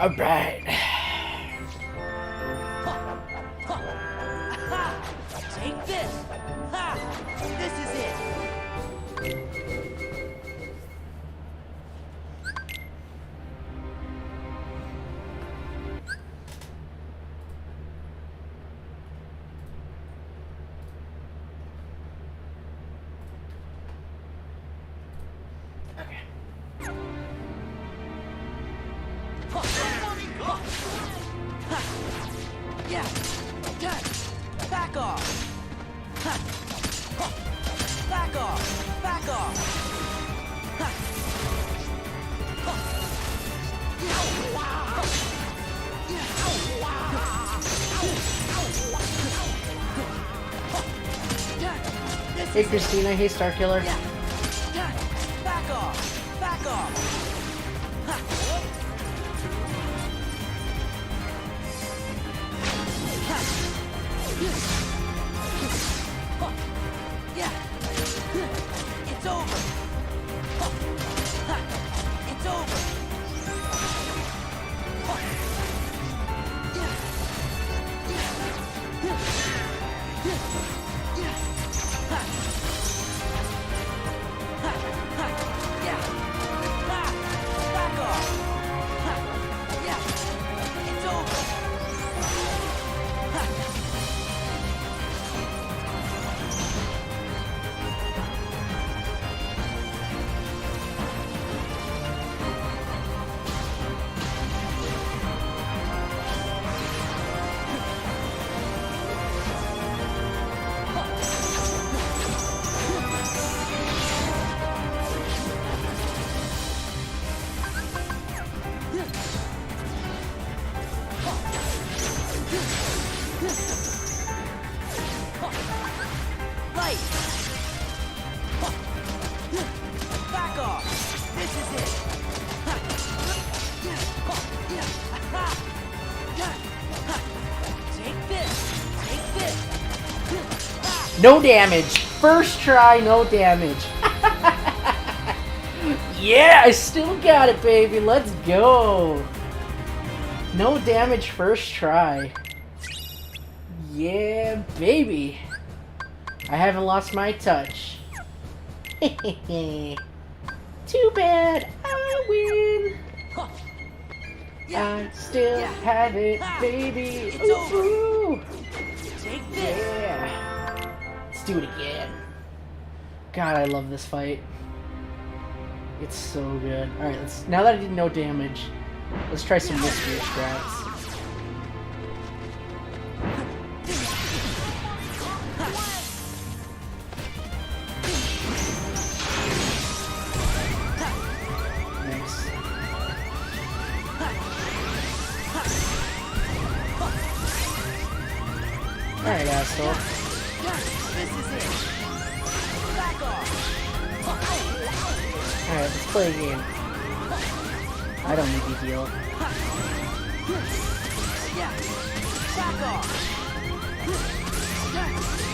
Alright. Take this! Ha! This is it! Okay. Yeah! Back off! Back off! Back off! Hey Christina, hey Starkiller. Back off! Back off! Yeah! It's over! It's over! Back off! Yeah! It's over! Light! Back off! This is it! Take this! Take this! No damage. First try, no damage. Yeah, I still got it, baby. Let's go. No damage first try. Yeah, baby. I haven't lost my touch. Too bad I win. I still have it, baby. It's over. Ooh. Take this! Yeah. Let's do it again. God, I love this fight. It's so good. Alright, now that I did no damage, let's try some riskier strats. Nice. Alright, asshole. This is it! Back off! Alright, let's play a game. I don't need to heal. Yeah! Back off!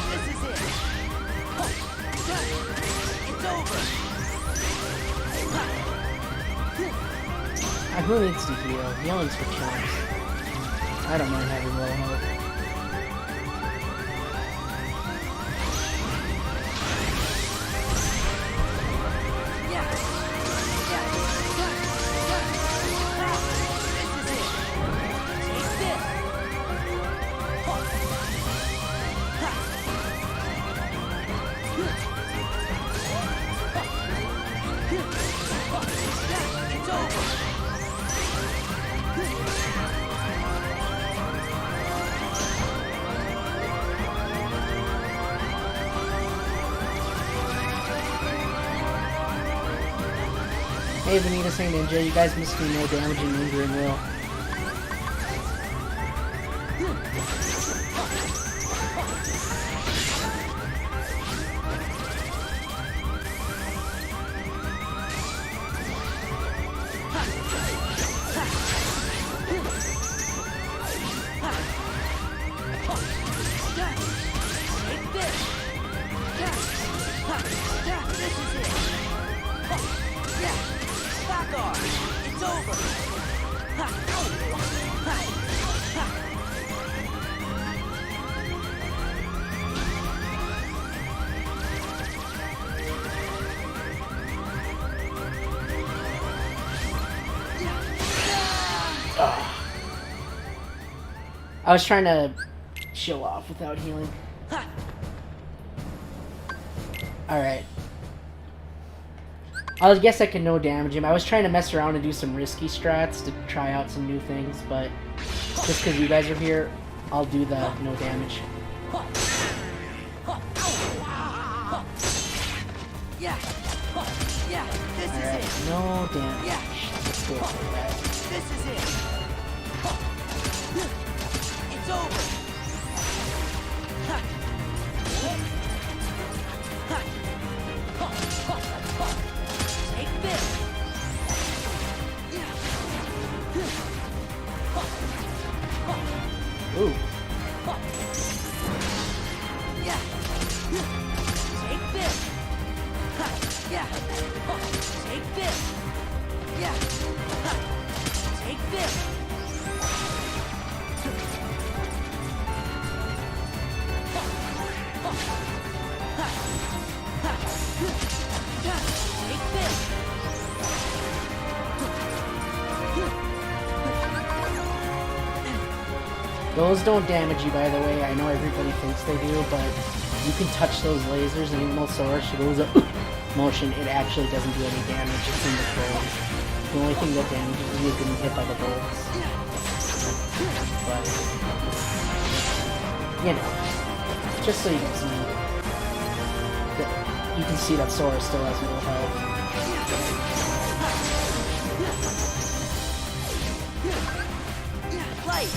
This is it! It's over! Who needs to heal? Healing's for chumps. I don't mind having low health. Hey Vanita Saint Ninja, you guys missed me no damage and lingering will. It's over. I was trying to show off without healing. Alright. I guess I can no damage him. I was trying to mess around and do some risky strats to try out some new things, but just because you guys are here, I'll do the no damage. Alright, no damage. Let's go for that. This is it. It's over. Take this. Ooh. Yeah. Take this. Yeah. Take this. Yeah. Take this. Take this. Those don't damage you, by the way. I know everybody thinks they do, but you can touch those lasers, and even though Sora goes up motion, it actually doesn't do any damage. It's in the control. The only thing that damages you is getting hit by the bolts. But, you know, just so you can see, that you can see that Sora still has no health. Light.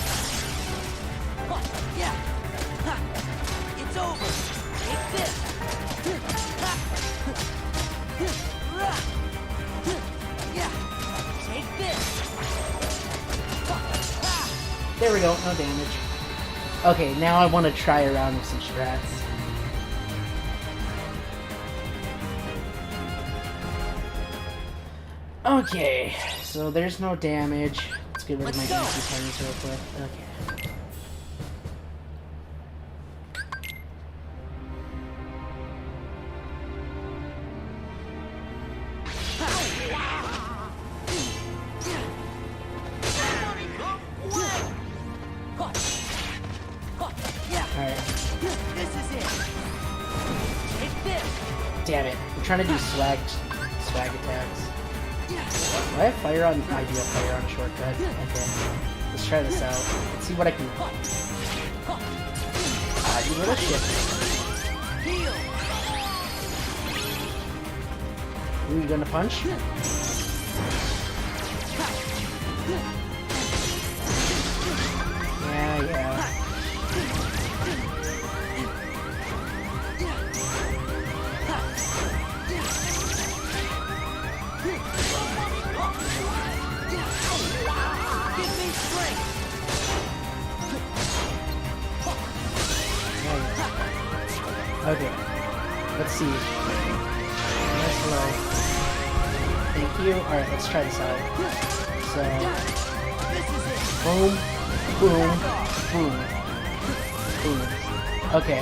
Yeah. It's over. Take this. Yeah. Take this. There we go, no damage. Okay, now I want to try around with some strats. Okay, so there's no damage. Let's get rid of my fancy pennies real quick. Okay. Damn it. I'm trying to do swag attacks. Do I have fire on? I do have fire on shortcut. Okay. Let's try this out. Let's see what I can... you little shit. Ooh, you gonna punch? Yeah. Okay, let's see. Nice low. Thank you. Alright, let's try this out. So, boom, boom, boom, boom. Okay,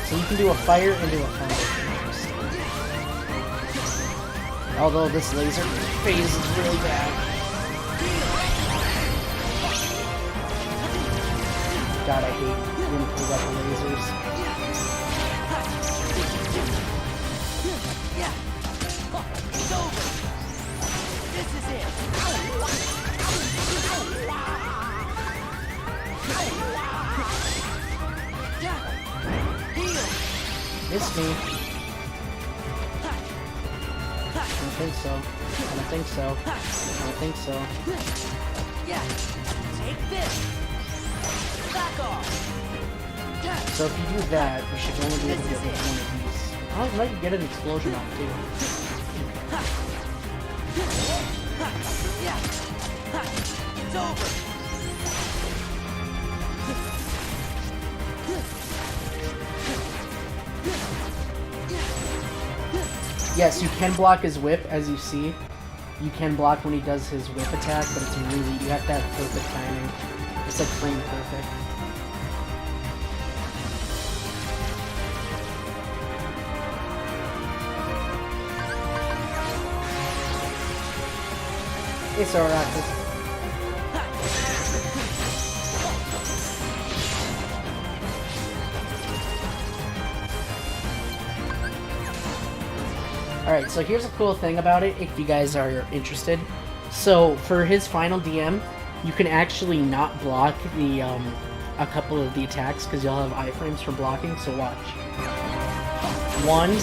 so you can do a fire and do a thunder. Although this laser phase is really bad. God, I hate when it pulls out the lasers. It's over. This is it. Miss me. I don't think so. I don't think so. I don't think so. Yeah. Take this. Back off. So if you do that, you should only be able to get one of these. I might get an explosion off too. Yeah. It's over. Yes, you can block his whip, as you see. You can block when he does his whip attack, but it's really, you have to have perfect timing. It's like frame perfect. It's alright. Alright, so here's a cool thing about it, if you guys are interested. So, for his final DM, you can actually not block the, a couple of the attacks, because you'll have iframes for blocking, so watch. 1, 2,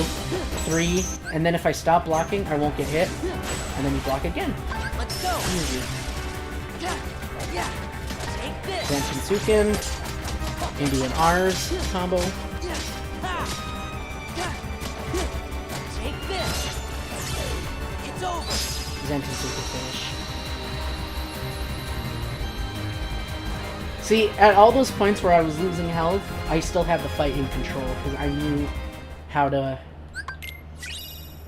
3, and then if I stop blocking, I won't get hit, and then you block again. Let's go. Easy. Yeah. Take this. Zanchinsuken, Indian R's combo. Take this. It's over. Zanchinsuken finish. See, at all those points where I was losing health, I still had the fight in control, because I knew how to,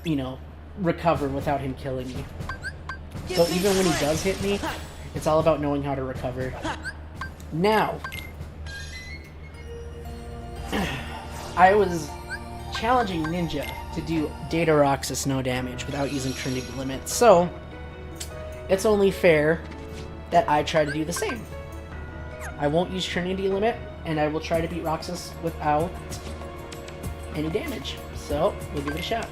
you know, recover without him killing me. So even when he does hit me, it's all about knowing how to recover. Now, I was challenging Ninja to do Data Roxas no damage without using Trinity Limit, so it's only fair that I try to do the same. I won't use Trinity Limit, and I will try to beat Roxas without any damage. So, we'll give it a shot.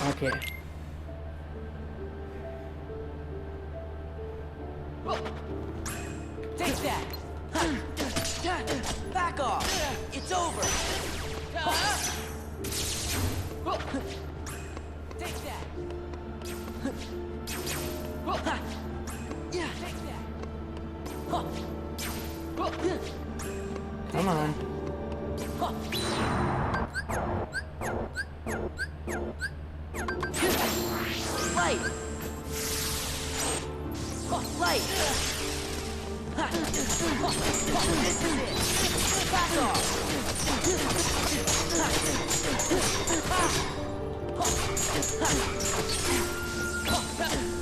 Okay. Take that. Back off. It's over. Take that. Yeah. Take that. Come on. Light. Light. This is it. Back off.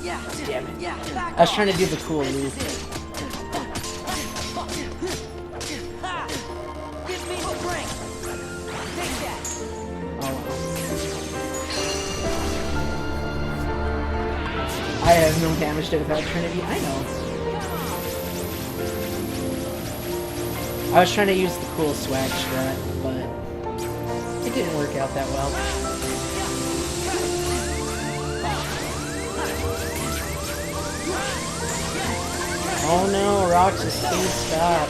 Yeah. Damn it. Yeah. Back I was off. trying to do the cool move. Give me the ring. Take that. Oh, well. I have no damage to it without Trinity, I know. I was trying to use the cool swag strat, but it didn't work out that well. Oh no, Roxas, please stop.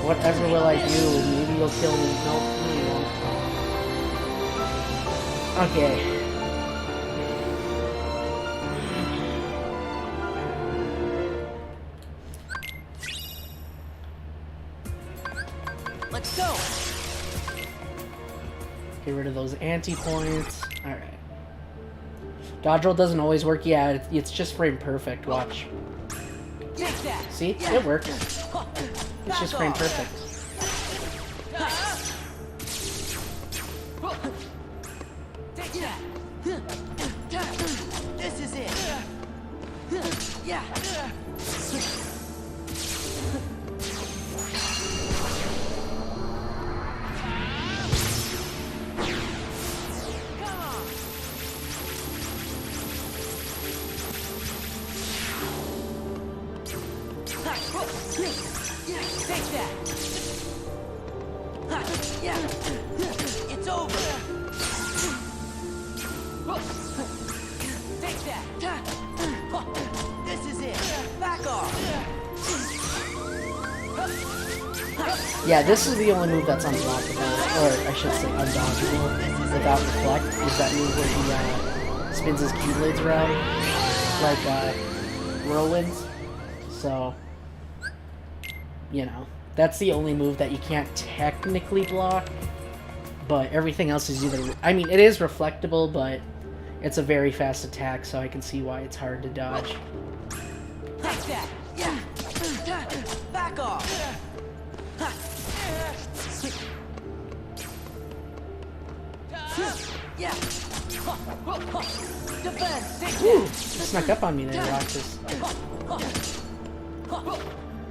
Whatever will I do? Maybe you'll kill me. Nope, you won't. Okay. Let's go. Get rid of those anti-points. Alright. Dodge roll doesn't always work. Yeah, it's just frame perfect. Watch. Take that. See? It works. It's just frame perfect. Take that. This is it. Yeah. Take that. Yeah. It's over. Take that. This is it. Back off. Yeah, this is the only move that's unblockable, or I should say undodgeable, without Reflect, is that move where he spins his Keyblades around, like whirlwinds. So, you know, that's the only move that you can't technically block, but everything else is either... I mean, it is reflectable, but it's a very fast attack, so I can see why it's hard to dodge. Take that. Yeah. Back off. Yeah. Defense. Take Woo! that. Snuck up on me there, Roxas.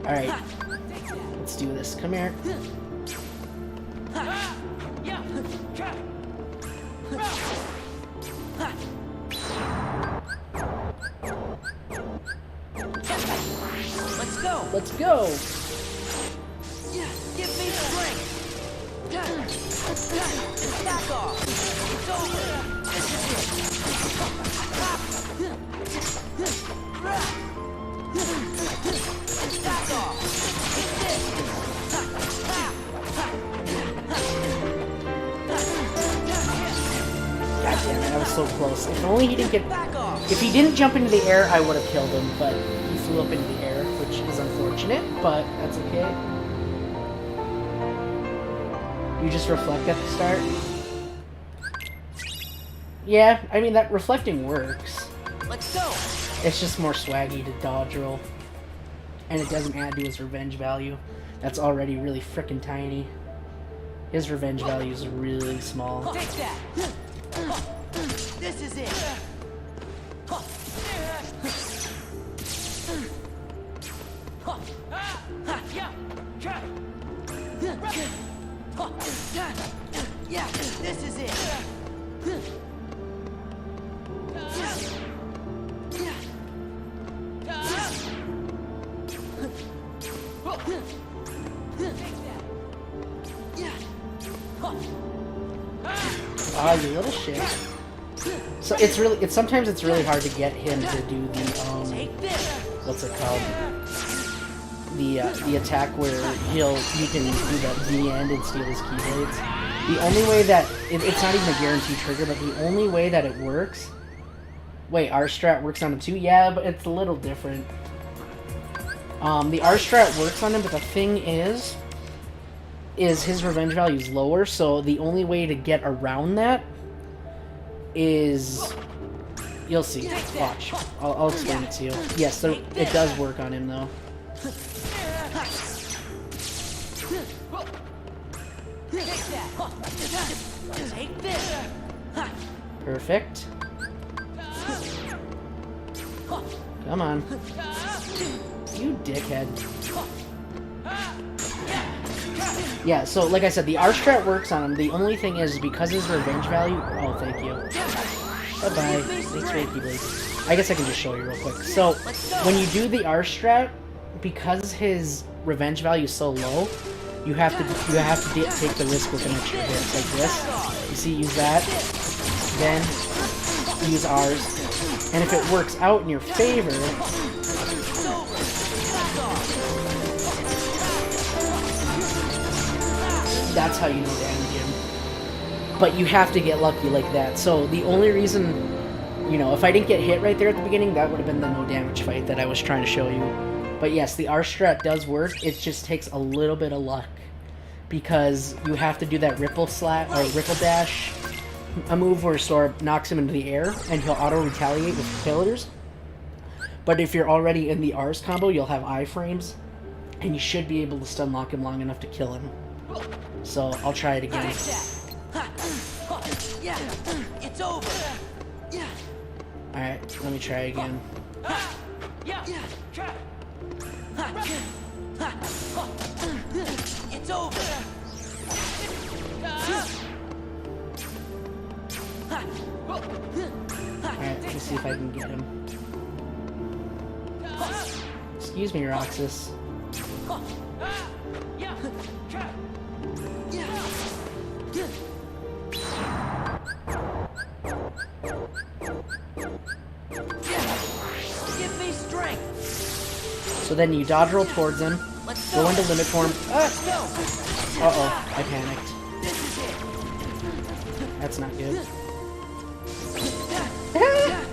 Alright, let's do this. Come here. Let's go. Let's go! Yeah. Give me strength. Back off. It's over. This is it. Back off. It's this. God damn it, I was so close. If only he didn't get... Back off. If he didn't jump into the air, I would have killed him, but he flew up into the air, which is unfortunate, but that's okay. You just reflect at the start? Yeah, I mean, that reflecting works. Let's go. It's just more swaggy to dodge roll. And it doesn't add to his revenge value. That's already really frickin' tiny. His revenge value is really small. Take that. This is it. Yeah, this is it. Ah, you little shit. So sometimes it's really hard to get him to do the what's it called? The attack where you can do the end and steal his keyblades. The only way that it's not even a guaranteed trigger, but the only way that it works. Wait, R strat works on him too? Yeah, but it's a little different. The R strat works on him, but the thing is his revenge value is lower, so the only way to get around that is... You'll see. Watch. I'll explain it to you. Yes, so it does work on him, though. Perfect. Come on. You dickhead. Yeah, so like I said, the R strat works on him. The only thing is, because his revenge value... Oh, thank you. Bye-bye. Thanks for Blade. I guess I can just show you real quick. So, when you do the R strat, because his revenge value is so low, you have to take the risk with an extra hit, like this. You see, use that, then use R's, and if it works out in your favor, that's how you know damage him. But you have to get lucky like that. So the only reason, you know, if I didn't get hit right there at the beginning, that would have been the no damage fight that I was trying to show you. But yes, the R strat does work. It just takes a little bit of luck, because you have to do that ripple slap or ripple dash, a move where Sora knocks him into the air and he'll auto retaliate with failures. But if you're already in the R's combo, you'll have iframes, and you should be able to stun lock him long enough to kill him. So I'll try it again. Yeah, it's over. Alright, let me try again. It's over. Alright, let me see if I can get him. Excuse me, Roxas. Give me strength. So then you dodge roll towards him, go into limit form. Uh-oh, I panicked. That's not good.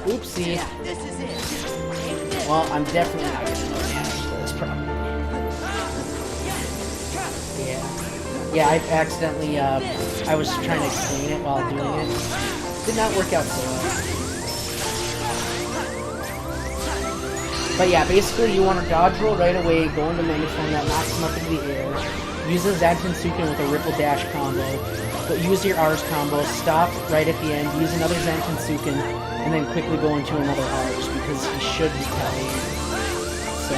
Oopsie. This is it. Well, I'm definitely not getting no damage to this, probably. Yeah, I accidentally, I was trying to explain it while doing it. Did not work out so well. But yeah, basically you want to dodge roll right away, go into limit form, that knocks him up into the air. Use a Zantensuken with a ripple dash combo. But use your R's combo, stop right at the end, use another Zantensuken, and then quickly go into another R's, because he should retaliate. So,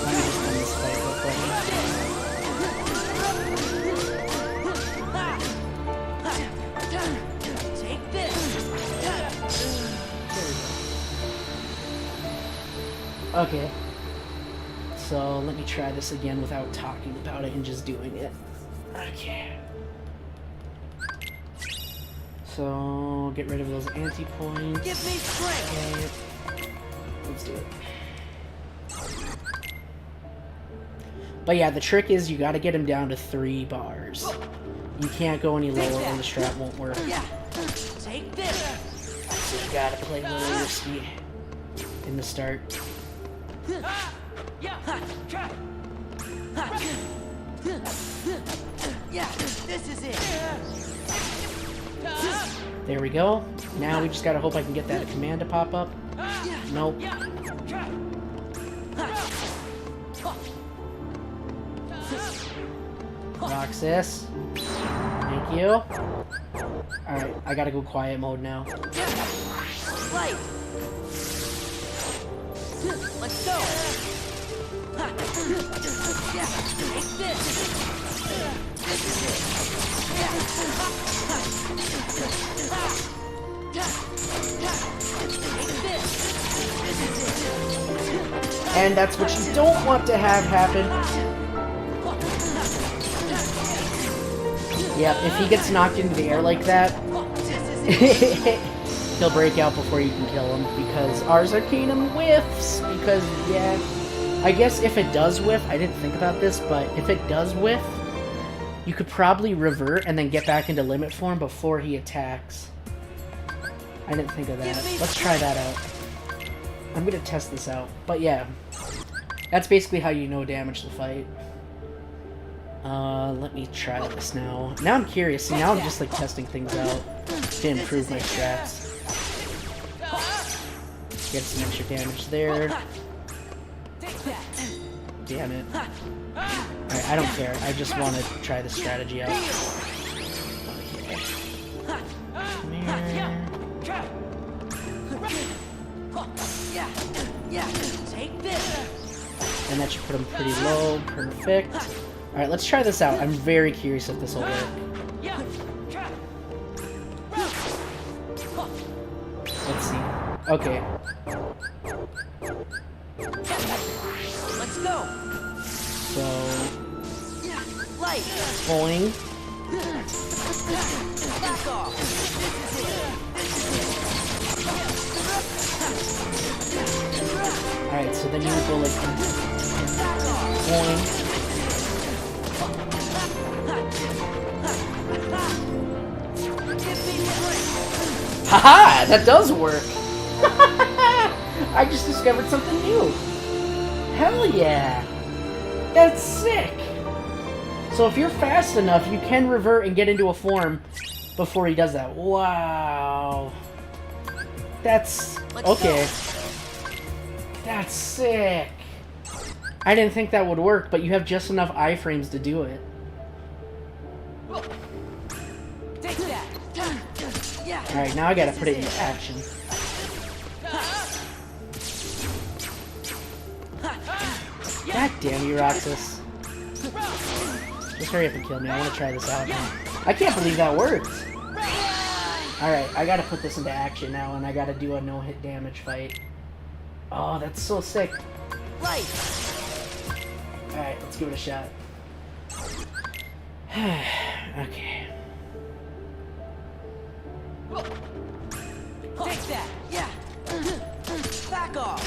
let me just end this fight real quick. Take this. Okay. So, let me try this again without talking about it and just doing it. Okay. So get rid of those anti-points. Give me strength. Okay. Let's do it. But yeah, the trick is you gotta get him down to 3 bars. You can't go any lower or the strat won't work. Yeah. Take this. So you gotta play a little risky in the start. Yeah, this is it. There we go. Now we just gotta hope I can get that command to pop up. Nope. Roxas. Thank you. Alright, I gotta go quiet mode now. Right. Let's go. Yeah, take this. This is it. Take this. This is it. And that's what you don't want to have happen. Yep, if he gets knocked into the air like that, he'll break out before you can kill him, because Ars Arcanum whiffs, because, yeah, I guess if it does whiff, I didn't think about this, but if it does whiff, you could probably revert and then get back into limit form before he attacks. I didn't think of that. Let's try that out. I'm gonna test this out, but yeah, that's basically how you know damage the fight. Let me try this now. Now I'm curious. See, now I'm just like testing things out to improve my strats. Get some extra damage there. Damn it. Alright, I don't care. I just want to try the strategy out. Okay. Come here. Take this. And that should put him pretty low. Perfect. Alright, let's try this out. I'm very curious if this will work. Let's see. Okay. Let's go. So... Light. Boing. Back off. Alright, so then you would go like boing. Haha! That does work! I just discovered something new! Hell yeah! That's sick! So if you're fast enough, you can revert and get into a form before he does that. Wow! That's... okay. That's sick! I didn't think that would work, but you have just enough iframes to do it. Take that. Yeah. Alright, now I gotta put it into action. God damn you, Roxas. Just hurry up and kill me. I want to try this out now. I can't believe that worked. Alright, I gotta put this into action now, and I gotta do a no-hit damage fight. Oh, that's so sick. Right. Alright, let's give it a shot. Okay. Take that. Yeah. Back off.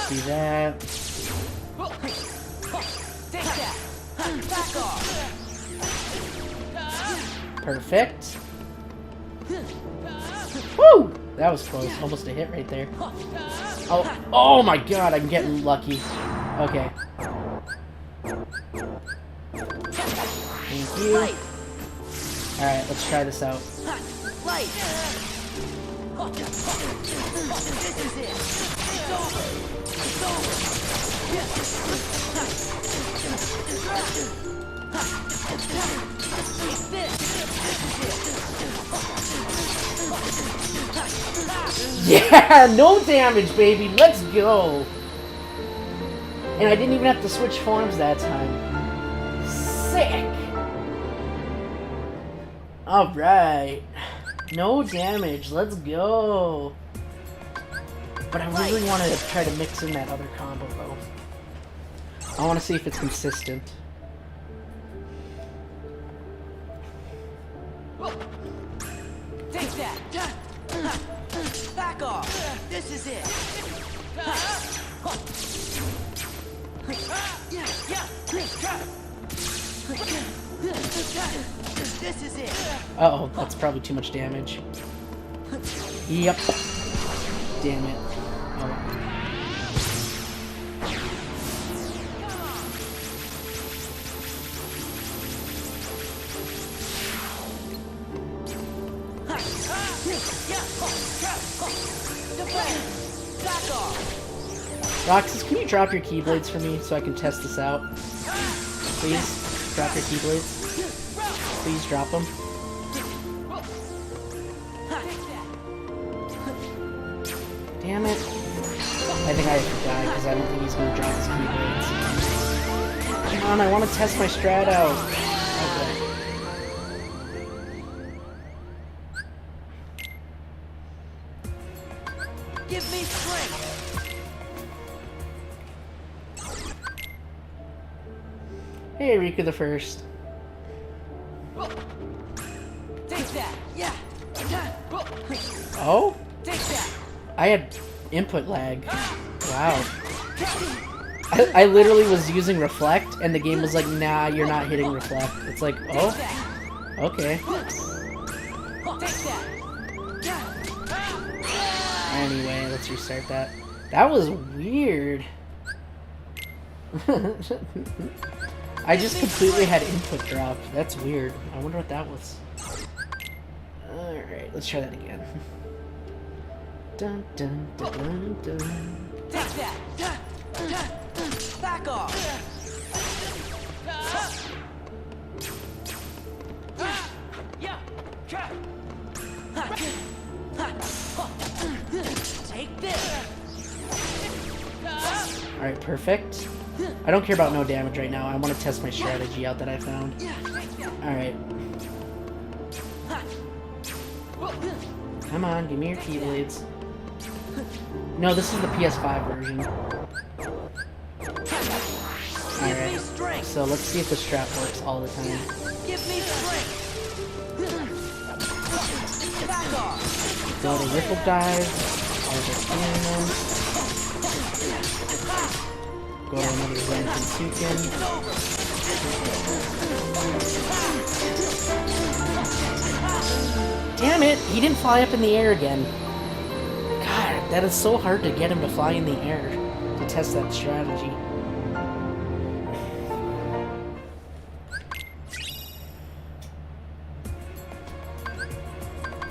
See that? Take that. Back off. Perfect. Woo! That was close. Almost a hit right there. Oh, oh my god, I'm getting lucky. Okay. Thank you. Alright, let's try this out. Light. This is it. It's over. It's over. Take this. Yeah, no damage, baby. Let's go. And I didn't even have to switch forms that time. Sick. Alright. No damage. Let's go. But I really want to try to mix in that other combo, though. I want to see if it's consistent. This is it. Uh-oh, that's probably too much damage. Yep. Damn it. Oh. Roxas, can you drop your Keyblades for me so I can test this out? Please? Drop your Keyblades. Please drop them. Damn it. I think I have to die because I don't think he's going to drop his Keyblades. Come on, I want to test my strat out. Okay. Give me strength. Hey, Riku the First. Take that. Yeah. Oh? Take that. I had input lag. Wow. I literally was using Reflect, and the game was like, nah, you're not hitting Reflect. It's like, oh, okay. Anyway, let's restart that. That was weird. I just completely had input drop. That's weird. I wonder what that was. Alright, let's try that again. Dun dun dun dun dun. Take that. Back off. Take this. Alright, perfect. I don't care about no damage right now. I want to test my strategy out that I found. Alright. Come on, give me your Keyblades. No, this is the PS5 version. Alright, so let's see if the strat works all the time. Give me strength. Back off. Go to Ripple Dive. Go to another Zankinsuken. Damn it! He didn't fly up in the air again. God, that is so hard to get him to fly in the air to test that strategy.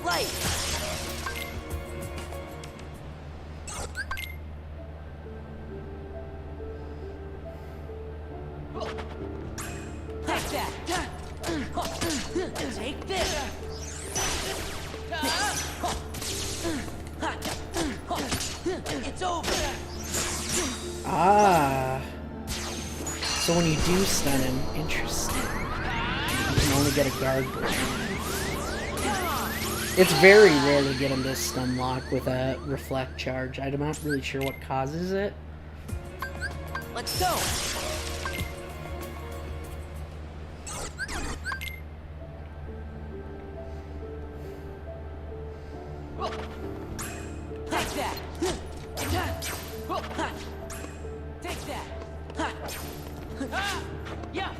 Light. Take that. Take this. It's over. Ah. So when you do stun him, interesting. You can only get a guard break. It's very rare to get him to stun lock with a reflect charge. I'm not really sure what causes it. Let's go. Take that. Take that. Yeah.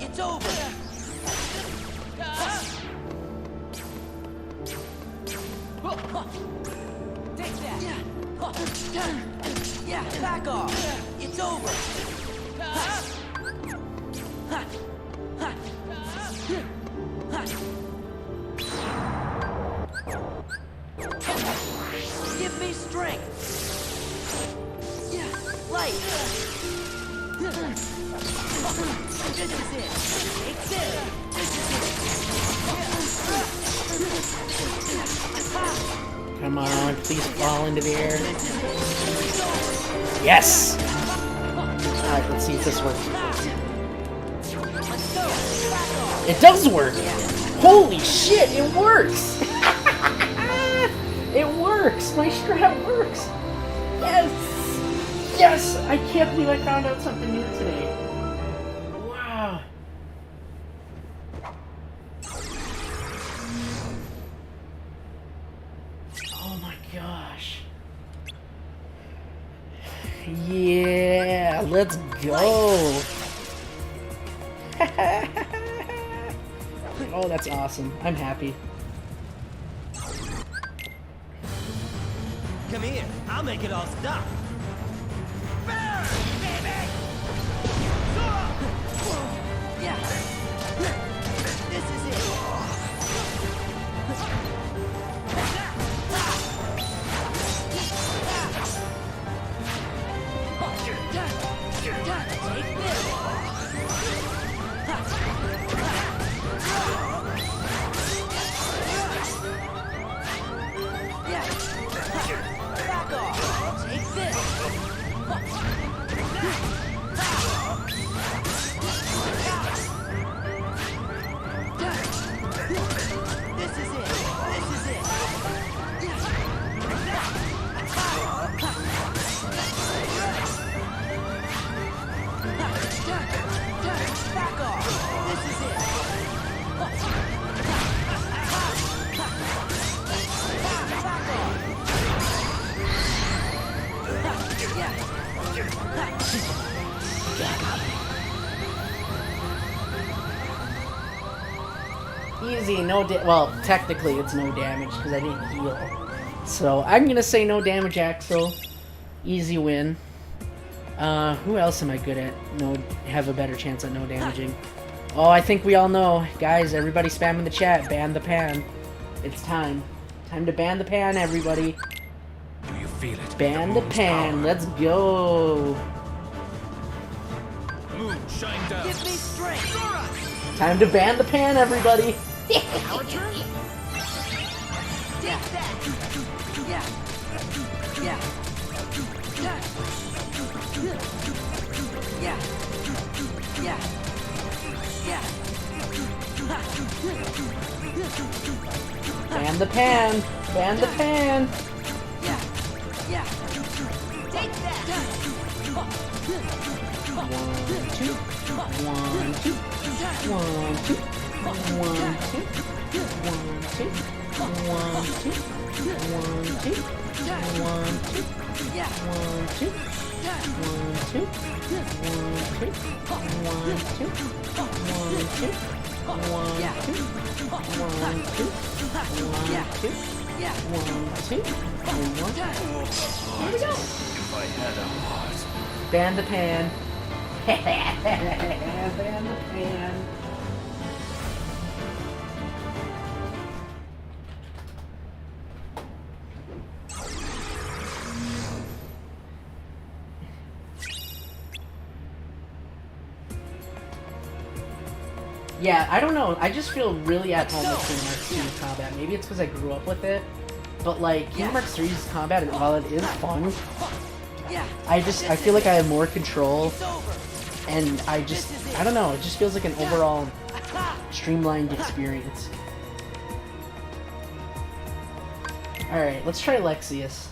It's over. Take that. Yeah, back off. It's over. Give me strength. Yeah, light. This is it. Take this. This is it. Come on, please fall into the air. Yes! Alright, let's see if this works. Let's go. Back off. It does work! Holy shit, it works! It works! My strat works! Yes! Yes! I can't believe I found out something new today. Wow. Oh my gosh. Yeah. let's go. Oh, that's awesome. I'm happy. Come here, I'll make it all stop. Burn, baby! Yeah. This is it. Take this. Back off. Take this. This is it. This is it. Back off. This is it. Easy, no well, technically it's no damage because I didn't heal. So I'm gonna say no damage, Axel. Easy win. Who else am I good at? Have a better chance at no damaging. Oh, I think we all know. Guys, everybody spam in the chat. Ban the pan. It's time. Time to ban the pan, everybody. Do you feel it? Ban the pan. Let's go. Moon, shine down. Give me strength. Time to ban the pan, everybody. Our turn? Take that. Yeah. Yeah. Yeah. Yeah. Yeah. Yeah. Ban the pan. Ban the pan. Yeah. Yeah. Take that. 1, 2. 1, 2. 1, 2. 1, 2. 1, 2. 1, 2. 1, 2. 1, 2. Yeah. 1, 2. 1, 2. 1, 2. 1, 2. 1, 2. 1, Yeah. 2. 1, 2. 1, Yeah. 2. Yeah. 1, 2. 1. Here we go. If I had a heart. Ban the pan. Ban the pan. Yeah, I don't know. I just feel really at home with Kingdom Hearts 2 combat. Maybe it's because I grew up with it. But like, Kingdom Hearts 3's combat, while it is fun, Yeah. I feel like I have more control. It's over. And I don't know, it just feels like an overall streamlined experience. Alright, let's try Lexius.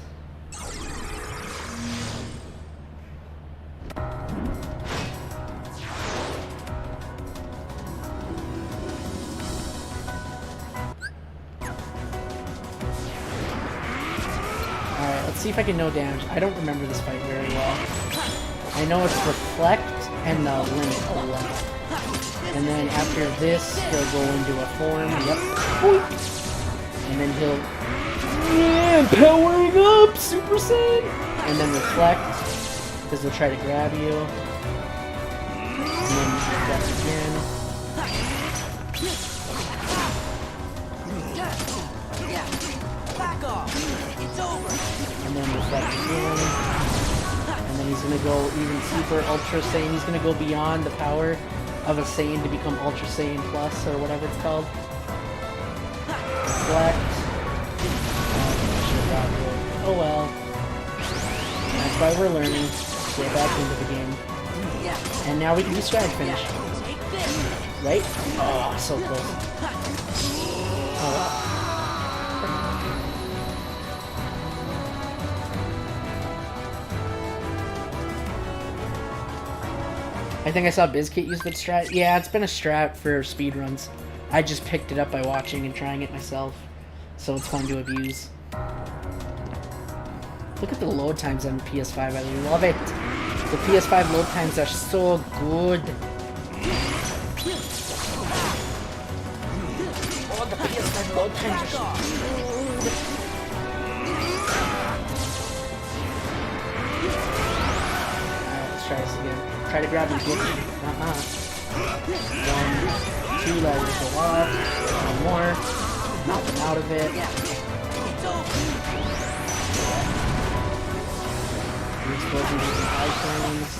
Alright, let's see if I can no damage. I don't remember this fight very well. I know it's Reflect and the Link a lot. And then after this, he'll go into a form. Yep. And then he'll... Yeah, powering up! Super Saiyan! And then Reflect, because he'll try to grab you. And then Reflect again. Yeah. Back off. It's over. And then Reflect again. And then he's gonna go even super Ultra Saiyan. He's gonna go beyond the power of a Saiyan to become Ultra Saiyan Plus, or whatever it's called. Reflect. Oh well. That's why we're learning. Get back into the game. Yeah. And now we can do Strike Finish. Take this. Right? Oh, so close. Oh well. I think I saw Bizkit use the strat. Yeah, it's been a strat for speedruns. I just picked it up by watching and trying it myself. So it's fun to abuse. Look at the load times on PS5. I love it. The PS5 load times are so good. Oh, the PS5 load times are so good. Alright, let's try this again. Try to grab your gift. 1, 2 letters go off. One more. Knock them out of it. The explosion goes in high frames.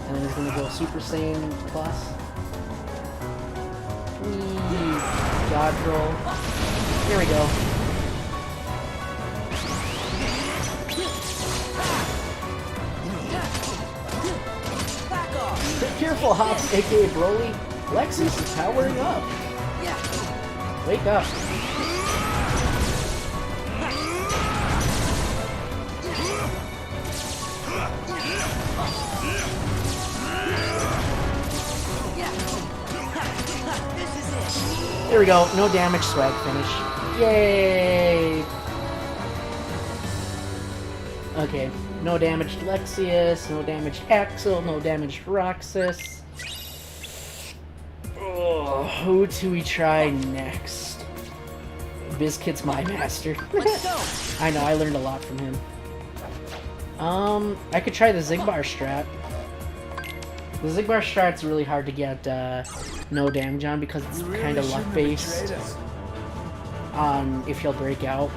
And then he's gonna go Super Saiyan Plus. Whee! Dodge roll. Here we go. Be careful, Hops, aka Broly. Lexus is powering up. Wake up. There we go. No damage, swag finish. Yay! Okay. No damage to Lexius, no damage to Axel, no damage to Roxas. Oh, who do we try next? Bizkit's my master. I know, I learned a lot from him. I could try the Zigbar strat. The Zigbar strat's really hard to get no damage on because it's kind of luck-based. If you'll break out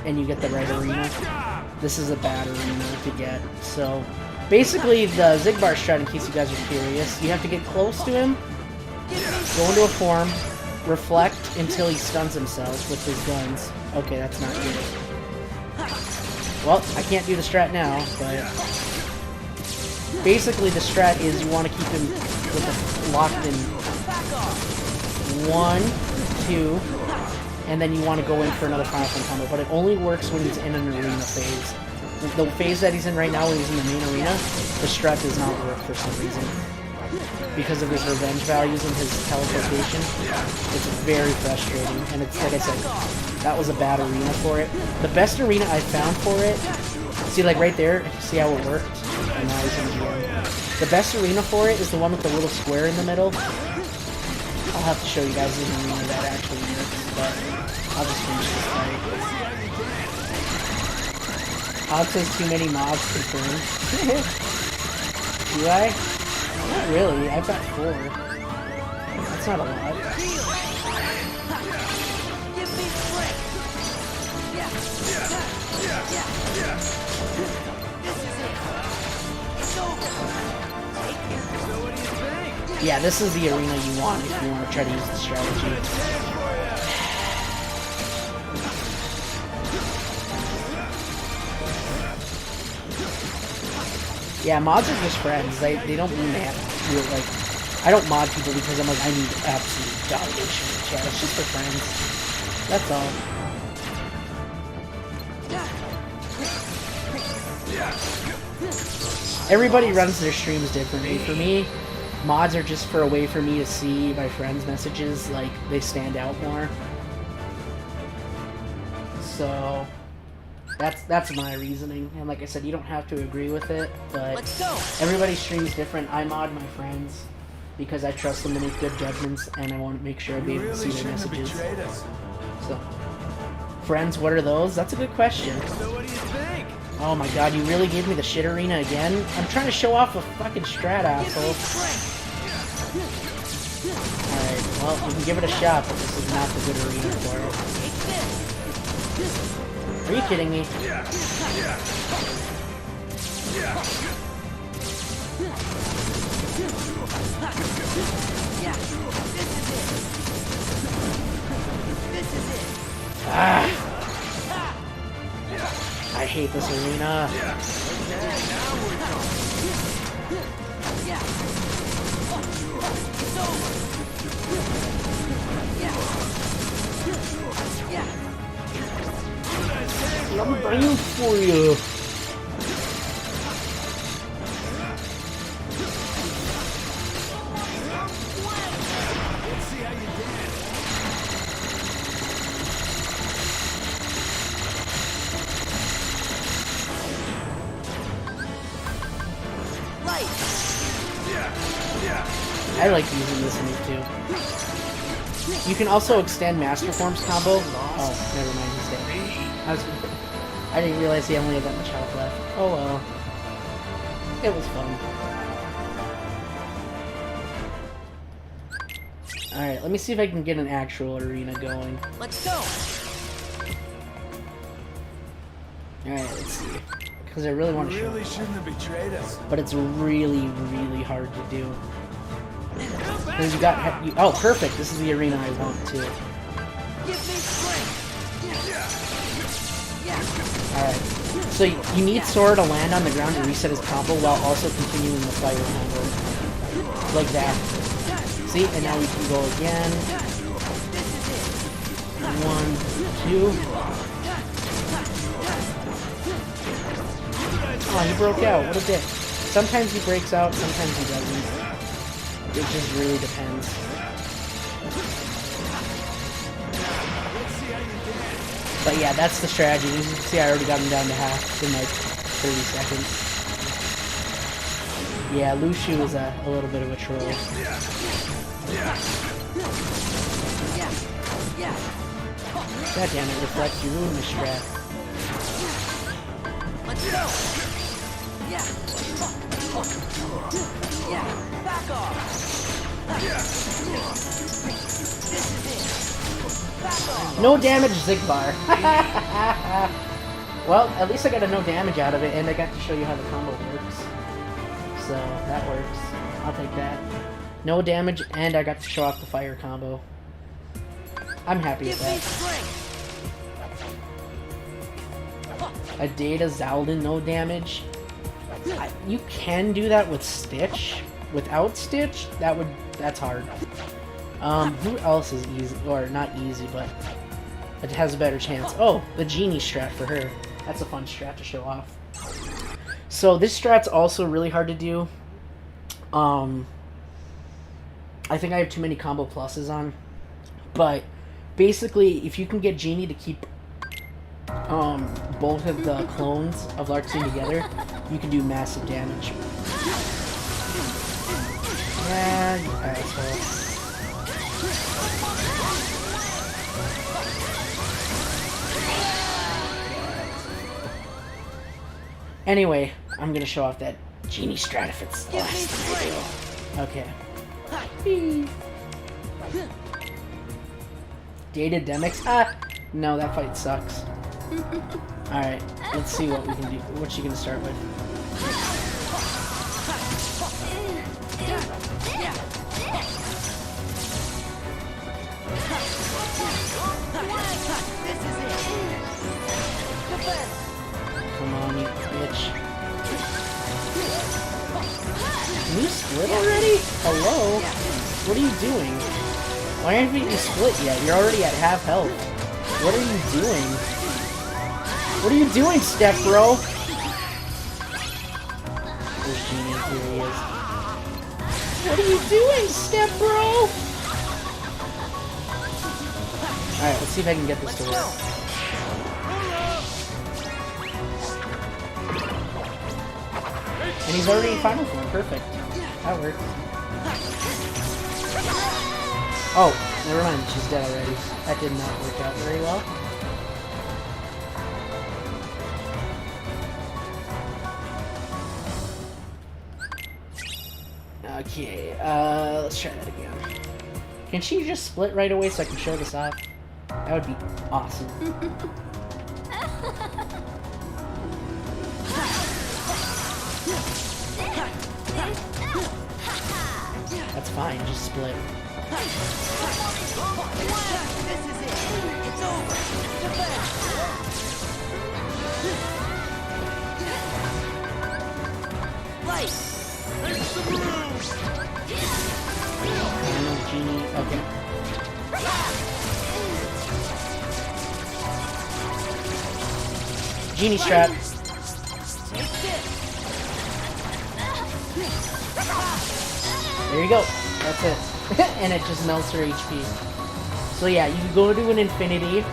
and you get the right arena. This is a bad arena to get. So, basically, the Zigbar strat, in case you guys are curious, you have to get close to him, go into a form, reflect until he stuns himself with his guns. Okay, that's not good. Well, I can't do the strat now, but basically the strat is you want to keep him with a locked in 1, 2, and then you want to go in for another final form combo, but it only works when he's in an arena phase. The phase that he's in right now, when he's in the main arena, the strat does not work for some reason. Because of his revenge values and his teleportation, it's very frustrating, and it's, like I said, that was a bad arena for it. The best arena I found for it, see like right there, see how it worked? And now he's in the end. The best arena for it is the one with the little square in the middle. I'll have to show you guys the arena that actually works, but I'll just finish this fight. Hog says too many mobs confirmed. Do I? Not really, I've got 4. That's not a lot. Yeah, this is the arena you want if you want to try to use the strategy. Yeah, mods are just friends. They don't mean they have to do it like... I don't mod people because I'm like, I need absolute domination in chat. It's just for friends. That's all. Everybody runs their streams differently. For me, mods are just for a way for me to see my friends' messages, like, they stand out more. So... That's my reasoning, and like I said, you don't have to agree with it, but everybody streams different. I mod my friends because I trust them to make good judgments, and I want to make sure I be able to see their messages. So, friends, what are those? That's a good question. Oh my god, you really gave me the shit arena again? I'm trying to show off a fucking strat, asshole. Alright, well, we can give it a shot, but this is not the good arena for it. Are you kidding me? Ah! I hate this arena. I'm bringing for you. I like using this move too. You can also extend Master Form's combo. Oh, never mind, he's dead. I didn't realize he only had that much health left. Oh well. It was fun. Alright, let me see if I can get an actual arena going. Let's go. Alright, let's see. Because I really want to show Really shouldn't have betrayed us. but it's really, really hard to do. Because you got... oh, perfect! This is the arena I want, too. Give me strength. Alright. So you need Sora to land on the ground to reset his combo while also continuing the fire combo. Like that. See? And now we can go again. 1, 2. Oh, he broke out. What a dick. Sometimes he breaks out, sometimes he doesn't. It just really depends. But yeah, that's the strategy. As you can see, I already got him down to half in like 30 seconds. Yeah, Lushu is a little bit of a troll. God damn it, Reflect, you ruined the strat. Let's go. Back off. This is it. Back off. No damage, Zigbar. Well, at least I got a no damage out of it, and I got to show you how the combo works. So, that works. I'll take that. No damage, and I got to show off the fire combo. I'm happy with that. A Data Zaldin, no damage. You can do that with Stitch. Without Stitch, that's hard. Who else is easy, or not easy, but it has a better chance? Oh, the Genie strat for her. That's a fun strat to show off. So this strat's also really hard to do. I think I have too many combo pluses on, but basically, if you can get Genie to keep both of the clones of Larkstein together, you can do massive damage. Yeah, you asshole. Anyway, I'm gonna show off that Genie strat if it's the last thing I do. Okay. Data Demix? Ah! No, that fight sucks. Alright, let's see what we can do. What's she gonna start with? Come on, you bitch. Can you split already? Hello? What are you doing? Why haven't you split yet? You're already at half health. What are you doing? What are you doing, Step Bro? There's Genie. Here he is. What are you doing, Step Bro? Alright, let's see if I can get this to work. And he's already in final form. Perfect. That worked. Oh, never mind. She's dead already. That did not work out very well. Okay, let's try that again. Can she just split right away so I can show this off? That would be awesome. That's fine, just split. This is it. It's over. Light. Genie. Okay. Genie strat. There you go. That's it. And it just melts her HP. So yeah, you go to an infinity.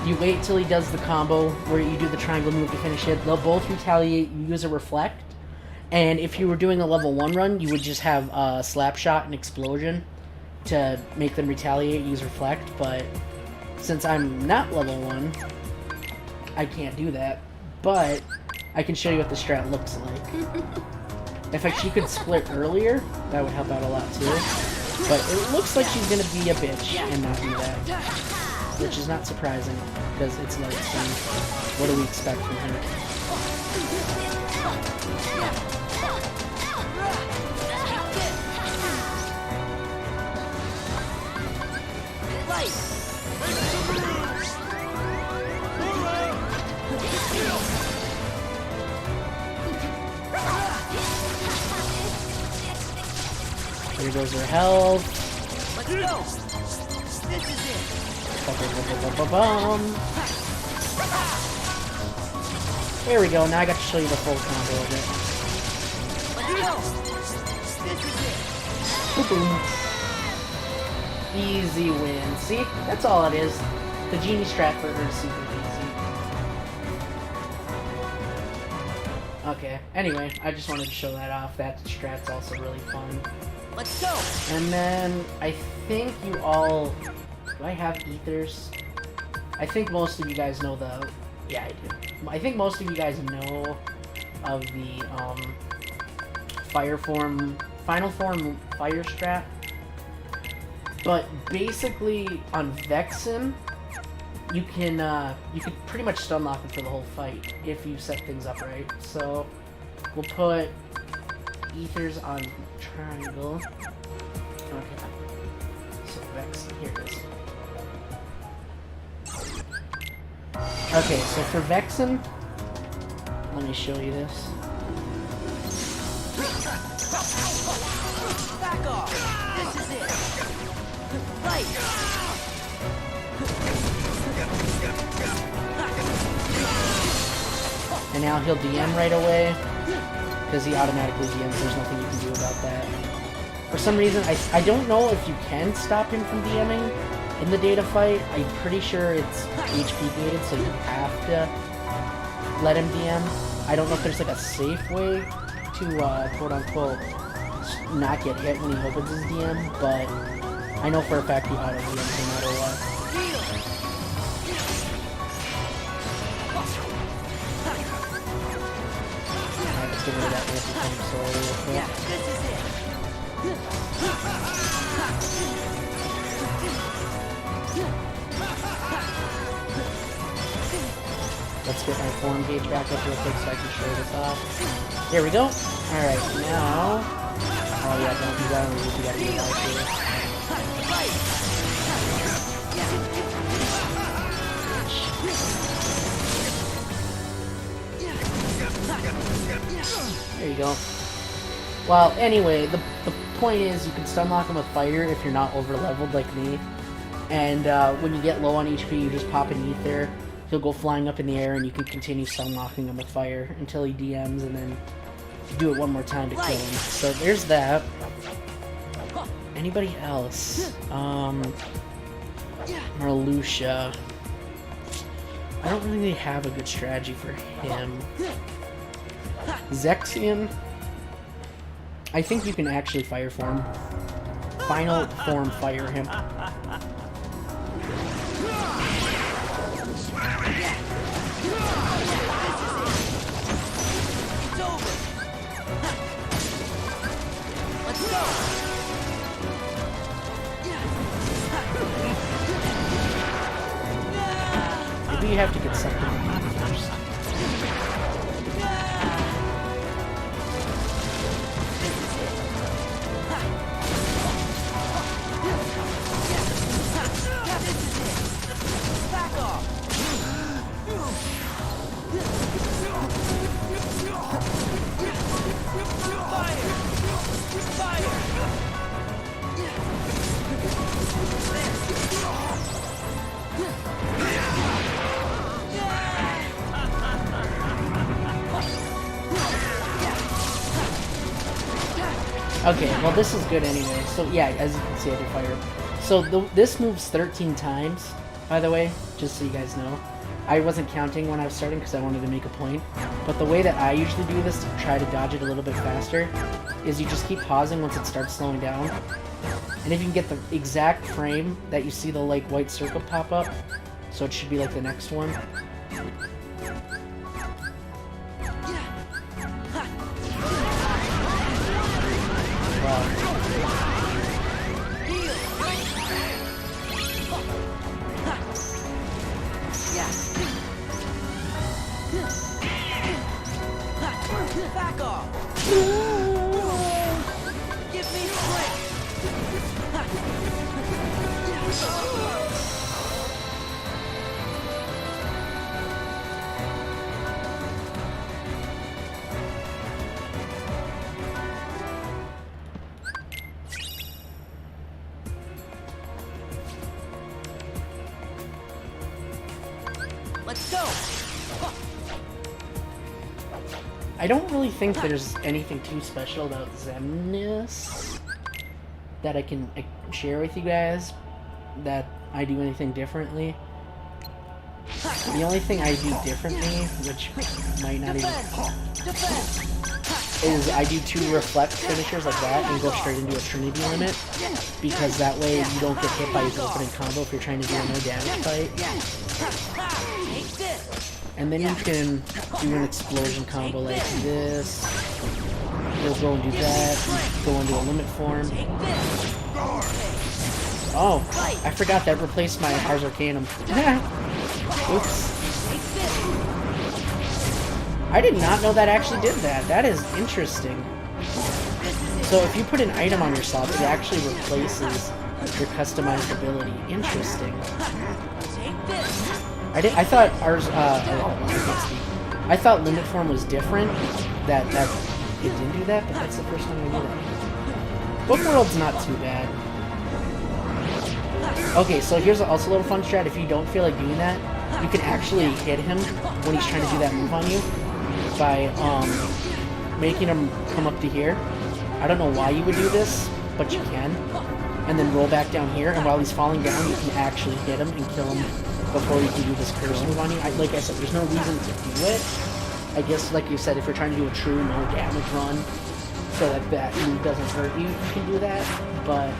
You wait till he does the combo where you do the triangle move to finish it. They'll both retaliate. You use a reflect. And if you were doing a level 1 run, you would just have Slap Shot and Explosion to make them retaliate, use Reflect, but since I'm not level 1, I can't do that. But I can show you what the strat looks like. In fact, she could split earlier, that would help out a lot too. But it looks like she's gonna be a bitch and not do that. Which is not surprising, because it's like, what do we expect from her? Here goes her health. Let's go. This is it. There we go. Now I got to show you the full combo of it. Let's go. This is it. Boom. Easy win. See? That's all it is. The Genie strat for her is super easy. Okay. Anyway, I just wanted to show that off. That strat's also really fun. Let's go. And then I think you all... Do I have ethers? I think most of you guys know the... Yeah, I do. I think most of you guys know of the Final Form Fire strat. But basically, on Vexen, you can pretty much stun lock him for the whole fight if you set things up right. So we'll put ethers on triangle. Okay. So Vexen, here it is. Okay, so for Vexen, let me show you this. Back off. This is it. Right. And now he'll DM right away, because he automatically DMs, there's nothing you can do about that. For some reason, I don't know if you can stop him from DMing in the data fight. I'm pretty sure it's HP gated, so you have to let him DM. I don't know if there's like a safe way to, quote-unquote, not get hit when he opens his DM, but I know for a fact he auto-DMs no matter what. Alright, let's get rid of that anti-tank sword real quick. This is it. Let's get my form gauge back up real quick so I can show this off. There we go. Alright, now... Oh yeah, don't do that on the you gotta do that too. There you go. Well, anyway, the point is you can stun lock him with fire if you're not over leveled like me. And when you get low on HP, you just pop an ether. He'll go flying up in the air, and you can continue stun locking him with fire until he DMs, and then do it one more time to kill him. So there's that. Anybody else? Marluxia. I don't really have a good strategy for him. Zexion. I think you can actually fire form. Final form fire him. It's over. Let's go. Maybe you have to get something first. Back off. Okay, well this is good anyway. So yeah, as you can see, I did fire. So this moves 13 times, by the way, just so you guys know. I wasn't counting when I was starting because I wanted to make a point. But the way that I usually do this to try to dodge it a little bit faster is you just keep pausing once it starts slowing down. And if you can get the exact frame that you see the like white circle pop up, so it should be like the next one. Back off! Give me strength! Let's go! I don't really think there's anything too special about Zemnis that I can share with you guys that I do anything differently. The only thing I do differently, which might not even, is I do 2 reflect finishers like that and go straight into a Trinity limit, because that way you don't get hit by his opening combo if you're trying to do a no damage fight. And then you can do an explosion combo like this. You'll go and do that. Go into a limit form. Oh, I forgot that replaced my Ars Arcanum. Oops. I did not know that actually did that. That is interesting. So if you put an item on yourself, it actually replaces your customized ability. Interesting. I thought ours, I thought limit form was different, that it didn't do that, but that's the first time I did that. Book World's not too bad. Okay, so here's also a little fun strat. If you don't feel like doing that, you can actually hit him when he's trying to do that move on you by making him come up to here. I don't know why you would do this, but you can. And then roll back down here, and while he's falling down, you can actually hit him and kill him before you can do this curse move on you. Like I said, there's no reason to do it. I guess, like you said, if you're trying to do a true no damage run, so that that move doesn't hurt you, you can do that. But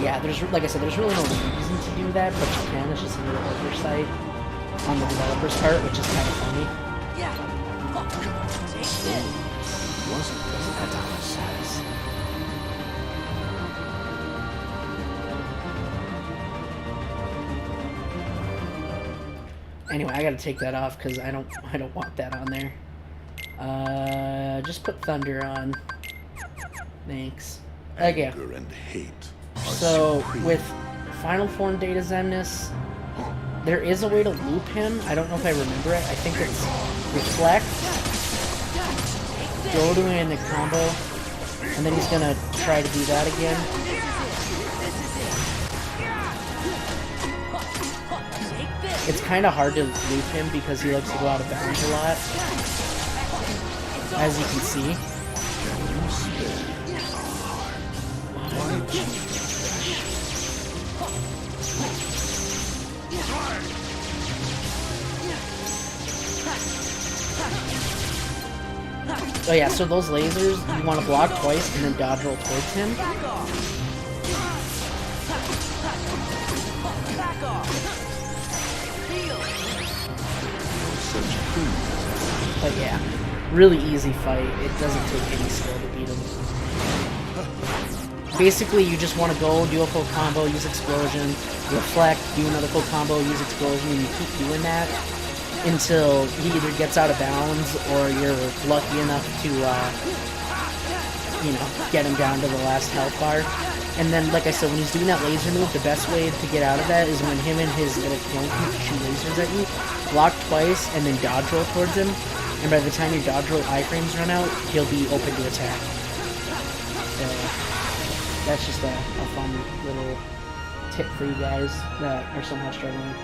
yeah, there's, like I said, there's really no reason to do that, but you can. It's just a little oversight on the developer's part, which is kind of funny. Wasn't that our size? Anyway, I gotta take that off because I don't want that on there. Just put Thunder on. Thanks. Okay. Anger and hate are So supreme. with Final Form Data Zemnis, there is a way to loop him. I don't know if I remember it. I think it's Reflect. Go to in the combo, and then he's gonna try to do that again. It's kind of hard to loop him because he likes to go out of bounds a lot, as you can see. Oh yeah, so those lasers, you want to block twice and then dodge roll towards him. But yeah, really easy fight. It doesn't take any skill to beat him. Basically, you just want to go, do a full combo, use explosion, reflect, do another full combo, use explosion, and you keep doing that until he either gets out of bounds or you're lucky enough to, you know, get him down to the last health bar. And then, like I said, when he's doing that laser move, the best way to get out of that is when him and his little clone shoot lasers at you, block twice, and then dodge roll towards him. And by the time your dodge roll iframes run out, he'll be open to attack. So that's just a fun little tip for you guys that are somehow struggling.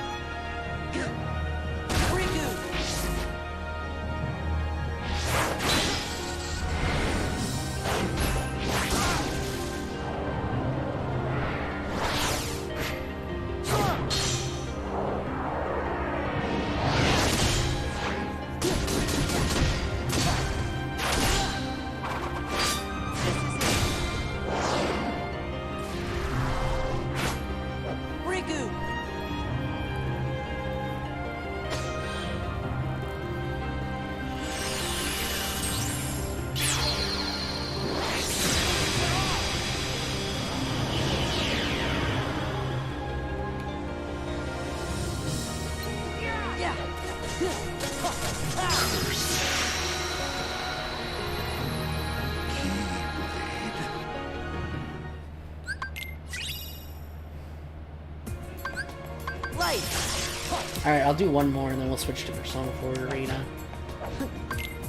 right. Alright, I'll do one more and then we'll switch to Persona 4 Arena.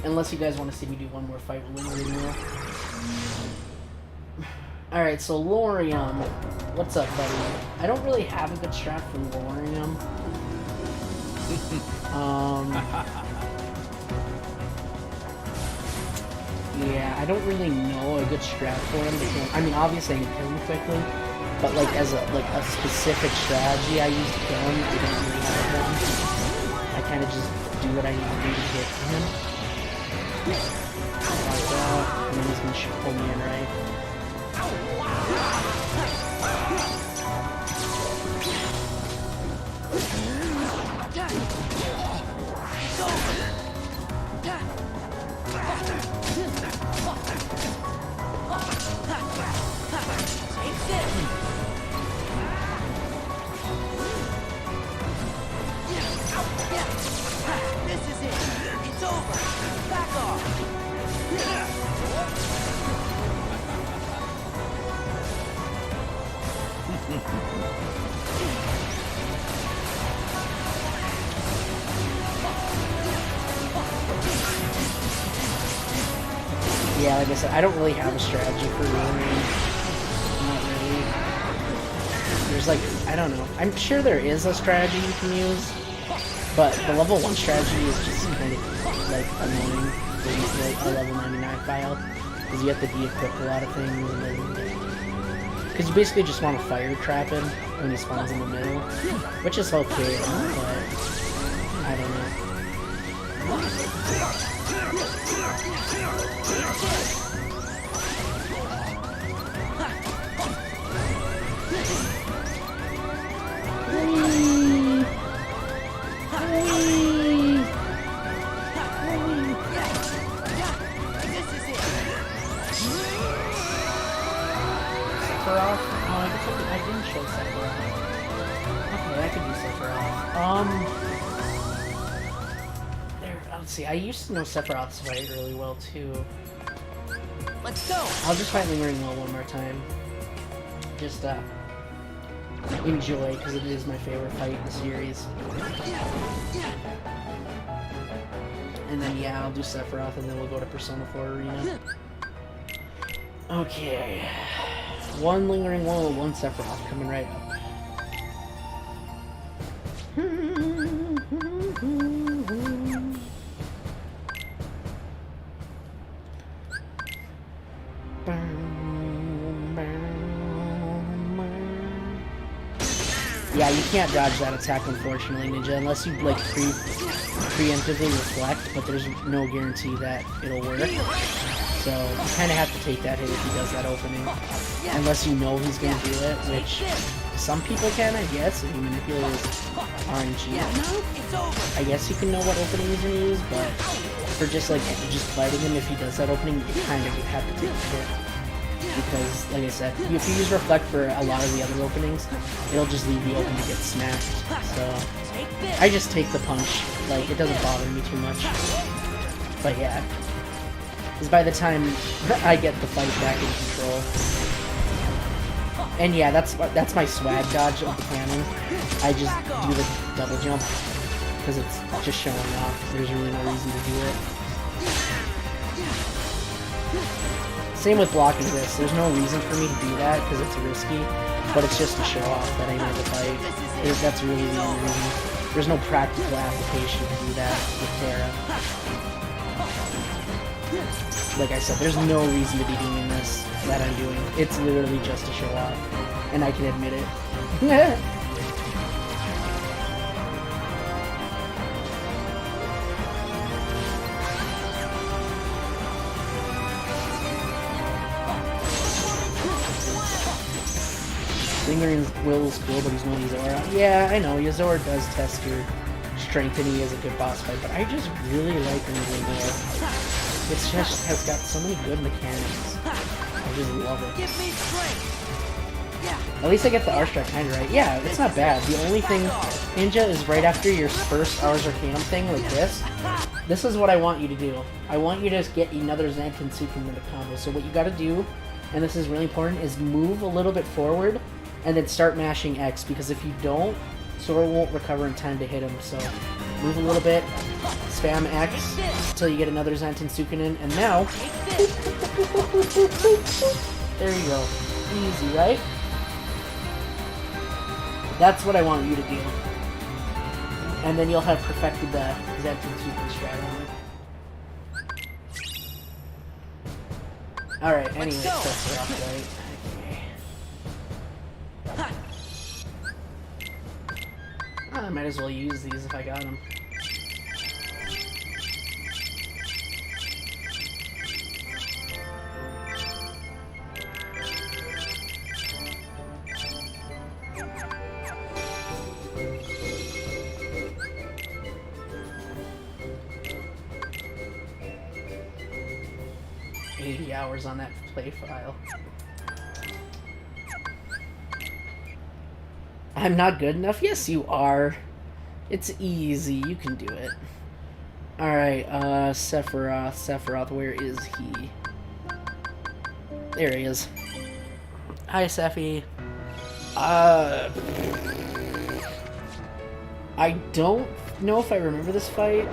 Unless you guys want to see me do one more fight with Lingering Will. Alright, so Lorium. What's up, buddy? I don't really have a good strat for Lorium. Yeah, I don't really know a good strat for him because, I mean, obviously I can kill him quickly, but like as a specific strategy I use to kill him, I don't really have one. I kind of just do what I need to do to hit him. Like that, and then he's gonna pull me in, right? This is it. It's over. Back off. Yeah, like I said, I don't really have a strategy for Lorium. Not really. There's like, I don't know. I'm sure there is a strategy you can use, but the level 1 strategy is just kind of like annoying for a level 99 file, because you have to de-equip a lot of things, and then because you basically just want to fire trap him when he spawns in the middle, which is okay, but I don't know. Sephiroth? Oh, I didn't show Sephiroth. Okay, I could do Sephiroth. Let's see, I used to know Sephiroth's fight really well too. Let's go. I'll just fight Lingering Will one more time. Just enjoy, because it is my favorite fight in the series. And then yeah, I'll do Sephiroth and then we'll go to Persona 4 Arena. Okay. One Lingering Will, one Sephiroth coming right up. Yeah, you can't dodge that attack, unfortunately, Ninja, unless you, like, preemptively reflect, but there's no guarantee that it'll work. So, you kind of have to take that hit if he does that opening. Unless you know he's going to do it, which some people can, I guess, if you manipulate his RNG. I guess you can know what opening he's going to use, but for just fighting him, if he does that opening, you kind of have to take the hit. Because, like I said, if you use Reflect for a lot of the other openings, it'll just leave you open to get smashed. So, I just take the punch. Like, it doesn't bother me too much. But yeah. Because by the time I get the fight back in control. And yeah, that's my swag dodge of the cannon. I just do the double jump. Because it's just showing off. There's really no reason to do it. Same with blocking this. There's no reason for me to do that because it's risky, but it's just to show off that I know the fight. That's really the only reason. There's no practical application to do that with Terra. Like I said, there's no reason to be doing this that I'm doing. It's literally just to show off, and I can admit it. Lingering Will's cool, but he's no Aurora. Yeah, I know, Aurora does test your strength and he is a good boss fight, but I just really like Lingering Will. It just has got so many good mechanics. I just love it. Give me strength. At least I get the R-Strike kind of right. Yeah, it's not bad. The only thing, Ninja, is right after your first Ars Arcanum thing like this is what I want you to do. I want you to get another Zantetsuken into the combo. So what you gotta do, and this is really important, is move a little bit forward and then start mashing X, because if you don't, Sora won't recover in time to hit him, so move a little bit, spam X until you get another Zenton Sukunin, and now... There you go. Easy, right? That's what I want you to do. And then you'll have perfected the Zenton Sukunin strat on it. Alright, anyway, that's rough, right? I might as well use these if I got them. Hours on that play file. I'm not good enough? Yes, you are. It's easy. You can do it. Alright, Sephiroth. Sephiroth, where is he? There he is. Hi, Sephi. I don't know if I remember this fight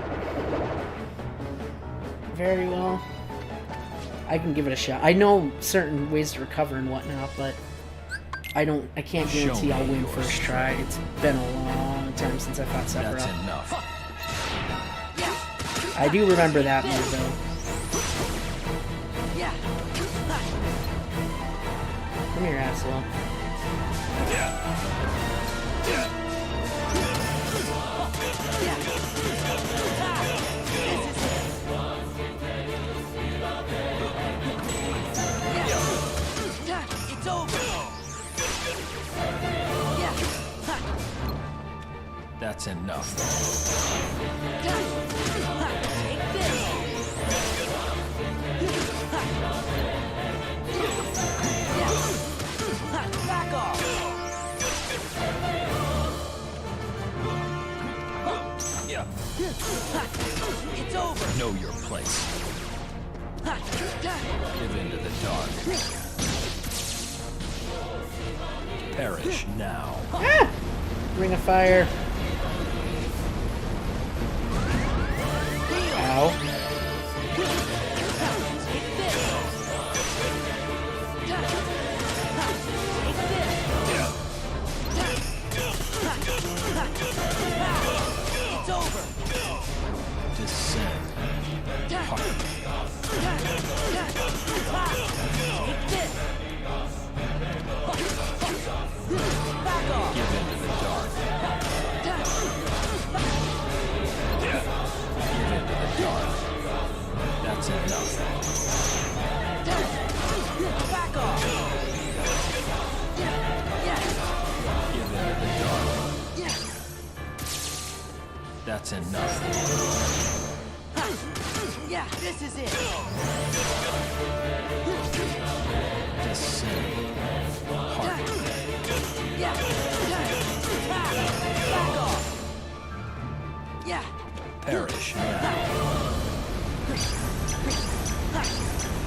very well. I can give it a shot. I know certain ways to recover and whatnot, but I can't guarantee I'll win first try. It's been a long time since I fought Sephiroth. That's enough. I do remember that move though. Come here, asshole. That's enough. Back off. Yeah. It's over. Know your place. Give into the dark. Perish now. Ah! Ring of Fire. Ow. It's over. Descend. Back off. Give into the dark. Give into the dark. That's enough. Back off. Give into the dark. That's enough. Yeah, this is it. Descend. Heart. Yeah. Back off. Yeah. Perish now.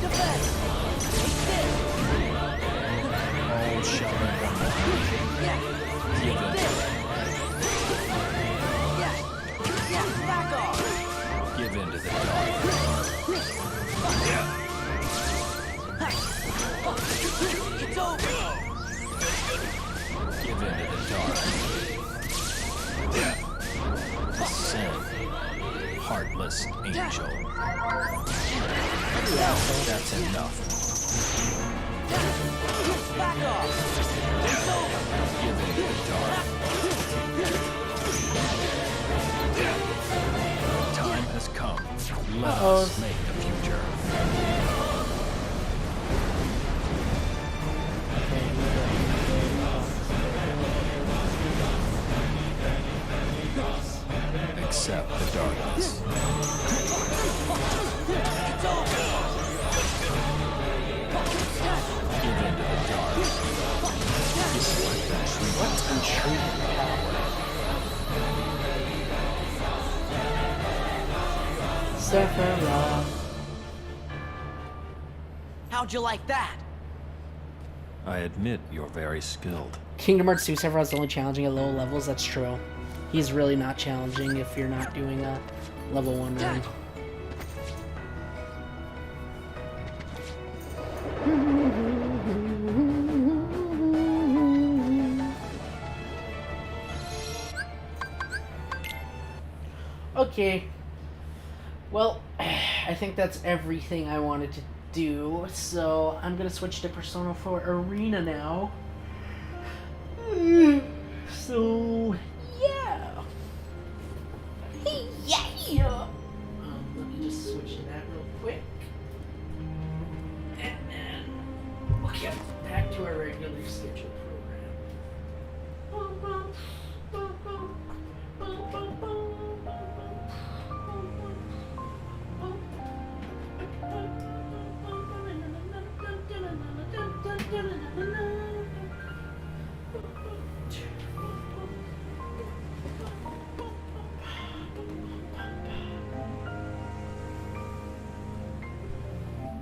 Defense. All shall be one. Yeah. Give in. Yeah. Yeah. Back off. Give into the dark. It's over. Give into the dark. Descend. Heartless angel. That's enough. Back off. It's over. Give into the dark. Time has come. Let us make the future. Accept the darkness. It's over. Give into the dark. What's intriguing power? Sephiroth. How'd you like that? I admit you're very skilled. Kingdom Hearts 2 Sephiroth's only challenging at low levels. That's true. He's really not challenging if you're not doing a level 1 run. Okay. Well, I think that's everything I wanted to do, so I'm gonna switch to Persona 4 Arena now. So, yeah. Yeah. Let me just switch to that real quick. And then we'll get back to our regular schedule program.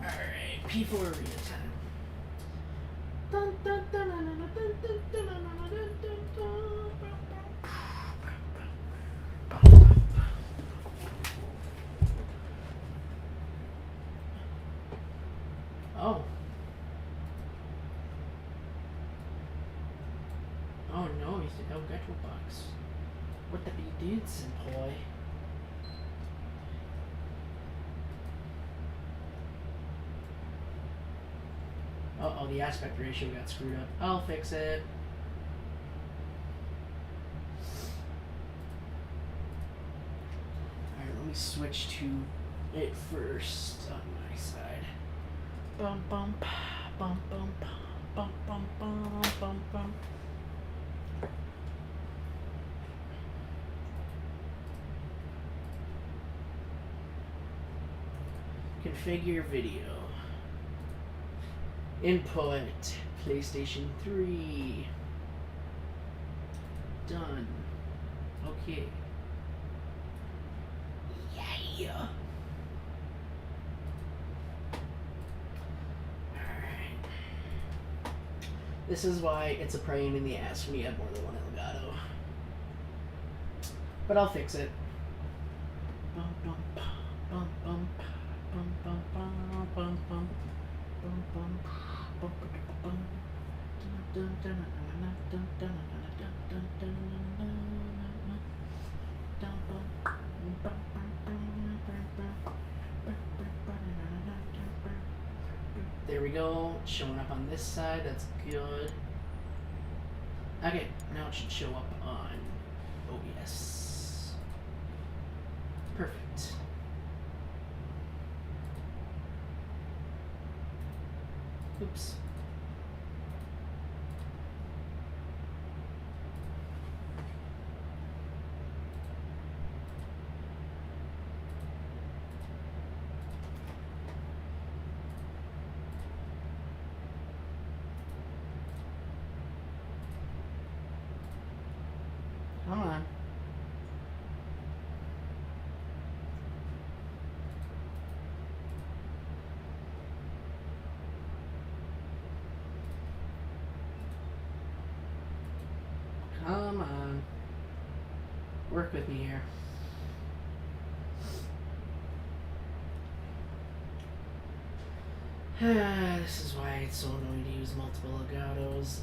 Alright, P4 Arena time. Oh. Oh no, he's the Elgato box. What the be did, Senpai? Uh-oh, the aspect ratio got screwed up. I'll fix it. Alright, let me switch to it first on my side. Bum bum bum bum bum bum bum bum bum. Configure video. Input PlayStation 3. Done. Okay. Yeah. Alright. This is why it's a pain in the ass when you have more than one Elgato. But I'll fix it. Bum bum bum bum bum bum bum bum bum bum bum. There we go, showing up on this side, that's good. Okay, now it should show up on OBS. Perfect. Oops. Come on. Come on. Work with me here. This is why it's so annoying to use multiple Elgatos.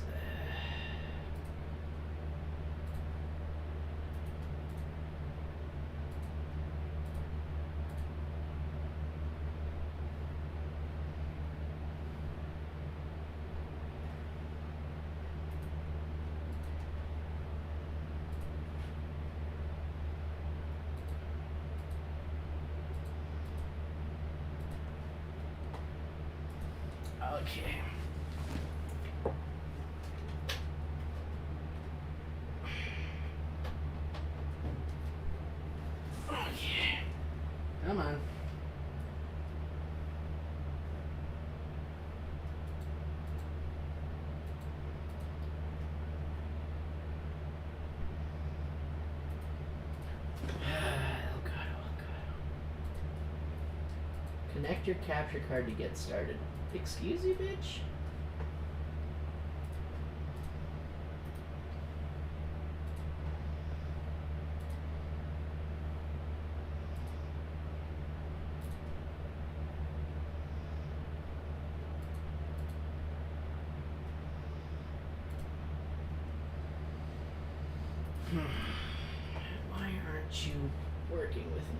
Okay. Okay. Come on. Connect your capture card to get started. Excuse you, bitch? Why aren't you working with me?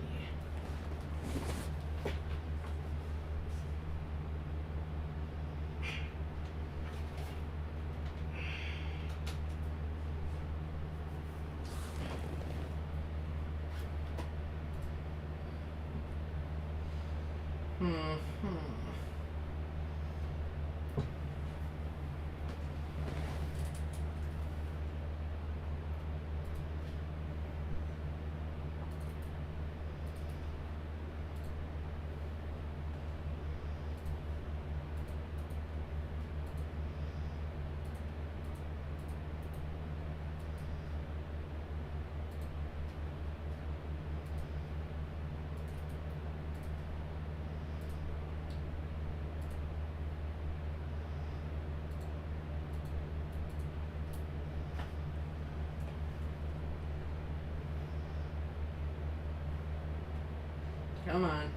Come on.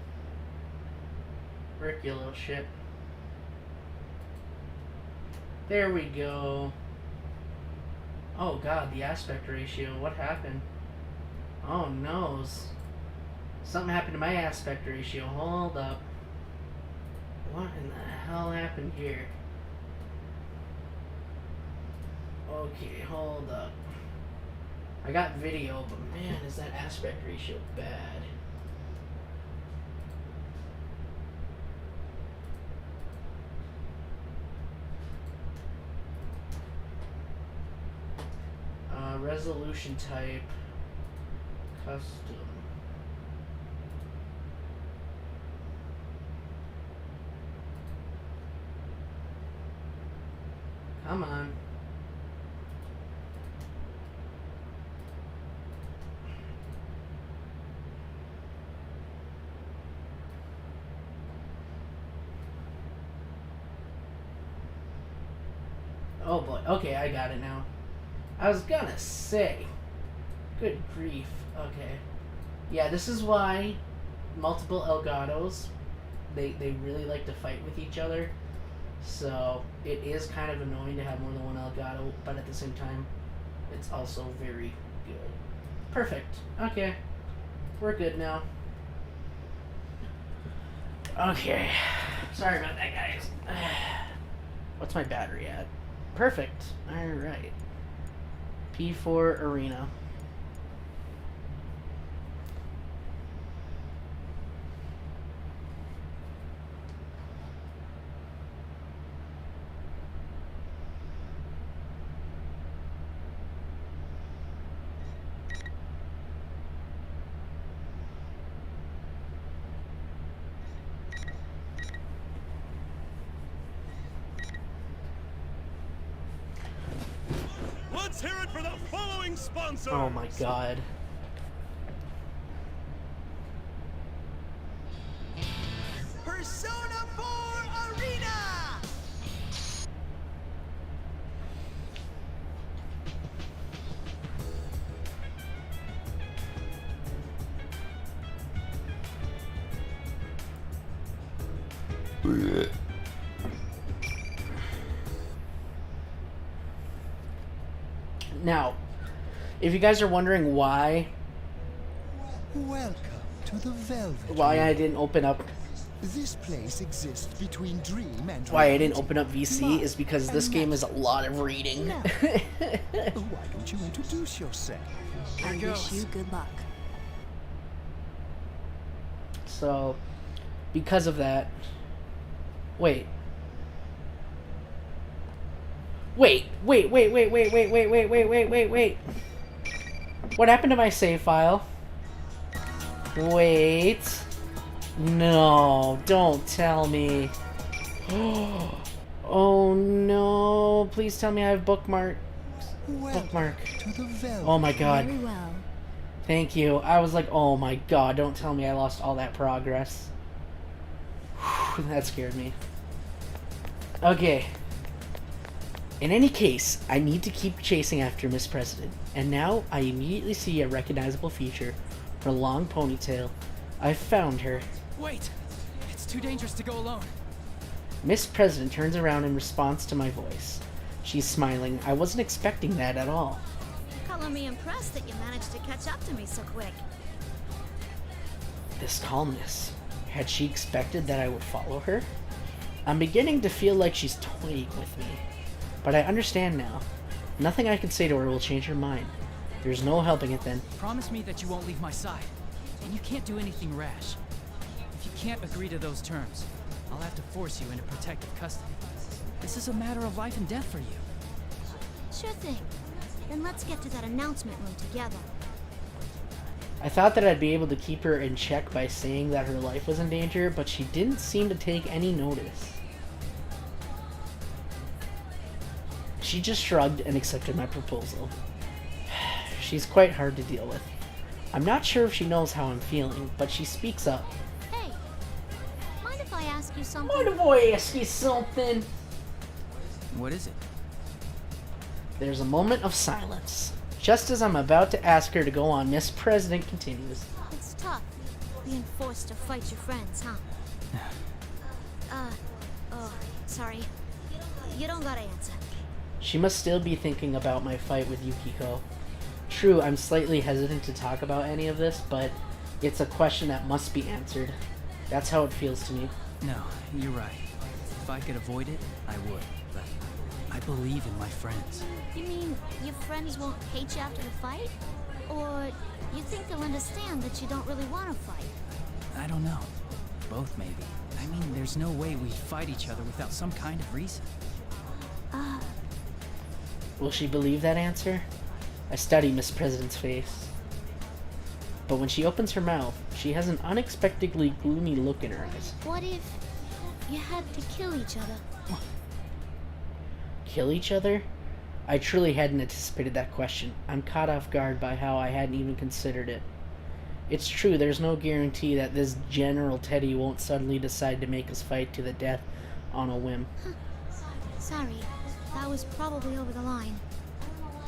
Work, you little shit. There we go. Oh god, the aspect ratio. What happened? Oh no. Something happened to my aspect ratio. Hold up. What in the hell happened here? Okay, hold up. I got video, but man, is that aspect ratio bad. Resolution type, custom. Come on. Oh boy. Okay, I got it now. I was gonna say. Good grief. Okay. Yeah, this is why multiple Elgatos, they really like to fight with each other. So it is kind of annoying to have more than one Elgato, but at the same time, it's also very good. Perfect. Okay. We're good now. Okay. Sorry about that, guys. What's my battery at? Perfect. Alright. P4 Arena. Let's hear it for the following sponsors. Oh my god. Persona 4 Arena! Now, if you guys are wondering why Welcome to the Velvet. I didn't open up This place exists between dream and why I reality. didn't open up VC is because this game is a lot of reading. Why don't you introduce yourself? I wish you good luck. So, because of that, wait. What happened to my save file? Wait. No, don't tell me. Oh no, please tell me I have bookmark. Bookmark. To the Velvet. Oh my god. Very well. Thank you. I was like, oh my god, don't tell me I lost all that progress. Whew, that scared me. Okay. In any case, I need to keep chasing after Miss President, and now I immediately see a recognizable feature. Her long ponytail. I found her. Wait! It's too dangerous to go alone. Miss President turns around in response to my voice. She's smiling. I wasn't expecting that at all. Call me impressed that you managed to catch up to me so quick. This calmness. Had she expected that I would follow her? I'm beginning to feel like she's toying with me. But I understand now. Nothing I can say to her will change her mind. There's no helping it then. Promise me that you won't leave my side. And you can't do anything rash. If you can't agree to those terms, I'll have to force you into protective custody. This is a matter of life and death for you. Sure thing. Then let's get to that announcement room together. I thought that I'd be able to keep her in check by saying that her life was in danger, but she didn't seem to take any notice. She just shrugged and accepted my proposal. She's quite hard to deal with. I'm not sure if she knows how I'm feeling, but she speaks up. Hey, mind if I ask you something? Mind if I ask you something? What is it? There's a moment of silence. Just as I'm about to ask her to go on, Miss President continues. It's tough, being forced to fight your friends, huh? Oh, sorry. You don't gotta answer. She must still be thinking about my fight with Yukiko. True, I'm slightly hesitant to talk about any of this, but it's a question that must be answered. That's how it feels to me. No, you're right. If I could avoid it, I would. But I believe in my friends. You mean your friends won't hate you after the fight? Or you think they'll understand that you don't really want to fight? I don't know. Both, maybe. I mean, there's no way we'd fight each other without some kind of reason. Will she believe that answer? I study Miss President's face. But when she opens her mouth, she has an unexpectedly gloomy look in her eyes. What if you had to kill each other? Kill each other? I truly hadn't anticipated that question. I'm caught off guard by how I hadn't even considered it. It's true, there's no guarantee that this General Teddy won't suddenly decide to make us fight to the death on a whim. Sorry, that was probably over the line.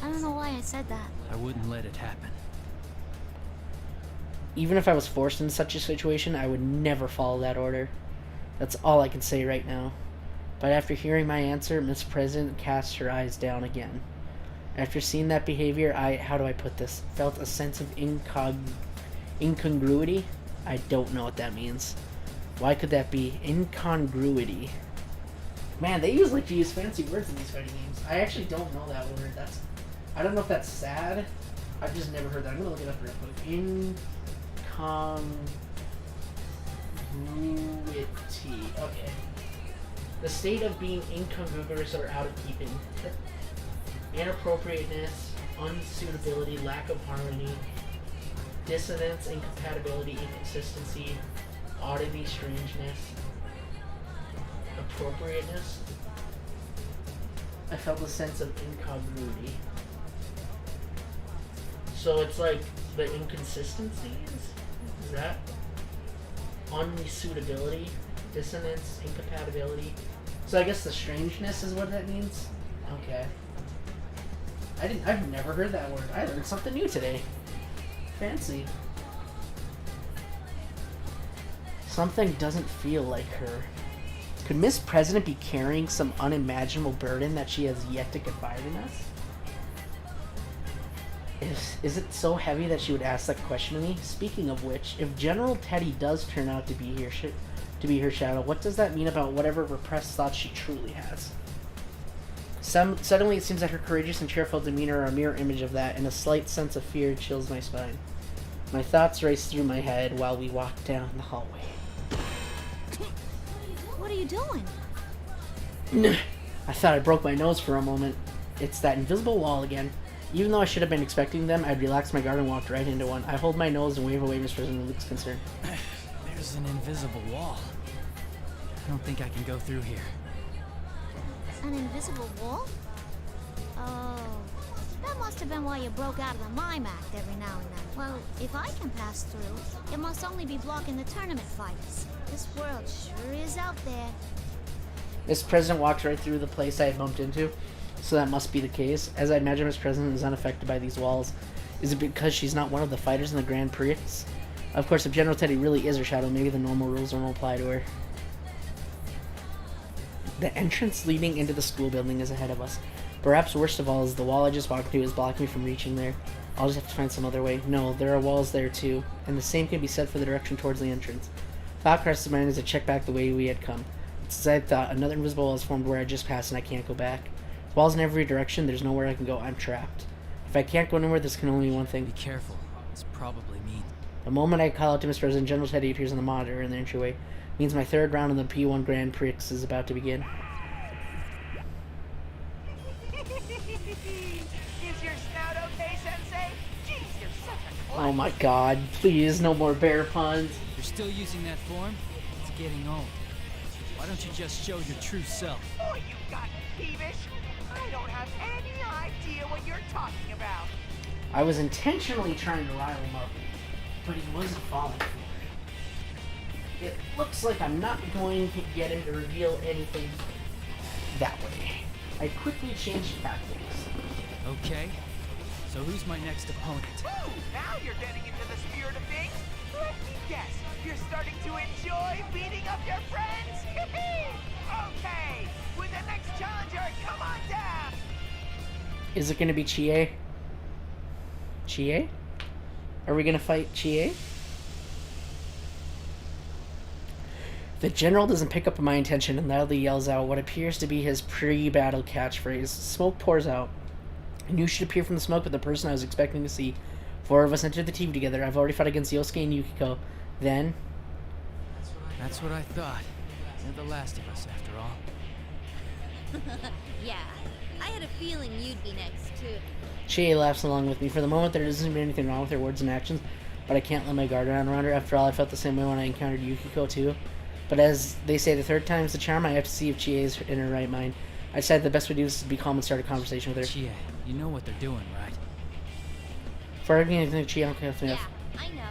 I don't know why I said that. I wouldn't let it happen. Even if I was forced into such a situation, I would never follow that order. That's all I can say right now. But after hearing my answer, Miss President cast her eyes down again. After seeing that behavior, how do I put this? Felt a sense of incongruity? I don't know what that means. Why could that be? Incongruity. Man, they usually like to use fancy words in these fighting games. I actually don't know that word. I don't know if that's sad. I've just never heard that. I'm gonna look it up real quick. Incongruity. Okay. The state of being incongruous or out of keeping. Inappropriateness, unsuitability, lack of harmony, dissonance, incompatibility, inconsistency, oddity, strangeness, appropriateness. I felt a sense of incongruity. So it's like the inconsistencies? Is that? Unsuitability, dissonance, incompatibility. So I guess the strangeness is what that means? Okay. I've never heard that word. I learned something new today. Fancy. Something doesn't feel like her. Could Miss President be carrying some unimaginable burden that she has yet to confide in us? Is it so heavy that she would ask that question to me? Speaking of which, if General Teddy does turn out to be her shadow, what does that mean about whatever repressed thoughts she truly has? Suddenly it seems that her courageous and cheerful demeanor are a mirror image of that, and a slight sense of fear chills my spine. My thoughts race through my head while we walk down the hallway. What are you doing? I thought I broke my nose for a moment. It's that invisible wall again. Even though I should have been expecting them, I'd relaxed my guard and walked right into one. I hold my nose and wave away Miss President looks concerned. There's an invisible wall. I don't think I can go through here. An invisible wall? Oh, that must have been why you broke out of the mime act every now and then. Well, if I can pass through, it must only be blocking the tournament fighters. This world sure is out there. Miss President walks right through the place I had bumped into, so that must be the case. As I imagine Miss President is unaffected by these walls. Is it because she's not one of the fighters in the Grand Prix? Of course, if General Teddy really is her shadow, maybe the normal rules won't apply to her. The entrance leading into the school building is ahead of us. Perhaps worst of all is the wall I just walked through is blocking me from reaching there. I'll just have to find some other way. No, there are walls there too, and the same can be said for the direction towards the entrance. Thought crosses my mind as I check back the way we had come. It's as I thought, another invisible wall has formed where I just passed and I can't go back. Walls in every direction, there's nowhere I can go, I'm trapped. If I can't go anywhere, this can only mean one thing. Be careful. It's probably mean. The moment I call out to Mr. President, General Teddy appears on the monitor in the entryway. Means my third round in the P1 Grand Prix is about to begin. Is your snout okay, Sensei? Jeez, you're such a Oh my god, please, no more bear puns. You're still using that form? It's getting old. Why don't you just show your true self? boy, you got peevish. I don't have any idea what you're talking about. I was intentionally trying to rile him up, but he wasn't falling for it. It looks like I'm not going to get him to reveal anything that way. I quickly changed tactics. Okay. So who's my next opponent? Ooh, now you're getting into the spirit of things. Let me guess, you're starting to enjoy beating up your friends? Okay, with the next challenger, come on down. Is it going to be Chie? Chie? Are we going to fight Chie? The general doesn't pick up on my intention and loudly yells out what appears to be his pre-battle catchphrase. Smoke pours out. I knew she'd appear from the smoke, but the person I was expecting to see. 4 of us entered the team together. I've already fought against Yosuke and Yukiko. Then... That's what I thought. They're the last of us, after all. Yeah, I had a feeling you'd be next, too. Chie laughs along with me. For the moment, there doesn't seem anything wrong with her words and actions, but I can't let my guard down around her. After all, I felt the same way when I encountered Yukiko, too. But as they say, the third time's the charm. I have to see if Chie is in her right mind. I decided the best way to do this is to be calm and start a conversation with her. Chie, you know what they're doing, right? For arguing anything, Chie, okay, Yeah, I know.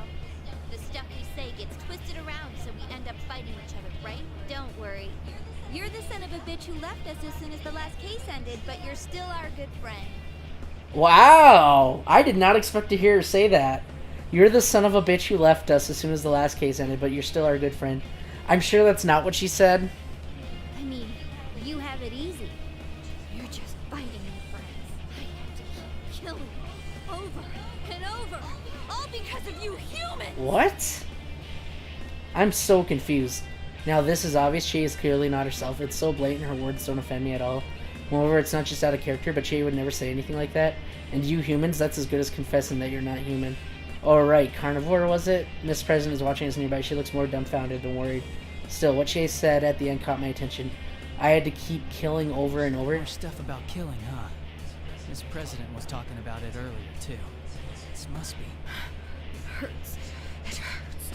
The stuff we say gets twisted around, so we end up fighting each other, right? Don't worry. You're the son of a bitch who left us as soon as the last case ended, but you're still our good friend. Wow! I did not expect to hear her say that. You're the son of a bitch who left us as soon as the last case ended, but you're still our good friend. I'm sure that's not what she said. I mean, you have it easy. You're just fighting your friends. I have to keep killing you over and over, all because of you humans! What? I'm so confused. Now, this is obvious. Chie is clearly not herself. It's so blatant, her words don't offend me at all. Moreover, it's not just out of character, but Chie would never say anything like that. And you humans, that's as good as confessing that you're not human. Oh, right, carnivore, was it? Miss President is watching us nearby. She looks more dumbfounded than worried. Still, what Chie said at the end caught my attention. I had to keep killing over and over. More stuff about killing, huh? Miss President was talking about it earlier, too. This must be... Hurts. It hurts.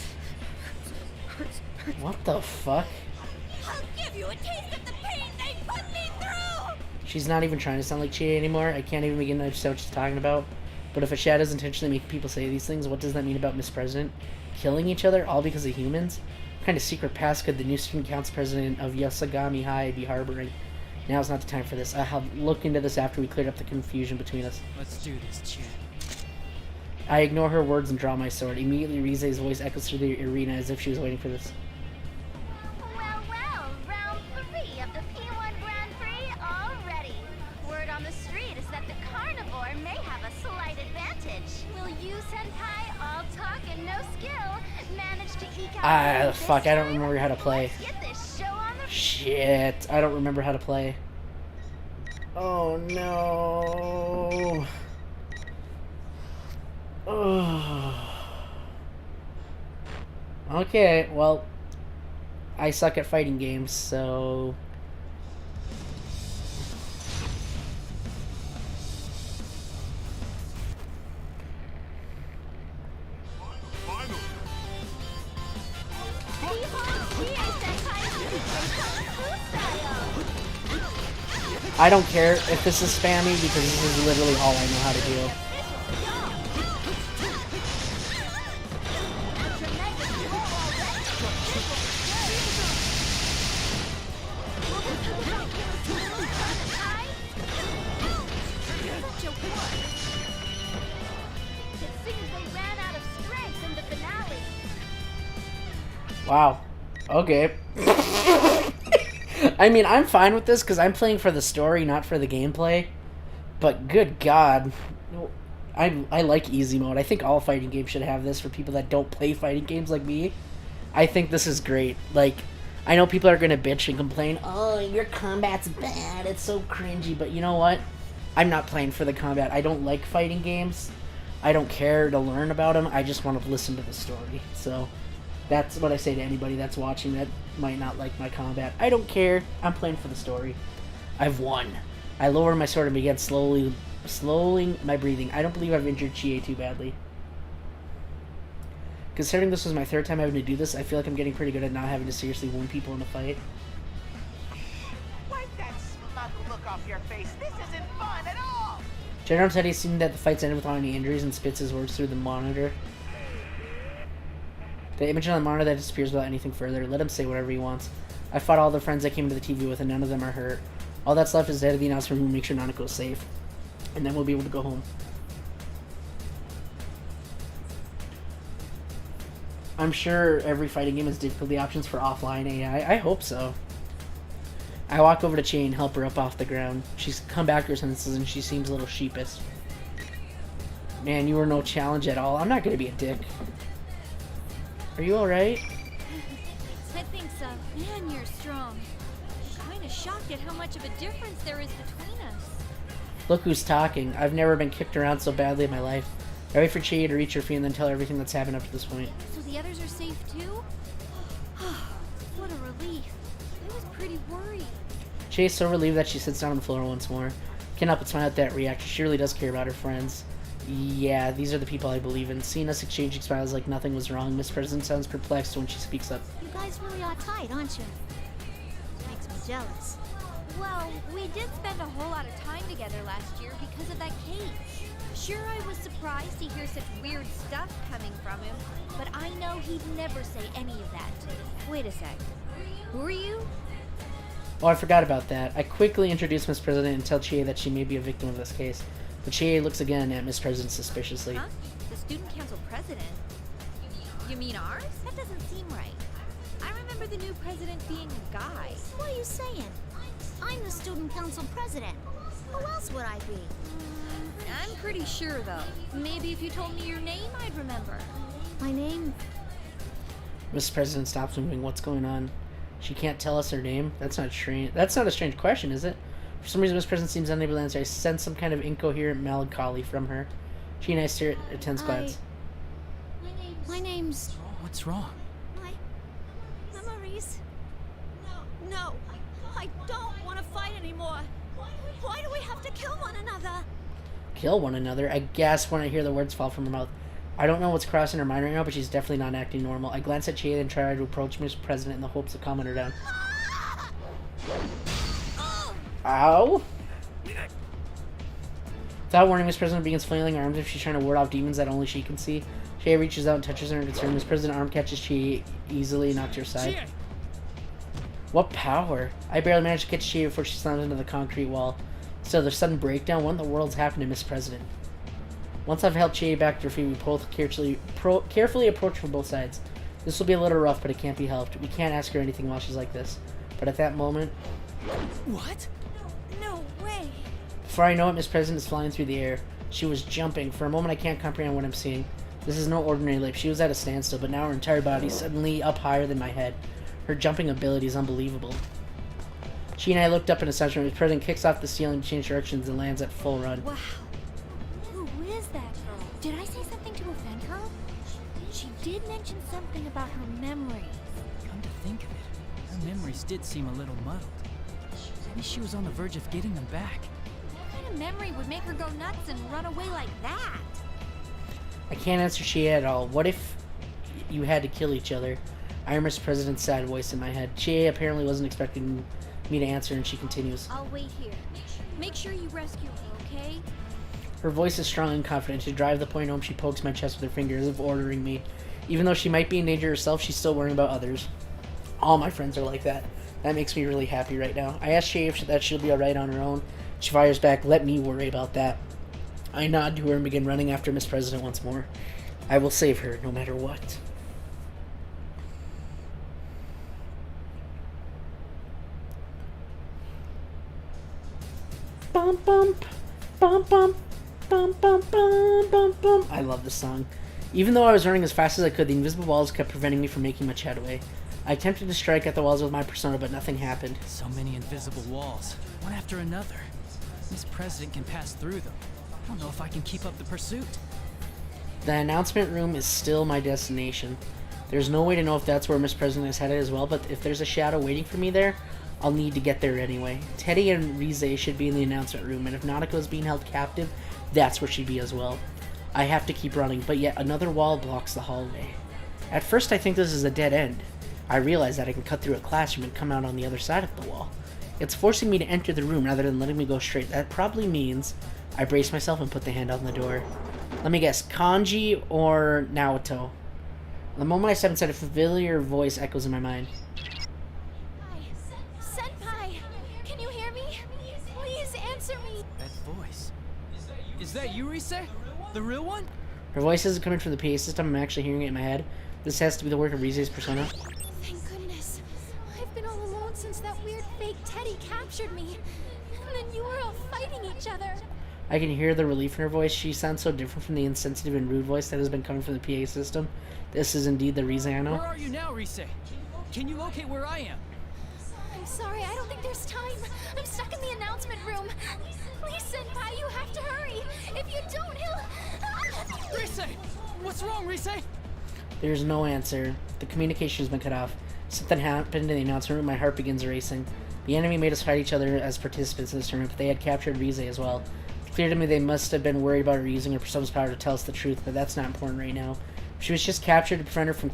Hurts. What the fuck? I'll give you a taste of the pain they put me through! She's not even trying to sound like Chie anymore. I can't even begin to understand what she's talking about. But if a shadow's intentionally making people say these things, what does that mean about Miss President? Killing each other, all because of humans? What kind of secret past could the new student council president of Yasagami High be harboring? Now's not the time for this. I'll look into this after we cleared up the confusion between us. Let's do this, Chie. I ignore her words and draw my sword. Immediately, Rize's voice echoes through the arena as if she was waiting for this. Well, round 3 of the P1 Grand Prix already. Word on the street is that the carnivore may have a slight advantage. Will you, Senpai, all talk and no skill, manage to eke out a win Fuck, this I don't time? remember how to play. Let's get this show on the... Shit, I don't remember how to play. Oh no. Okay, well, I suck at fighting games, so... I don't care if this is spammy because this is literally all I know how to do. Wow. Okay. I mean, I'm fine with this because I'm playing for the story, not for the gameplay. But good God, I like easy mode. I think all fighting games should have this for people that don't play fighting games like me. I think this is great. Like, I know people are gonna bitch and complain, oh, your combat's bad, it's so cringy, but you know what? I'm not playing for the combat. I don't like fighting games. I don't care to learn about them. I just want to listen to the story. So that's what I say to anybody that's watching that might not like my combat. I don't care. I'm playing for the story. I've won. I lowered my sword and began slowing my breathing. I don't believe I've injured Chie too badly. Considering this was my third time having to do this, I feel like I'm getting pretty good at not having to seriously wound people in a fight. Wipe that smug look off your face. This isn't fun at all. General said he's seen that the fights ended without any injuries and spits his words through the monitor. The image on the monitor that disappears without anything further. Let him say whatever he wants. I fought all the friends I came to the TV with and none of them are hurt. All that's left is the head of the announcement room. Make sure Nanako's safe. And then we'll be able to go home. I'm sure every fighting game has difficulty options for offline AI. I hope so. I walk over to Chie and help her up off the ground. She's come back to her senses and she seems a little sheepish. Man, you were no challenge at all. I'm not going to be a dick. Are you alright? I think so. Man, you're strong. I'm kind of shocked at how much of a difference there is between us. Look who's talking. I've never been kicked around so badly in my life. I wait for Chie to reach her feet and then tell her everything that's happened up to this point. So the others are safe too? What a relief. I was pretty worried. Chie is so relieved that she sits down on the floor once more. Can't help but smile at that reaction. She really does care about her friends. Yeah, these are the people I believe in. Seeing us exchanging smiles like nothing was wrong, Miss President sounds perplexed when she speaks up. You guys really are tight, aren't you? Makes me jealous. Well, we did spend a whole lot of time together last year because of that cage. Sure, I was surprised to hear such weird stuff coming from him, but I know he'd never say any of that. Wait a sec. Who are you? Oh, I forgot about that. I quickly introduce Miss President and tell Chie that she may be a victim of this case. But Chie looks again at Miss President suspiciously. Huh? The student council president? You mean ours? That doesn't seem right. I remember the new president being a guy. What are you saying? I'm the student council president. Who else would I be? I'm pretty sure, though. Maybe if you told me your name, I'd remember. My name? Miss President stops moving. What's going on? She can't tell us her name? That's not strange. That's not a strange question, is it? For some reason, Miss President seems unable to answer. I sense some kind of incoherent melancholy from her. She and I stare at a tense glance. My name's... What's wrong? My memories. No, I don't want to fight anymore. Why do we have to kill one another? Kill one another? I gasp when I hear the words fall from her mouth. I don't know what's crossing her mind right now, but she's definitely not acting normal. I glance at Chie and try to approach Miss President in the hopes of calming her down. Ow! Without warning, Miss President begins flailing her arms as if she's trying to ward off demons that only she can see. Chie reaches out and touches her in concern. Miss President's arm catches Chie easily and knocks her aside. What power! I barely managed to catch Chie before she slams into the concrete wall. Still, there's a sudden breakdown. What in the world's happened to Miss President? Once I've helped Chie back to her feet, we both carefully approach from both sides. This will be a little rough, but it can't be helped. We can't ask her anything while she's like this. But at that moment... What? No way. Before I know it, Miss President is flying through the air. She was jumping. For a moment, I can't comprehend what I'm seeing. This is no ordinary leap. She was at a standstill, but now her entire body is suddenly up higher than my head. Her jumping ability is unbelievable. She and I looked up in astonishment. Miss President kicks off the ceiling to change directions and lands at full run. Wow. Who is that girl? Did I say something to offend her? She did mention something about her memories. Come to think of it, her memories did seem a little muddled. Maybe she was on the verge of getting them back. What kind of memory would make her go nuts and run away like that? I can't answer Chie at all. What if you had to kill each other? I hear Miss President's sad voice in my head. Chie apparently wasn't expecting me to answer, and she continues. I'll wait here. Make sure you rescue her, okay? Her voice is strong and confident. To drive the point home, she pokes my chest with her finger as if ordering me. Even though she might be in danger herself, she's still worrying about others. All my friends are like that. That makes me really happy right now. I ask Chie that she'll be alright on her own. She fires back, let me worry about that. I nod to her and begin running after Miss President once more. I will save her, no matter what. Bump bump. Bum bum bum bum bum bum bum. I love this song. Even though I was running as fast as I could, the invisible walls kept preventing me from making much headway. I attempted to strike at the walls with my persona, but nothing happened. So many invisible walls, one after another. Miss President can pass through them. I don't know if I can keep up the pursuit. The announcement room is still my destination. There's no way to know if that's where Miss President is headed as well, but if there's a shadow waiting for me there, I'll need to get there anyway. Teddy and Rize should be in the announcement room, and if Nanako is being held captive, that's where she'd be as well. I have to keep running, but yet another wall blocks the hallway. At first I think this is a dead end. I realize that I can cut through a classroom and come out on the other side of the wall. It's forcing me to enter the room rather than letting me go straight. That probably means I brace myself and put the hand on the door. Let me guess, Kanji or Naoto? The moment I step inside, a familiar voice echoes in my mind. Hi. Senpai! Can you hear me? Please answer me! That voice. Is that you, Rise? The real one? Her voice isn't coming from the PA system, I'm actually hearing it in my head. This has to be the work of Rize's persona. Thank goodness. I've been all alone since that weird fake Teddy captured me. And then you were all fighting each other. I can hear the relief in her voice. She sounds so different from the insensitive and rude voice that has been coming from the PA system. This is indeed the Rize I know. Where are you now, Rise? Can you locate where I am? I'm sorry, I don't think there's time. I'm stuck in the announcement room. Please, Senpai, you have to hurry. If you don't, he'll... Rise! What's wrong, Rise? There's no answer. The communication has been cut off. Something happened in the announcement room. My heart begins racing. The enemy made us fight each other as participants in this tournament, but they had captured Rize as well. It's clear to me they must have been worried about her using her persona's power to tell us the truth, but that's not important right now. If she was just captured to prevent her from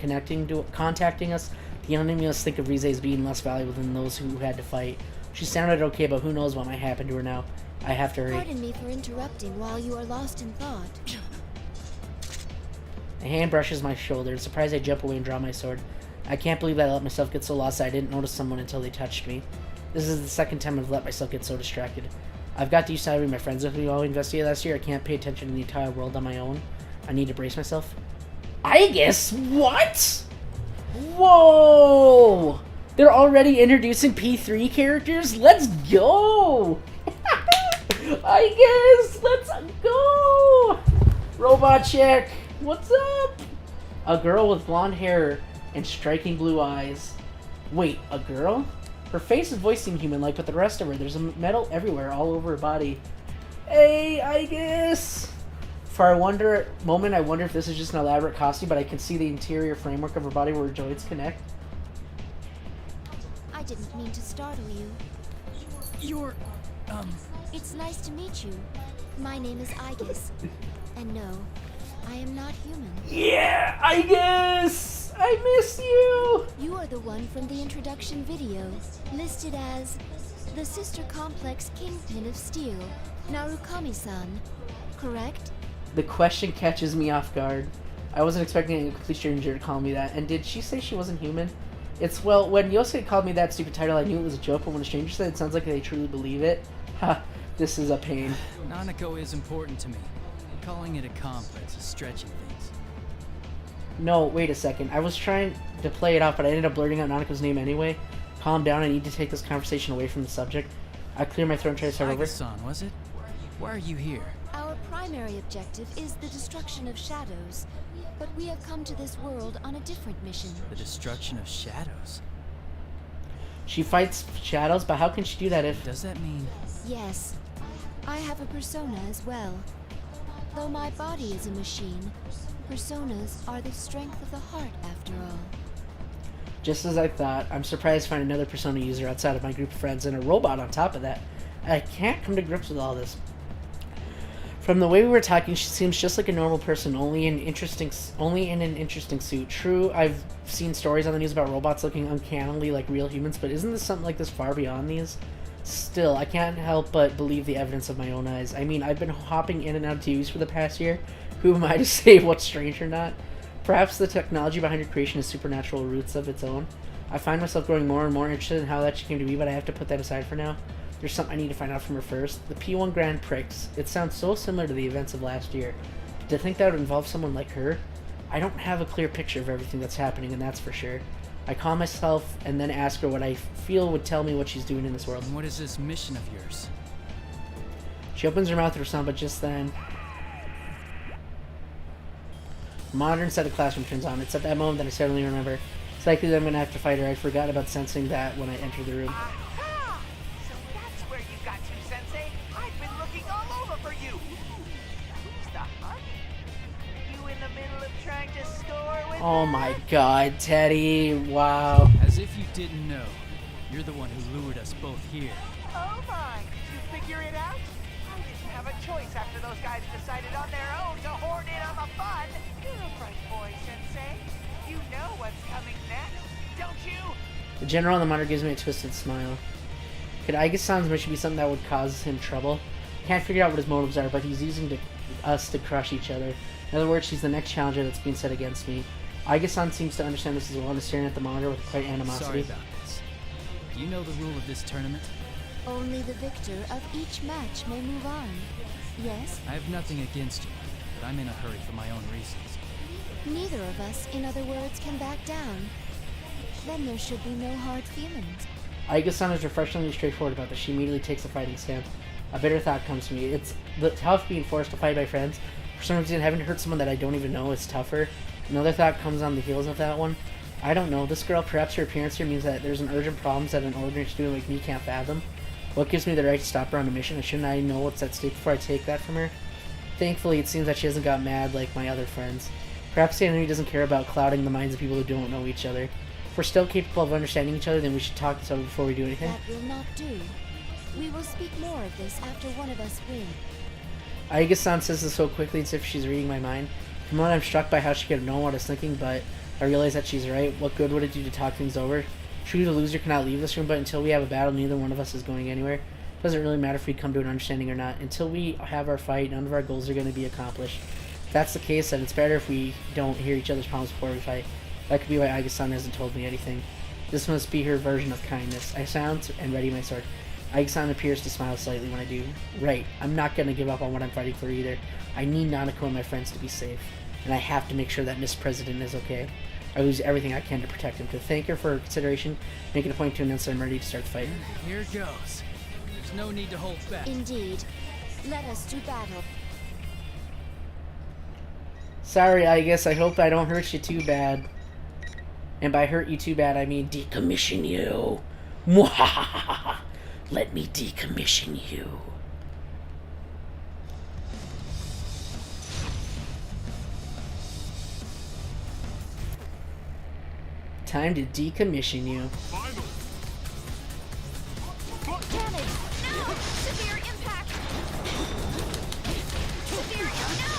contacting us, the enemy must think of Rize as being less valuable than those who had to fight. She sounded okay, but who knows what might happen to her now. I have to hurry. Pardon me for interrupting while you are lost in thought. A hand brushes my shoulder. Surprised I jump away and draw my sword. I can't believe I let myself get so lost that I didn't notice someone until they touched me. This is the second time I've let myself get so distracted. I've got to use having my friends with me while we investigate last year. I can't pay attention to the entire world on my own. I need to brace myself. I guess what? Whoa! They're already introducing P3 characters? Let's go! I guess! Let's go! Robot chick! What's up? A girl with blonde hair and striking blue eyes. Wait, a girl? Her face and voice seem human-like, but the rest of her, there's metal everywhere, all over her body. Hey, I guess. For a moment, I wonder if this is just an elaborate costume, but I can see the interior framework of her body where her joints connect. I didn't mean to startle you. You're, It's nice to meet you. My name is Aegis. And no, I am not human. Yeah, I guess! I miss you! You are the one from the introduction video, listed as the Sister Complex Kingpin of Steel, Narukami-san, correct? The question catches me off guard. I wasn't expecting a complete stranger to call me that. And did she say she wasn't human? It's, well, when Yosuke called me that stupid title, I knew it was a joke, but when a stranger said it sounds like they truly believe it, ha, this is a pain. Nanako is important to me. Calling it a complex is stretching things. No, wait a second. I was trying to play it off, but I ended up blurting out Nanako's name anyway. Calm down, I need to take this conversation away from the subject. I clear my throat and try to start over. Aegis-san, was it? Why are you here? Our primary objective is the destruction of shadows, but we have come to this world on a different mission. The destruction of shadows? She fights shadows, but how can she do that if... Does that mean... Yes, I have a persona as well. Though my body is a machine, personas are the strength of the heart after all. Just as I thought, I'm surprised to find another persona user outside of my group of friends and a robot on top of that. I can't come to grips with all this. From the way we were talking, she seems just like a normal person, only in an interesting suit. True, I've seen stories on the news about robots looking uncannily like real humans, but isn't this something like this far beyond these? Still, I can't help but believe the evidence of my own eyes. I mean, I've been hopping in and out of TVs for the past year. Who am I to say what's strange or not? Perhaps the technology behind her creation has supernatural roots of its own. I find myself growing more and more interested in how that came to be, but I have to put that aside for now. There's something I need to find out from her first. The P1 Grand Prix. It sounds so similar to the events of last year. To think that would involve someone like her? I don't have a clear picture of everything that's happening, and that's for sure. I calm myself and then ask her what I feel would tell me what she's doing in this world. And what is this mission of yours? She opens her mouth for some, but just then... Modern set of classroom turns on. It's at that moment that I suddenly remember. It's likely that I'm going to have to fight her. I forgot about sensing that when I entered the room. Aha! So that's where you got to, Sensei. I've been looking all over for you. Who's the honey? You in the middle of trying to score with Oh her? my god, Teddy. Wow. As if you didn't know, you're the one who lured us both here. Oh my, did you figure it out? I didn't have a choice after those guys decided on their own to horn in on the fun. You're a bright boy, Sensei. You know what's coming next, don't you? The general on the monitor gives me a twisted smile. Could Aiga-san's mission be something that would cause him trouble? I can't figure out what his motives are, but he's using us to crush each other. In other words, she's the next challenger that's being set against me. Aiga-san seems to understand this as well and is staring at the monitor with quite animosity. Sorry about this. You know the rule of this tournament? Only the victor of each match may move on. Yes? I have nothing against you, but I'm in a hurry for my own reasons. Neither of us, in other words, can back down. Then there should be no hard feelings. Aiga-san is refreshingly straightforward about this. She immediately takes a fighting stance. A bitter thought comes to me. It's tough being forced to fight by friends. For some reason, having to hurt someone that I don't even know is tougher. Another thought comes on the heels of that one. I don't know. This girl, perhaps her appearance here means that there's an urgent problem that an ordinary student like me can't fathom. What gives me the right to stop her on a mission? And shouldn't I know what's at stake before I take that from her? Thankfully, it seems that she hasn't got mad like my other friends. Perhaps the enemy doesn't care about clouding the minds of people who don't know each other. If we're still capable of understanding each other, then we should talk to each other before we do anything. That will not do. We will speak more of this after one of us wins. Aiga-san says this so quickly as if she's reading my mind. For a moment, I'm struck by how she could have known what I was thinking, but I realize that she's right. What good would it do to talk things over? True, the loser cannot leave this room, but until we have a battle, neither one of us is going anywhere. It doesn't really matter if we come to an understanding or not. Until we have our fight, none of our goals are going to be accomplished. If that's the case, then it's better if we don't hear each other's problems before we fight. That could be why Aiga-san hasn't told me anything. This must be her version of kindness. I sound and ready my sword. Aiga-san appears to smile slightly when I do. Right, I'm not going to give up on what I'm fighting for either. I need Nanako and my friends to be safe. And I have to make sure that Miss President is okay. I will use everything I can to protect him. To thank her for her consideration, make it a point to announce that I'm ready to start the fight. Here goes. There's no need to hold back. Indeed. Let us do battle. Sorry, I guess. I hope I don't hurt you too bad. And by hurt you too bad, I mean decommission you. Mwahahaha. Let me decommission you. Time to decommission you. Damage! No! Severe impact! Severe no!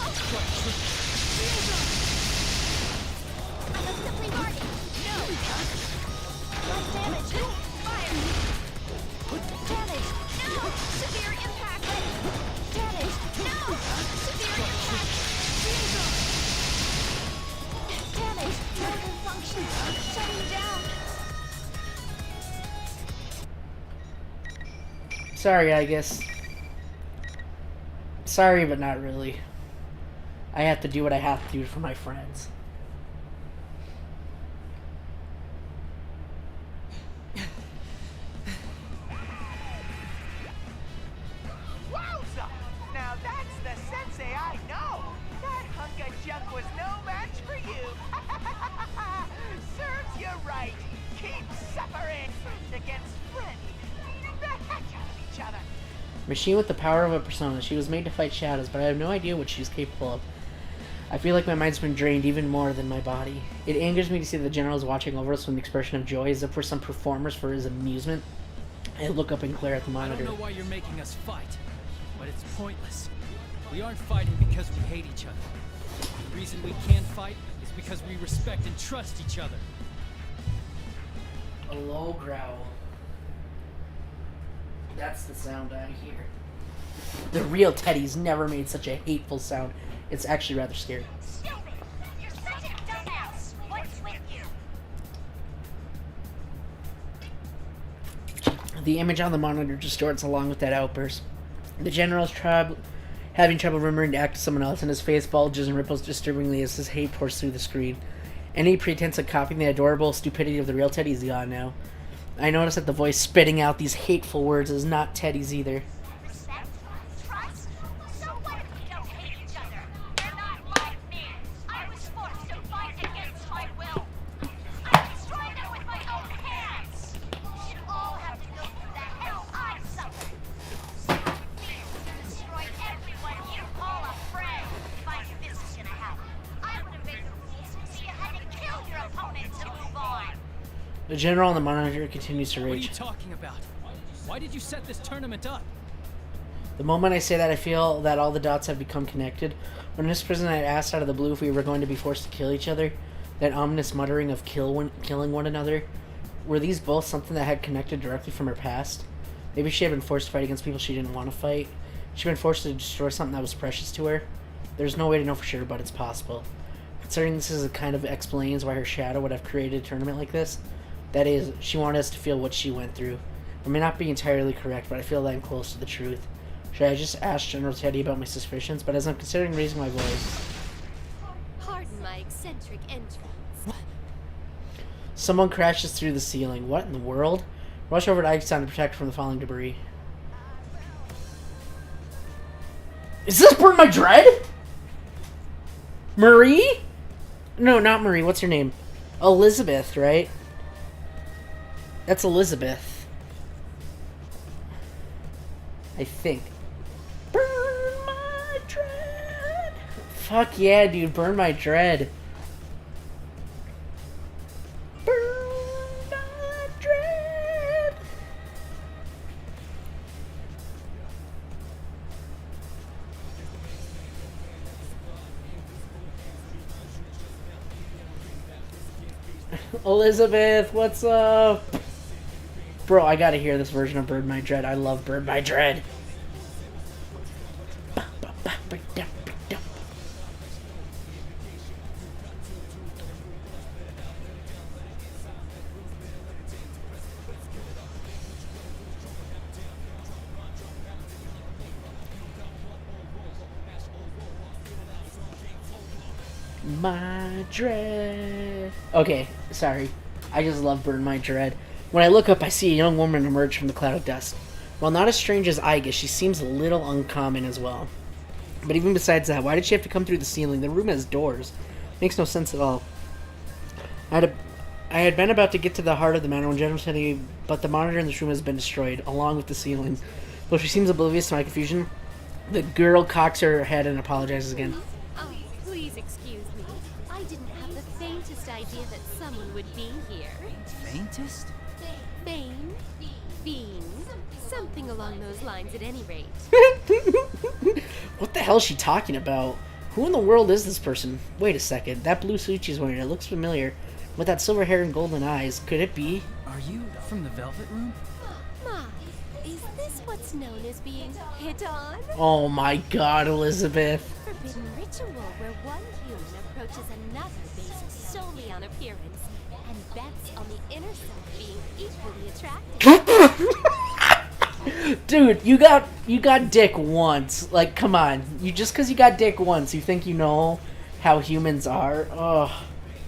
I must simply harden! No! Less damage! Fire! Damage! No! Severe impact! Damage! No! Severe impact! Damage! Organ function! Shutting down! Sorry, I guess. Sorry, but not really. I have to do what I have to do for my friends. Wowza! Now that's the Sensei I know! That hunk of junk was no match for you! Serves you right! Keep suffering! Friend against friend! Beating the heck out of each other! Machine with the power of a persona. She was made to fight shadows, but I have no idea what she's capable of. I feel like my mind's been drained even more than my body. It angers me to see the general is watching over us with an expression of joy as if we're some performers for his amusement. I look up and glare at the I monitor. don't know why you're making us fight, but it's pointless. We aren't fighting because we hate each other. The reason we can't fight is because we respect and trust each other. A low growl. That's the sound I hear. The real Teddy's never made such a hateful sound. It's actually rather scary. Stupid! You're such a dumbass! What's with you? The image on the monitor distorts along with that outburst. The general's having trouble remembering to act as someone else, and his face bulges and ripples disturbingly as his hate pours through the screen. Any pretense of copying the adorable stupidity of the real Teddy is gone now. I notice that the voice spitting out these hateful words is not Teddy's either. Respect, trust, The general on the monitor continues to What are rage. you talking about? Why did you set this tournament up? The moment I say that, I feel that all the dots have become connected. When in this prison, I asked out of the blue if we were going to be forced to kill each other. That ominous muttering of killing one another. Were these both something that had connected directly from her past? Maybe she had been forced to fight against people she didn't want to fight. She'd been forced to destroy something that was precious to her. There's no way to know for sure, but it's possible. Considering this is a kind of explains why her shadow would have created a tournament like this. That is, she wanted us to feel what she went through. I may not be entirely correct, but I feel that I'm close to the truth. Should I just ask General Teddy about my suspicions? But as I'm considering raising my voice... Pardon my eccentric entrance. Someone crashes through the ceiling. What in the world? Rush over to Ikestown to protect her from the falling debris. Is this Burn My Dread? Marie? No, not Marie. What's her name? Elizabeth, right? That's Elizabeth. I think. Burn My Dread. Fuck yeah, dude. Burn My Dread. Elizabeth, what's up? Bro, I gotta hear this version of Burn My Dread. I love Burn My Dread. My dread. Okay, sorry. I just love Burn My Dread. When I look up, I see a young woman emerge from the cloud of dust. While not as strange as I guess, she seems a little uncommon as well. But even besides that, why did she have to come through the ceiling? The room has doors. Makes no sense at all. I had been about to get to the heart of the matter when General said but the monitor in this room has been destroyed, along with the ceiling. Though she seems oblivious to my confusion, the girl cocks her head and apologizes again. Oh, please excuse me. I didn't have the faintest idea that someone would be here. Faintest? Bane? Fiend? Something along those lines at any rate. What the hell is she talking about? Who in the world is this person? Wait a second. That blue suit she's wearing, it looks familiar. With that silver hair and golden eyes, could it be? Are you from the Velvet Room? Ma, is this what's known as being hit on? Oh my god, Elizabeth. Forbidden ritual where one human approaches another based solely on appearance and bets on the inner self being equally attractive. Dude, you got dick once. Like, come on. Just because you got dick once, you think you know how humans are? Ugh.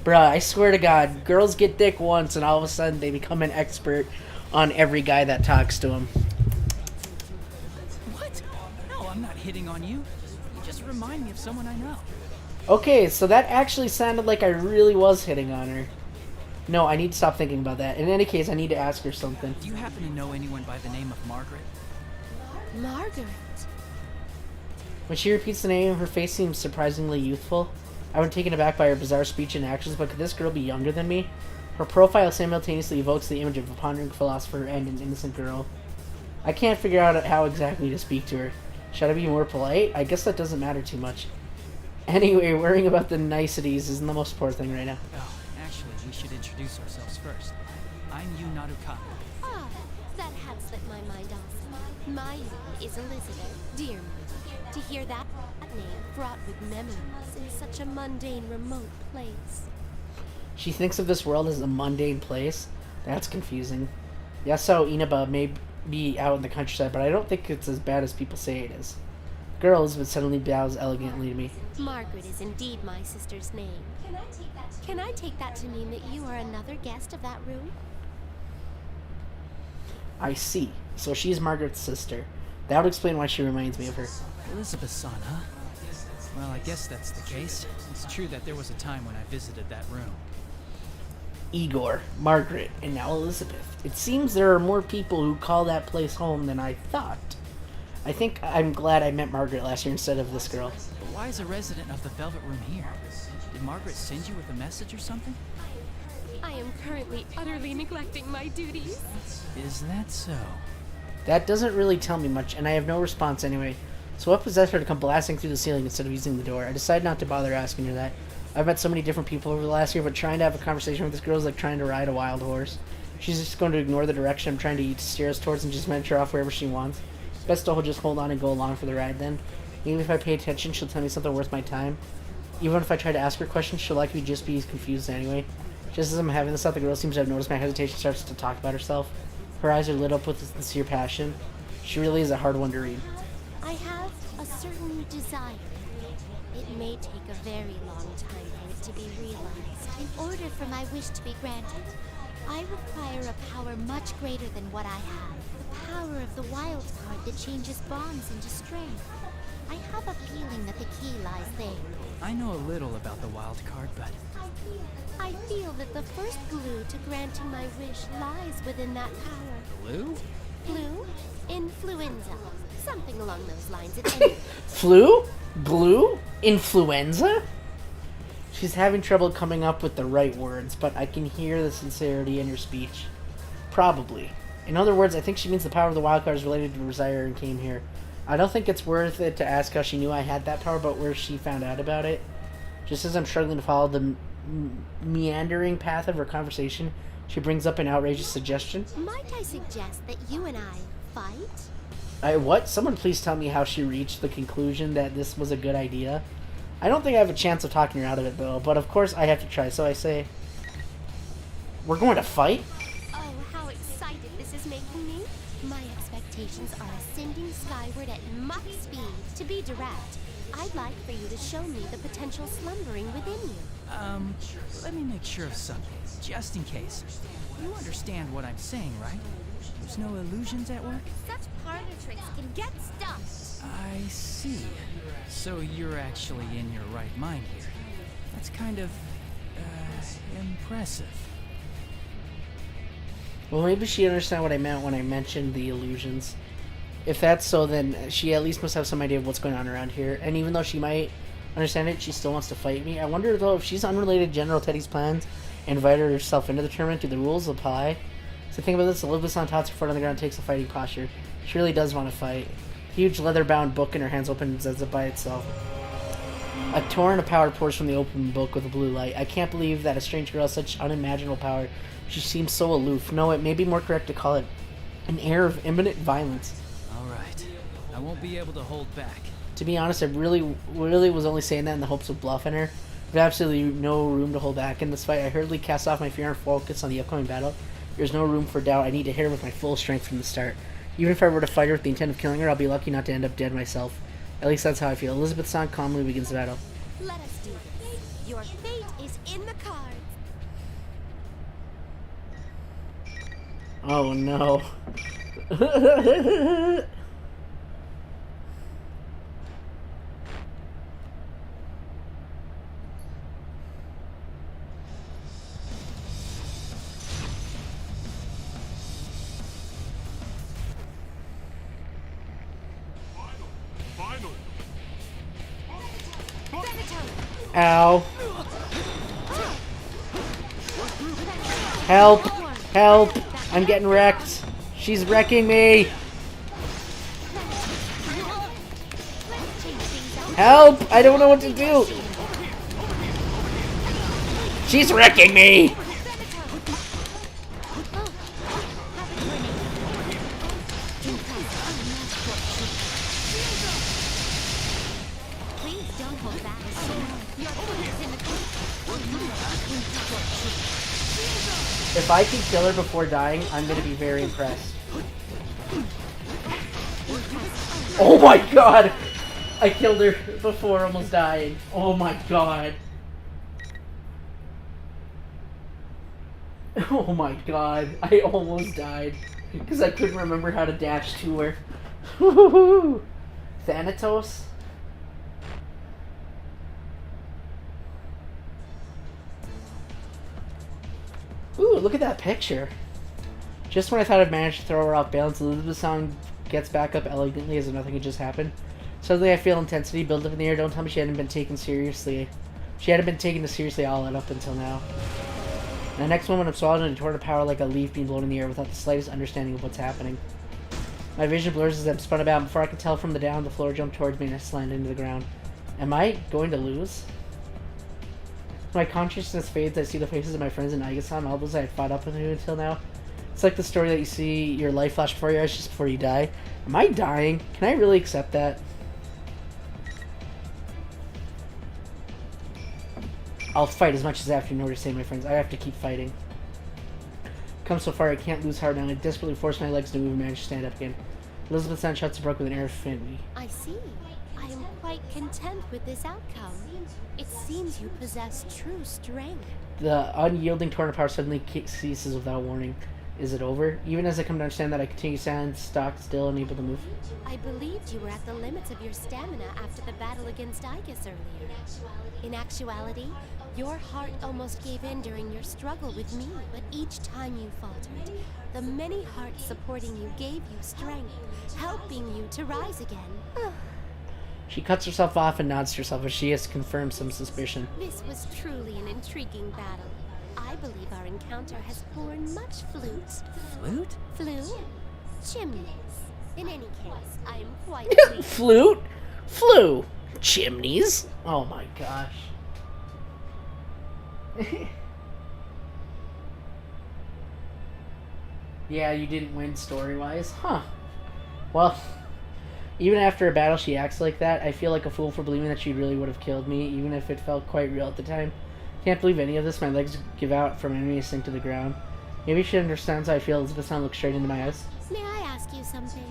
Bruh, I swear to God, girls get dick once and all of a sudden they become an expert on every guy that talks to them. What? No, I'm not hitting on you. You just remind me of someone I know. Okay, so that actually sounded like I really was hitting on her. No, I need to stop thinking about that. In any case, I need to ask her something. Do you happen to know anyone by the name of Margaret? Margaret. When she repeats the name, her face seems surprisingly youthful. I've been taken aback by her bizarre speech and actions, but could this girl be younger than me? Her profile simultaneously evokes the image of a pondering philosopher and an innocent girl. I can't figure out how exactly to speak to her. Should I be more polite? I guess that doesn't matter too much. Anyway, worrying about the niceties isn't the most important thing right now. Oh, actually, we should introduce ourselves first. I'm Yu Narukami. Ah, that had slipped my mind also. My name is Elizabeth. Dear me, to hear that name fraught with memories in such a mundane, remote place. She thinks of this world as a mundane place? That's confusing. Yasuo Inaba may be out in the countryside, but I don't think it's as bad as people say it is. Girl, Elizabeth suddenly bows elegantly to me. Margaret is indeed my sister's name. Can I take that to mean that you are another guest of that room? I see. So she's Margaret's sister. That would explain why she reminds me of her. Elizabeth-san, huh? Well, I guess that's the case. It's true that there was a time when I visited that room. Igor, Margaret, and now Elizabeth. It seems there are more people who call that place home than I thought. I think I'm glad I met Margaret last year instead of this girl. But why is a resident of the Velvet Room here? Did Margaret send you with a message or something? I am currently utterly neglecting my duties. Is that so? That doesn't really tell me much, and I have no response anyway. So what possessed her to come blasting through the ceiling instead of using the door? I decided not to bother asking her that. I've met so many different people over the last year, but trying to have a conversation with this girl is like trying to ride a wild horse. She's just going to ignore the direction I'm trying to steer us towards and just venture off wherever she wants. Best to just hold on and go along for the ride then. Even if I pay attention, she'll tell me something worth my time. Even if I try to ask her questions, she'll likely just be confused anyway. Just as I'm having this thought, the girl seems to have noticed my hesitation, starts to talk about herself. Her eyes are lit up with sincere passion. She really is a hard one to read. I have a certain desire. It may take a very long time for it to be realized. In order for my wish to be granted, I require a power much greater than what I have. The power of the wild card that changes bonds into strength. I have a feeling that the key lies there. I know a little about the wild card, but I feel that the first glue to granting my wish lies within that power. glue? Glue? Influenza. Something along those lines. At any rate. Flu? Glue? Influenza? She's having trouble coming up with the right words, but I can hear the sincerity in her speech. Probably. In other words, I think she means the power of the wild card is related to desire and came here. I don't think it's worth it to ask how she knew I had that power, but where she found out about it. Just as I'm struggling to follow the meandering path of her conversation, she brings up an outrageous suggestion. Might I suggest that you and I fight? What? Someone please tell me how she reached the conclusion that this was a good idea. I don't think I have a chance of talking her out of it, though, but of course I have to try, so I say, we're going to fight? Oh, how excited this is making me. My expectations are ascending skyward at Mach speed. To be direct, I'd like for you to show me the potential slumbering within you. Let me make sure of something, just in case. You understand what I'm saying, right? There's no illusions at work? Such parlor tricks can get stuffed. I see. So you're actually in your right mind here. That's kind of, impressive. Well, maybe she understand what I meant when I mentioned the illusions. If that's so, then she at least must have some idea of what's going on around here. And even though she might understand it, she still wants to fight me. I wonder, though, if she's unrelated to General Teddy's plans and invited herself into the tournament, do the rules apply? So think about this, Elizabeth on top, her foot on the ground, takes a fighting posture. She really does want to fight. Huge leather-bound book in her hands opens as it by itself. A torrent of power pours from the open book with a blue light. I can't believe that a strange girl has such unimaginable power. She seems so aloof. No, it may be more correct to call it an air of imminent violence. Alright. I won't be able to hold back. To be honest, I really was only saying that in the hopes of bluffing her. There's absolutely no room to hold back in this fight. I hurriedly cast off my fear and focus on the upcoming battle. There's no room for doubt. I need to hit her with my full strength from the start. Even if I were to fight her with the intent of killing her, I'll be lucky not to end up dead myself. At least that's how I feel. Elizabeth-san calmly begins the battle. Let us do this. Your fate is in the cards. Oh no. Ow. Help! Help! I'm getting wrecked. She's wrecking me. Help! I don't know what to do. She's wrecking me. If I can kill her before dying, I'm gonna be very impressed. Oh my god! I killed her before almost dying. Oh my god. Oh my god. I almost died. Because I couldn't remember how to dash to her. Woohoo! Thanatos? Ooh, look at that picture. Just when I thought I'd managed to throw her off balance, Elizabeth-san gets back up elegantly as if nothing had just happened. Suddenly I feel intensity build up in the air. Don't tell me she hadn't been taken seriously. She hadn't been taken seriously all up until now. And the next moment, I'm swallowed in a torrent of power like a leaf being blown in the air without the slightest understanding of what's happening. My vision blurs as I'm spun about, and before I can tell from the down, the floor jumped towards me and I slammed into the ground. Am I going to lose? My consciousness fades, I see the faces of my friends in Aiga-san, all those I had fought up with until now. It's like the story that you see your life flash before your eyes just before you die. Am I dying? Can I really accept that? I'll fight as much as I have to in order to save my friends. I have to keep fighting. Come so far, I can't lose heart now. I desperately force my legs to move and manage to stand up again. Elizabeth-san shuts the broke with an air of finity. I see. I am quite content with this outcome. It seems you possess true strength. The unyielding torrent of power suddenly ceases without warning. Is it over? Even as I come to understand that, I continue silent, stock still, unable to move. I believed you were at the limits of your stamina after the battle against Igus earlier. In actuality, your heart almost gave in during your struggle with me, but each time you faltered, the many hearts supporting you gave you strength, helping you to rise again. She cuts herself off and nods to herself as she has confirmed some suspicion. This was truly an intriguing battle. I believe our encounter has borne much flute. Flute? Flute? Chimneys. In any case, I am quite pleased. Flute? Flu? Chimneys? Oh my gosh. Yeah, you didn't win story-wise. Huh. Well, even after a battle she acts like that, I feel like a fool for believing that she really would have killed me, even if it felt quite real at the time. Can't believe any of this. My legs give out from enemy sink to the ground. Maybe she understands how I feel. Elizabeth-san looks straight into my eyes. May I ask you something?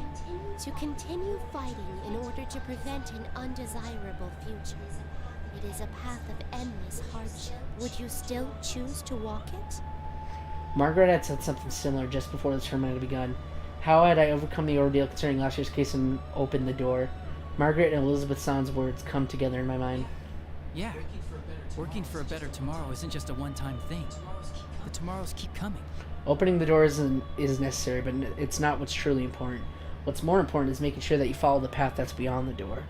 To continue fighting in order to prevent an undesirable future, it is a path of endless hardship. Would you still choose to walk it? Margaret had said something similar just before the tournament had begun. How had I overcome the ordeal concerning last year's case and opened the door? Margaret and Elizabeth-san's words come together in my mind. Yeah. Working for a better tomorrow isn't just a one-time thing. The tomorrows keep coming. Opening the door is necessary, but it's not what's truly important. What's more important is making sure that you follow the path that's beyond the door.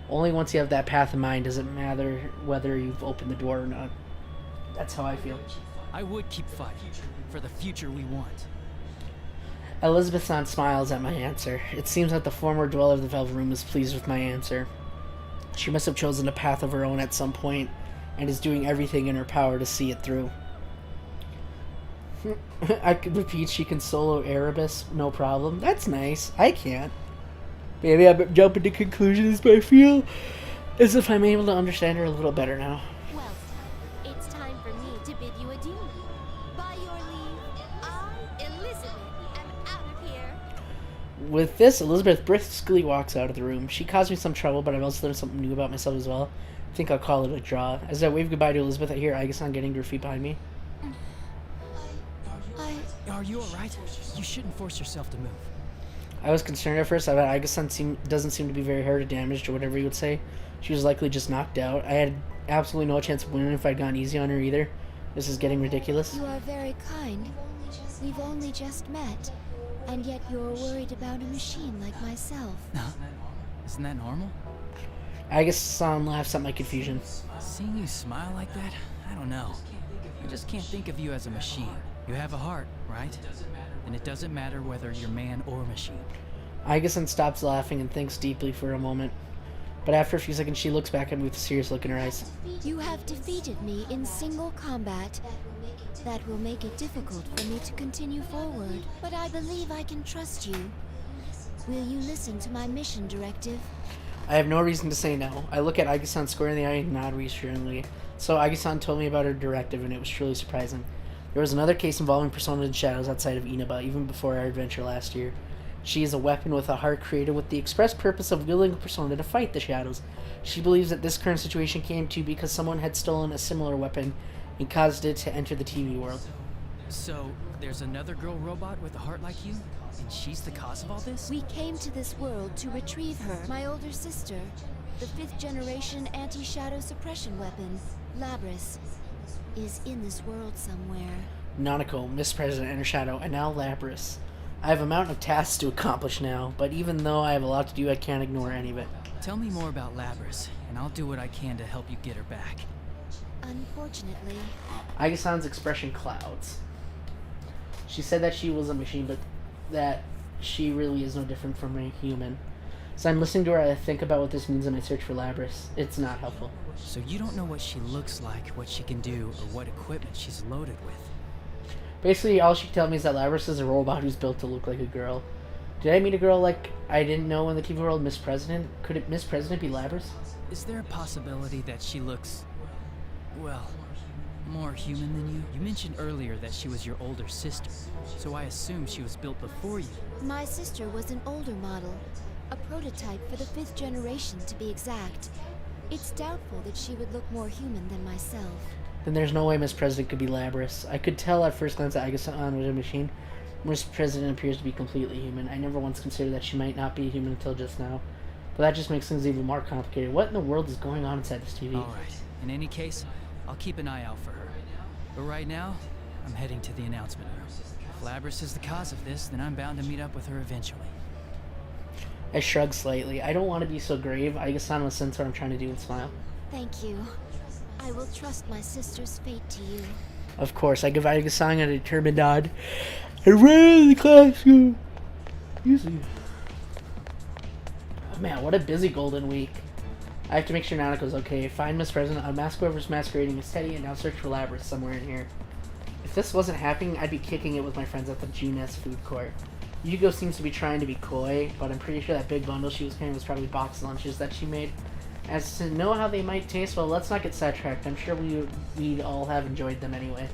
Only once you have that path in mind does it matter whether you've opened the door or not. That's how I feel. I would keep fighting for the future we want. Elizabeth-san smiles at my answer. It seems that the former dweller of the Velvet Room is pleased with my answer. She must have chosen a path of her own at some point, and is doing everything in her power to see it through. I could repeat, she can solo Erebus, no problem. That's nice. I can't. Maybe I'm jumping to conclusions, but I feel as if I'm able to understand her a little better now. Well, it's time for me to bid you adieu. By your leave, I, Elizabeth, am out of here. With this, Elizabeth briskly walks out of the room. She caused me some trouble, but I've also learned something new about myself as well. I think I'll call it a draw. As I wave goodbye to Elizabeth, I hear Aiga-san getting to her feet behind me. Are you alright? You shouldn't force yourself to move. I was concerned at first. I bet Aiga-san doesn't seem to be very hurt or damaged or whatever you would say. She was likely just knocked out. I had absolutely no chance of winning if I'd gone easy on her either. This is getting ridiculous. You are very kind. We've only just met, and yet you're worried about a machine like myself. Isn't that normal? Aiga-san laughs at my confusion. Seeing you smile like that, I don't know. I just can't think of you as a machine. You have a heart, right? And it doesn't matter whether you're man or machine. Aiga-san stops laughing and thinks deeply for a moment. But after a few seconds, she looks back at me with a serious look in her eyes. You have defeated me in single combat. That will make it difficult for me to continue forward, but I believe I can trust you. Will you listen to my mission directive? I have no reason to say no. I look at Aiga-san square in the eye and nod reassuringly. So Aiga-san told me about her directive, and it was truly surprising. There was another case involving Persona and Shadows outside of Inaba, even before our adventure last year. She is a weapon with a heart created with the express purpose of wielding a Persona to fight the Shadows. She believes that this current situation came to because someone had stolen a similar weapon and caused it to enter the TV world. So, there's another girl robot with a heart like you? And she's the cause of all this? We came to this world to retrieve her, my older sister, the 5th generation anti-shadow suppression weapon, Labris, is in this world somewhere. Nanako, Miss President, and her shadow, and now Labris. I have a mountain of tasks to accomplish now, but even though I have a lot to do, I can't ignore any of it. Tell me more about Labris, and I'll do what I can to help you get her back. I Unfortunately. Aiga-san's expression clouds. She said that she was a machine, but that she really is no different from a human. So I'm listening to her. I think about what this means in my search for Labrys. It's not helpful. So you don't know what she looks like, what she can do, or what equipment she's loaded with. Basically, all she can tell me is that Labrys is a robot who's built to look like a girl. Did I meet a girl like I didn't know in the TV world, Miss President? Could it Miss President be Labrys? Is there a possibility that she looks, well, more human than you? You mentioned earlier that she was your older sister, so I assume she was built before you. My sister was an older model, a prototype for the 5th generation to be exact. It's doubtful that she would look more human than myself. Then there's no way Miss President could be Labrys. I could tell at first glance that Aiga-san was a machine. Miss President appears to be completely human. I never once considered that she might not be human until just now. But that just makes things even more complicated. What in the world is going on inside this TV? Alright, in any case, I'll keep an eye out for her. But right now, I'm heading to the announcement room. If Labrys is the cause of this, then I'm bound to meet up with her eventually. I shrug slightly. I don't want to be so grave. Aiga-san will sense what I'm trying to do and smile. Thank you. I will trust my sister's fate to you. Of course, I give Aiga-san a determined nod. I ran to the classroom. Easy. Oh, man, what a busy golden week. I have to make sure Nanako's okay. Find Miss President, unmask whoever's masquerading as Teddy, and now search for Labrys somewhere in here. If this wasn't happening, I'd be kicking it with my friends at the Juness food court. Yugo seems to be trying to be coy, but I'm pretty sure that big bundle she was carrying was probably box lunches that she made. As to know how they might taste, well, let's not get sidetracked. I'm sure we'd all have enjoyed them anyway.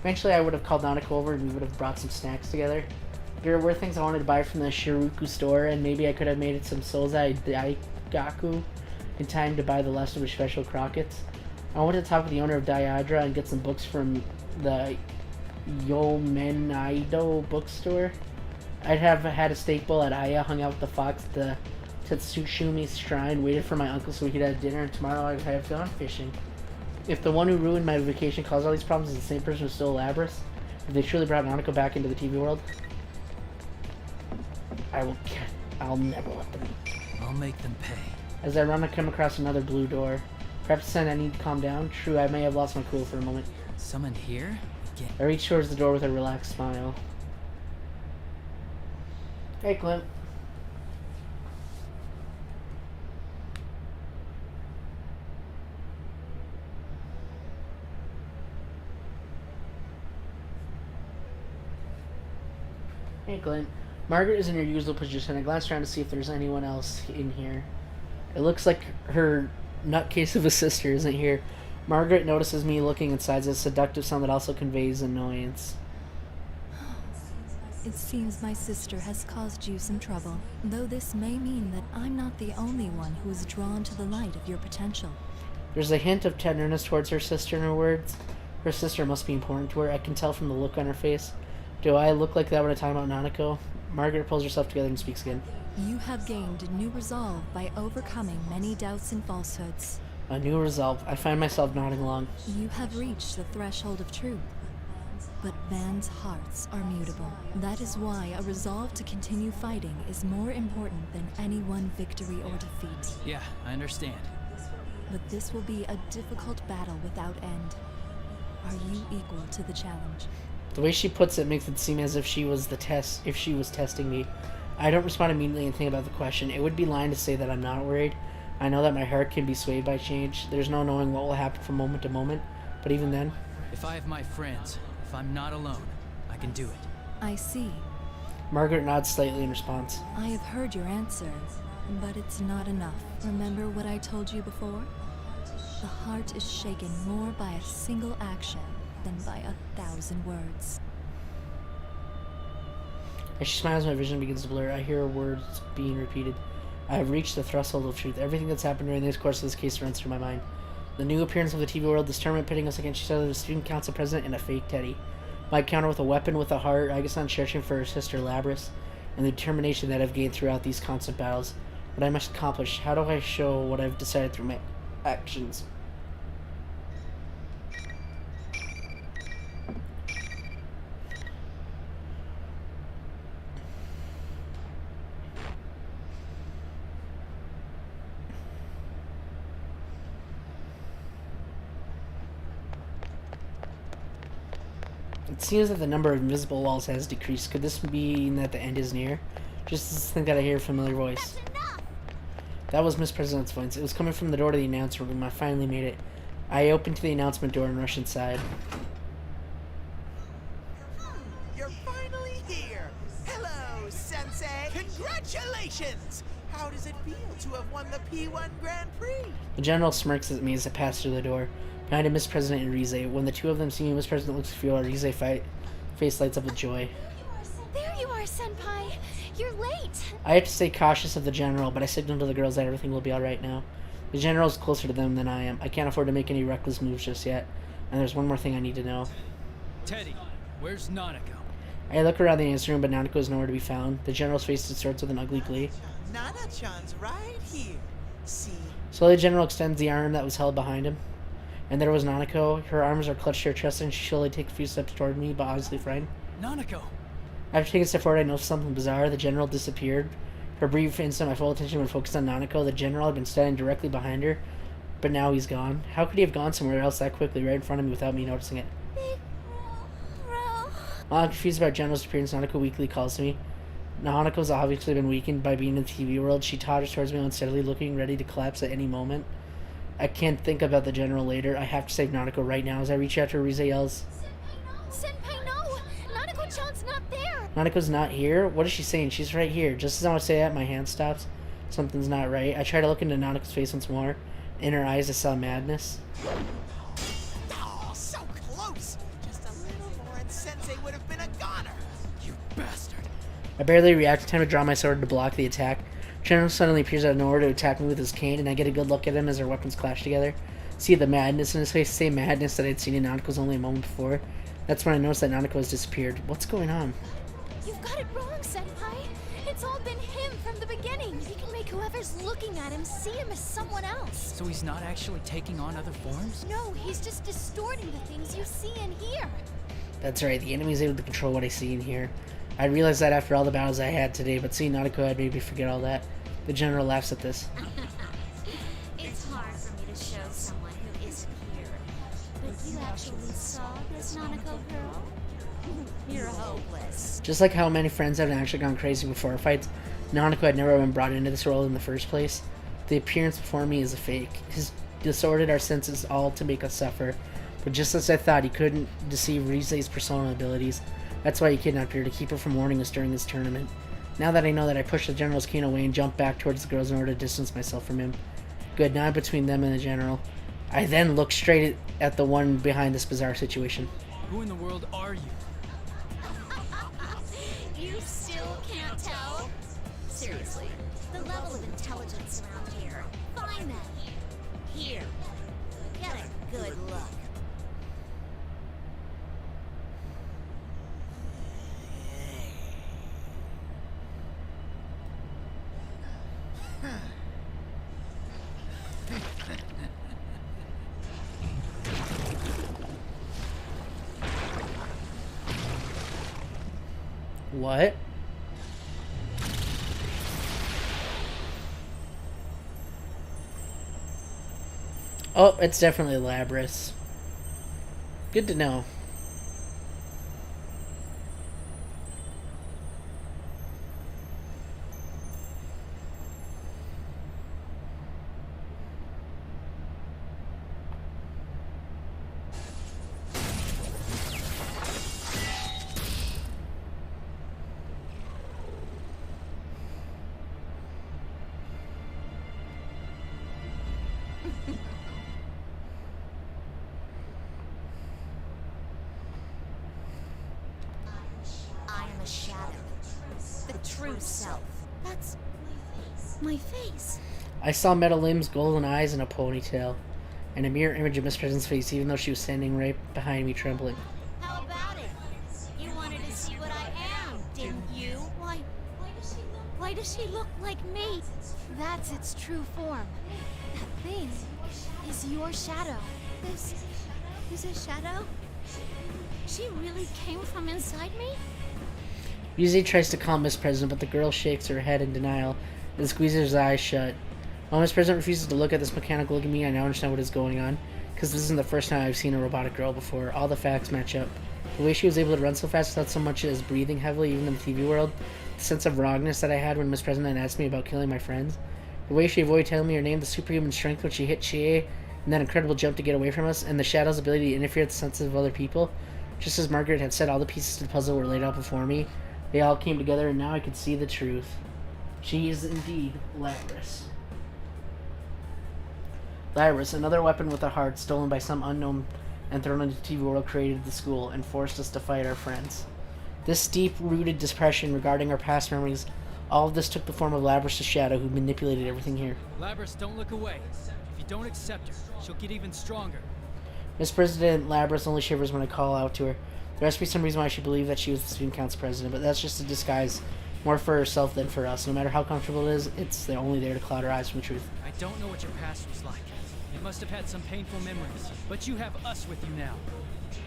Eventually, I would have called Nanako over and we would have brought some snacks together. There were things I wanted to buy from the Shiruku store, and maybe I could have made some Souzai Daigaku in time to buy the last of the special crockets. I wanted to talk with the owner of Diadra and get some books from the Yomenaido bookstore. I'd have had a steak bowl at Aya, hung out with the fox at the Tetsushumi shrine, waited for my uncle so we could have dinner, and tomorrow I'd have gone fishing. If the one who ruined my vacation caused all these problems is the same person who stole Labrys, if they truly brought Nanako back into the TV world, I'll never let them. I'll make them pay. As I run, I come across another blue door. Perhaps it's I need to calm down. True, I may have lost my cool for a moment. Someone here? Again. I reach towards the door with a relaxed smile. Hey, Clint. Hey, Clint. Margaret is in her usual position. I glance around to see if there's anyone else in here. It looks like her nutcase of a sister isn't here. Margaret notices me looking inside a seductive sound that also conveys annoyance. It seems my sister has caused you some trouble, though this may mean that I'm not the only one who is drawn to the light of your potential. There's a hint of tenderness towards her sister in her words. Her sister must be important to her. I can tell from the look on her face. Do I look like that when I talk about Nanako? Margaret pulls herself together and speaks again. You have gained a new resolve by overcoming many doubts and falsehoods. A new resolve. I find myself nodding along. You have reached the threshold of truth. But man's hearts are mutable. That is why a resolve to continue fighting is more important than any one victory or defeat. Yeah, I understand. But this will be a difficult battle without end. Are you equal to the challenge? The way she puts it makes it seem as if she was testing me. I don't respond immediately and think about the question. It would be lying to say that I'm not worried. I know that my heart can be swayed by change. There's no knowing what will happen from moment to moment. But even then... If I have my friends, if I'm not alone, I can do it. I see. Margaret nods slightly in response. I have heard your answer, but it's not enough. Remember what I told you before? The heart is shaken more by a single action than by 1,000 words. As she smiles, my vision begins to blur. I hear her words being repeated. I have reached the threshold of truth. Everything that's happened during this course of this case runs through my mind. The new appearance of the TV world, this tournament pitting us against each other, the student council president, and a fake Teddy. My encounter with a weapon with a heart, Aiga-san searching for her sister Labrys, and the determination that I've gained throughout these constant battles. What I must accomplish. How do I show what I've decided through my actions? It seems that the number of invisible walls has decreased. Could this mean that the end is near? Just as I think that I hear a familiar voice. That was Miss President's voice. It was coming from the door to the announcer room. I finally made it. I opened to the announcement door and rushed inside. You're finally here! Hello, Sensei! Congratulations! How does it feel to have won the P1 Grand Prix? The general smirks at me as I pass through the door. Behind him, Miss President and Rize. When the two of them see me, Miss President looks fearful. Rize face lights up with joy. There you are, Senpai. You're late. I have to stay cautious of the general, but I signal to the girls that everything will be alright now. The general's closer to them than I am. I can't afford to make any reckless moves just yet. And there's one more thing I need to know. Teddy, where's Nanako? I look around the answer room, but Nanako is nowhere to be found. The general's face distorts with an ugly glee. Nana-chan's right here. See? Slowly, the general extends the arm that was held behind him. And there was Nanako. Her arms are clutched to her chest, and she slowly takes a few steps toward me, but obviously frightened. Nanako! After taking a step forward, I noticed something bizarre. The general disappeared. For a brief instant, my full attention was focused on Nanako. The general had been standing directly behind her, but now he's gone. How could he have gone somewhere else that quickly, right in front of me, without me noticing it? While I'm confused about General's appearance, Nanako weakly calls to me. Nanako's obviously been weakened by being in the TV world. She totters towards me unsteadily, looking ready to collapse at any moment. I can't think about the General later. I have to save Nanako right now. As I reach out to her, Rize yells, Senpai, no! Nanako-chan's not there! Nanako's not here? What is she saying? She's right here. Just as I want to say that, my hand stops. Something's not right. I try to look into Nanako's face once more. In her eyes, I saw madness. Oh, so close! Just a little more and Sensei would have been a goner! You bastard! I barely react. Time to draw my sword to block the attack. General suddenly appears out of nowhere to attack me with his cane, and I get a good look at him as our weapons clash together. See the madness in his face, the same madness that I'd seen in Nanako's only a moment before. That's when I noticed that Nanako has disappeared. What's going on? You've got it wrong, Senpai. It's all been him from the beginning. He can make whoever's looking at him see him as someone else. So he's not actually taking on other forms? No, he's just distorting the things you see and hear. That's right, the enemy is able to control what I see and hear. I realized that after all the battles I had today, but seeing Nanako had made me forget all that. The general laughs at this. It's hard for me to show someone who isn't here. But you actually saw this Nanako girl? You're hopeless. Just like how many friends haven't actually gone crazy before our fights, Nanako had never been brought into this world in the first place. The appearance before me is a fake. He's distorted our senses all to make us suffer. But just as I thought, he couldn't deceive Rize's personal abilities. That's why he kidnapped her, to keep her from warning us during his tournament. Now that I know that, I pushed the general's cane away and jumped back towards the girls in order to distance myself from him. Good, now I'm between them and the general. I then looked straight at the one behind this bizarre situation. Who in the world are you? You still can't tell? Seriously, the level of intelligence around here. Find them. Here. Get a good look. What? Oh, it's definitely Labrys. Good to know. I am a shadow. The true self. That's my face. I saw metal limbs, golden eyes, and a ponytail. And a mirror image of Miss President's face, even though she was standing right behind me, trembling. How about it? You wanted to see what I am, didn't you? Why does she look like me? That's its true form. That thing is your shadow. This is a shadow? She really came from inside me? Yuzi tries to calm Miss President, but the girl shakes her head in denial and squeezes her eyes shut. While Miss President refuses to look at this mechanical look at me, I now understand what is going on, because this isn't the first time I've seen a robotic girl before. All the facts match up. The way she was able to run so fast without so much as breathing heavily, even in the TV world. The sense of wrongness that I had when Miss President asked me about killing my friends. The way she avoided telling me her name, the superhuman strength when she hit Chie, and that incredible jump to get away from us, and the Shadow's ability to interfere with the senses of other people. Just as Margaret had said, all the pieces to the puzzle were laid out before me. They all came together, and now I could see the truth. She is indeed Labrys. Labrys, another weapon with a heart, stolen by some unknown and thrown into the TV world, created the school and forced us to fight our friends. This deep-rooted depression regarding our past memories, all of this took the form of Labrys the Shadow, who manipulated everything here. Labrys, don't look away. If you don't accept her, she'll get even stronger. Miss President Labrys only shivers when I call out to her. There has to be some reason why she believed that she was the student council president, but that's just a disguise, more for herself than for us. No matter how comfortable it is, it's only there to cloud her eyes from the truth. I don't know what your past was like. You must have had some painful memories, but you have us with you now.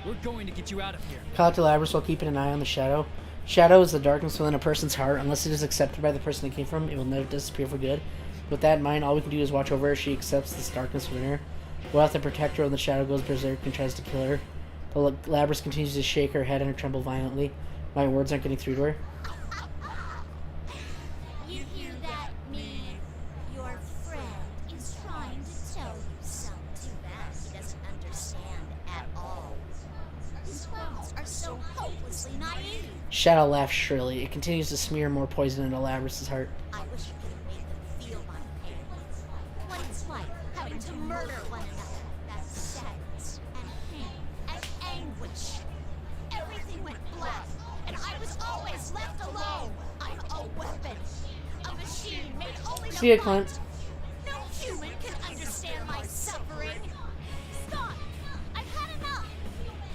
We're going to get you out of here. Call out to Labrys while keeping an eye on the Shadow. Shadow is the darkness within a person's heart. Unless it is accepted by the person it came from, it will never disappear for good. With that in mind, all we can do is watch over her as she accepts this darkness within her. We'll have to protect her when the Shadow goes berserk and tries to kill her. But Labrys continues to shake her head and her tremble violently. My words aren't getting through to her. You hear that, me? Your friend is trying to tell you something. Too bad he doesn't understand at all. His words are so hopelessly naive. Shadow laughs shrilly. It continues to smear more poison into Labrys' heart. I wish you could have made them feel my pain. What it's like having to murder one another. That sadness and pain and anguish. Everything went black, and I was always left alone. I'm a weapon. A machine made only to See ya, fight. Clint. No human can understand my suffering. Stop. I've had enough.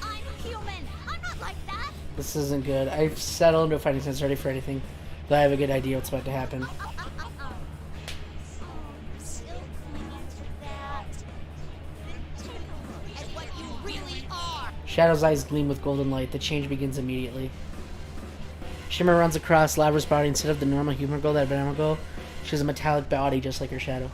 I'm human. I'm not like that. This isn't good. I've settled into a fighting sense ready for anything, but I have a good idea what's about to happen. Still clinging to that. Take a look at what you really are. Shadow's eyes gleam with golden light. The change begins immediately. Shimmer runs across Labrys' body. Instead of the normal human girl that had been a moment ago, she has a metallic body just like her Shadow.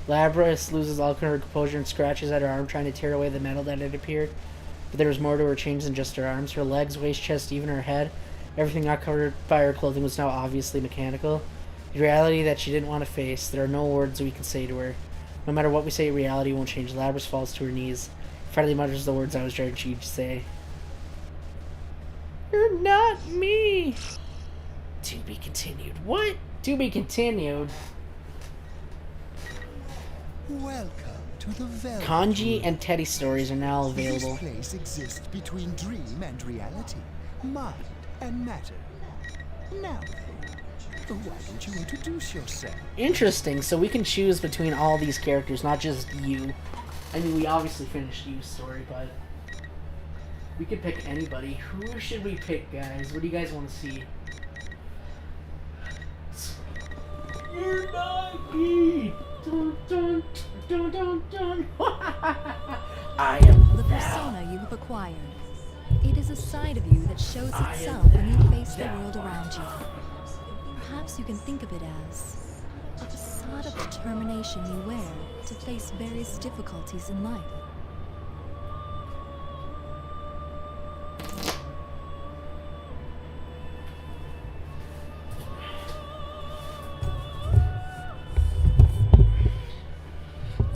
Labrys loses all her composure and scratches at her arm, trying to tear away the metal that had appeared. But there was more to her change than just her arms. Her legs, waist, chest, even her head. Everything not covered by her clothing was now obviously mechanical. The reality that she didn't want to face. There are no words we can say to her. No matter what we say, reality won't change. Labrys falls to her knees. Finally mutters the words I was trying to say. You're not me! To be continued. What? To be continued? Welcome to the Velvet Kanji Room. and Teddy stories are now available. This place exists between dream and reality, mind and matter. Now then, why don't you introduce yourself? Interesting, so we can choose between all these characters, not just you. I mean, we obviously finished Yu's story, but we could pick anybody. Who should we pick, guys? What do you guys want to see? You're not me! Dun, dun, dun, dun, dun. I am The persona you have acquired. It is a side of you that shows itself when you face the world around you. Perhaps you can think of it as a facade of determination you wear to face various difficulties in life.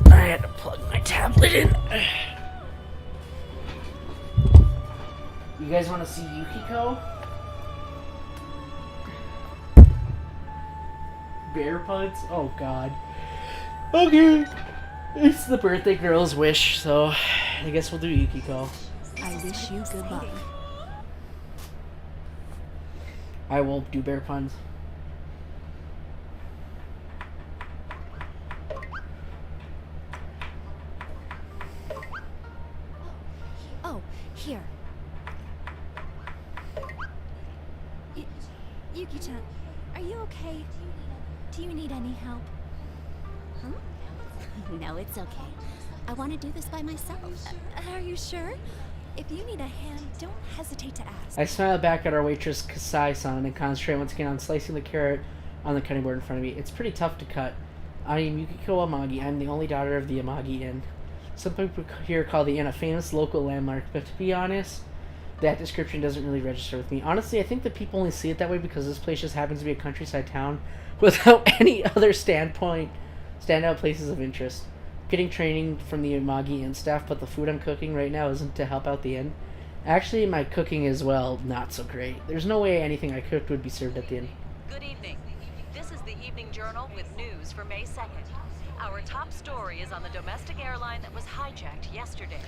I had to plug my tablet in. You guys want to see Yukiko? Bear puds? Oh god. Okay. It's the birthday girl's wish, so I guess we'll do Yukiko. I wish you good luck. I will do bear puns. Oh, here. Yuki-chan, are you okay? Do you need any help? Huh? No, it's okay. I want to do this by myself. Are you sure? If you need a hand, don't hesitate to ask. I smile back at our waitress Kasai-san and concentrate once again on slicing the carrot on the cutting board in front of me. It's pretty tough to cut. I am Yukiko Amagi. I'm the only daughter of the Amagi Inn. Some people here call the inn a famous local landmark, but to be honest, that description doesn't really register with me. Honestly, I think that people only see it that way because this place just happens to be a countryside town without any other standout places of interest. Getting training from the Umagi Inn staff, but the food I'm cooking right now isn't to help out the inn. Actually, my cooking is, well, not so great. There's no way anything I cooked would be served at the inn. Good evening. This is the Evening Journal with news for May 2nd. Our top story is on the domestic airline that was hijacked yesterday.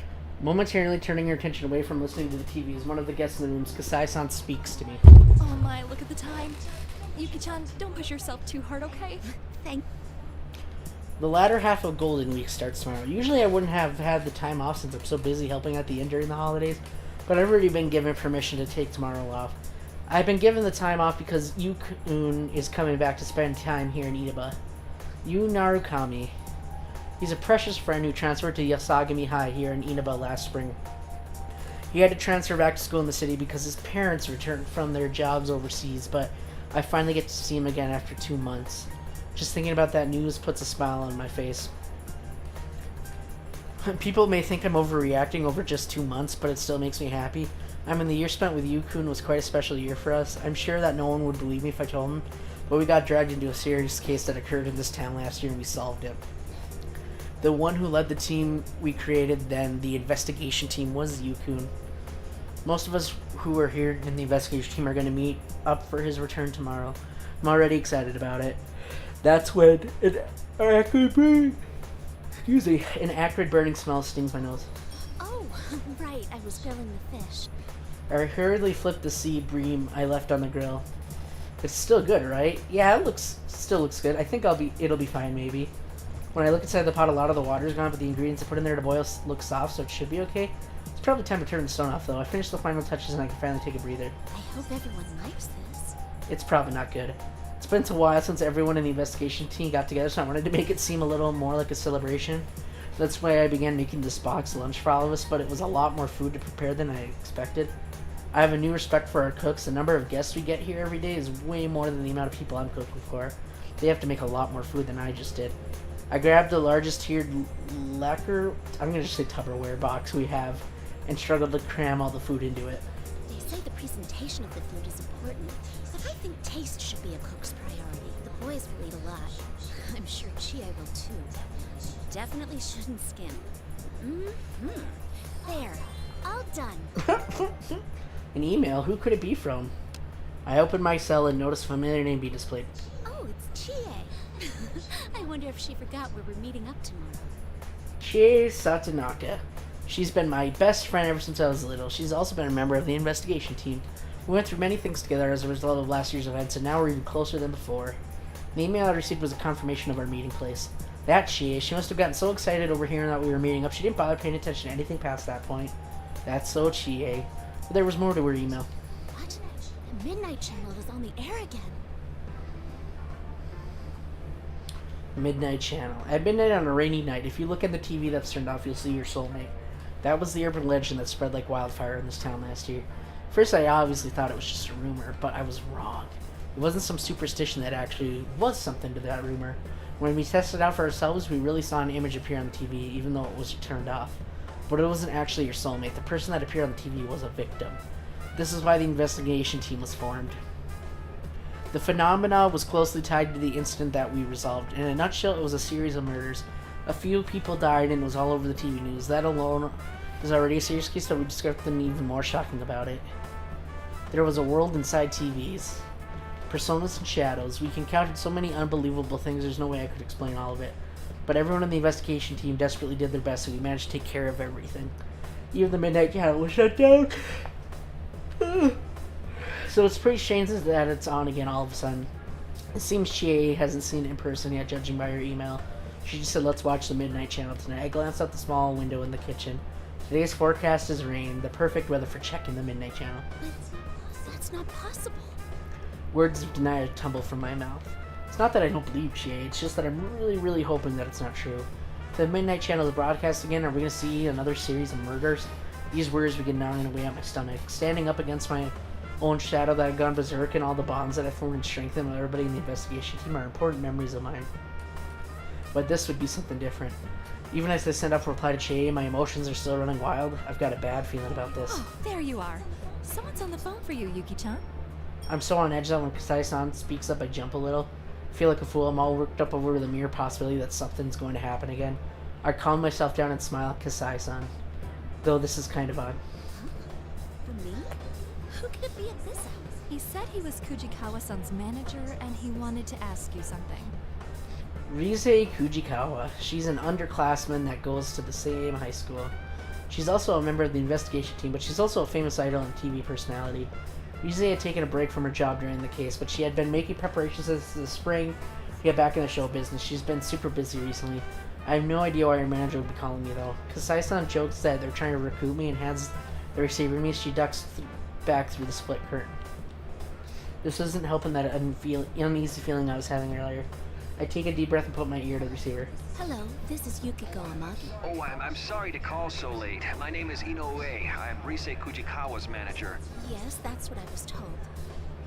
Momentarily turning your attention away from listening to the TV as one of the guests in the rooms, Kasai-san speaks to me. Oh my, look at the time. Yuki-chan, don't push yourself too hard, okay? Thank. The latter half of Golden Week starts tomorrow. Usually I wouldn't have had the time off since I'm so busy helping at the inn during the holidays, but I've already been given permission to take tomorrow off. I've been given the time off because Yu-kun is coming back to spend time here in Inaba. Yu Narukami. He's a precious friend who transferred to Yasagami High here in Inaba last spring. He had to transfer back to school in the city because his parents returned from their jobs overseas, but I finally get to see him again after 2 months. Just thinking about that news puts a smile on my face. People may think I'm overreacting over just 2 months, but it still makes me happy. I mean, the year spent with Yu-kun was quite a special year for us. I'm sure that no one would believe me if I told them, but we got dragged into a serious case that occurred in this town last year and we solved it. The one who led the team we created then, the investigation team, was Yu-kun. Most of us who are here in the investigation team are going to meet up for his return tomorrow. I'm already excited about it. That's when an acrid burning smell stings my nose. Oh, right. I was grilling the fish. I hurriedly flipped the sea bream I left on the grill. It's still good, right? Yeah, it still looks good. I think it'll be fine, maybe. When I look inside the pot, a lot of the water's gone, but the ingredients I put in there to boil look soft, so it should be okay. It's probably time to turn the stone off, though. I finished the final touches and I can finally take a breather. I hope everyone likes this. It's probably not good. It's been a while since everyone in the investigation team got together, so I wanted to make it seem a little more like a celebration. That's why I began making this box lunch for all of us, but it was a lot more food to prepare than I expected. I have a new respect for our cooks. The number of guests we get here every day is way more than the amount of people I'm cooking for. They have to make a lot more food than I just did. I grabbed the largest tiered lacquer, I'm going to just say Tupperware box we have, and struggled to cram all the food into it. They say the presentation of the food is important, but I think taste should be a cook's priority. The boys will eat a lot. I'm sure Chie will too. Definitely shouldn't skim. There. All done. An email? Who could it be from? I opened my cell and noticed a familiar name be displayed. Oh, it's Chie. I wonder if she forgot where we're meeting up tomorrow. Chie Satonaka. She's been my best friend ever since I was little. She's also been a member of the investigation team. We went through many things together as a result of last year's events, and now we're even closer than before. The email I received was a confirmation of our meeting place. That Chie, she must have gotten so excited over hearing that we were meeting up, she didn't bother paying attention to anything past that point. That's so Chie. But there was more to her email. What? The Midnight Channel is on the air again. Midnight Channel. At midnight on a rainy night, if you look at the TV that's turned off, you'll see your soulmate. That was the urban legend that spread like wildfire in this town last year. First, I obviously thought it was just a rumor, but I was wrong. It wasn't some superstition, that actually was something to that rumor. When we tested it out for ourselves, we really saw an image appear on the TV, even though it was turned off. But it wasn't actually your soulmate. The person that appeared on the TV was a victim. This is why the investigation team was formed. The phenomena was closely tied to the incident that we resolved. In a nutshell, it was a series of murders. A few people died and it was all over the TV news. That alone is already a serious case, but we discovered something even more shocking about it. There was a world inside TVs. Personas and shadows. We encountered so many unbelievable things, there's no way I could explain all of it. But everyone on the investigation team desperately did their best, and we managed to take care of everything. Even the Midnight Channel was shut down. So it's pretty strange that it's on again all of a sudden. It seems Chie hasn't seen it in person yet, judging by her email. She just said, let's watch the Midnight Channel tonight. I glanced out the small window in the kitchen. Today's forecast is rain, the perfect weather for checking the Midnight Channel. But that's not possible. Words of denial tumble from my mouth. It's not that I don't believe Chie, it's just that I'm really hoping that it's not true. If the Midnight Channel is broadcast again, are we going to see another series of murders? These words begin gnawing away at my stomach. Standing up against my own shadow that had gone berserk, and all the bonds that I formed and strengthened with everybody in the investigation team are important memories of mine. But this would be something different. Even as I send up a reply to Che, my emotions are still running wild. I've got a bad feeling about this. Oh, there you are. Someone's on the phone for you, Yuki-chan. I'm so on edge that when Kasai-san speaks up, I jump a little. I feel like a fool. I'm all worked up over the mere possibility that something's going to happen again. I calm myself down and smile at Kasai-san. Though this is kind of odd. For me? Who could it be at this hour? He said he was Kujikawa-san's manager and he wanted to ask you something. Rise Kujikawa. She's an underclassman that goes to the same high school. She's also a member of the investigation team, but she's also a famous idol and TV personality. Rise had taken a break from her job during the case, but she had been making preparations since the spring to get back in the show business. She's been super busy recently. I have no idea why her manager would be calling me, though. Kasai-san jokes that they're trying to recruit me and hands the receiver to me. She ducks back through the split curtain. This isn't helping that uneasy feeling I was having earlier. I take a deep breath and put my ear to the receiver. Hello, this is Yukiko Amagi. Oh, I'm sorry to call so late. My name is Inoue. I'm Rise Kujikawa's manager. Yes, that's what I was told.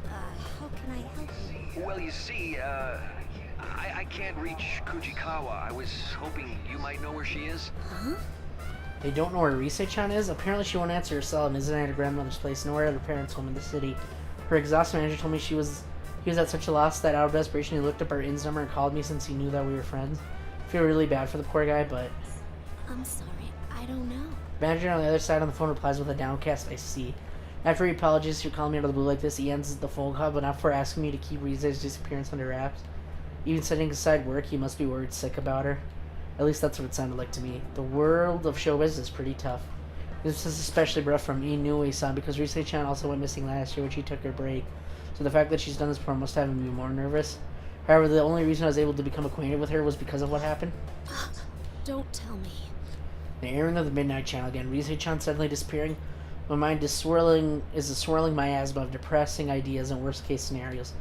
How can I help you? Well, you see, I can't reach Kujikawa. I was hoping you might know where she is. Huh? They don't know where Rise-chan is? Apparently she won't answer her cell and isn't at her grandmother's place, nor at her parents' home in the city. Her exhausted manager told me he was at such a loss that out of desperation he looked up our INS number and called me since he knew that we were friends. I feel really bad for the poor guy, but... I'm sorry, I don't know. Manager on the other side on the phone replies with a downcast "I see." After he apologizes for calling me out of the blue like this, he ends the phone call, but not for asking me to keep Rize's disappearance under wraps. Even setting aside work, he must be worried sick about her. At least that's what it sounded like to me. The world of showbiz is pretty tough. This is especially rough from Inoue-san because Rise-chan also went missing last year when she took her break. So the fact that she's done this before must have me more nervous. However, the only reason I was able to become acquainted with her was because of what happened. Don't tell me. The airing of the Midnight Channel again. Rise-chan suddenly disappearing. My mind is swirling miasma of depressing ideas and worst-case scenarios.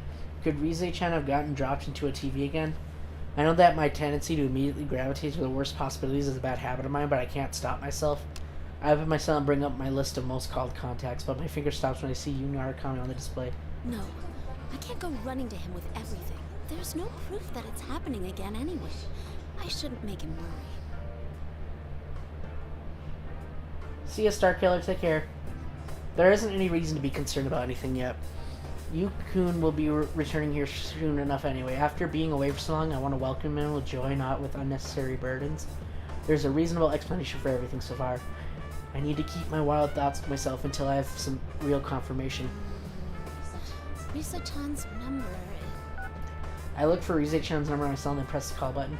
Could Rise-chan have gotten dropped into a TV again? I know that my tendency to immediately gravitate to the worst possibilities is a bad habit of mine, but I can't stop myself. I open my cell and bring up my list of most called contacts, but my finger stops when I see Yunara comment on the display. No, I can't go running to him with everything. There's no proof that it's happening again anyway. I shouldn't make him worry. See ya, Starkiller. Take care. There isn't any reason to be concerned about anything yet. Yu-kun will be returning here soon enough anyway. After being away for so long, I want to welcome him with joy, not with unnecessary burdens. There's a reasonable explanation for everything so far. I need to keep my wild thoughts to myself until I have some real confirmation. Risa-chan's number... I look for Rise-chan's number on my cell and then press the call button.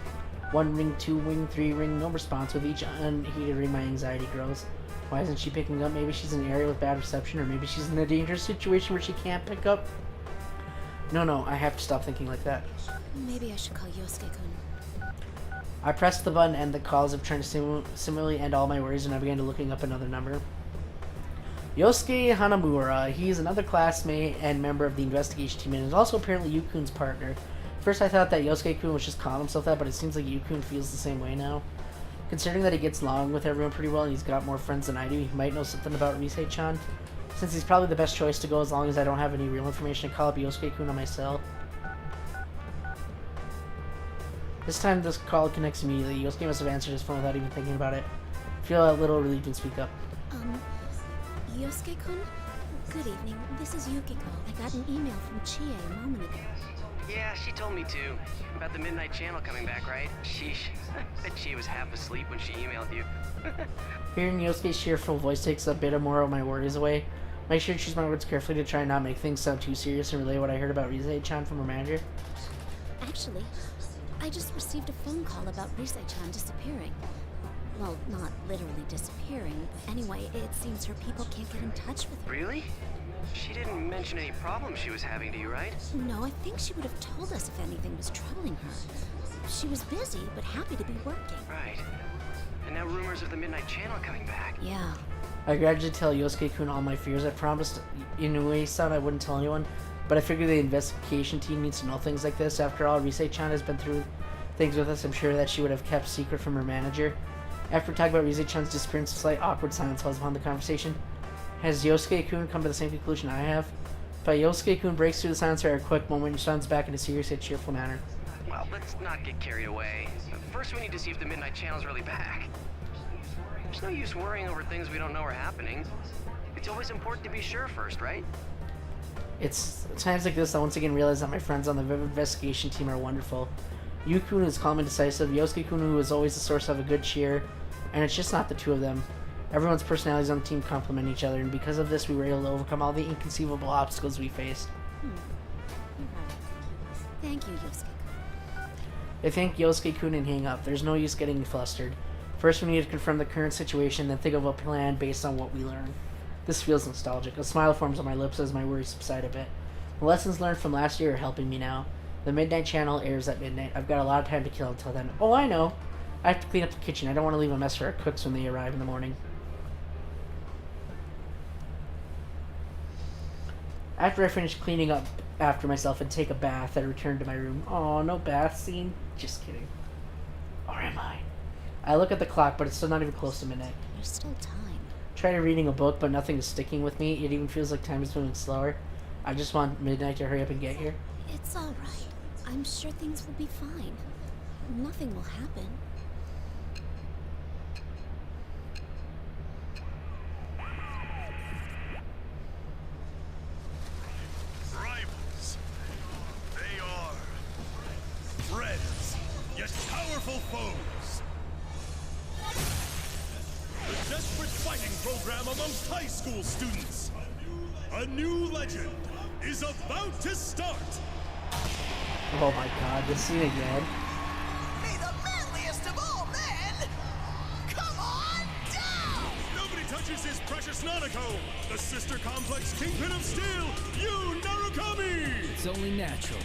1 ring, 2 ring, 3 ring, no response. With each unheeded ring, my anxiety grows. Why isn't she picking up? Maybe she's in an area with bad reception, or maybe she's in a dangerous situation where she can't pick up. No, I have to stop thinking like that. Maybe I should call Yosuke-kun. I pressed the button and the calls of trying to similarly end all my worries, and I began to looking up another number. Yosuke Hanamura. He is another classmate and member of the investigation team, and is also apparently Yu-kun's partner. First I thought that Yosuke-kun was just calling himself that, but it seems like Yu-kun feels the same way now. Considering that he gets along with everyone pretty well and he's got more friends than I do, he might know something about Rise-chan. Since he's probably the best choice to go as long as I don't have any real information, to call up Yosuke-kun on my cell. This time this call connects immediately. Yosuke must have answered his phone without even thinking about it. I feel a little relieved and speak up. Yosuke-kun? Good evening. This is Yukiko. I got an email from Chie a moment ago. Yeah, she told me too. About the Midnight Channel coming back, right? Sheesh. I bet she was half asleep when she emailed you. Hearing Yosuke's cheerful voice takes a bit more of my worries away. Make sure to choose my words carefully to try and not make things sound too serious and relay what I heard about Rise-chan from her manager. Actually, I just received a phone call about Rise-chan disappearing. Well, not literally disappearing, but anyway, it seems her people can't get in touch with her. Really? She didn't mention any problems she was having to you, right? No, I think she would have told us if anything was troubling her. She was busy, but happy to be working. Right. And now rumors of the Midnight Channel coming back. Yeah. I gradually tell Yosuke-kun all my fears. I promised Inoue-san I wouldn't tell anyone, but I figure the investigation team needs to know things like this. After all, Rise-chan has been through things with us. I'm sure that she would have kept secret from her manager. After talking about Rise-chan's disappearance, a slight awkward silence falls upon the conversation. Has Yosuke-kun come to the same conclusion I have? But Yosuke-kun breaks through the silence for a quick moment and responds back in a serious yet cheerful manner. Well, let's not get carried away. First, we need to see if the Midnight Channel's really back. There's no use worrying over things we don't know are happening. It's always important to be sure first, right? It's times like this I once again realize that my friends on the Vivid Investigation team are wonderful. Yu-kun is calm and decisive, Yosuke-kun who is always the source of a good cheer, and it's just not the two of them. Everyone's personalities on the team complement each other, and because of this we were able to overcome all the inconceivable obstacles we faced. Thank you, Yosuke-kun. They thank Yosuke-kun and hang up. There's no use getting flustered. First we need to confirm the current situation, then think of a plan based on what we learn. This feels nostalgic. A smile forms on my lips as my worries subside a bit. The lessons learned from last year are helping me now. The Midnight Channel airs at midnight. I've got a lot of time to kill until then. Oh, I know. I have to clean up the kitchen. I don't want to leave a mess for our cooks when they arrive in the morning. After I finish cleaning up after myself and take a bath, I return to my room. Oh, no bath scene? Just kidding. Or am I? I look at the clock, but it's still not even close to midnight. There's still time. Tried reading a book, but nothing is sticking with me. It even feels like time is moving slower. I just want midnight to hurry up and get here. It's all right. I'm sure things will be fine. Nothing will happen. Rivals. They are friends, yet powerful foes. The desperate fighting program amongst high school students. A new legend is about to start. Oh my god, this scene again. Be the manliest of all men! Come on down! Nobody touches his precious Nanako, the sister complex kingpin of steel, Yu Narukami! It's only natural.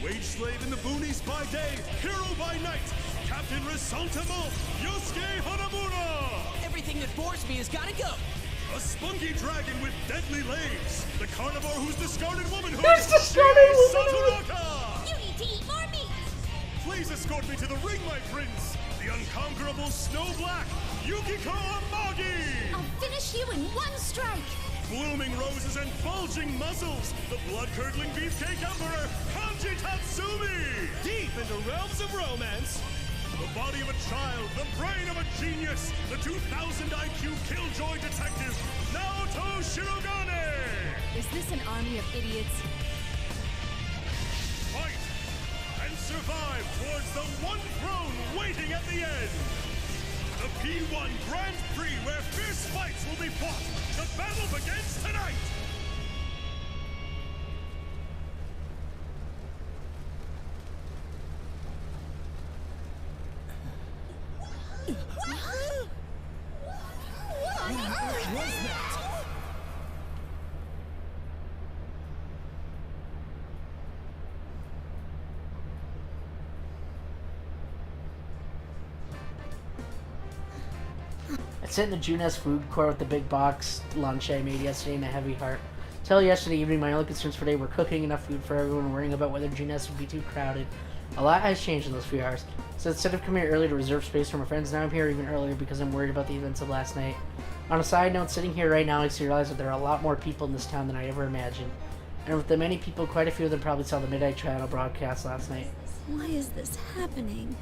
Wage slave in the boonies by day, hero by night, Captain Resentable, Yosuke Hanamura! Everything that bores me has gotta go! A spunky dragon with deadly legs, the carnivore whose discarded womanhood Who's discarded womanhood? Satonaka! You need to eat more meat! Please escort me to the ring, my prince! The unconquerable Snow Black, Yukiko Amagi! I'll finish you in one strike! Blooming roses and bulging muscles, the blood-curdling beefcake emperor, Kanji Tatsumi! Deep into realms of romance! The body of a child, the brain of a genius, the 2000 IQ killjoy detective, Naoto Shirogane! Is this an army of idiots? Fight and survive towards the one throne waiting at the end! The P1 Grand Prix where fierce fights will be fought! The battle begins tonight! I sit in the Junes food court with the big box lunch I made yesterday and a heavy heart. Till yesterday evening, my only concerns for today were cooking enough food for everyone and worrying about whether Junes would be too crowded. A lot has changed in those few hours. So instead of coming here early to reserve space for my friends, now I'm here even earlier because I'm worried about the events of last night. On a side note, sitting here right now makes me realize that there are a lot more people in this town than I ever imagined. And with the many people, quite a few of them probably saw the Midnight Channel broadcast last night. Why is this happening?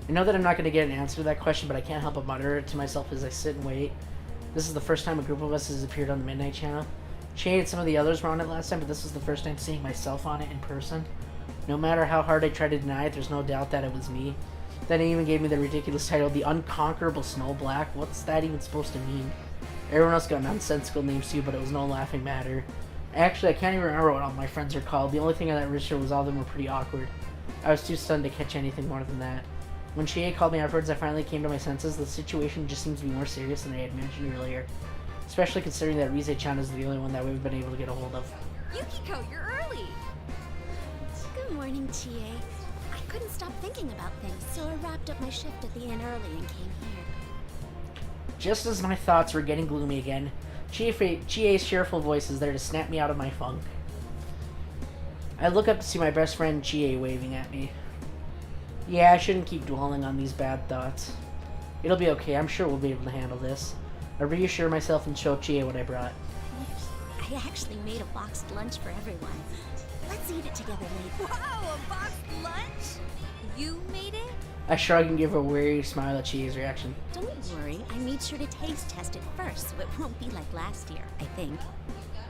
I know that I'm not going to get an answer to that question, but I can't help but mutter it to myself as I sit and wait. This is the first time a group of us has appeared on the Midnight Channel. Shane and some of the others were on it last time, but this was the first time seeing myself on it in person. No matter how hard I try to deny it, there's no doubt that it was me. Then it even gave me the ridiculous title, The Unconquerable Snow Black. What's that even supposed to mean? Everyone else got nonsensical names too, but it was no laughing matter. Actually, I can't even remember what all my friends are called. The only thing on that register was all of them were pretty awkward. I was too stunned to catch anything more than that. When Chie called me afterwards, I finally came to my senses. The situation just seems to be more serious than I had mentioned earlier. Especially considering that Rise-chan is the only one that we've been able to get a hold of. Yukiko, you're early! Good morning, Chie. I couldn't stop thinking about things, so I wrapped up my shift at the inn early and came here. Just as my thoughts were getting gloomy again, Chie's cheerful voice is there to snap me out of my funk. I look up to see my best friend Chie waving at me. Yeah, I shouldn't keep dwelling on these bad thoughts. It'll be okay, I'm sure we'll be able to handle this. I reassure myself and show Chie what I brought. I actually made a boxed lunch for everyone. Let's eat it together, lady. Wow, a boxed lunch? You made it? I shrug and give a weary smile at Chie's reaction. Don't worry, I made sure to taste test it first, so it won't be like last year, I think.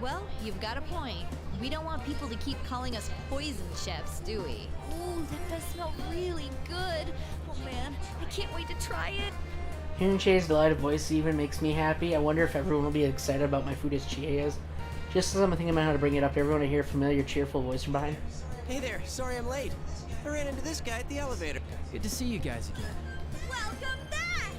Well, you've got a point. We don't want people to keep calling us poison chefs, do we? Ooh, that does smell really good. Oh man, I can't wait to try it. Hearing Chie's delighted voice even makes me happy. I wonder if everyone will be excited about my food as Chie is. Just as I'm thinking about how to bring it up, everyone to hear a familiar, cheerful voice from behind. Hey there, sorry I'm late. I ran into this guy at the elevator. Good to see you guys again. Welcome back!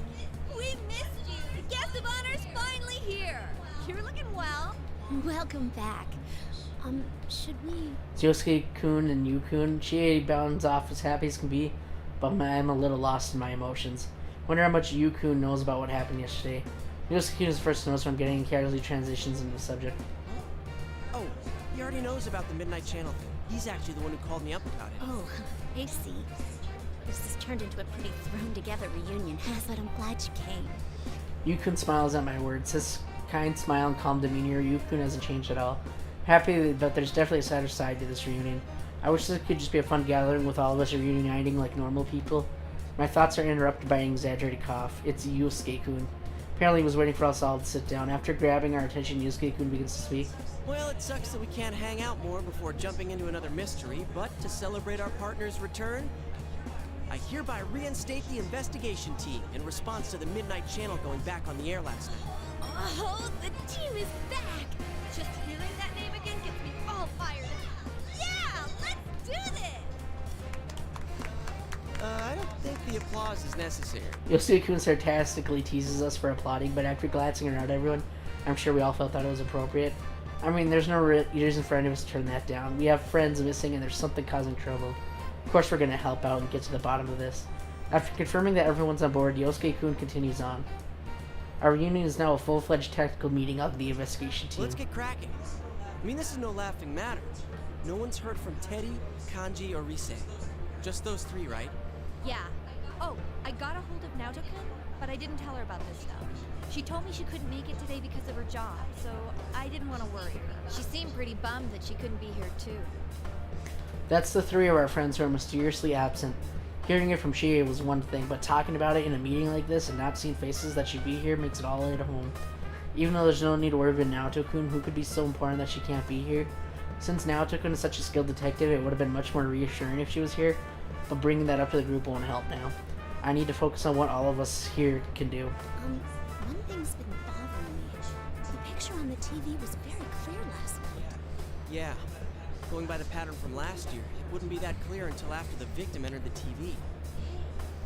We missed you. The guest of honor's finally here. You're looking well. Welcome back. Should we... Yosuke-kun and Yu-kun. Chie bounds off as happy as can be, but I'm a little lost in my emotions. Wonder how much Yu-kun knows about what happened yesterday. Yosuke-kun is first to notice when I'm getting casually transitions into the subject. Oh, he already knows about the Midnight Channel thing. He's actually the one who called me up about it. Oh, I see. This has turned into a pretty thrown-together reunion, but I'm glad you came. Yu-kun smiles at my words. His kind smile and calm demeanor, Yu-kun hasn't changed at all. Happy, but there's definitely a sadder side to this reunion. I wish this could just be a fun gathering with all of us reuniting like normal people. My thoughts are interrupted by an exaggerated cough. It's Yosuke-kun. Apparently he was waiting for us all to sit down. After grabbing our attention, Yosuke-kun begins to speak. Well, it sucks that we can't hang out more before jumping into another mystery, but to celebrate our partner's return, I hereby reinstate the investigation team in response to the Midnight Channel going back on the air last night. Oh, the team is back! Just hearing that name again gets me all fired up. Yeah, let's do this! I don't think the applause is necessary. Yosuke-kun sarcastically teases us for applauding, but after glancing around everyone, I'm sure we all felt that it was appropriate. I mean, there's no reason for any of us to turn that down. We have friends missing and there's something causing trouble. Of course we're going to help out and get to the bottom of this. After confirming that everyone's on board, Yosuke-kun continues on. Our reunion is now a full-fledged technical meeting of the investigation team. Let's get cracking. I mean, this is no laughing matter. No one's heard from Teddy, Kanji, or Rise. Just those three, right? Yeah. Oh, I got a hold of Naoto-kun, but I didn't tell her about this stuff. She told me she couldn't make it today because of her job, so I didn't want to worry her. She seemed pretty bummed that she couldn't be here, too. That's the three of our friends who are mysteriously absent. Hearing it from Chie was one thing, but talking about it in a meeting like this and not seeing faces that she'd be here makes it all at home. Even though there's no need to worry about Naoto-kun, who could be so important that she can't be here. Since Naoto-kun is such a skilled detective, it would have been much more reassuring if she was here, but bringing that up to the group won't help now. I need to focus on what all of us here can do. One thing's been bothering me. The picture on the TV was very clear last night. Yeah. Going by the pattern from last year, it wouldn't be that clear until after the victim entered the TV.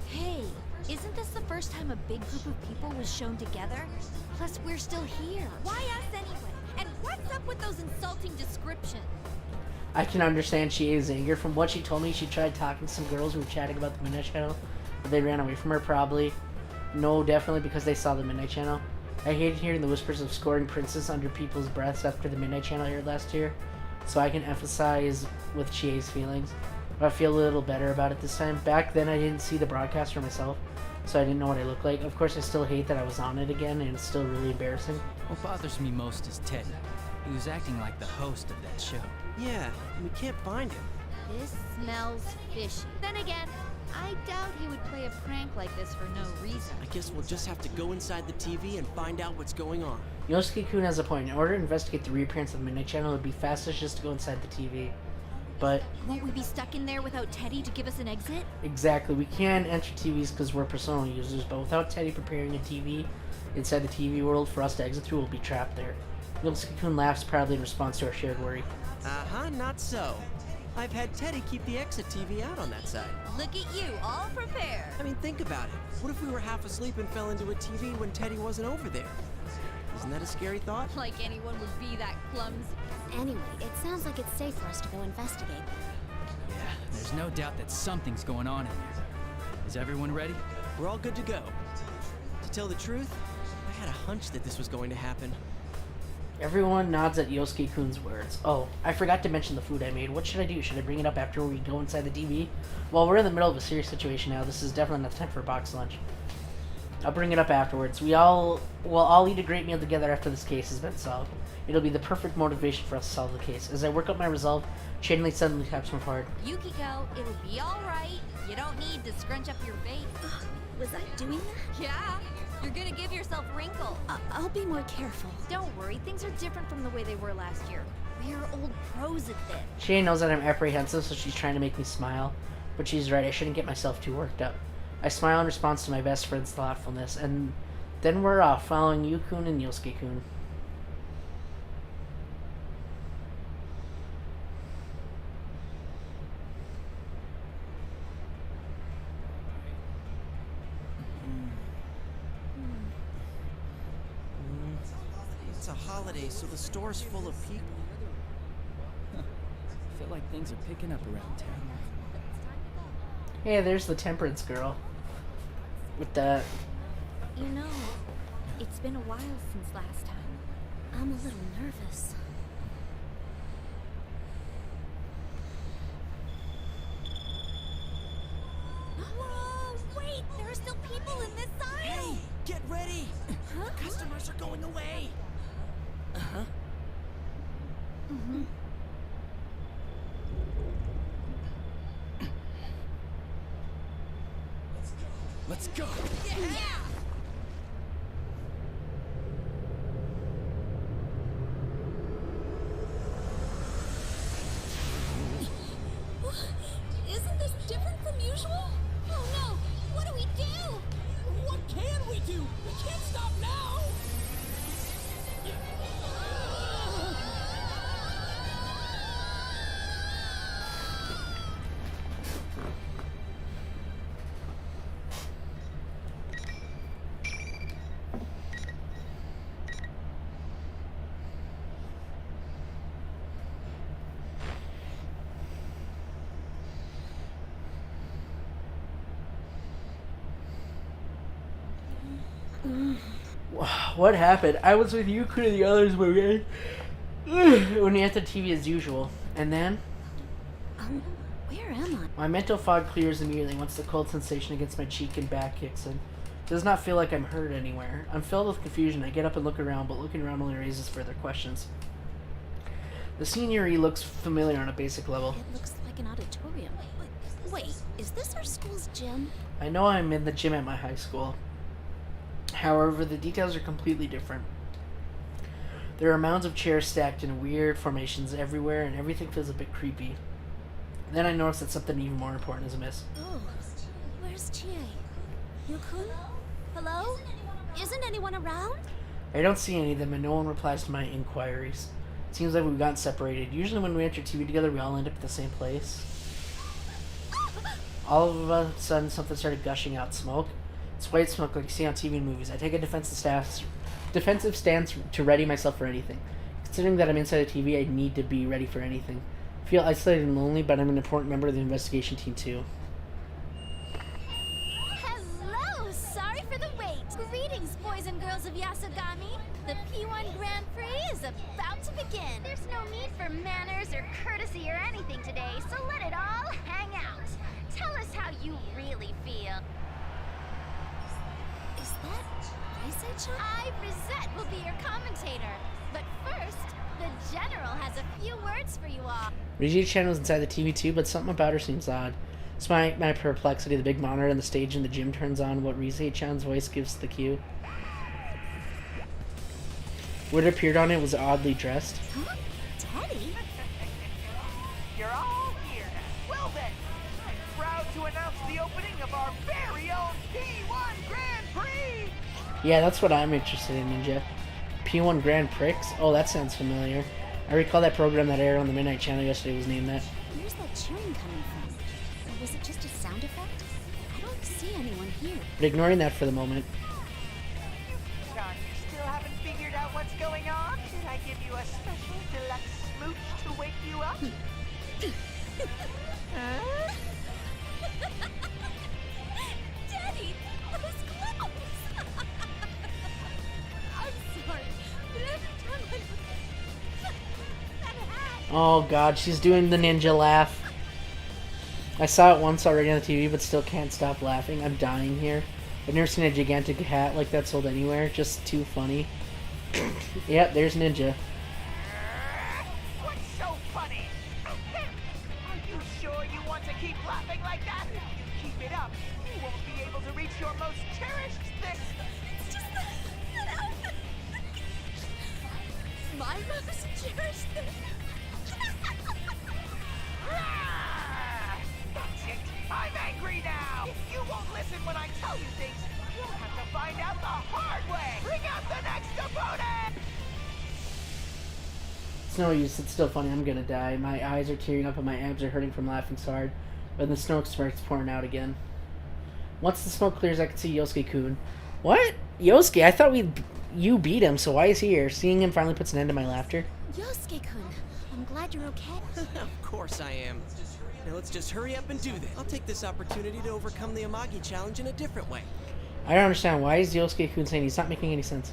Hey, isn't this the first time a big group of people was shown together? Plus, we're still here. Why us anyway? And what's up with those insulting descriptions? I can understand Chie's anger. From what she told me, she tried talking to some girls who were chatting about the Midnight Channel, but they ran away from her probably. No, definitely because they saw the Midnight Channel. I hated hearing the whispers of scoring princess under people's breaths after the Midnight Channel aired last year, so I can emphasize with Chie's feelings. But I feel a little better about it this time. Back then I didn't see the broadcast for myself, so I didn't know what I looked like. Of course I still hate that I was on it again, and it's still really embarrassing. What bothers me most is Teddy. He was acting like the host of that show. Yeah, and we can't find him. This smells fishy. Then again, I doubt he would play a prank like this for no reason. I guess we'll just have to go inside the TV and find out what's going on. Yosuke-kun has a point. In order to investigate the reappearance of the Midnight Channel, it would be fastest just to go inside the TV. But... won't we be stuck in there without Teddy to give us an exit? Exactly. We can enter TVs because we're personal users, but without Teddy preparing a TV inside the TV world for us to exit through, we'll be trapped there. Yosuke-kun laughs proudly in response to our shared worry. Not so. I've had Teddy keep the exit TV out on that side. Look at you, all prepared. I mean, think about it. What if we were half asleep and fell into a TV when Teddy wasn't over there? Isn't that a scary thought? Like anyone would be that clumsy. Anyway, it sounds like it's safe for us to go investigate. Yeah, there's no doubt that something's going on in there. Is everyone ready? We're all good to go. To tell the truth, I had a hunch that this was going to happen. Everyone nods at Yosuke-kun's words. Oh, I forgot to mention the food I made. What should I do? Should I bring it up after we go inside the TV? Well, we're in the middle of a serious situation now. This is definitely not the time for a box lunch. I'll bring it up afterwards. We'll all eat a great meal together after this case has been solved. It'll be the perfect motivation for us to solve the case. As I work up my resolve, channeling suddenly taps my heart. Yukiko, it'll be alright. You don't need to scrunch up your face. Was I doing that? Yeah, you're gonna give yourself wrinkles. I'll be more careful. Don't worry, things are different from the way they were last year. We're old pros at this. She knows that I'm apprehensive, so she's trying to make me smile. But she's right, I shouldn't get myself too worked up. I smile in response to my best friend's thoughtfulness, and then we're off, following Yu-kun and Yosuke-kun. It's a holiday, so the store's full of people. I feel like things are picking up around town. Hey, there's the temperance girl. With the... You know, it's been a while since last time. I'm a little nervous. Whoa, wait! There are still people in this aisle! Hey, get ready! Huh? Customers are going away! Uh-huh. Mm-hmm. Let's go! Yeah! Isn't this different from usual? Oh no! What do we do? What can we do? We can't stop now! What happened? I was with Yu-kun and the others when we had the TV as usual. And then... Where am I? My mental fog clears immediately once the cold sensation against my cheek and back kicks in. It does not feel like I'm hurt anywhere. I'm filled with confusion. I get up and look around, but looking around only raises further questions. The scenery looks familiar on a basic level. It looks like an auditorium. Wait, is this our school's gym? I know I'm in the gym at my high school. However, the details are completely different. There are mounds of chairs stacked in weird formations everywhere, and everything feels a bit creepy. Then I notice that something even more important is amiss. Oh, where's Chie? Yu-kun? Hello? Isn't anyone around? I don't see any of them, and no one replies to my inquiries. It seems like we've gotten separated. Usually when we enter TV together, we all end up at the same place. All of a sudden, something started gushing out smoke. It's white smoke like you see on TV and movies. I take a defensive stance to ready myself for anything. Considering that I'm inside the TV, I need to be ready for anything. I feel isolated and lonely, but I'm an important member of the investigation team too. Hello! Sorry for the wait. Greetings, boys and girls of Yasogami. The P1 Grand Prix is about to begin. There's no need for manners or courtesy or anything today, so let it all hang out. Tell us how you really feel. Is that Rise-chan? Rizette will be your commentator. But first, the General has a few words for you all. Rise-chan was inside the TV too, but something about her seems odd. Despite my perplexity, the big monitor on the stage in the gym turns on what Rise-chan's voice gives the cue. What appeared on it was oddly dressed. Huh? Teddy? You're all here. Well then, I'm proud to announce the opening of our very own P1 Grand Prix! Yeah, that's what I'm interested in, Ninja. P1 Grand Prix? Oh, that sounds familiar. I recall that program that aired on the Midnight Channel yesterday was named that. Where's that cheering coming from? Or was it just a sound effect? I don't see anyone here. But ignoring that for the moment. John, you still haven't figured out what's going on? Should I give you a special deluxe smooch to wake you up? Huh? Daddy, those clothes! I'm sorry, but every time I look at that hat... Oh god, she's doing the ninja laugh. I saw it once already on the TV, but still can't stop laughing. I'm dying here. I've never seen a gigantic hat like that sold anywhere. Just too funny. Yep, there's Ninja. your most cherished thing. It's just that outfit. My most cherished thing. That's it. I'm angry now. If you won't listen when I tell you things, you'll have to find out the hard way. Bring out the next opponent. It's no use, it's still funny, I'm gonna die. My eyes are tearing up and my abs are hurting from laughing so hard. But the smoke starts pouring out again. Once the smoke clears, I can see Yosuke-kun. What? Yosuke? I thought you beat him, so why is he here? Seeing him finally puts an end to my laughter. Yosuke-kun, I'm glad you're okay. Of course I am. Now let's just hurry up and do this. I'll take this opportunity to overcome the Amagi challenge in a different way. I don't understand. Why is Yosuke-kun saying he's not making any sense?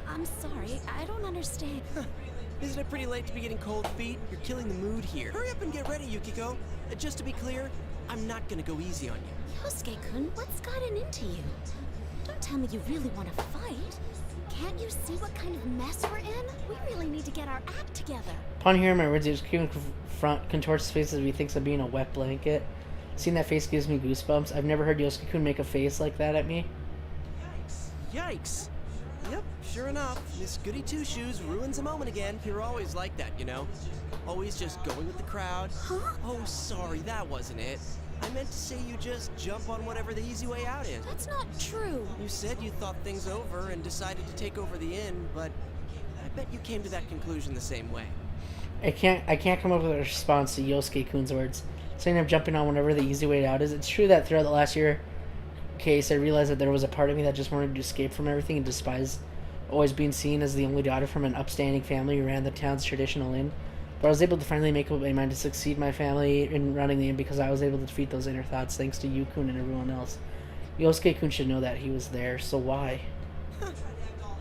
I'm sorry, I don't understand. Isn't it pretty late to be getting cold feet? You're killing the mood here. Hurry up and get ready, Yukiko. Just to be clear, I'm not gonna go easy on you. Yosuke-kun, what's gotten into you? Don't tell me you really want to fight. Can't you see what kind of mess we're in? We really need to get our act together. Upon hearing my words, Yosuke-kun contorts his face as if he thinks I'm being a wet blanket. Seeing that face gives me goosebumps. I've never heard Yosuke-kun make a face like that at me. Yikes. Yep, sure enough, Miss Goody Two-Shoes ruins a moment again. You're always like that, you know? Always just going with the crowd. Huh? Oh, sorry, that wasn't it. I meant to say you just jump on whatever the easy way out is. That's not true. You said you thought things over and decided to take over the inn, but I bet you came to that conclusion the same way. I can't come up with a response to Yosuke-kun's words. Saying I'm jumping on whatever the easy way out is. It's true that throughout the last year case, I realized that there was a part of me that just wanted to escape from everything and despised always being seen as the only daughter from an upstanding family who ran the town's traditional inn. But I was able to finally make up my mind to succeed my family in running the inn because I was able to defeat those inner thoughts thanks to Yu-kun and everyone else. Yosuke-kun should know that he was there, so why?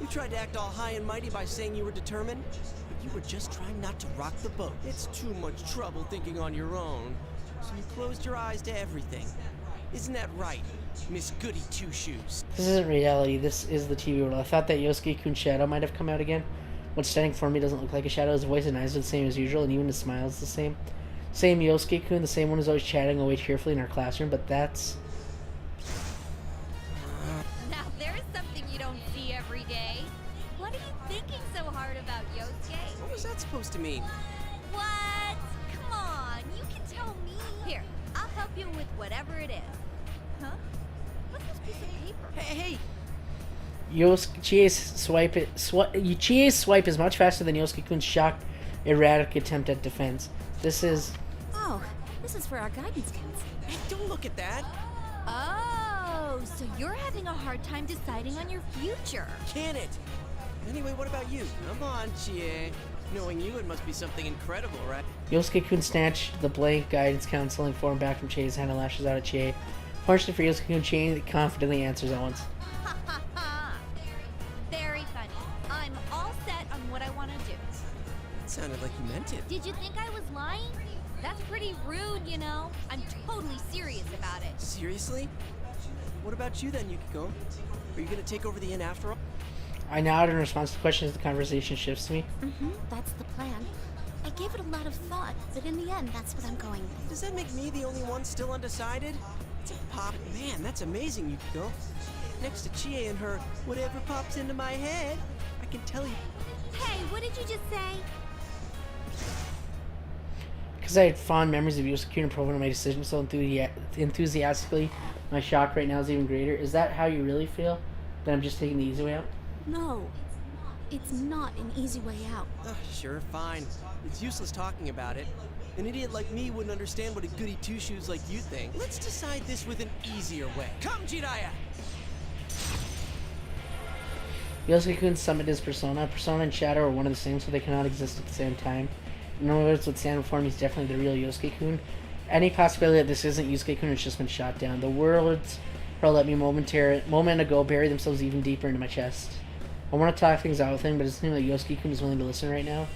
You tried to act all high and mighty by saying you were determined, but you were just trying not to rock the boat. It's too much trouble thinking on your own, so you closed your eyes to everything. Isn't that right, Miss Goody Two-Shoes? This isn't reality, this is the TV world. I thought that Yosuke-kun's shadow might have come out again. What's standing for me doesn't look like a shadow. His voice and eyes are the same as usual, and even his smile is the same. Same Yosuke-kun, the same one who's always chatting away cheerfully in our classroom, but that's... Now there's something you don't see every day. What are you thinking so hard about, Yosuke? What was that supposed to mean? What? Come on, you can tell me. Here, I'll help you with whatever it is. Huh? What's this piece of paper? Hey! Chie's swipe is much faster than Yosuke-kun's shocked, erratic attempt at defense. This is... Oh, this is for our guidance counselor. Hey, don't look at that! Oh, so you're having a hard time deciding on your future. Can it? Anyway, what about you? Come on, Chie. Knowing you, it must be something incredible, right? Yosuke-kun snatched the blank guidance counseling form back from Chie's hand and lashes out at Chie. Fortunately for Yosuke-kun, Chie confidently answers at once. Ha ha ha! Very funny. I'm all set on what I want to do. It sounded like you meant it. Did you think I was lying? That's pretty rude, you know. I'm totally serious about it. Seriously? What about you then, Yukiko? Are you gonna take over the inn after all? I nod in response to questions. The conversation shifts to me. That's the plan. I gave it a lot of thought, but in the end, that's what I'm going with. Does that make me the only one still undecided? It's a pop. Man, that's amazing, Yukiko. Next to Chie and her whatever pops into my head, I can tell you. Hey, what did you just say? Because I had fond memories of Yosuke-kun approving my decision so enthusiastically, my shock right now is even greater. Is that how you really feel? That I'm just taking the easy way out? No, it's not an easy way out. Sure, fine. It's useless talking about it. An idiot like me wouldn't understand what a goody two-shoes like you think. Let's decide this with an easier way. Come, Jiraiya! Yosuke-kun summoned his persona. Persona and shadow are one and the same, so they cannot exist at the same time. In other words, what stand before me is definitely the real Yosuke-kun. Any possibility that this isn't Yosuke-kun has just been shot down. The words hurled at me moment ago bury themselves even deeper into my chest. I want to talk things out with him, but it seems like Yosuke-kun is willing to listen right now.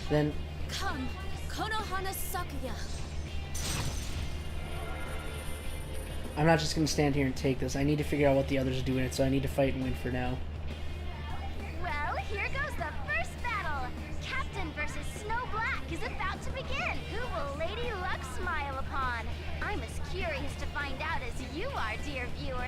Then... Come, Konohana Sakuya. I'm not just going to stand here and take this. I need to figure out what the others are doing it, so I need to fight and win for now. Well, here goes the first battle. Captain versus Snow Black is about to begin. Who will Lady Luck smile upon? I'm as cute curious to find out as you are, dear viewer.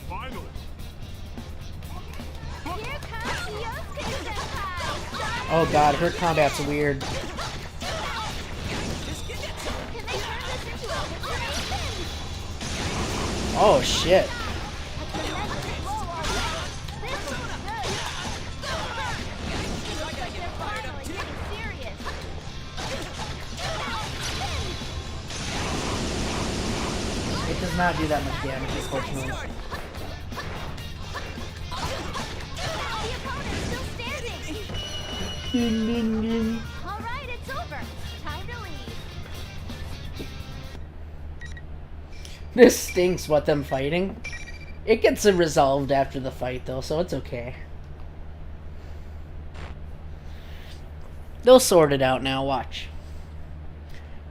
Finally. Here comes Yosuke-senpai! Oh god, her combat's weird. Can they turn this into a witch? Oh shit. It does not do that much damage, unfortunately. Ding, ding, ding. Alright, it's over. Time to leave. This stinks, what, them fighting? It gets resolved after the fight, though, so it's okay. They'll sort it out now, watch.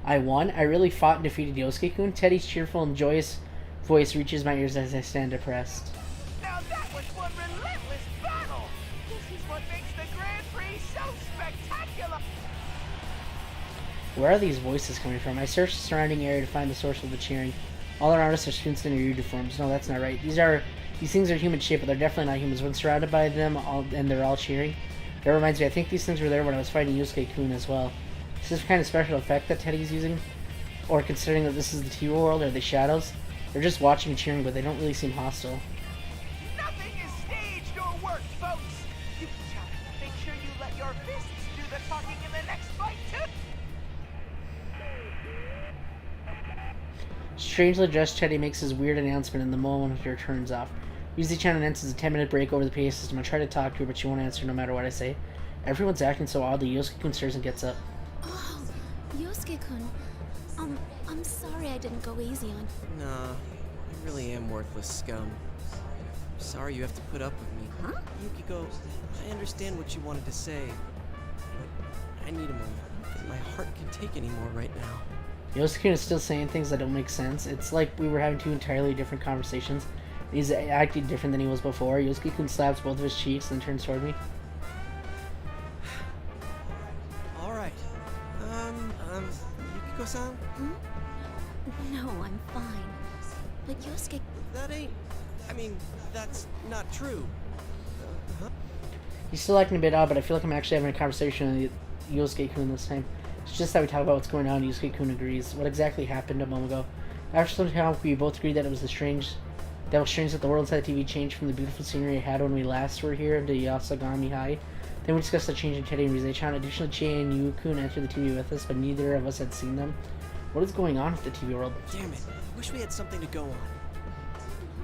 I won. I really fought and defeated Yosuke-kun. Teddy's cheerful and joyous voice reaches my ears as I stand depressed. Now that was one relentless battle! This is what makes the Grand Prix so spectacular! Where are these voices coming from? I searched the surrounding area to find the source of the cheering. All around us are students in their uniforms. No, that's not right. These things are human shaped, but they're definitely not humans. When surrounded by them, and they're all cheering. That reminds me, I think these things were there when I was fighting Yosuke-kun as well. Is this kind of special effect that Teddy's using? Or considering that this is the TV world, are they shadows? They're just watching and cheering, but they don't really seem hostile. Nothing is staged or worked, folks! You make sure you let your fists do the talking in the next fight, too! Strangely dressed Teddy makes his weird announcement and the monitor turns off. Usually channel announces a 10-minute break over the PA system. I try to talk to her, but she won't answer no matter what I say. Everyone's acting so oddly. Yosuke-kun stirs and gets up. Oh, Yosuke-kun. I'm sorry I didn't go easy on... Nah, I really am worthless scum. Sorry you have to put up with me. Huh? Yukiko, I understand what you wanted to say, but I need a moment. I don't think my heart can take any more right now. Yosuke-kun is still saying things that don't make sense. It's like we were having two entirely different conversations. He's acting different than he was before. Yosuke-kun slaps both of his cheeks and turns toward me. Alright. Yukiko-san? Hmm? No, I'm fine. But Yosuke... That ain't... I mean, that's not true. Huh? He's still acting a bit odd, but I feel like I'm actually having a conversation with Yosuke-kun this time. It's just that we talk about what's going on, Yosuke-kun agrees. What exactly happened a moment ago? After some time, we both agreed that it was strange that the world inside the TV changed from the beautiful scenery it had when we last were here to Yasagami High. Then we discussed the change in Teddy and Rizei-chan. Additionally, Chie and Yu-kun entered the TV with us, but neither of us had seen them. What is going on with the TV world? Damn it. Wish we had something to go on.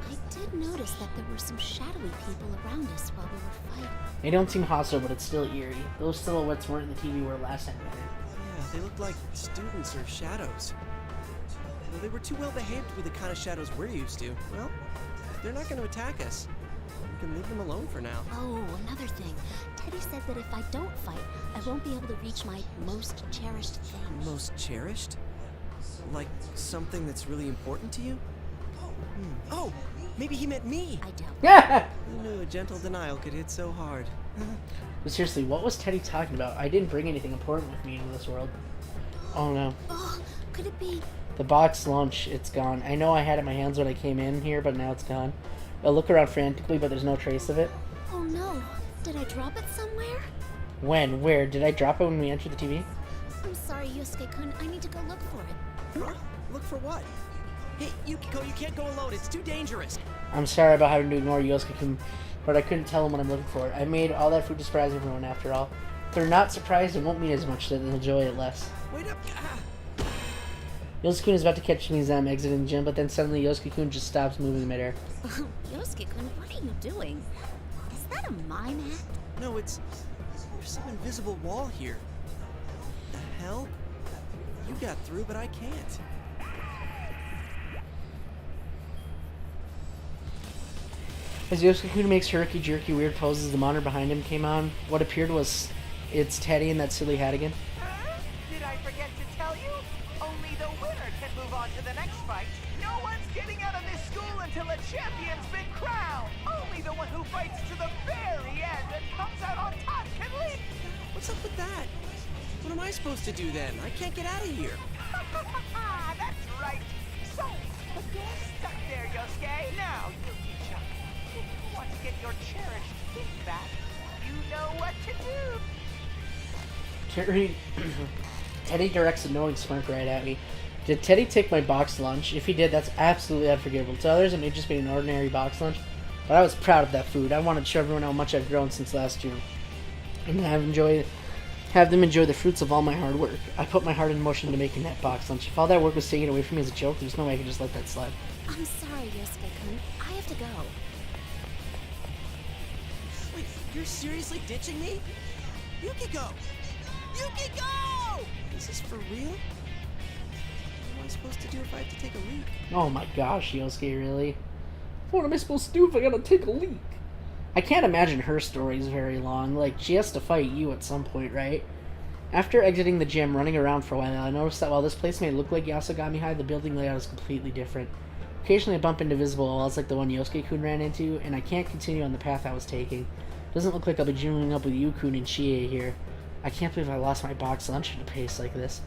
I did notice that there were some shadowy people around us while we were fighting. They don't seem hostile, but it's still eerie. Those silhouettes weren't in the TV world last time we were. Yeah, they looked like students or shadows. Well, they were too well behaved to be the kind of shadows we're used to. Well, they're not going to attack us. We can leave them alone for now. Oh, another thing. Teddy said that if I don't fight, I won't be able to reach my most cherished thing. Most cherished? Like something that's really important to you? Oh, maybe he meant me. I don't. Yeah. Who knew a gentle denial could hit so hard? But seriously, what was Teddy talking about? I didn't bring anything important with me into this world. Oh no. Oh, could it be? The box lunch, it's gone. I know I had it in my hands when I came in here, but now it's gone. I look around frantically, but there's no trace of it. Oh no. Did I drop it somewhere? When? Where? Did I drop it when we entered the TV? I'm sorry, Yosuke-kun. I need to go look for it. Huh? Look for what? Hey, Yukiko, you can't go alone. It's too dangerous. I'm sorry about having to ignore Yosuke-kun, but I couldn't tell him what I'm looking for. I made all that food to surprise everyone, after all. If they're not surprised, it won't mean as much, so they'll enjoy it less. Wait up. Yosuke-kun is about to catch me as I'm exiting the gym, but then suddenly Yosuke-kun just stops moving in midair. Yosuke-kun, what are you doing? Is that a mime act? No, there's some invisible wall here. The hell? You got through, but I can't. As Yosuke makes herky-jerky weird poses, the monitor behind him came on. What appeared was it's Teddy in that silly hat again. Did I forget to tell you? Only the winner can move on to the next fight. No one's getting out of this school until a champion's been crowned. Only the one who fights to the very end and comes out on top can leave. What's up with that? What am I supposed to do then? I can't get out of here. That's right. So, the door's stuck there, Yosuke. Now, Yuki-chan, if you want to get your cherished gift back, you know what to do. Teddy directs a knowing smirk right at me. Did Teddy take my box lunch? If he did, that's absolutely unforgivable. To others, it may just be an ordinary box lunch, but I was proud of that food. I wanted to show everyone how much I've grown since last June, and have them enjoy the fruits of all my hard work. I put my heart in motion to making that box lunch. If all that work was taken away from me as a joke, there's no way I could just let that slide. I'm sorry, Yosuke-kun. I have to go. Wait, you're seriously ditching me? Yukiko! Yukiko! Is this for real? What am I supposed to do if I have to take a leak? Oh my gosh, Yosuke, really? What am I supposed to do if I gotta take a leak? I can't imagine her story is very long. Like, she has to fight you at some point, right? After exiting the gym, running around for a while, I noticed that while this place may look like Yasogami High, the building layout is completely different. Occasionally I bump into visible walls like the one Yosuke-kun ran into, and I can't continue on the path I was taking. Doesn't look like I'll be joining up with Yu-kun and Chie here. I can't believe I lost my box lunch at a pace like this.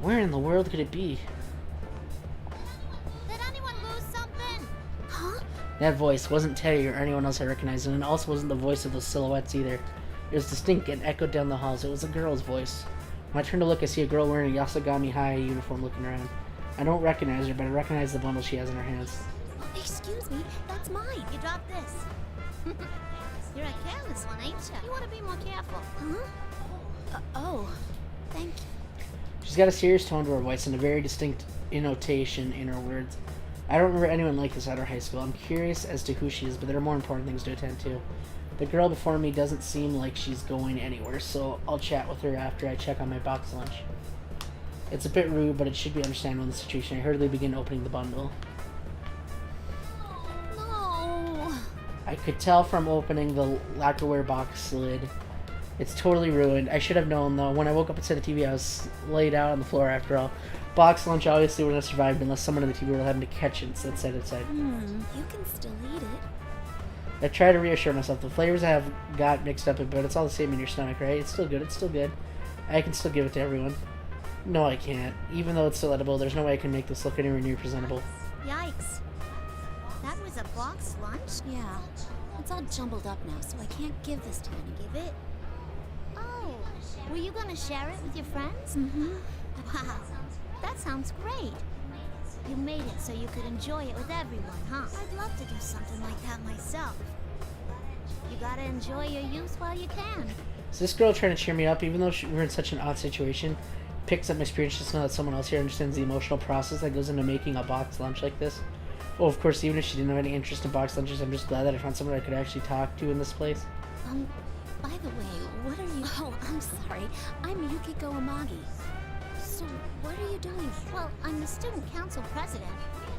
Where in the world could it be? Did anyone lose something? Huh? That voice wasn't Teddy or anyone else I recognized, and it also wasn't the voice of those silhouettes either. It was distinct and echoed down the halls. It was a girl's voice. When I turn to look, I see a girl wearing a Yasogami High uniform looking around. I don't recognize her, but I recognize the bundle she has in her hands. Excuse me, that's mine. You dropped this. You're a careless one, ain't you? You want to be more careful. Huh? Oh, thank you. She's got a serious tone to her voice and a very distinct intonation in her words. I don't remember anyone like this at our high school. I'm curious as to who she is, but there are more important things to attend to. The girl before me doesn't seem like she's going anywhere, so I'll chat with her after I check on my box lunch. It's a bit rude, but it should be understandable in the situation. I hurriedly begin opening the bundle. No. I could tell from opening the lacquerware box lid. It's totally ruined. I should have known, though. When I woke up and said the TV, I was laid out on the floor after all. Box lunch obviously wouldn't have survived unless someone in the TV world happened to catch it, so it said. You can still eat it. I try to reassure myself. The flavors I have got mixed up a bit. It's all the same in your stomach, right? It's still good. It's still good. I can still give it to everyone. No, I can't. Even though it's still edible, there's no way I can make this look anywhere near presentable. Yikes. That was a box lunch? Yeah. It's all jumbled up now, so I can't give this to anyone. Give it? Oh, were you gonna share it with your friends? Mm-hmm. Wow, that sounds great. You made it so you could enjoy it with everyone, huh? I'd love to do something like that myself. You gotta enjoy your youth while you can. Is this girl trying to cheer me up, even though we're in such an odd situation? Picks up my spirits just to know that someone else here understands the emotional process that goes into making a box lunch like this. Oh, of course, even if she didn't have any interest in box lunches, I'm just glad that I found someone I could actually talk to in this place. By the way, what are you... Oh, I'm sorry. I'm Yukiko Amagi. So, what are you doing here? Well, I'm the student council president.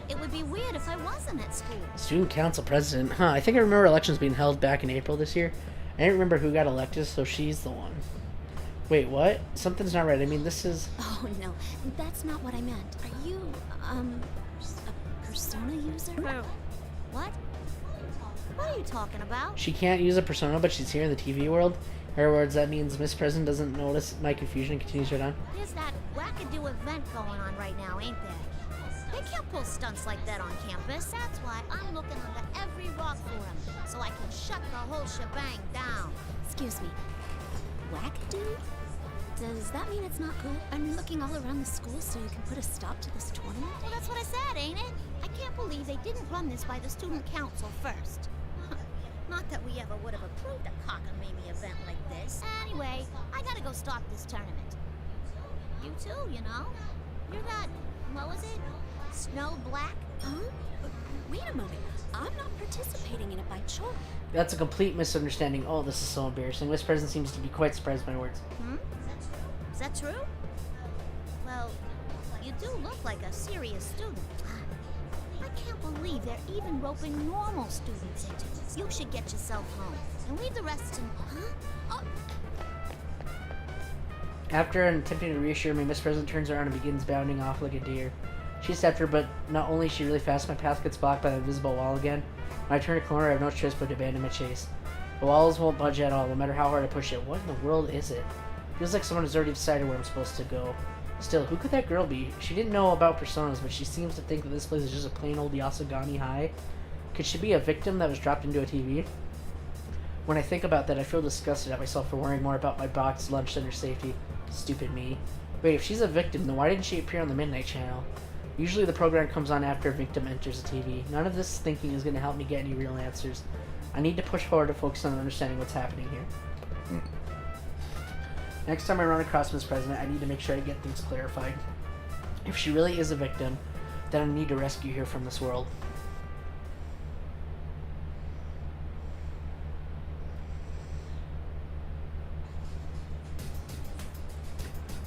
It would be weird if I wasn't at school. Student council president? Huh, I think I remember elections being held back in April this year. I didn't remember who got elected, so she's the one. Wait, what? Something's not right. I mean, this is... Oh, no. That's not what I meant. Are you, a persona user? What? What are you talking about? She can't use a persona, but she's here in the TV world. In other words, that means Miss President doesn't notice my confusion and continues right on. There's that wackadoo event going on right now, ain't there? They can't pull stunts like that on campus. That's why I'm looking under every rock for him, so I can shut the whole shebang down. Excuse me. Wackadoo? Does that mean it's not good? I'm looking all around the school so you can put a stop to this tournament? Well, that's what I said, ain't it? I can't believe they didn't run this by the student council first. Not that we ever would have approved a cockamamie event like this. Anyway, I gotta go start this tournament. You too, you know? You're that, what was it? Snow Black? Huh? Wait a moment. I'm not participating in it by choice. That's a complete misunderstanding. Oh, this is so embarrassing. Miss President seems to be quite surprised by my words. Is that true? Well, you do look like a serious student. I can't believe they're even roping normal students into it. You should get yourself home and leave the rest in. Huh? Oh. After attempting to reassure me, Miss President turns around and begins bounding off like a deer. She's after, but not only is she really fast, my path gets blocked by the invisible wall again. When I turn a corner, I have no choice but to abandon my chase. The walls won't budge at all, no matter how hard I push it. What in the world is it? Feels like someone has already decided where I'm supposed to go. Still, who could that girl be? She didn't know about personas, but she seems to think that this place is just a plain old Yasugani High. Could she be a victim that was dropped into a TV? When I think about that, I feel disgusted at myself for worrying more about my boxed lunch than her safety. Stupid me. Wait, if she's a victim, then why didn't she appear on the Midnight Channel? Usually the program comes on after a victim enters the TV. None of this thinking is going to help me get any real answers. I need to push forward to focus on understanding what's happening here. Next time I run across Miss President, I need to make sure I get things clarified. If she really is a victim, then I need to rescue her from this world.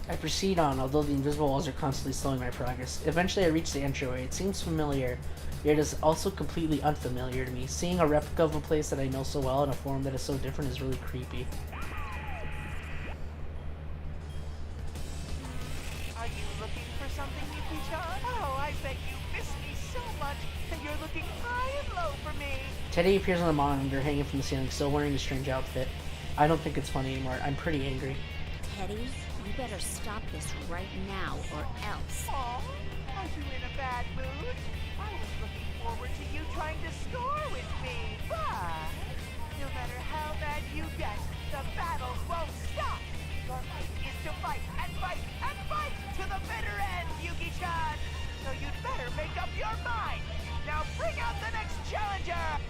I proceed on, although the invisible walls are constantly slowing my progress. Eventually I reach the entryway. It seems familiar, yet it is also completely unfamiliar to me. Seeing a replica of a place that I know so well in a form that is so different is really creepy. Are you looking for something, Yuki-chan? Oh, I bet you miss me so much that you're looking high and low for me. Teddy appears on the monitor, hanging from the ceiling, still wearing a strange outfit. I don't think it's funny anymore. I'm pretty angry. Teddy, you better stop this right now or else. Aw, are you in a bad mood? I was looking forward to you trying to score with me, but no matter how bad you get, the battles won't stop. Your fight is to fight and fight and fight to the bitter end, Yuki-chan. So you'd better make up your mind. Now bring out the next challenger.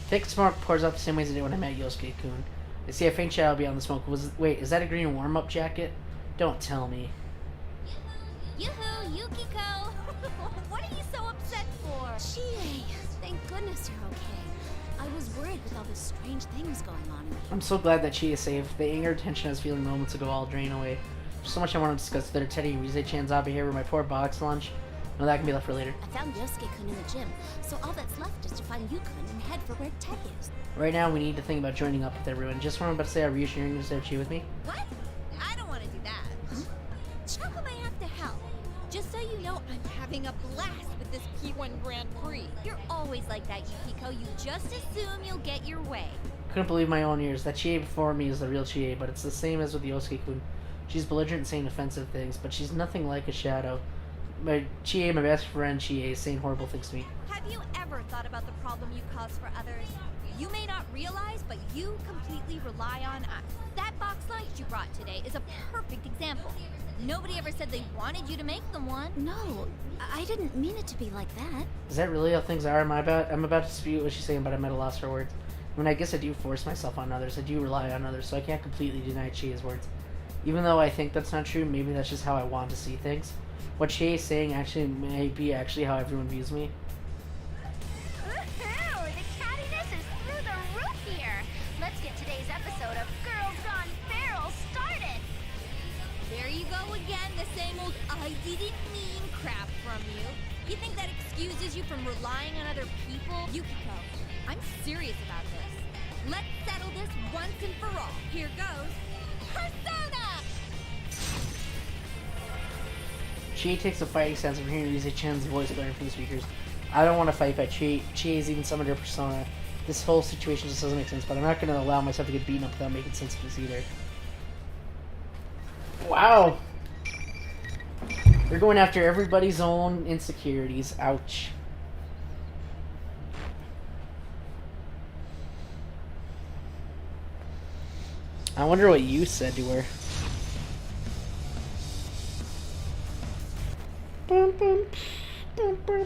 Thick smoke pours out the same way as it did when I met Yosuke-kun. I see a faint shadow beyond the smoke. Wait, is that a green warm-up jacket? Don't tell me. Yoo-hoo, Yukiko! What are you so upset for? Chie, thank goodness you're okay. I was worried with all the strange things going on in here. I'm so glad that she is safe. The anger and tension I was feeling moments ago all drain away. There's so much I want to discuss with her. Teddy and Rise-chan's out here with my poor box lunch. No, that can be left for later. I found Yosuke-kun in the gym, so all that's left is to find Yukon and head for where Ted is. Right now, we need to think about joining up with everyone. Just what I'm about to say, are reassuring you to have Chi with me? What? I don't want to do that. Huh? How come I have to help? Just so you know, I'm having a blast with this P1 Grand Prix. You're always like that, Yukiko. You just assume you'll get your way. Couldn't believe my own ears. That Chie before me is the real Chie, but it's the same as with Yosuke-kun. She's belligerent and saying offensive things, but she's nothing like a shadow. My Chie, my best friend Chie, is saying horrible things to me. Have you ever thought about the problem you cause for others? You may not realize, but you completely rely on us. That box lunch you brought today is a perfect example. Nobody ever said they wanted you to make them one. No, I didn't mean it to be like that. Is that really how things are? I'm about to dispute what she's saying, but I'm at a loss for words. I mean, I guess I do force myself on others. I do rely on others, so I can't completely deny Chie's words. Even though I think that's not true, maybe that's just how I want to see things. What Chie is saying actually may be actually how everyone views me. Woohoo! The cattiness is through the roof here. Let's get today's episode of Girls Gone Feral started. There you go again, the same old I didn't mean crap from you. You think that excuses you from relying on other people? Yukiko, I'm serious about this. Let's settle this once and for all. Here goes. Persona! Chie takes a fighting stance from hearing Rise-chan's voice blaring from the speakers. I don't want to fight back. Chie's even summoned her persona. This whole situation just doesn't make sense, but I'm not going to allow myself to get beaten up without making sense of this either. Wow! They're going after everybody's own insecurities. Ouch. I wonder what you said to her. Bum, bum, bum, bum.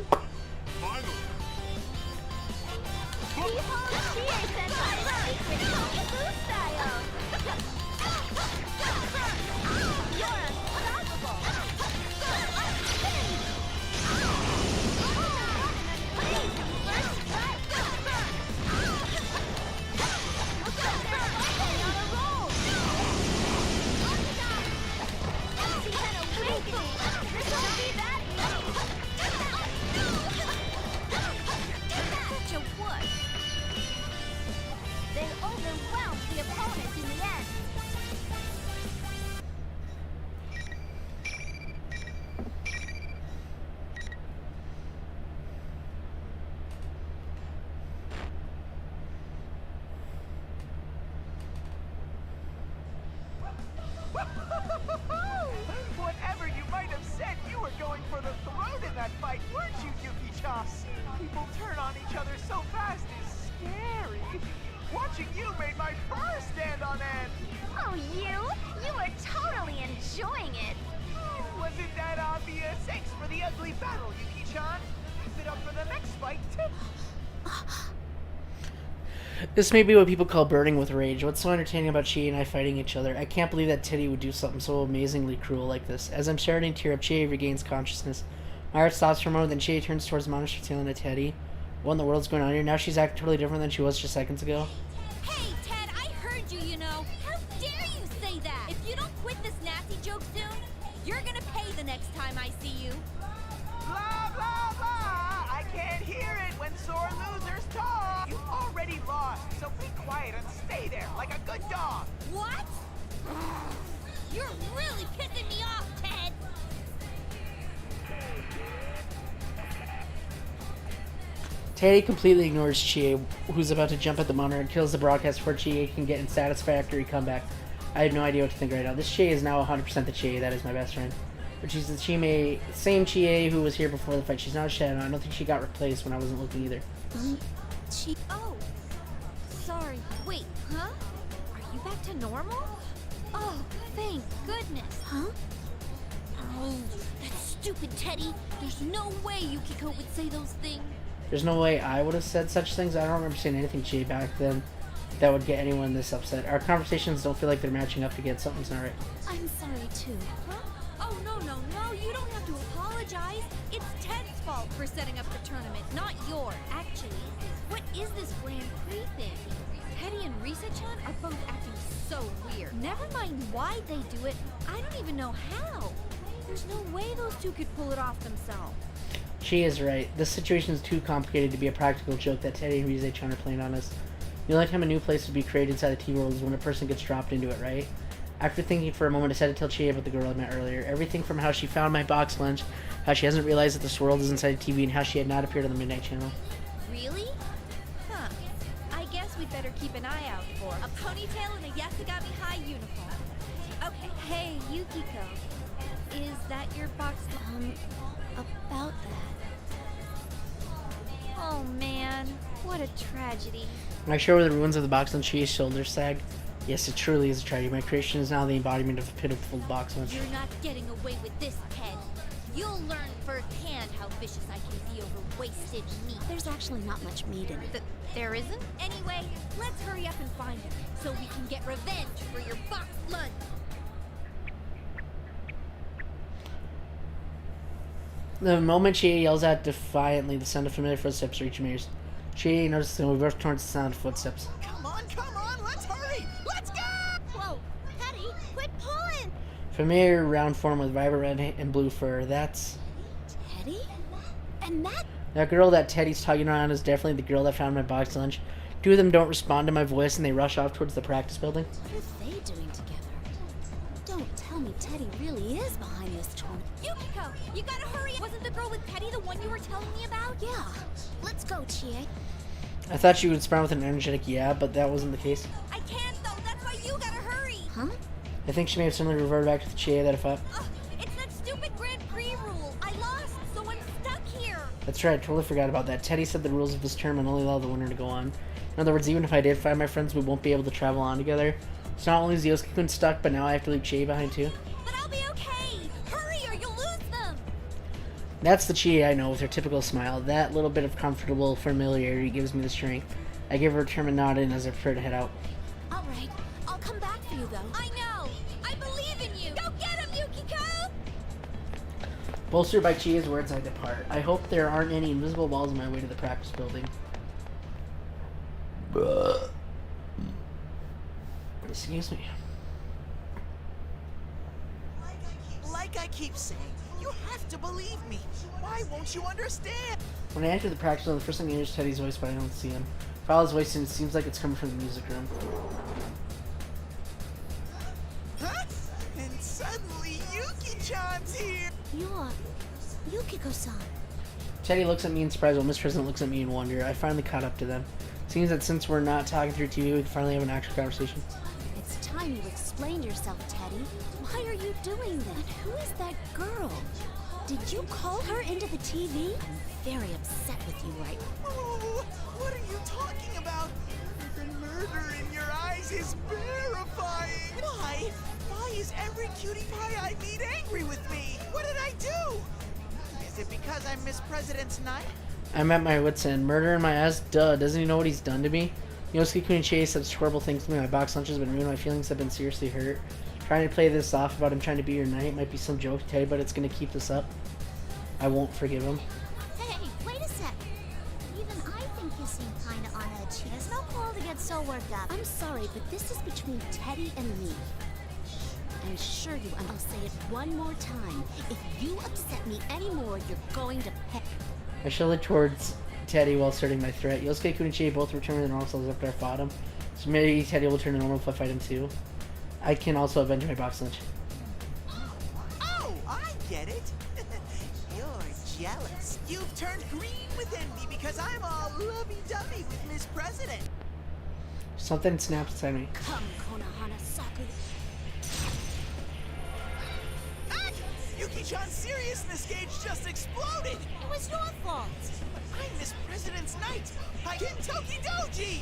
turn on each other so fast is scary. Watching you made my fur stand on end. Oh, you were totally enjoying it. Wasn't that obvious? Thanks for the ugly battle, Yuki-chan. Keep it up for the next fight, too. This may be what people call burning with rage. What's so entertaining about Chie and I fighting each other? I can't believe that Teddy would do something so amazingly cruel like this. As I'm starting to tear up, Chie regains consciousness. My heart stops for a moment, then Chie turns towards Monster Tail and Teddy. What in the world's going on here? Now she's acting totally different than she was just seconds ago. Hey, Ted, I heard you, you know. How dare you say that? If you don't quit this nasty joke soon, you're gonna pay the next time I see you. Blah, blah, blah! I can't hear it when sore losers talk! You've already lost, so be quiet and stay there like a good dog! What? You're really pissing me off, Ted! Teddy completely ignores Chie, who's about to jump at the monitor and kills the broadcast before Chie can get in satisfactory comeback. I have no idea what to think right now. This Chie is now 100% the Chie that is my best friend. But she's the same Chie who was here before the fight. She's not a shadow. I don't think she got replaced when I wasn't looking either. Oh, sorry. Wait, huh? Are you back to normal? Oh, thank goodness. Huh? Oh, that stupid Teddy. There's no way Yukiko would say those things. There's no way I would have said such things. I don't remember saying anything to Chie back then that would get anyone this upset. Our conversations don't feel like they're matching up again. Something's not right. I'm sorry, too. Huh? Oh, no, you don't have to apologize. It's Ted's fault for setting up the tournament, not yours. Actually, what is this Grand Prix thing? Teddy and Risa-chan are both acting so weird. Never mind why they do it, I don't even know how. There's no way those two could pull it off themselves. She is right. This situation is too complicated to be a practical joke that Teddy and Risa-chan are playing on us. The only time a new place would be created inside the T-World is when a person gets dropped into it, right? After thinking for a moment, I decided to tell Chie about the girl I met earlier. Everything from how she found my box lunch, how she hasn't realized that this world is inside the TV, and how she had not appeared on the Midnight Channel. Really? Huh. I guess we'd better keep an eye out for a ponytail and a Yasugami High uniform. Okay, hey, Yukiko. Is that your box About that. Oh man, what a tragedy. Am I sure where the ruins of the box lunch Chie's shoulders sag? Yes, it truly is a tragedy. My creation is now the embodiment of a pitiful box lunch. You're not getting away with this, Ted. You'll learn firsthand how vicious I can be over wasted meat. There's actually not much meat in it. There isn't? Anyway, let's hurry up and find it, so we can get revenge for your box lunch. The moment Chie yells out defiantly, the sound of familiar footsteps reach my ears. Chie notices and we rush towards the sound of footsteps. Come on, let's hurry! Let's go! Whoa, Teddy, quit pulling! Familiar round form with vibrant red and blue fur. That's Teddy? And that girl that Teddy's tugging around is definitely the girl that found my box lunch. Two of them don't respond to my voice and they rush off towards the practice building. what are they doing together? Don't tell me Teddy really is behind this tournament. Yukiko, you gotta hurry! Wasn't the girl with Teddy the one you were telling me about? Yeah. Let's go, Chie. I thought she would respond with an energetic yeah, but that wasn't the case. I can't though, that's why you gotta hurry! Huh? I think she may have similarly reverted back to the Chie that I fought. It's that stupid Grand Prix rule! I lost, so I'm stuck here! That's right, I totally forgot about that. Teddy said the rules of this tournament only allow the winner to go on. In other words, even if I did find my friends, we won't be able to travel on together. So not only is Yosuke-kun stuck, but now I have to leave Chie behind too. But I'll be okay! Hurry or you'll lose them! That's the Chie I know with her typical smile. That little bit of comfortable familiarity gives me the strength. I give her a determined nod in as I prepare to head out. All right. I'll come back for you, though. I know! I believe in you! Go get him, Yukiko! Bolstered by Chie's words, I depart. I hope there aren't any invisible walls on my way to the practice building. Excuse me. Like I keep saying, you have to believe me. Why won't you understand? When I enter the practice room, the first thing I hear is Teddy's voice, but I don't see him. I follow his voice and it seems like it's coming from the music room. Huh? And suddenly Yuki-chan's here! You're Yukiko-san. Teddy looks at me in surprise while Miss President looks at me in wonder. I finally caught up to them. Seems that since we're not talking through TV, we can finally have an actual conversation. It's time you explained yourself, Teddy. Why are you doing that? And who is that girl? Did you call her into the TV? I'm very upset with you right now. What are you talking about? The murder in your eyes is terrifying. Why? Why is every cutie pie I meet angry with me? What did I do? Is it because I missed President's Night? I'm at my wit's end. Murder in my ass? Duh. Doesn't he know what he's done to me? Yosuke Kunichi said such horrible things to me. My box lunch has been ruined. My feelings have been seriously hurt. Trying to play this off about him trying to be your knight might be some joke to tell you, but it's going to keep this up. I won't forgive him. Hey, wait a sec. Even I think you seem kinda on edge. There's no call to get so worked up. I'm sorry, but this is between Teddy and me. I'm sure you, and I'll say it one more time. If you upset me anymore, you're going to pay. I shielded towards Teddy while asserting my threat. Yosuke and Kunichi both returned to the normal selves after I fought him. So maybe Teddy will turn to normal if I fight him too. I can also avenge my box lunch. Oh, I get it. You're jealous. You've turned green with envy because I'm all lovey-dovey with Miss President. Something snaps inside me. Come, Konohana Saku. Yuki-chan's seriousness gauge just exploded. It was your fault. I'm Miss President's knight. I can Toki Doji.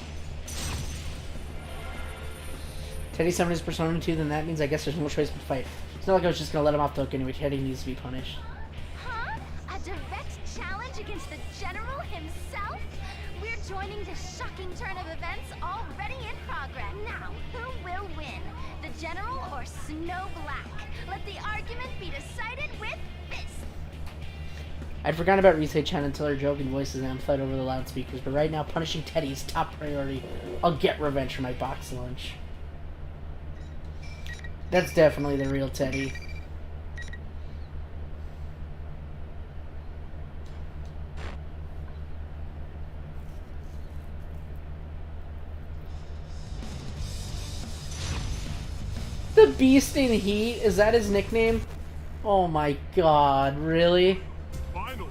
Teddy summoned his Persona 2, then that means I guess there's no choice but to fight. It's not like I was just gonna let him off the hook anyway. Teddy needs to be punished. Huh? A direct challenge against the General himself? We're joining this shocking turn of events already in progress. Now, who will win? The General or Snow Black? Let the argument be decided with this. I'd forgotten about Risei-chan until her joking voices amplified over the loudspeakers, but right now punishing Teddy is top priority. I'll get revenge for my box lunch. That's definitely the real Teddy. The Beast in Heat? Is that his nickname? Oh my god, really? Final.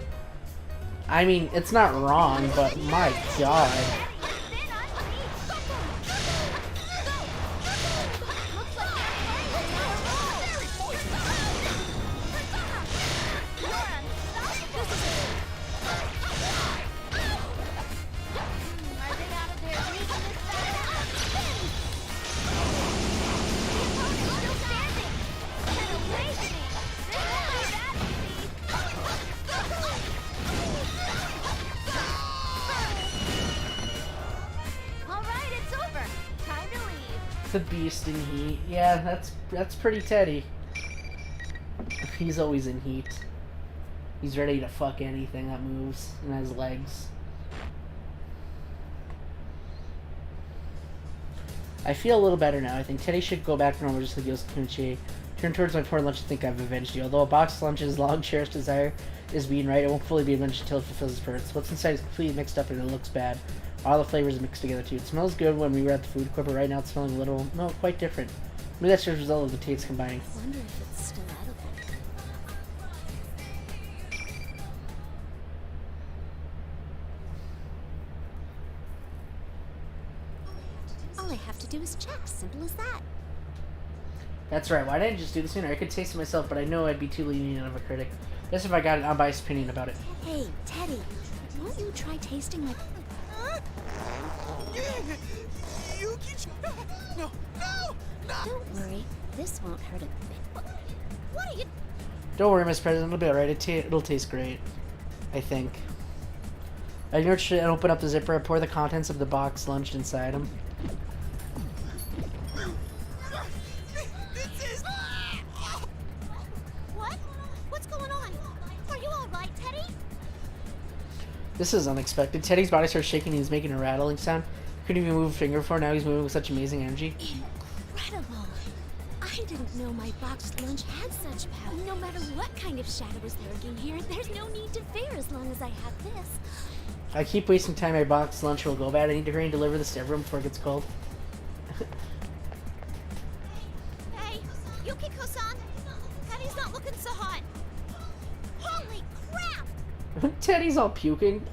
I mean, it's not wrong, but my god. The Beast in Heat. Yeah, that's pretty Teddy. He's always in heat. He's ready to fuck anything that moves and has legs. I feel a little better now. I think Teddy should go back to normal just like Yosuke Kunichi. Turn towards my poor lunch and think I've avenged you. Although a box lunch's long cherished desire is being right, it won't fully be avenged until it fulfills its purpose. What's inside is completely mixed up and it looks bad. All the flavors mixed together too. It smells good when we were at the food court, but right now it's smelling a little, no, quite different. Maybe that's just a result of the tastes combining. I wonder if it's still edible. All I have to do is check. Simple as that. That's right. Why didn't I just do this sooner? I could taste it myself, but I know I'd be too lenient of a critic. That's if I got an unbiased opinion about it. Hey, Teddy, won't you try tasting my... No, no, no! Don't worry, this won't hurt a bit. What are you... Don't worry, Miss President. It'll be alright. It'll taste great. I think. I nurture it and open up the zipper. I pour the contents of the box lunch inside him. What? What's going on? Are you alright, Teddy? This is unexpected. Teddy's body starts shaking and he's making a rattling sound. Couldn't even move a finger before. Now he's moving with such amazing energy. Incredible! I didn't know my boxed lunch had such power. No matter what kind of shadow is lurking here, there's no need to fear as long as I have this. I keep wasting time. My box lunch will go bad. I need to hurry and deliver this to everyone before it gets cold. Hey, Yukiko-san! Teddy's not looking so hot. Holy crap! Teddy's all puking.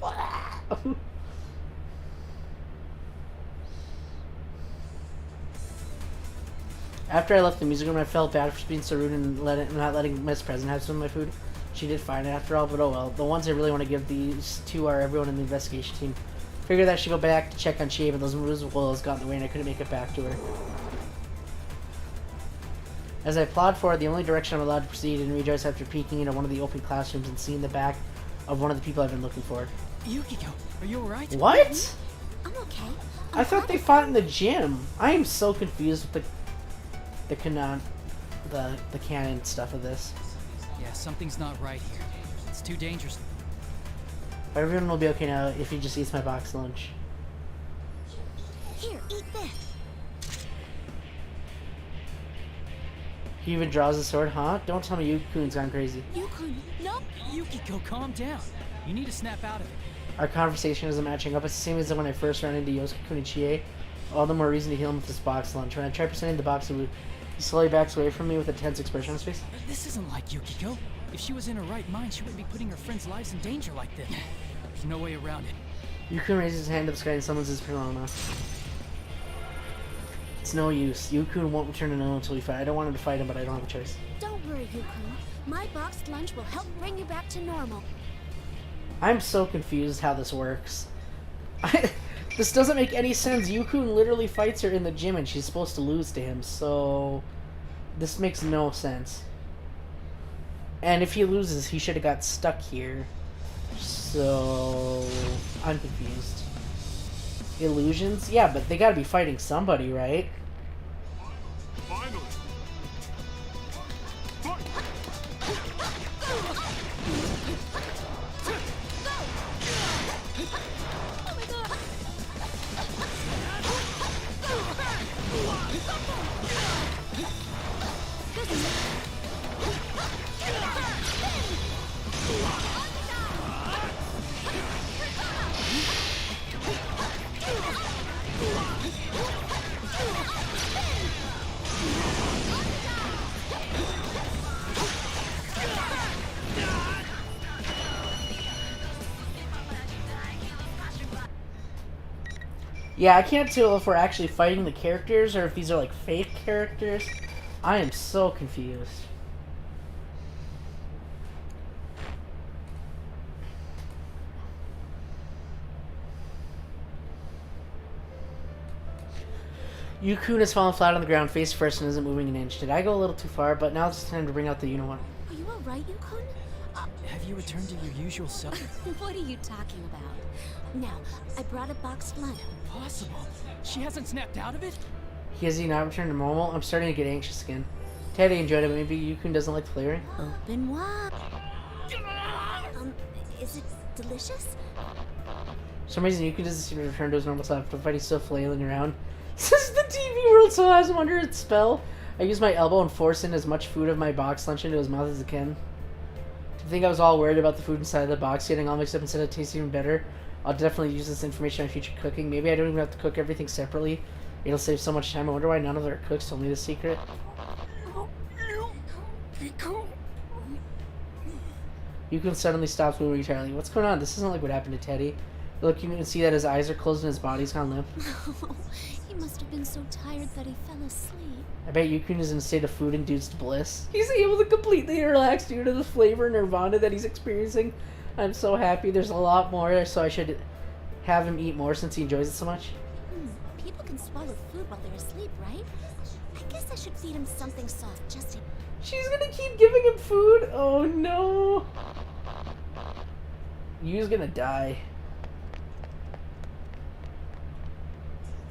After I left the music room, I felt bad for being so rude and not letting Miss President have some of my food. She did fine after all, but oh well. The ones I really want to give these to are everyone in the investigation team. Figured I should go back to check on Chie, but those moves got in the way and I couldn't make it back to her. As I plod forward, the only direction I'm allowed to proceed and rejoice after peeking into one of the open classrooms and seeing the back of one of the people I've been looking for. Yukiko, are you alright? What? I'm okay. I thought they fought in the gym. I am so confused with the canon stuff of this. Yeah, something's not right here. It's too dangerous. But everyone will be okay now if he just eats my box lunch. Here, eat this. He even draws a sword, huh? Don't tell me Yukun's gone crazy. Yukun, no. Yukiko, calm down. You need to snap out of it. Our conversation isn't matching up. It's the same as when I first ran into Yosuke and Chie. All the more reason to heal him with this box lunch. When I try presenting the box, he slowly backs away from me with a tense expression on his face. This isn't like Yukiko. If she was in her right mind, she wouldn't be putting her friends' lives in danger like this. There's no way around it. Yukun raises his hand to the sky and summons his persona. It's no use. Yukun won't return to no until we fight. I don't want him to fight him, but I don't have a choice. Don't worry, Yukun. My boxed lunch will help bring you back to normal. I'm so confused how this works. This doesn't make any sense. Yukun literally fights her in the gym and she's supposed to lose to him, so this makes no sense. And if he loses, he should have got stuck here. So I'm confused. Illusions? Yeah, but they gotta be fighting somebody, right? Finally. Yeah, I can't tell if we're actually fighting the characters or if these are like fake characters. I am so confused. Yukun has fallen flat on the ground, face first, and isn't moving an inch. Did I go a little too far? But now it's time to bring out the you-know-what. Are you alright, Yukun? Have you returned to your usual self? What are you talking about? Now, I brought a boxed lunch. Impossible. She hasn't snapped out of it? Has he not returned to normal? I'm starting to get anxious again. Teddy enjoyed it, but maybe Yukun doesn't like the flavoring? Open wide. Is it delicious? For some reason, Yukun doesn't seem to return to his normal self, but he's still flailing around. Since the TV world still has him under its spell, I use my elbow and force in as much food of my box lunch into his mouth as I can. To think I was all worried about the food inside of the box getting all mixed up instead of tasting even better. I'll definitely use this information in future cooking. Maybe I don't even have to cook everything separately. It'll save so much time. I wonder why none of their cooks told me the secret. Yukun suddenly stops moving entirely. What's going on? This isn't like what happened to Teddy. Look, you can see that his eyes are closed and his body's gone limp. He must have been so tired that he fell asleep. I bet Yukun is in a state of food-induced bliss. He's able to completely relax due to the flavor nirvana that he's experiencing. I'm so happy. There's a lot more, so I should have him eat more since he enjoys it so much. People can swallow food while they're asleep, right? I guess I should feed him something soft just to... She's gonna keep giving him food? Oh no. Yu's gonna die.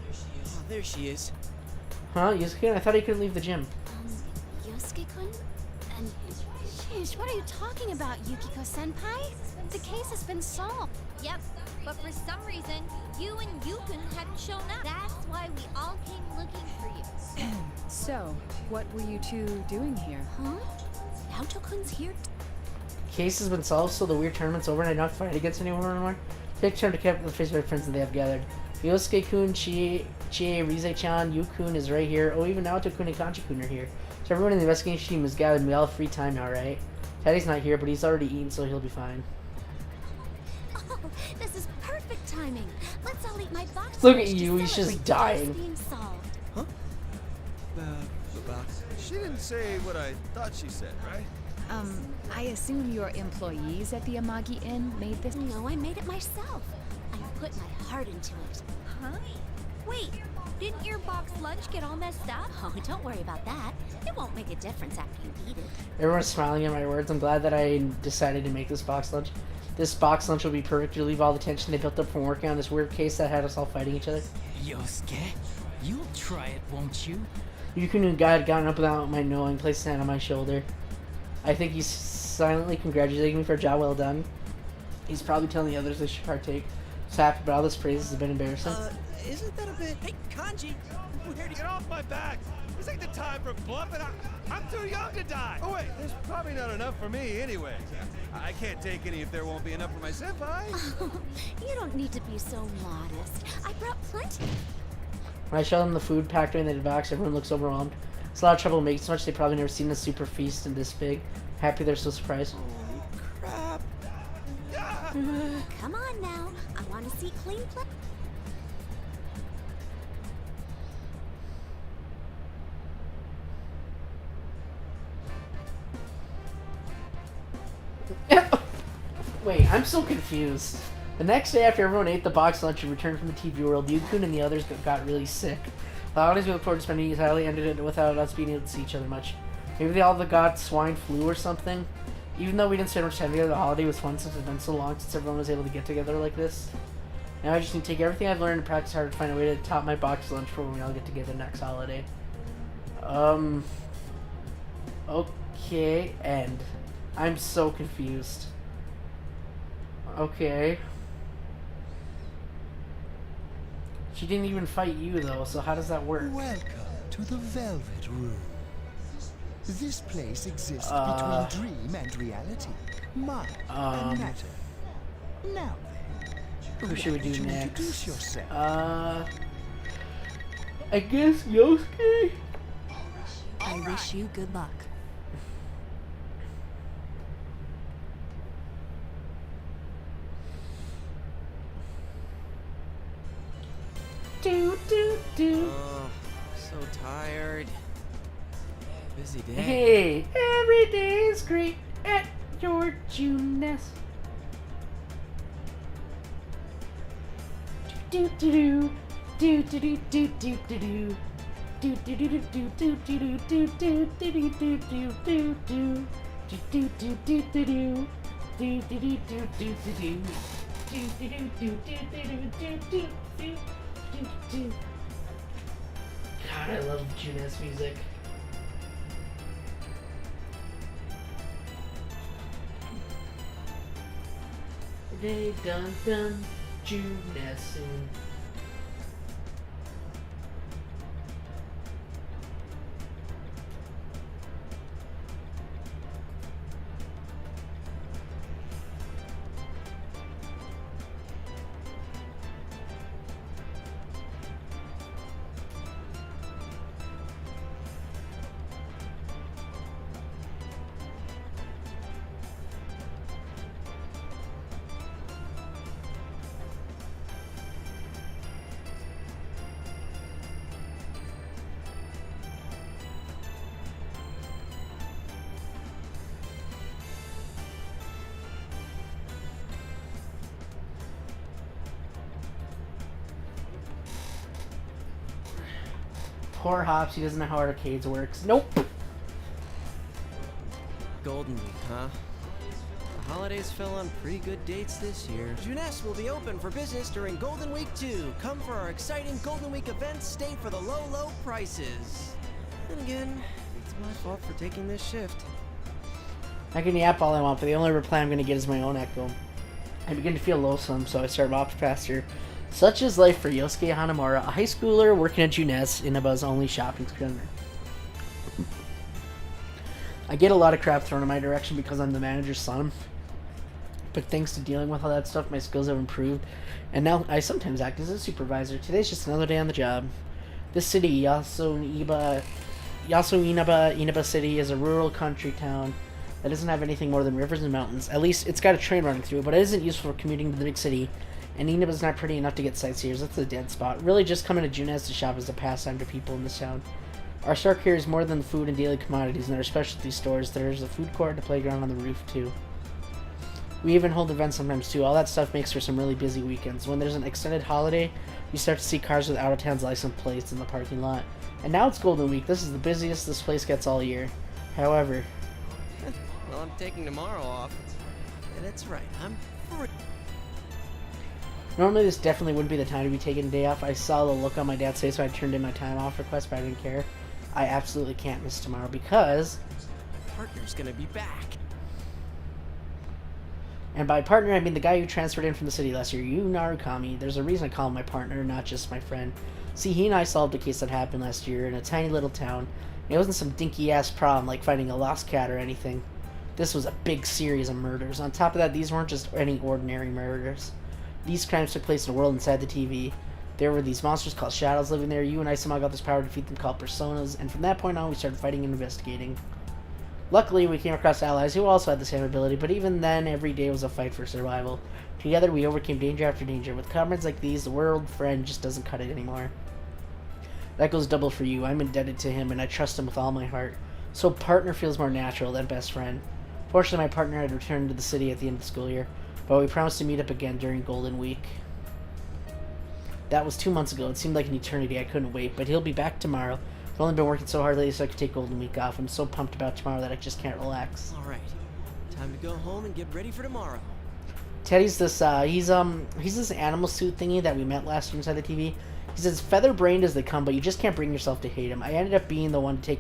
Oh, there she is. Huh? Yosuke? I thought he couldn't leave the gym. Yosuke-kun? And... Sheesh, what are you talking about, Yukiko-senpai? The case has been solved. Yep, but for some reason, you and Yukun hadn't shown up. That's why we all came looking for you. So, what were you two doing here? Huh? Naoto-kun's here? Case has been solved, so the weird tournament's over and I don't have to fight against anyone anymore. Take turn to keep the face of my friends that they have gathered. Yosuke-kun, Chie, Rize-chan, Yukun is right here. Oh, even Naoto-kun and Kanchi-kun are here. So everyone in the investigation team is gathered and we all have free time now, right? Teddy's not here, but he's already eaten, so he'll be fine. Oh, this is perfect timing. Let's all eat my box. Look at you, he's just dying. Being solved. Huh? The box. She didn't say what I thought she said, right? I assume your employees at the Amagi Inn made this? No, I made it myself. I put my heart into it. Huh? Wait, didn't your box lunch get all messed up? Oh, don't worry about that. It won't make a difference after you eat it. Everyone's smiling at my words. I'm glad that I decided to make this box lunch. This box lunch will be perfect to relieve all the tension they built up from working on this weird case that had us all fighting each other. Yosuke, you'll try it, won't you? Yukunu had gotten up without my knowing, placed his hand on my shoulder. I think he's silently congratulating me for a job well done. He's probably telling the others they should partake. He's happy, but all this praise has been embarrassing. Isn't that a bit... Hey, Kanji! Where to get off my back? This ain't the time for bluffing. I'm too young to die. Oh, wait, there's probably not enough for me anyway. I can't take any if there won't be enough for my senpai. Oh, you don't need to be so modest. I brought plenty. When I show them the food packed in the box, everyone looks overwhelmed. It's a lot of trouble making so much they've probably never seen a super feast and this big. Happy they're so surprised. Crap. Come on now. I want to see clean play. Wait, I'm so confused. The next day after everyone ate the box lunch and returned from the TV world, Yukun and the others got really sick. The holidays we look forward to spending entirely ended it without us being able to see each other much. Maybe they all got swine flu or something. Even though we didn't spend much time together, the holiday was fun since it's been so long since everyone was able to get together like this. Now I just need to take everything I've learned and practice hard to find a way to top my box lunch for when we all get together next holiday. Okay, end. I'm so confused. Okay. She didn't even fight you though, so how does that work? Welcome to the Velvet Room. This place exists between dream and reality, mind and matter. Now then, who should we do next? Introduce yourself. I guess Yosuke? I wish you good luck. Oh, so tired. Busy day. Hey, every day is great at your Juness. Do do do do do do do do do do. Do do do do do do do do do do do do do do do. Do do do do do do. Do do do do do do do. Do do do do do do do do do. God, I love Juness music. They done Juness soon. Poor Hops, he doesn't know how arcades works. Nope. Golden Week, huh? The holidays fell on pretty good dates this year. Juness will be open for business during Golden Week 2. Come for our exciting Golden Week events, stay for the low, low prices. And again, it's my fault for taking this shift. I can yap all I want, but the only reply I'm going to get is my own echo. I begin to feel loathsome, so I start off faster. Such is life for Yosuke Hanamura, a high schooler working at Juness, Inaba's only shopping center. I get a lot of crap thrown in my direction because I'm the manager's son. But thanks to dealing with all that stuff, my skills have improved, and now I sometimes act as a supervisor. Today's just another day on the job. This city, Inaba City, is a rural country town that doesn't have anything more than rivers and mountains. At least it's got a train running through, but it isn't useful for commuting to the big city. And Inaba's not pretty enough to get sightseers. That's a dead spot. Really, just coming to Juness to shop is a pastime to people in this town. Our store carries more than the food and daily commodities in our specialty stores. There's a food court and a playground on the roof, too. We even hold events sometimes, too. All that stuff makes for some really busy weekends. When there's an extended holiday, you start to see cars with out-of-town's license plates in the parking lot. And now it's Golden Week. This is the busiest this place gets all year. However... Well, I'm taking tomorrow off. Yeah, that's right. I'm free. Normally, this definitely wouldn't be the time to be taking a day off. I saw the look on my dad's face, so I turned in my time off request, but I didn't care. I absolutely can't miss tomorrow because... Partner's gonna be back. And by partner, I mean the guy who transferred in from the city last year, Yu Narukami. There's a reason I call him my partner, not just my friend. See, he and I solved a case that happened last year in a tiny little town. And it wasn't some dinky-ass problem like finding a lost cat or anything. This was a big series of murders. On top of that, these weren't just any ordinary murders. These crimes took place in a world inside the TV. There were these monsters called shadows living there. You and I somehow got this power to defeat them called personas. And from that point on, we started fighting and investigating. Luckily, we came across allies who also had the same ability, but even then, every day was a fight for survival. Together, we overcame danger after danger. With comrades like these, the world friend just doesn't cut it anymore. That goes double for you. I'm indebted to him, and I trust him with all my heart. So partner feels more natural than best friend. Fortunately, my partner had returned to the city at the end of the school year, but we promised to meet up again during Golden Week. That was 2 months ago. It seemed like an eternity. I couldn't wait, but he'll be back tomorrow. I've only been working so hard lately so I could take Golden Week off. I'm so pumped about tomorrow that I just can't relax. Alright, time to go home and get ready for tomorrow. Teddy's this, he's this animal suit thingy that we met last year inside the TV. He's as feather-brained as they come, but you just can't bring yourself to hate him. I ended up being the one to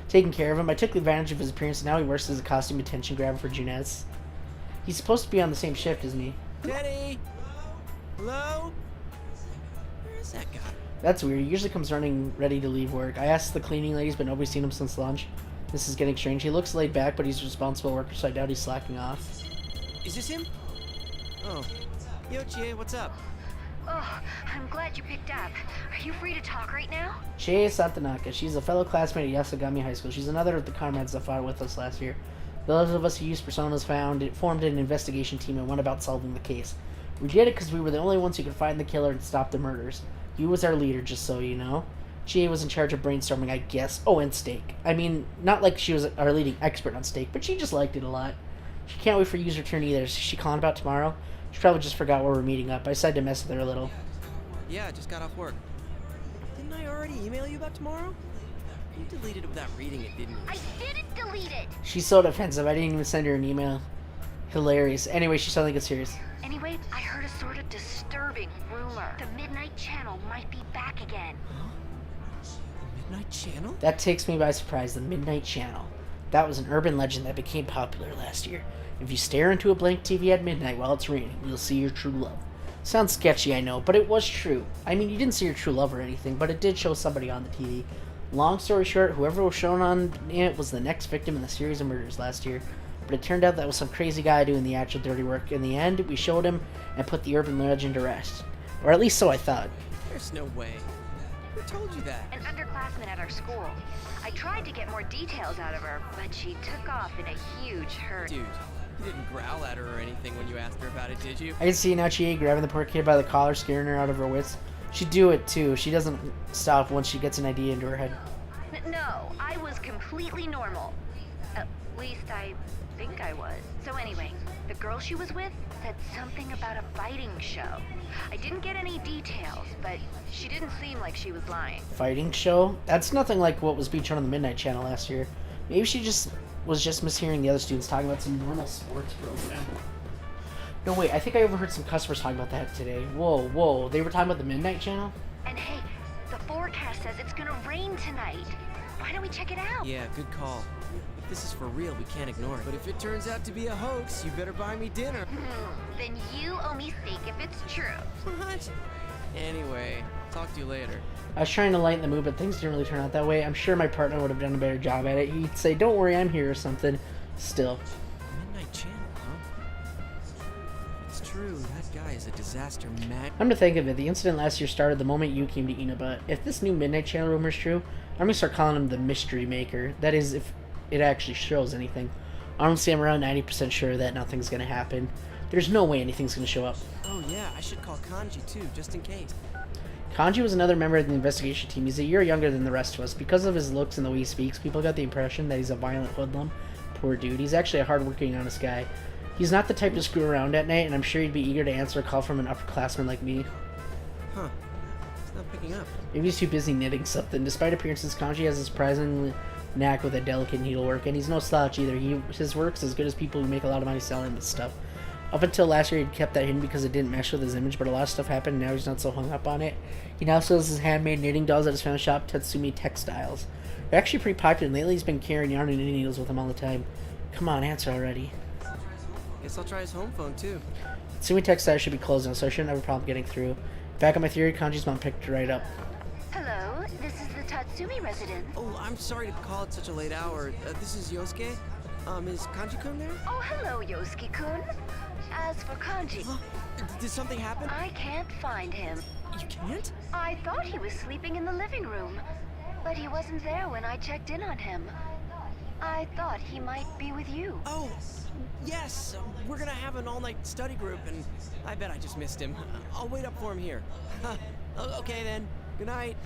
taking care of him. I took advantage of his appearance, and now he works as a costume attention grabber for Junez. He's supposed to be on the same shift as me. Teddy! Hello? Where's that guy? That's weird. He usually comes running ready to leave work. I asked the cleaning ladies, but nobody's seen him since lunch. This is getting strange. He looks laid back, but he's a responsible worker, so I doubt he's slacking off. Is this him? Oh. Yo, Chie, what's up? Oh, I'm glad you picked up. Are you free to talk right now? Chie Satanaka. She's a fellow classmate at Yasugami High School. She's another of the comrades that fought with us last year. Those of us who used personas formed an investigation team and went about solving the case. We did it because we were the only ones who could find the killer and stop the murders. You was our leader, just so you know. Chie was in charge of brainstorming, I guess. Oh, and steak. I mean, not like she was our leading expert on steak, but she just liked it a lot. She can't wait for Yu's return either. Is she calling about tomorrow? She probably just forgot where we're meeting up. I decided to mess with her a little. Yeah, I just got off work. Didn't I already email you about tomorrow? You deleted it without reading it, didn't you? I didn't delete it! She's so defensive. I didn't even send her an email. Hilarious. Anyway, she suddenly gets serious. Anyway, I heard a sort of disturbing rumor. The Midnight Channel might be back again. Huh? Midnight Channel? That takes me by surprise. The Midnight Channel. That was an urban legend that became popular last year. If you stare into a blank TV at midnight while it's raining, you'll see your true love. Sounds sketchy, I know, but it was true. I mean, you didn't see your true love or anything, but it did show somebody on the TV. Long story short, whoever was shown on it was the next victim in the series of murders last year. But it turned out that was some crazy guy doing the actual dirty work. In the end, we showed him and put the urban legend to rest. Or at least so I thought. There's no way. Who told you that? An underclassman at our school. I tried to get more details out of her, but she took off in a huge hurry. Dude, you didn't growl at her or anything when you asked her about it, did you? I can see now Chie grabbing the poor kid by the collar, scaring her out of her wits. She'd do it too. She doesn't stop once she gets an idea into her head. No, I was completely normal. At least I think I was. So anyway, the girl she was with said something about a fighting show. I didn't get any details, but she didn't seem like she was lying. Fighting show? That's nothing like what was being shown on the Midnight Channel last year. Maybe she was just mishearing the other students talking about some normal sports program. No, wait, I think I overheard some customers talking about that today. Whoa, they were talking about the Midnight Channel? And hey, the forecast says it's gonna rain tonight. Why don't we check it out? Yeah, good call. If this is for real, we can't ignore it. But if it turns out to be a hoax, you better buy me dinner. Then you owe me steak if it's true. What? Anyway, talk to you later. I was trying to lighten the mood, but things didn't really turn out that way. I'm sure my partner would have done a better job at it. He'd say, "Don't worry, I'm here," or something. Still. Midnight Channel, huh? It's true, that guy is a disaster mad. Come to think of it, the incident last year started the moment you came to Inaba. If this new Midnight Channel rumor is true, I'm gonna start calling him the Mystery Maker. That is, if it actually shows anything. Honestly, I'm around 90% sure that nothing's gonna happen. There's no way anything's gonna show up. Oh yeah, I should call Kanji too, just in case. Kanji was another member of the investigation team. He's a year younger than the rest of us. Because of his looks and the way he speaks, people got the impression that he's a violent hoodlum. Poor dude. He's actually a hard-working, honest guy. He's not the type to screw around at night, and I'm sure he'd be eager to answer a call from an upperclassman like me. Huh. It's not picking up. Maybe he's too busy knitting something. Despite appearances, Kanji has a surprising knack with a delicate needlework, and he's no slouch either. His work's as good as people who make a lot of money selling this stuff. Up until last year, he'd kept that hidden because it didn't mesh with his image, but a lot of stuff happened, and now he's not so hung up on it. He now sells his handmade knitting dolls at his family shop, Tatsumi Textiles. They're actually pretty popular, and lately he's been carrying yarn and knitting needles with him all the time. Come on, answer already. Guess I'll try his home phone, too. Tatsumi Textiles should be closed now, so I shouldn't have a problem getting through. Back on my theory, Kanji's mom picked it right up. Hello, this is the Tatsumi residence. Oh, I'm sorry to call at such a late hour. This is Yosuke. Is Kanji-kun there? Oh, hello, Yosuke-kun. As for Kanji... Did something happen? I can't find him. You can't? I thought he was sleeping in the living room, but he wasn't there when I checked in on him. I thought he might be with you. Oh, yes. We're gonna have an all-night study group, and I bet I just missed him. I'll wait up for him here. Okay, then. Good night.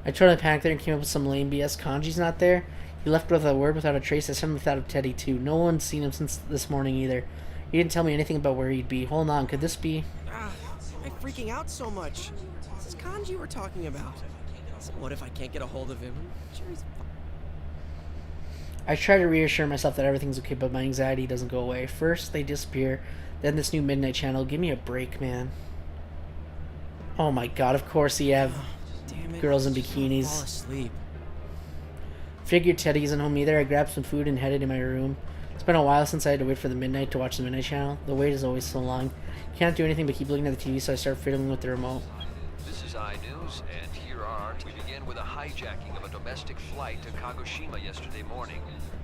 I totally panicked there and came up with some lame BS. Kanji's not there. He left without a word, without a trace. I sent him without a Teddy, too. No one's seen him since this morning, either. He didn't tell me anything about where he'd be. Hold on, could this be... I'm freaking out so much. This is Kanji we're talking about. So what if I can't get a hold of him? I'm sure he's... I try to reassure myself that everything's okay, but my anxiety doesn't go away. First, they disappear. Then this new midnight channel. Give me a break, man. Oh my god, of course you have girls in bikinis. Fall asleep. Figured Teddy isn't home either. I grabbed some food and headed to my room. It's been a while since I had to wait for the midnight to watch the midnight channel. The wait is always so long. Can't do anything but keep looking at the TV, so I start fiddling with the remote. This is iNews, and here are... We begin with a hijacking of a domestic flight to Kagoshima yesterday morning.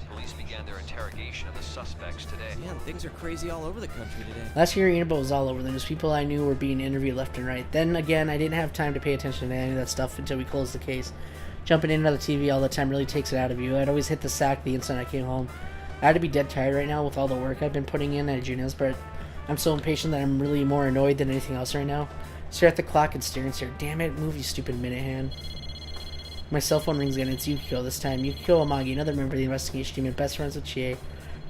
Police began their interrogation of the suspects today. Man, things are crazy all over the country today. Last year, Inaba was all over them. There's people I knew were being interviewed left and right. Then again, I didn't have time to pay attention to any of that stuff until we closed the case. Jumping in and out of the TV all the time really takes it out of you. I'd always hit the sack the instant I came home. I had to be dead tired right now with all the work I've been putting in at Juneo's, but I'm so impatient that I'm really more annoyed than anything else right now. Stare at the clock and stare and stare. Damn it, move, you stupid minute hand. My cell phone rings again. It's Yukiko this time. Yukiko Amagi, another member of the investigation team and best friends with Chie.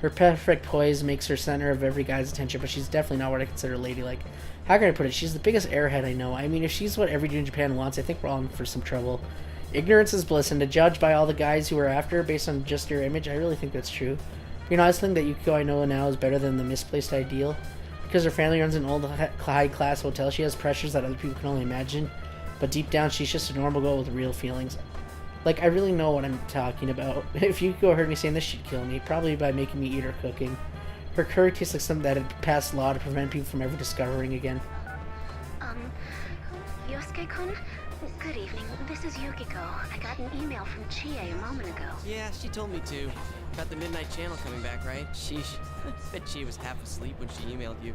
Her perfect poise makes her center of every guy's attention, but she's definitely not what I consider ladylike. How can I put it? She's the biggest airhead I know. I mean, if she's what every dude in Japan wants, I think we're all in for some trouble. Ignorance is bliss, and to judge by all the guys who are after her based on just her image, I really think that's true. You know, I just think that Yukiko I know now is better than the misplaced ideal. Because her family runs an old high-class hotel, she has pressures that other people can only imagine. But deep down, she's just a normal girl with real feelings. Like, I really know what I'm talking about. If Yukiko heard me saying this, she'd kill me. Probably by making me eat her cooking. Her curry tastes like something that had passed law to prevent people from ever discovering again. Yosuke-kun? Good evening. This is Yukiko. I got an email from Chie a moment ago. Yeah, she told me to. About the midnight channel coming back, right? Sheesh. Bet she was half asleep when she emailed you.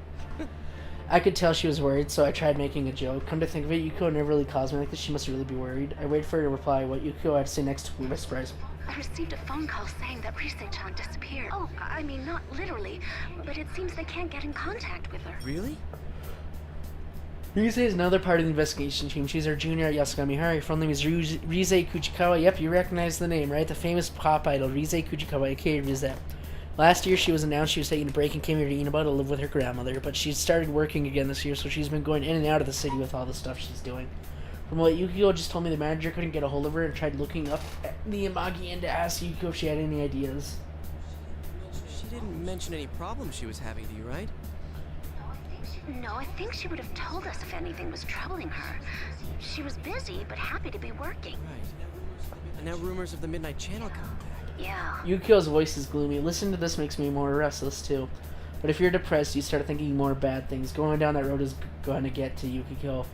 I could tell she was worried, so I tried making a joke. Come to think of it, Yukiko never really calls me like this. She must really be worried. I waited for her to reply. What Yukiko had to say next took me by surprise. I received a phone call saying that Rise-chan disappeared. Oh, I mean, not literally, but it seems they can't get in contact with her. Really? Rise is another part of the investigation team. She's our junior at Yasugamihara. Her full name is Rise Kuchikawa. Yep, you recognize the name, right? The famous pop idol, Rise Kuchikawa, aka Rise. Last year, she was announced she was taking a break and came here to Inaba to live with her grandmother, but she started working again this year, so she's been going in and out of the city with all the stuff she's doing. From what Yukiko just told me, the manager couldn't get a hold of her and tried looking up at the Amagi Inn to ask Yukiko if she had any ideas. She didn't mention any problems she was having to you, right? No, I think she would have told us if anything was troubling her. She was busy, but happy to be working. Right. And now rumors of the Midnight Channel coming back. Yeah. Yukiko's voice is gloomy. Listen to this makes me more restless, too. But if you're depressed, you start thinking more bad things. Going down that road is going to get to Yukiko.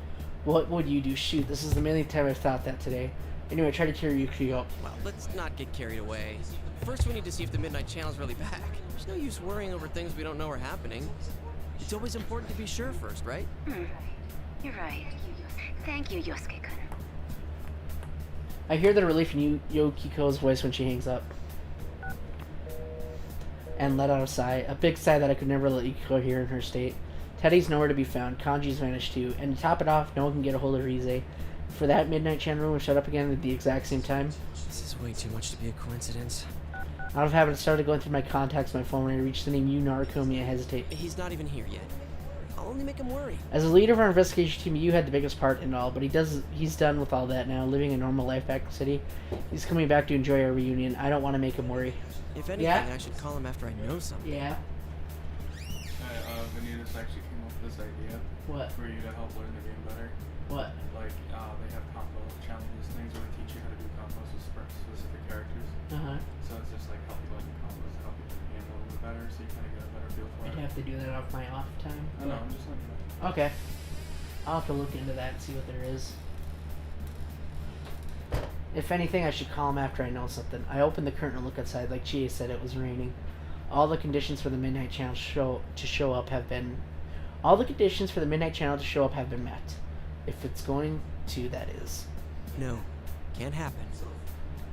What would you do? Shoot, this is the millionth time I've thought that today. Anyway, try to cheer Yukiko. Well, let's not get carried away. First, we need to see if the Midnight Channel's really back. There's no use worrying over things we don't know are happening. It's always important to be sure first, right? You're right. Thank you, Yosuke-kun. I hear the relief in Yukiko's voice when she hangs up. And let out a sigh. A big sigh that I could never let Yukiko hear in her state. Teddy's nowhere to be found. Kanji's vanished too. And to top it off, no one can get a hold of Rise. for that midnight channel room showed up again at the exact same time. This is way too much to be a coincidence. Out of habit, I started going through my contacts on my phone. When I reached the name Yu Narukami, I hesitate. He's not even here yet. I'll only make him worry. As a leader of our investigation team, Yu had the biggest part in all, but he's done with all that now, living a normal life back in the city. He's coming back to enjoy our reunion. I don't want to make him worry. If anything, I should call him after I know something. Yeah. Vanitas actually came up with this idea. What? For you to help learn the game better. What? Like, they have combo challenges, things where they teach you how to do combos with specific characters. So it's just like help you learn the combos, help you do the game a little bit better, so you kind of get a better feel for it. I'd have to do that off my off time. I know, I'm just letting you know. Okay. I'll have to look into that and see what there is. If anything, I should call him after I know something. I opened the curtain and looked outside. Like Chie said, it was raining. All the conditions for the Midnight Channel to show up have been met. If it's going to, that is. No, can't happen.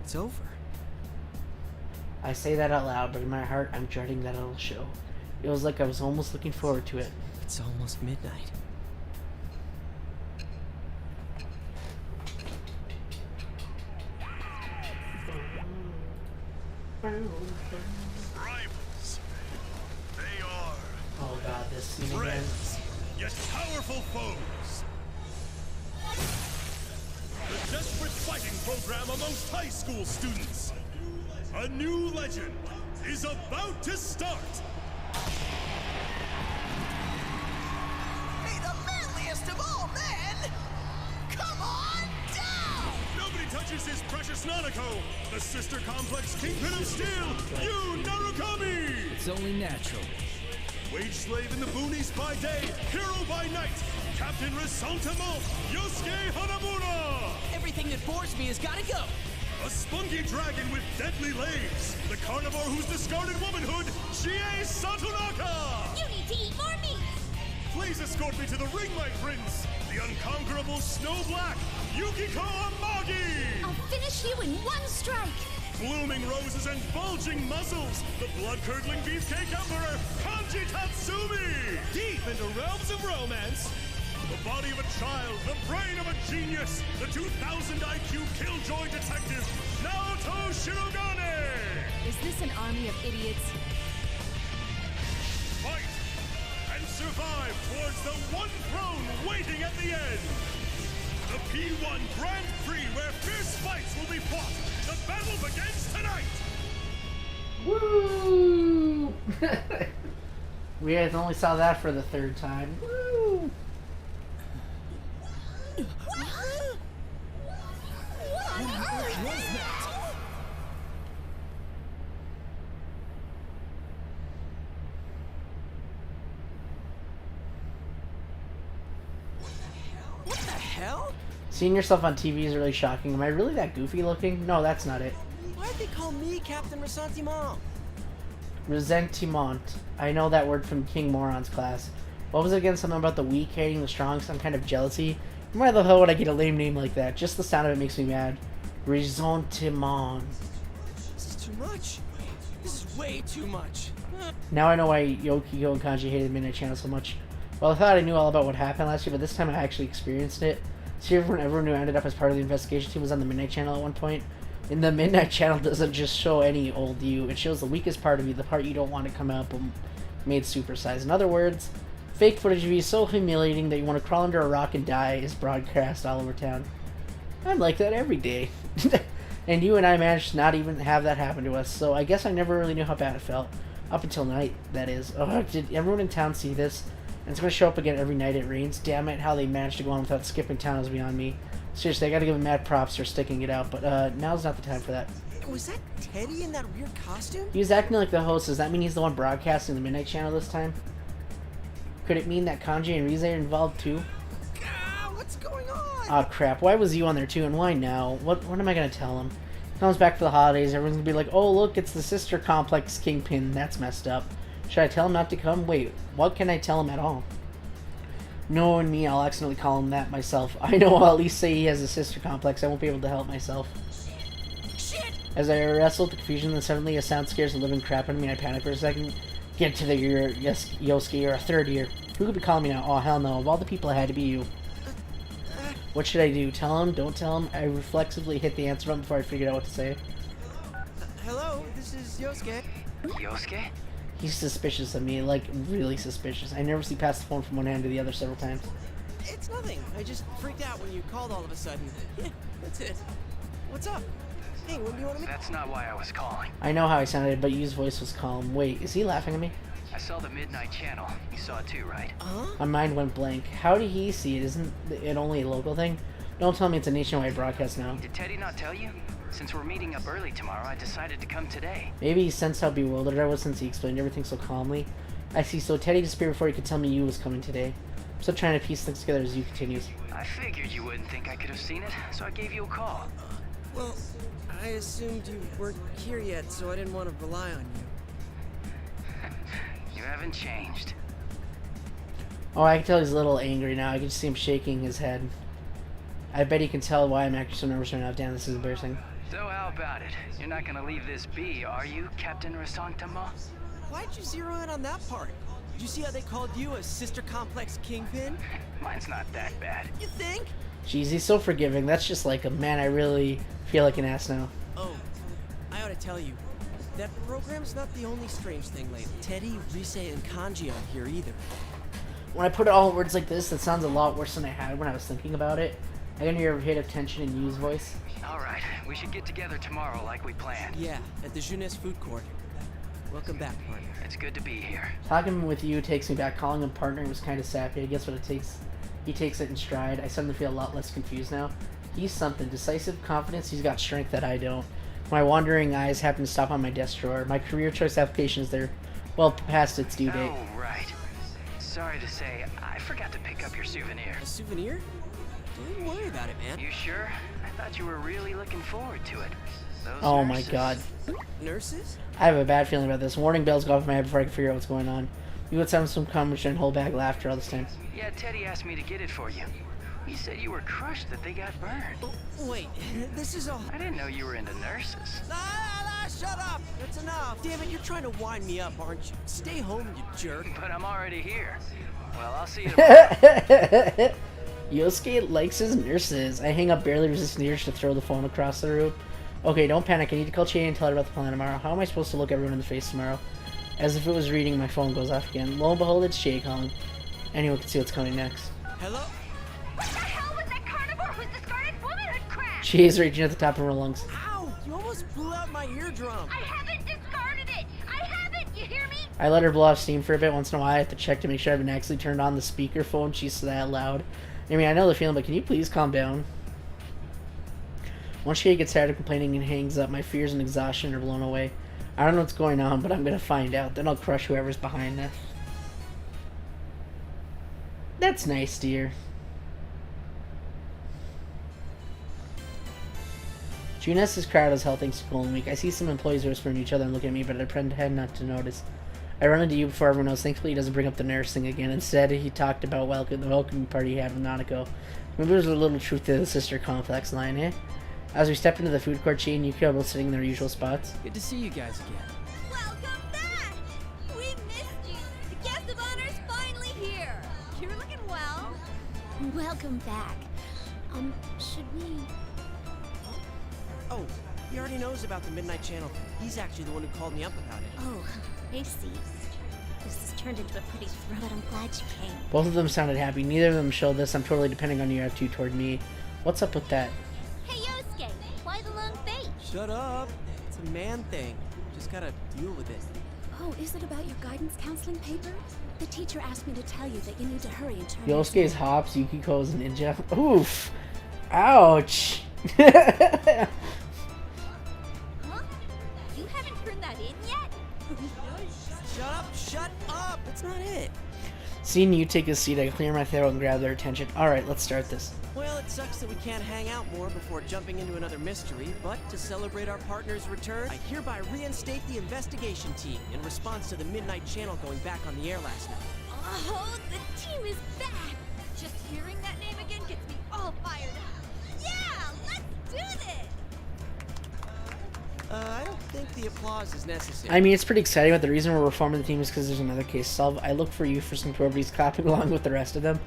It's over. I say that out loud, but in my heart, I'm dreading that it'll show. It was like I was almost looking forward to it. It's almost midnight. Rivals. They are. Oh god, this scene again. Friends, yet powerful foes. The desperate fighting program amongst high school students. A new legend is about to start. May the manliest of all men come on down! Nobody touches his precious Nanako, the sister complex kingpin of steel, Yu Narukami! It's only natural. Wage slave in the boonies by day, hero by night, Captain Resentiment, Yosuke Hanamura! Everything that bores me has gotta go! A spunky dragon with deadly legs, the carnivore whose discarded womanhood, Chie Satonaka! You need to eat more meat! Please escort me to the ring, my prince, the unconquerable Snow Black, Yukiko Amagi! I'll finish you in one strike! Blooming roses and bulging muscles, the blood-curdling beefcake emperor, Kanji Tatsumi! Deep into realms of romance, the body of a child, the brain of a genius, the 2000 IQ killjoy detective, Naoto Shirogane! Is this an army of idiots? Fight and survive towards the one throne waiting at the end! The P1 Grand Prix where fierce fights will be fought! The battle begins tonight! Woo! We guys only saw that for the third time. Woo! What the hell? Seeing yourself on TV is really shocking. Am I really that goofy looking? No, that's not it. Why'd they call me Captain Resentiment? Resentiment. I know that word from King Moron's class. What was it again? Something about the weak hating the strong, some kind of jealousy? Why the hell would I get a lame name like that? Just the sound of it makes me mad. Resentiment. This is too much. This is way too much. Now I know why Yukiko and Kanji hated Midnight Channel so much. Well, I thought I knew all about what happened last year, but this time I actually experienced it. See, everyone who ended up as part of the investigation team was on the Midnight Channel at one point. And the Midnight Channel doesn't just show any old you. It shows the weakest part of you, the part you don't want to come out, but made supersized. In other words, fake footage of you so humiliating that you want to crawl under a rock and die is broadcast all over town. I'm like that every day. And you and I managed to not even have that happen to us, so I guess I never really knew how bad it felt. Up until tonight, that is. Oh, did everyone in town see this? And it's going to show up again every night it rains. Damn it, how they managed to go on without skipping town is beyond me. Seriously, I gotta give them mad props for sticking it out, but now's not the time for that. Was that Teddy in that weird costume? He was acting like the host. Does that mean he's the one broadcasting the Midnight Channel this time? Could it mean that Kanji and Rize are involved too? What's going on? Aw, crap. Why was you on there too, and why now? What am I gonna tell him? He comes back for the holidays, everyone's gonna be like, oh look, it's the sister complex kingpin. That's messed up. Should I tell him not to come? Wait, what can I tell him at all? Knowing me, I'll accidentally call him that myself. I know I'll at least say he has a sister complex. I won't be able to help myself. Shit! As I wrestle with the confusion, then suddenly a sound scares the living crap out of me, and I panic for a second. Get to the year, Yosuke, you're a third year. Who could be calling me now? Oh, hell no. Of all the people, it had to be you. What should I do? Tell him? Don't tell him? I reflexively hit the answer button before I figured out what to say. Hello, this is Yosuke. Yosuke? He's suspicious of me, like, really suspicious. I never see past the phone from one hand to the other several times. It's nothing. I just freaked out when you called all of a sudden. Yeah, that's it. What's up? Hey, what do you want to... That's not why I was calling. I know how I sounded, but Yu's voice was calm. Wait, is he laughing at me? I saw the Midnight Channel. You saw it too, right? My mind went blank. How did he see it? Isn't it only a local thing? Don't tell me it's a nationwide broadcast now. Did Teddy not tell you? Since we're meeting up early tomorrow, I decided to come today. Maybe he sensed how bewildered I was since he explained everything so calmly. I see, so Teddy disappeared before he could tell me Yu was coming today. I'm still trying to piece things together as Yu continues. I figured you wouldn't think I could have seen it, so I gave you a call. Well, I assumed you weren't here yet, so I didn't want to rely on you. You haven't changed. Oh, I can tell he's a little angry now. I can just see him shaking his head. I bet he can tell why I'm actually so nervous right now. Damn, this is embarrassing. So how about it? You're not gonna leave this be, are you, Captain Rasantama? Why'd you zero in on that part? Did you see how they called you a sister complex kingpin? Mine's not that bad. You think? Jeez, he's so forgiving. That's just like a man. I really feel like an ass now. Oh, I ought to tell you, that program's not the only strange thing lately. Teddy, Rise, and Kanji aren't here either. When I put it all in words like this, that sounds a lot worse than I had when I was thinking about it. I can hear a hit of tension in Yu's voice. Alright, we should get together tomorrow like we planned. Yeah, at the Jeunesse food court. Welcome back, partner. It's good to be here. Talking with you takes me back. Calling him partner was kind of sappy. I guess what it takes, he takes it in stride. I suddenly feel a lot less confused now. He's something. Decisive confidence. He's got strength that I don't. My wandering eyes happen to stop on my desk drawer. My career choice application is there, well past its due date. Oh, right. Sorry to say, I forgot to pick up your souvenir. A souvenir? Don't worry about it, man. You sure? I thought you were really looking forward to it. Those Oh nurses. my god. Nurses? I have a bad feeling about this. Warning bells go off in my head before I can figure out what's going on. You would sound some comment and hold back laughter all this time. Yeah, Teddy asked me to get it for you. He said you were crushed that they got burned. Oh, wait, this is all... I didn't know you were into nurses. Shut up! That's enough! Damn it, you're trying to wind me up, aren't you? Stay home, you jerk. But I'm already here. Well, I'll see you tomorrow. Yosuke likes his nurses. I hang up, barely resisting the urge to throw the phone across the room. Okay, don't panic. I need to call Chie and tell her about the plan tomorrow. How am I supposed to look everyone in the face tomorrow? As if it was reading, my phone goes off again. Lo and behold, it's Chie calling. Anyone can see what's coming next. Hello? What the hell was that carnivore whose discarded womanhood crap? Chie is raging at the top of her lungs. Ow! You almost blew out my eardrum. I haven't discarded it! I haven't! You hear me? I let her blow off steam for a bit. Once in a while, I have to check to make sure I haven't actually turned on the speakerphone. She's that loud. I mean, I know the feeling, but can you please calm down? Once Chie gets tired of complaining and hangs up, my fears and exhaustion are blown away. I don't know what's going on, but I'm gonna find out. Then I'll crush whoever's behind this. That's nice, dear. Jeunesse is crowded as hell thanks to Golden Week. I see some employees whispering to each other and looking at me, but I pretend not to notice. I run into you before everyone else. Thankfully, he doesn't bring up the nurse thing again. Instead, he talked about the welcoming party he had with Nanako. Maybe there's a little truth to the sister complex line, eh? As we step into the food court, Chie and Yuki are both sitting in their usual spots. Good to see you guys again. Welcome back! We missed you! The guest of honor's finally here! You're looking well. Welcome back. Should we... Oh, he already knows about the Midnight Channel. He's actually the one who called me up about it. Oh, I see. This has turned into a pretty throw, but I'm glad you came. Both of them sounded happy. Neither of them showed this. I'm totally depending on your attitude toward me. What's up with that? Hey, Yosuke, why the long face? Shut up. It's a man thing. Just gotta deal with it. Oh, is it about your guidance counseling paper? The teacher asked me to tell you that you need to hurry and turn. Yosuke's hops, Yukiko's ninja. Oof. Ouch. Huh? You haven't turned that in yet? Shut up! That's not it. Seeing you take a seat, I clear my throat and grab their attention. Alright, let's start this. Well, it sucks that we can't hang out more before jumping into another mystery, but to celebrate our partner's return, I hereby reinstate the investigation team in response to the Midnight Channel going back on the air last night. Oh, the team is back! Just hearing that name again gets me all fired up. Yeah, let's do this! I don't think the applause is necessary. I mean, it's pretty exciting, but the reason we're reforming the team is because there's another case to solve. I look for you for some properties clapping along with the rest of them.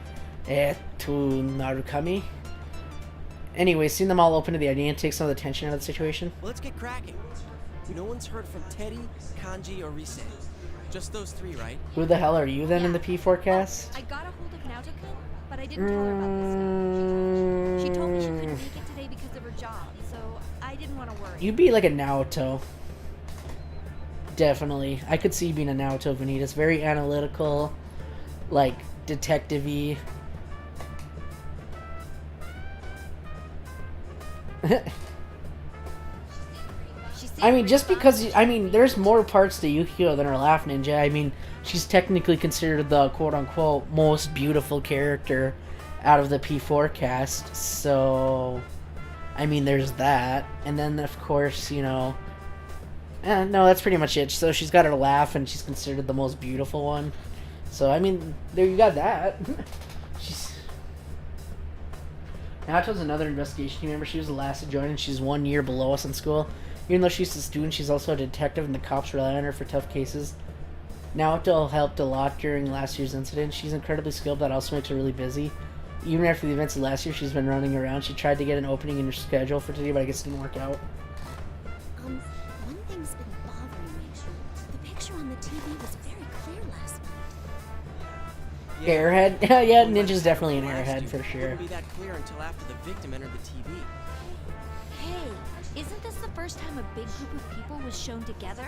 To Narukami. Anyway, seeing them all open to the idea and take some of the tension out of the situation. Well, let's get cracking. No one's heard from Teddy, Kanji, or Rise. Just those three, right? Who the hell are you then in the P forecast? I got a hold of Naoto-kun, but I didn't tell her about this stuff. She told me she couldn't make it today because of her job, so I didn't want to worry. You'd be like a Naoto. Definitely. I could see you being a Naoto Vanitas. Very analytical, like, detective-y. I mean, just because, I mean, there's more parts to Yukio than her Laugh Ninja. I mean, she's technically considered the quote-unquote most beautiful character out of the P4 cast, so, I mean, there's that. And then, of course, you know, no, that's pretty much it. So she's got her laugh, and she's considered the most beautiful one. So, I mean, there you got that. Naoto's another investigation team member. She was the last to join, and she's 1 year below us in school. Even though she's a student, she's also a detective, and the cops rely on her for tough cases. Naoto helped a lot during last year's incident. She's incredibly skilled, but also makes her really busy. Even after the events of last year, she's been running around. She tried to get an opening in her schedule for today, but I guess it didn't work out. One thing's been bothering me. The picture on the TV was very clear last night. Airhead? Yeah, Ninja's definitely an airhead for sure. Wouldn't be that clear until after the victim entered the TV. Hey, isn't this the first time a big group of people was shown together?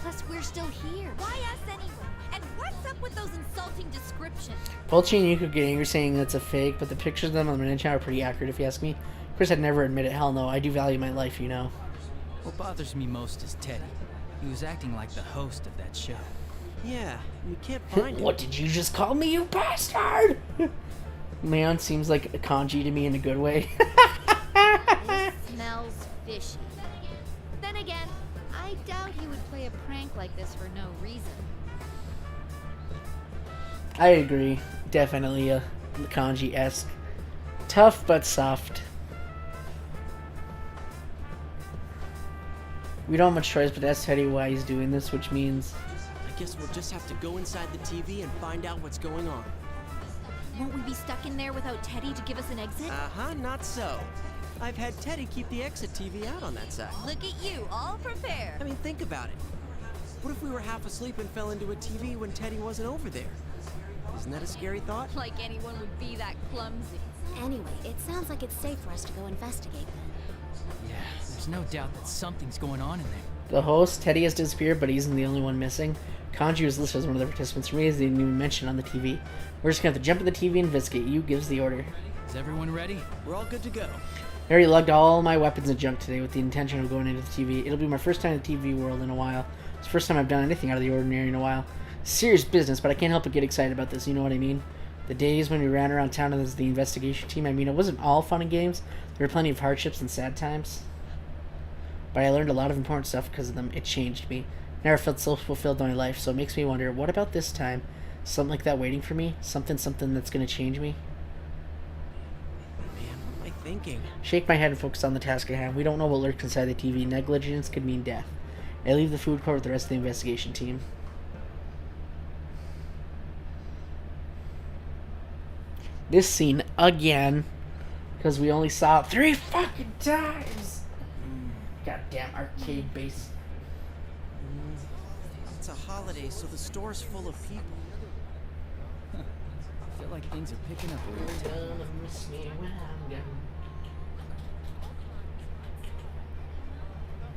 Plus, we're still here. Why us anyway? And what's up with those insulting descriptions? Bolchi and you could get angry saying that's a fake, but the pictures of them on the Ninja are pretty accurate if you ask me. Of course, I'd never admit it. Hell no, I do value my life, you know. What bothers me most is Teddy. He was acting like the host of that show. Yeah, we can't find him. What did you just call me, you bastard? Man, seems like a kanji to me in a good way. This smells fishy. Then again, I doubt he would play a prank like this for no reason. I agree. Definitely a kanji-esque. Tough but soft. We don't have much choice, but that's Teddy why he's doing this, which means... I guess we'll just have to go inside the TV and find out what's going on. Won't we be stuck in there without Teddy to give us an exit? Uh-huh, not so. I've had Teddy keep the exit TV out on that side. Look at you, all prepared. I mean, think about it. What if we were half asleep and fell into a TV when Teddy wasn't over there? Isn't that a scary thought? Like anyone would be that clumsy. Anyway, it sounds like it's safe for us to go investigate then. Yeah, there's no doubt that something's going on in there. The host, Teddy, has disappeared, but he isn't the only one missing. Kanji was listed as one of the participants. For me, he didn't even mention on the TV. We're just gonna have to jump in the TV and investigate. You gives the order. Is everyone ready? We're all good to go. I already lugged all my weapons and junk today with the intention of going into the TV. It'll be my first time in the TV world in a while. It's the first time I've done anything out of the ordinary in a while. Serious business, but I can't help but get excited about this, you know what I mean? The days when we ran around town as the investigation team, I mean, it wasn't all fun and games. There were plenty of hardships and sad times. But I learned a lot of important stuff because of them. It changed me. Never felt so fulfilled in my life, so it makes me wonder, what about this time? Something like that waiting for me? Something that's going to change me? Man, what am I thinking? Shake my head and focus on the task at hand. We don't know what lurks inside the TV. Negligence could mean death. I leave the food court with the rest of the investigation team. This scene again, because we only saw it 3 fucking times. Goddamn arcade base. It's a holiday, so the store's full of people. I feel like things are picking up a little.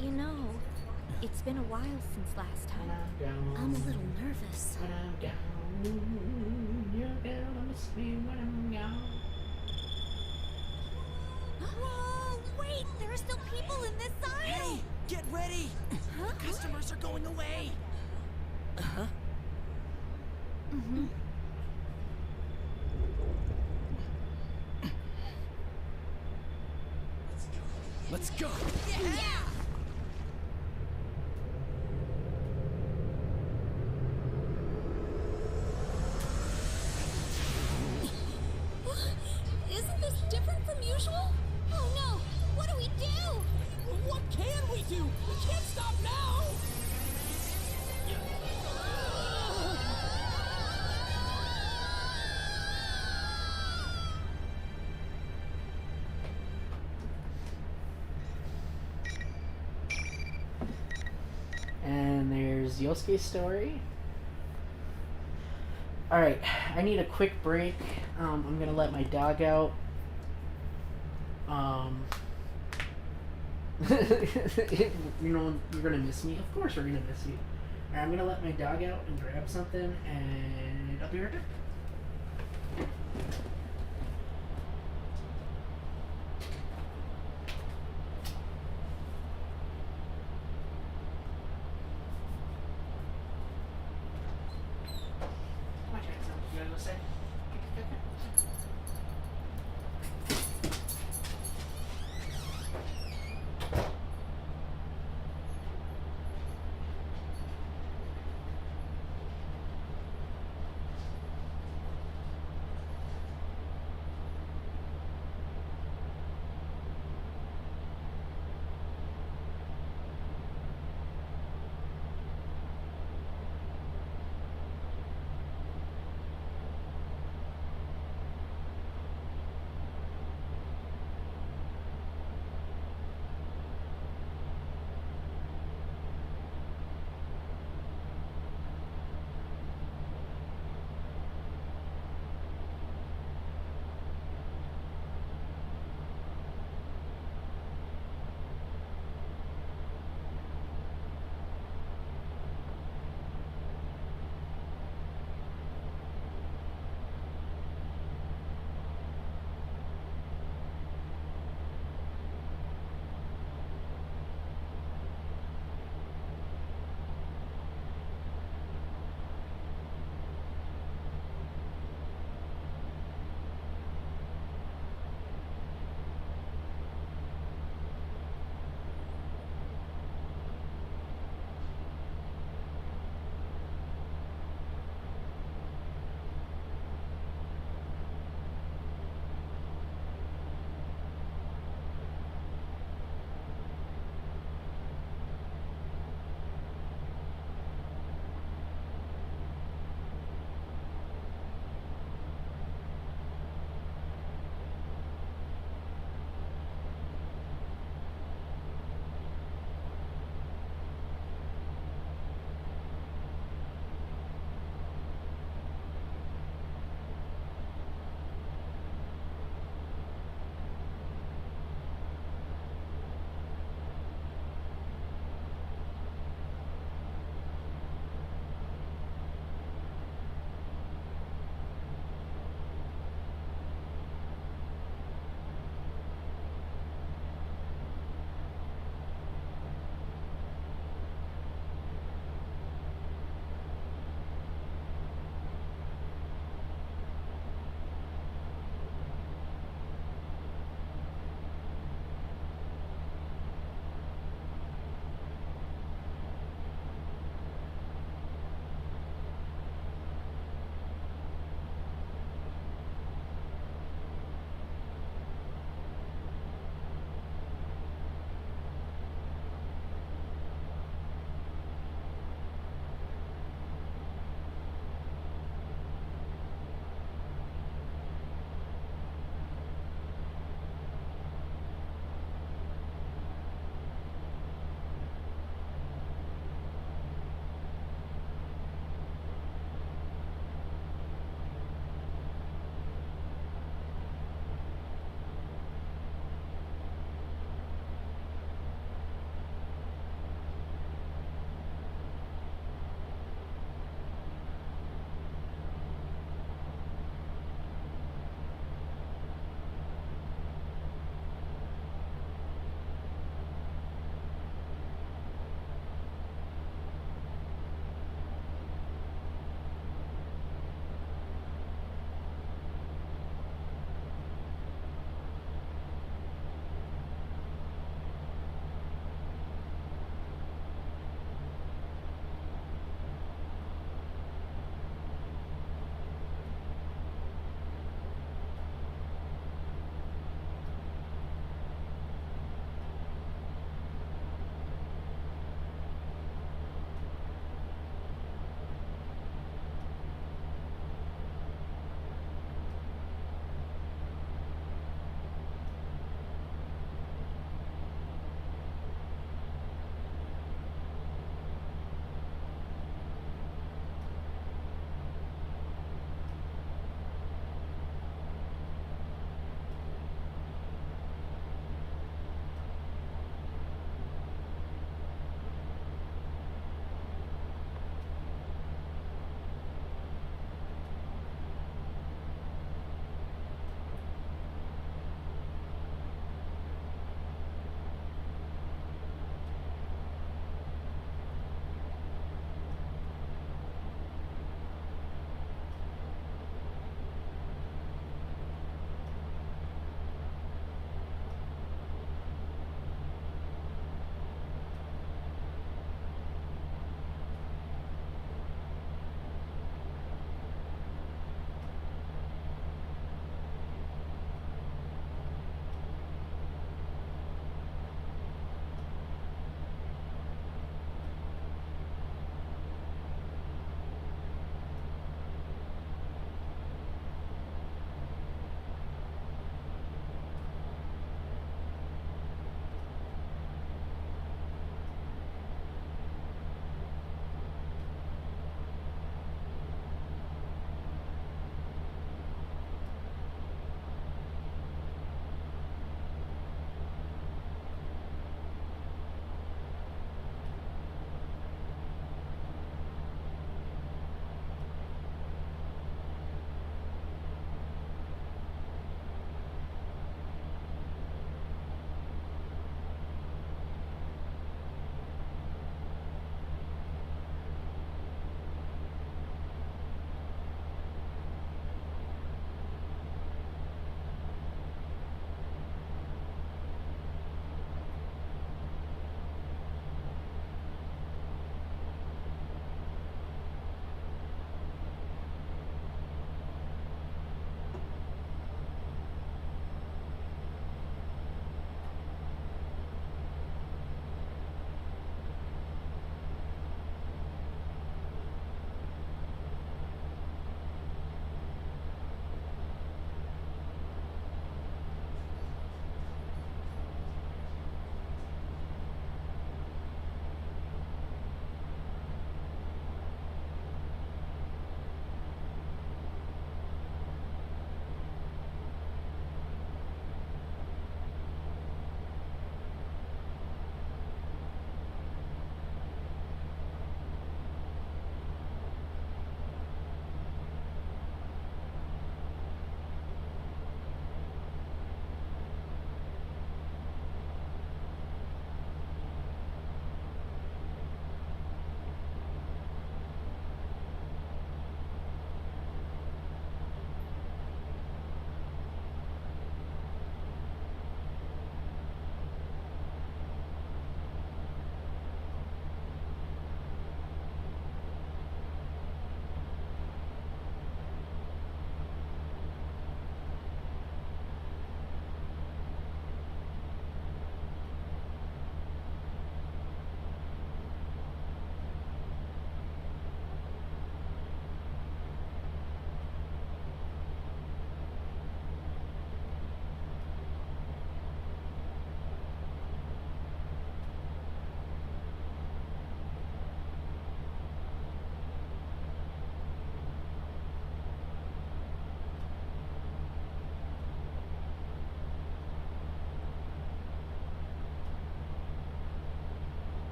You know, it's been a while since last time. I'm a little nervous. Whoa, wait, there are still people in this aisle. Hey, get ready. Huh? Customers are going away. Uh-huh. Mm-hmm. Let's go. Yeah. Isn't this different from usual? Oh no! What do we do? What can we do? We can't stop now! Yosuke's story. Alright, I need a quick break. I'm gonna let my dog out. You know, you're gonna miss me. Of course we're gonna miss you. Alright, I'm gonna let my dog out and grab something, and I'll be right back. You wanna go say?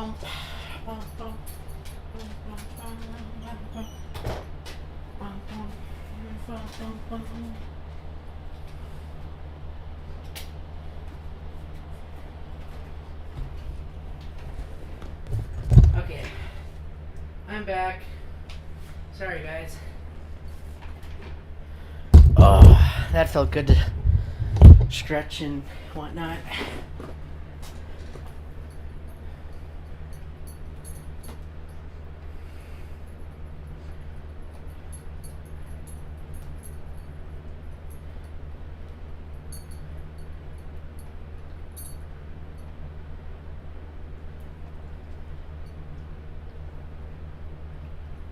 Okay, I'm back. Sorry, guys. Oh, that felt good to stretch and whatnot.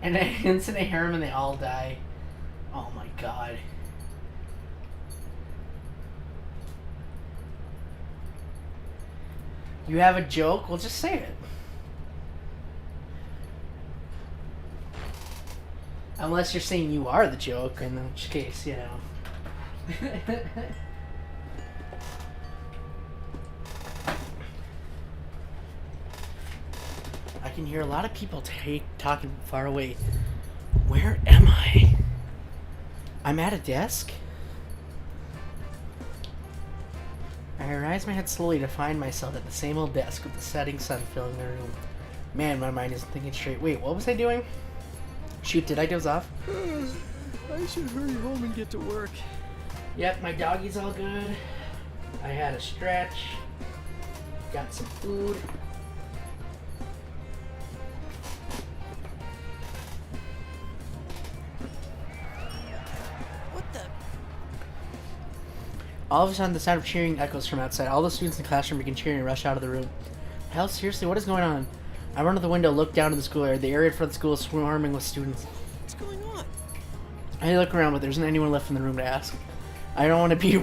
And I instantly hear them and they all die. Oh my god. You have a joke? Well, just say it. Unless you're saying you are the joke, in which case, you know. I can hear a lot of people talking far away. Where am I? I'm at a desk? I raise my head slowly to find myself at the same old desk with the setting sun filling the room. Man, my mind isn't thinking straight. Wait, what was I doing? Shoot, did I doze off? I should hurry home and get to work. Yep, my doggy's all good. I had a stretch. Got some food. All of a sudden, the sound of cheering echoes from outside. All the students in the classroom begin cheering and rush out of the room. Hell, seriously, what is going on? I run to the window, look down to the school area. The area in front of the school is swarming with students. What's going on? I look around, but there isn't anyone left in the room to ask. I don't want to be a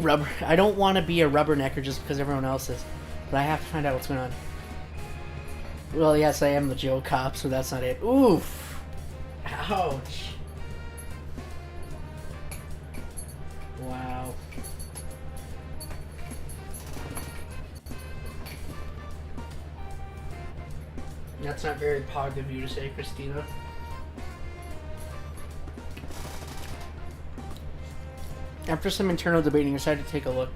rubbernecker just because everyone else is, but I have to find out what's going on. Well, yes, I am the Joe cop, so that's not it. Oof! Ouch! Wow. That's not very positive of you to say, Christina. After some internal debating, I decided to take a look.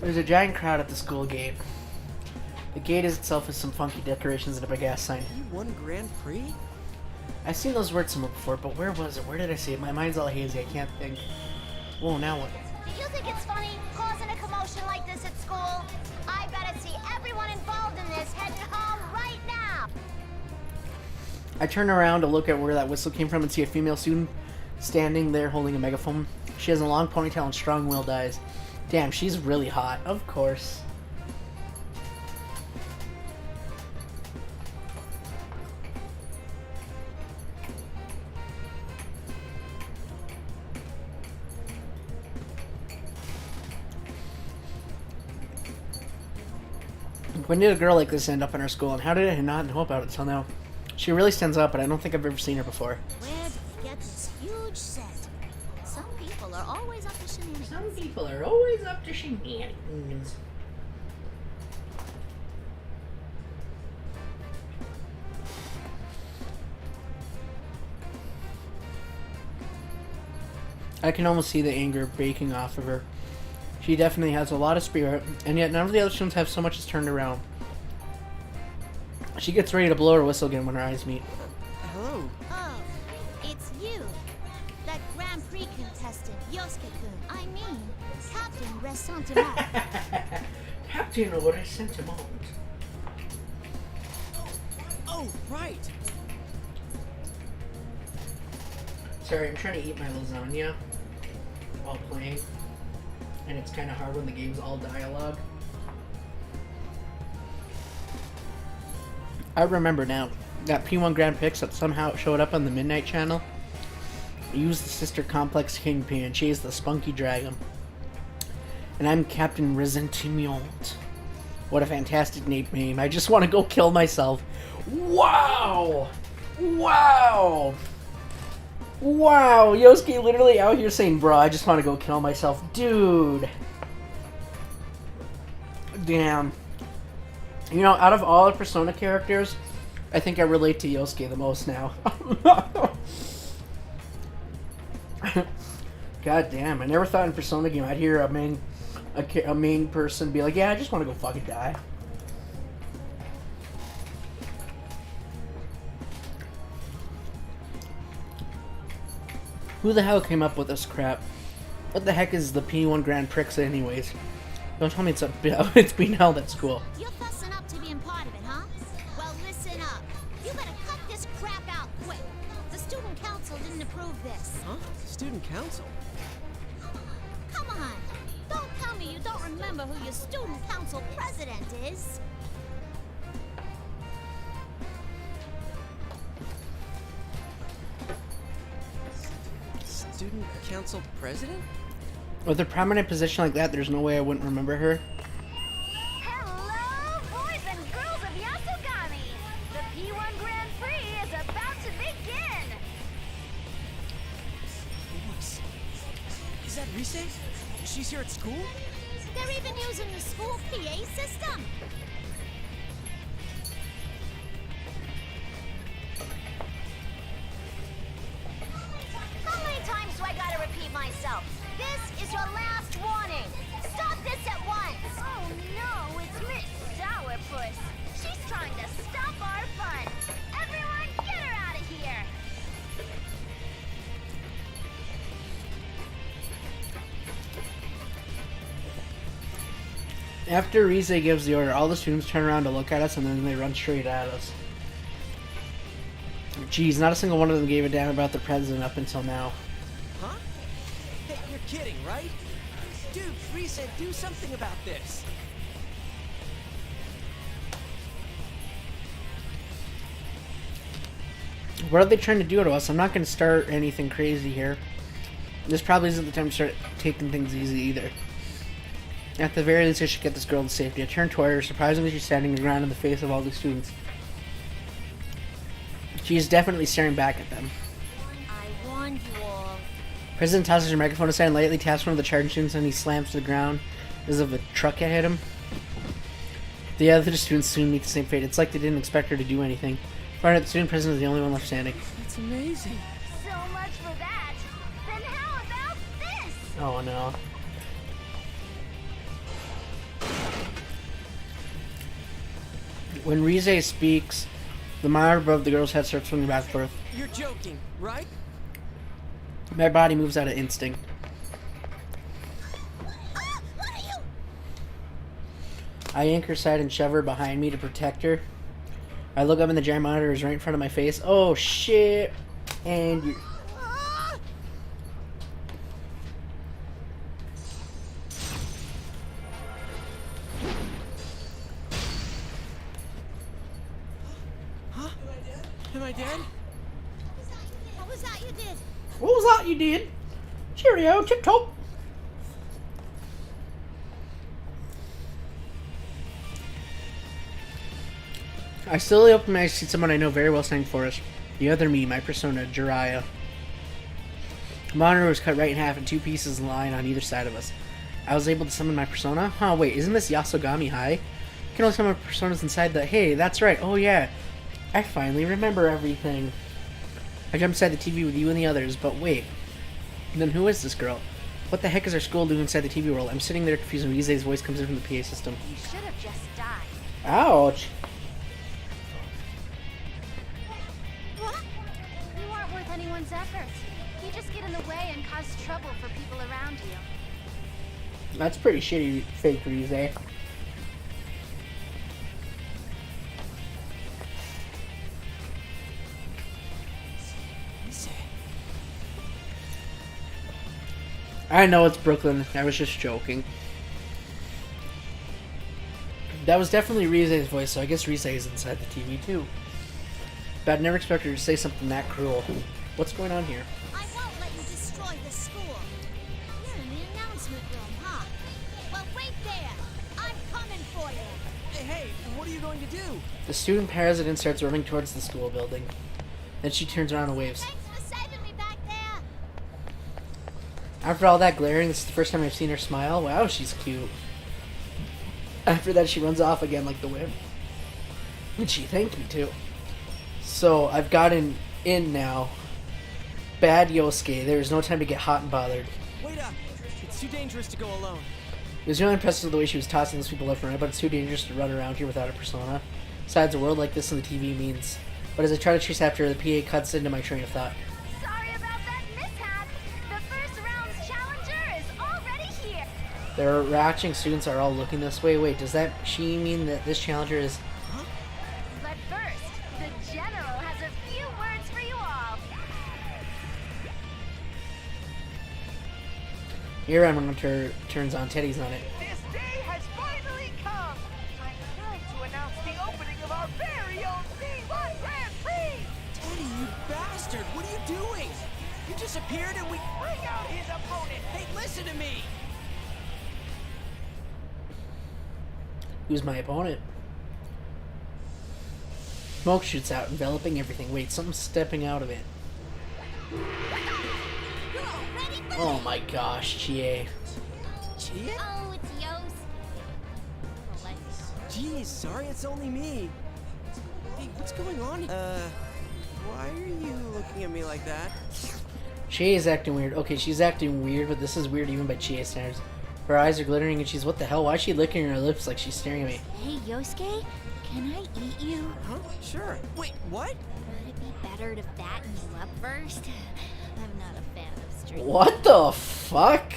There's a giant crowd at the school gate. The gate itself has some funky decorations and a big ass sign. You won Grand Prix? I've seen those words somewhere before, but where was it? Where did I see it? My mind's all hazy. I can't think. Whoa, now what? Do you think it's funny causing a commotion like this at school? I better see everyone involved in this heading home right now. I turn around to look at where that whistle came from and see a female student standing there holding a megaphone. She has a long ponytail and strong-willed eyes. Damn, she's really hot. Of course. When did a girl like this end up in our school, and how did I not know about it till now? She really stands out, but I don't think I've ever seen her before. Where did we get this huge set? Some people are always up to shenanigans. Some people are always up to shenanigans. I can almost see the anger baking off of her. She definitely has a lot of spirit, and yet none of the other students have so much as turned around. She gets ready to blow her whistle again when her eyes meet. Hello. Oh, it's you. That Grand Prix contestant, Yosuke-kun. I mean, Captain Ressentiment. Captain Ressentiment. Oh, right. Sorry, I'm trying to eat my lasagna while playing. And it's kind of hard when the game's all dialogue. I remember now. That P1 Grand Prix that somehow showed up on the Midnight Channel. Used the Sister Complex Kingpin and chased the Spunky Dragon. And I'm Captain Ressentiment. What a fantastic name. I just want to go kill myself. Wow! Wow! Wow, Yosuke literally out here saying, bro, I just want to go kill myself. Dude. Damn. You know, out of all the Persona characters, I think I relate to Yosuke the most now. God damn, I never thought in Persona game I'd hear a main person be like, yeah, I just want to go fucking die. Who the hell came up with this crap? What the heck is the P1 Grand Prix anyways? Don't tell me it's being held at school. You're fussing up to being part of it, huh? Well, listen up. You better cut this crap out quick. The student council didn't approve this. Huh? Student council? Come on. Don't tell me you don't remember who your student council president is. Student council president? With a prominent position like that, there's no way I wouldn't remember her. Hello, boys and girls of Yasogami! The P1 Grand Prix is about to begin! Boys. Is that Rise? She's here at school? They're even using the school PA system. How many times do I gotta repeat myself? This is your last warning. Stop this at once. Oh no, it's Miss Sourpuss. She's trying to stop our fun. Everyone, get her out of here! After Rise gives the order, all the students turn around to look at us and then they run straight at us. Jeez, not a single one of them gave a damn about the president up until now. Huh? Hey, you're kidding, right? Dude, Rise, do something about this. What are they trying to do to us? I'm not going to start anything crazy here. This probably isn't the time to start taking things easy either. At the very least, I should get this girl to safety. I turned toward her. Surprisingly, she's standing her ground in the face of all the students. She is definitely staring back at them. I warned you all. President tosses her microphone aside and lightly taps one of the charging students and he slams to the ground as if a truck had hit him. The other students soon meet the same fate. It's like they didn't expect her to do anything. Finally, the student president is the only one left standing. That's amazing. So much for that. Then how about this? Oh no. When Rise speaks, the monitor above the girl's head starts swinging back and forth. You're joking, right? My body moves out of instinct. I yank her side and shove her behind me to protect her. I look up and the giant monitor is right in front of my face. Oh shit! And you... Huh? Am I dead? What was that you did? What was that you did? Cheerio, tip-top. I slowly open my eyes to see someone I know very well standing for us. The other me, my persona, Jiraiya. The monitor was cut right in half and two pieces in line on either side of us. I was able to summon my persona? Huh, wait, isn't this Yasogami High? I can only summon personas inside the... Hey, that's right, oh yeah. I finally remember everything. I jump inside the TV with you and the others, but wait. Then who is this girl? What the heck is our school doing inside the TV world? I'm sitting there confused when Rize's voice comes in from the PA system. You should have just died. Ouch. What? You aren't worth anyone's efforts. You just get in the way and cause trouble for people around you. That's pretty shitty, fake Rize. I know it's Brooklyn. I was just joking. That was definitely Rize's voice, so I guess Rize is inside the TV too. But I'd never expected her to say something that cruel. What's going on here? I won't let you destroy the school. You're in the announcement room, huh? Well, wait there. I'm coming for you. Hey, what are you going to do? The student president starts running towards the school building. Then she turns around and waves. Thanks for saving me back there. After all that glaring, this is the first time I've seen her smile. Wow, she's cute. After that, she runs off again like the wind. And she thanked me, too. So, I've gotten in now. Bad Yosuke. There is no time to get hot and bothered. Wait up! It's too dangerous to go alone. It was really impressive the way she was tossing those people left and right, but it's too dangerous to run around here without a persona. Besides, a world like this on the TV means. But as I try to chase after her, the PA cuts into my train of thought. Sorry about that mishap. The first round's challenger is already here. Their reacting students are all looking this way. Wait, does that she mean that this challenger is... But first, the general has a few words for you all. Here I'm turns on. Teddy's on it. This day has finally come. Time to announce the opening of our very own V1 Grand Prix. Teddy, you bastard! What are you doing? You disappeared and we... Bring out his opponent. Hey, listen to me! Who's my opponent? Smoke shoots out, enveloping everything. Wait, something's stepping out of it. Oh my gosh, Chie. Chie? Oh, it's Yost. Geez, sorry, it's only me. Hey, what's going on? Why are you looking at me like that? Chie is acting weird. Okay, she's acting weird, but this is weird even by Chie standards. Her eyes are glittering and she's, what the hell? Why is she licking her lips like she's staring at me? Hey, Yosuke, can I eat you? Huh? Sure. Wait, what? Would it be better to fatten you up first? I'm not a fan of straight. What the fuck?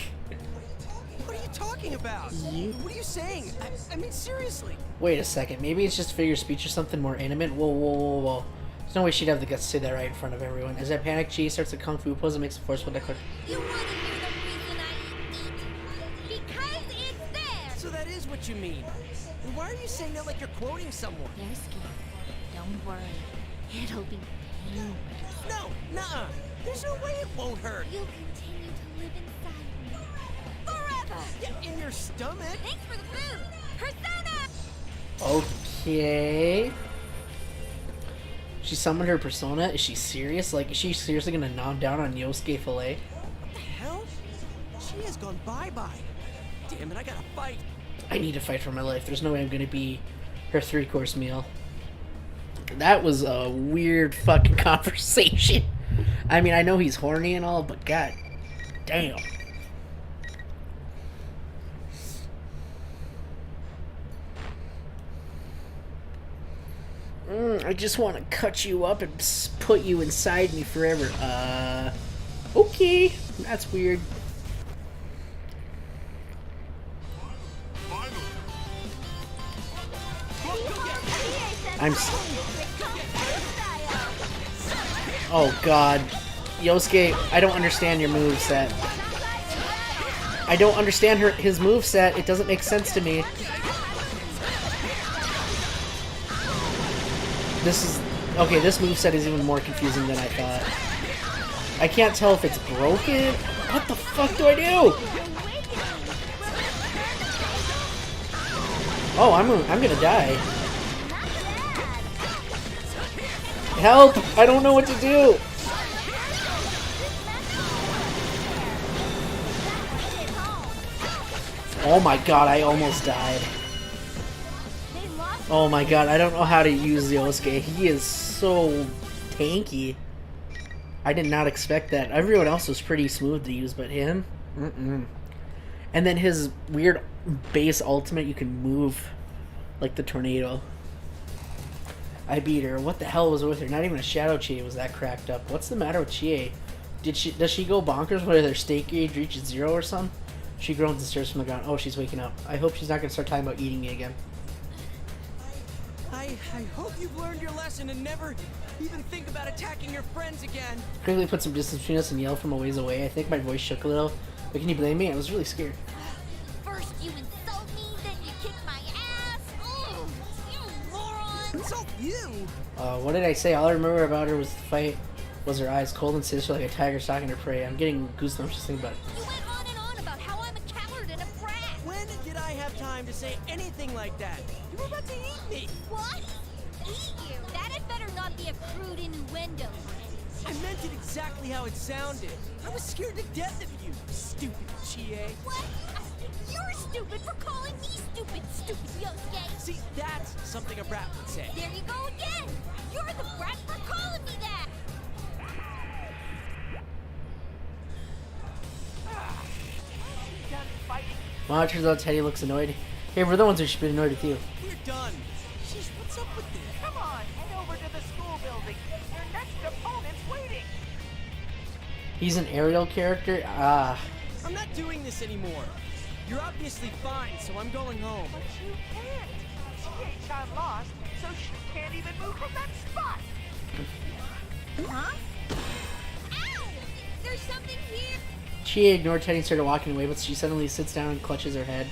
What are you talking about? What are you saying? I mean, seriously. Wait a second. Maybe it's just a figure of speech or something more intimate. Whoa, whoa, whoa, whoa. There's no way she'd have the guts to say that right in front of everyone. As I panic, Chie starts a kung fu pose and makes a forceful declaration. You want to hear the reason I eat? Because it's there! So that is what you mean. And why are you saying that like you're quoting someone? Yosuke, don't worry. It'll be painless. No, nuh-uh. There's no way it won't hurt. You'll continue to live inside me. Forever! Yeah, in your stomach. Thanks for the food! Persona! Okay. She summoned her persona? Is she serious? Like, is she seriously gonna nom down on Yosuke Filet? What the hell? She has gone bye-bye. Damn it, I gotta fight. I need to fight for my life. There's no way I'm gonna be her 3-course meal. That was a weird fucking conversation. I mean, I know he's horny and all, but god damn. I just want to cut you up and put you inside me forever. Okay. That's weird. Oh god. Yosuke, I don't understand your moveset. I don't understand his moveset. It doesn't make sense to me. Okay, this moveset is even more confusing than I thought. I can't tell if it's broken. What the fuck do I do? Oh, I'm gonna die. Help! I don't know what to do! Oh my god, I almost died. Oh my god, I don't know how to use Yosuke. He is so tanky. I did not expect that. Everyone else was pretty smooth to use, but him? Mm-mm. And then his weird base ultimate, you can move like the tornado. I beat her. What the hell was with her? Not even a Shadow Chie was that cracked up. What's the matter with Chie? Does she go bonkers when her state gauge reaches 0 or something? She groans and stares from the ground. Oh, she's waking up. I hope she's not going to start talking about eating me again. I hope you've learned your lesson and never even think about attacking your friends again. Quickly put some distance between us and yelled from a ways away. I think my voice shook a little. But can you blame me? I was really scared. First you insult me, then you kick my ass. Oh, you moron! Insult you? What did I say? All I remember about her was the fight. Was her eyes cold and sinister like a tiger stalking her prey. I'm getting goosebumps just thinking about it. You went on and on about how I'm a coward and a brat. When did I have time to say anything like that? You were about to eat me. What? Eat you? That had better not be a crude innuendo. I meant it exactly how it sounded. I was scared to death of you, stupid Chie. What? You're stupid for calling me stupid, stupid Yosuke. See, that's something a brat would say. There you go again. You're the brat for calling me that. Well, it turns out Teddy looks annoyed. Hey, we're the ones who should be annoyed with you. We're done. Jeez, what's up with this? Come on, head over to the school building. Your next opponent's waiting. He's an aerial character? Ah. I'm not doing this anymore. You're obviously fine, so I'm going home. But you can't. Chie-chan lost, so she can't even move from that spot. Huh? Ow! There's something here. She ignored Teddy and started walking away, but she suddenly sits down and clutches her head.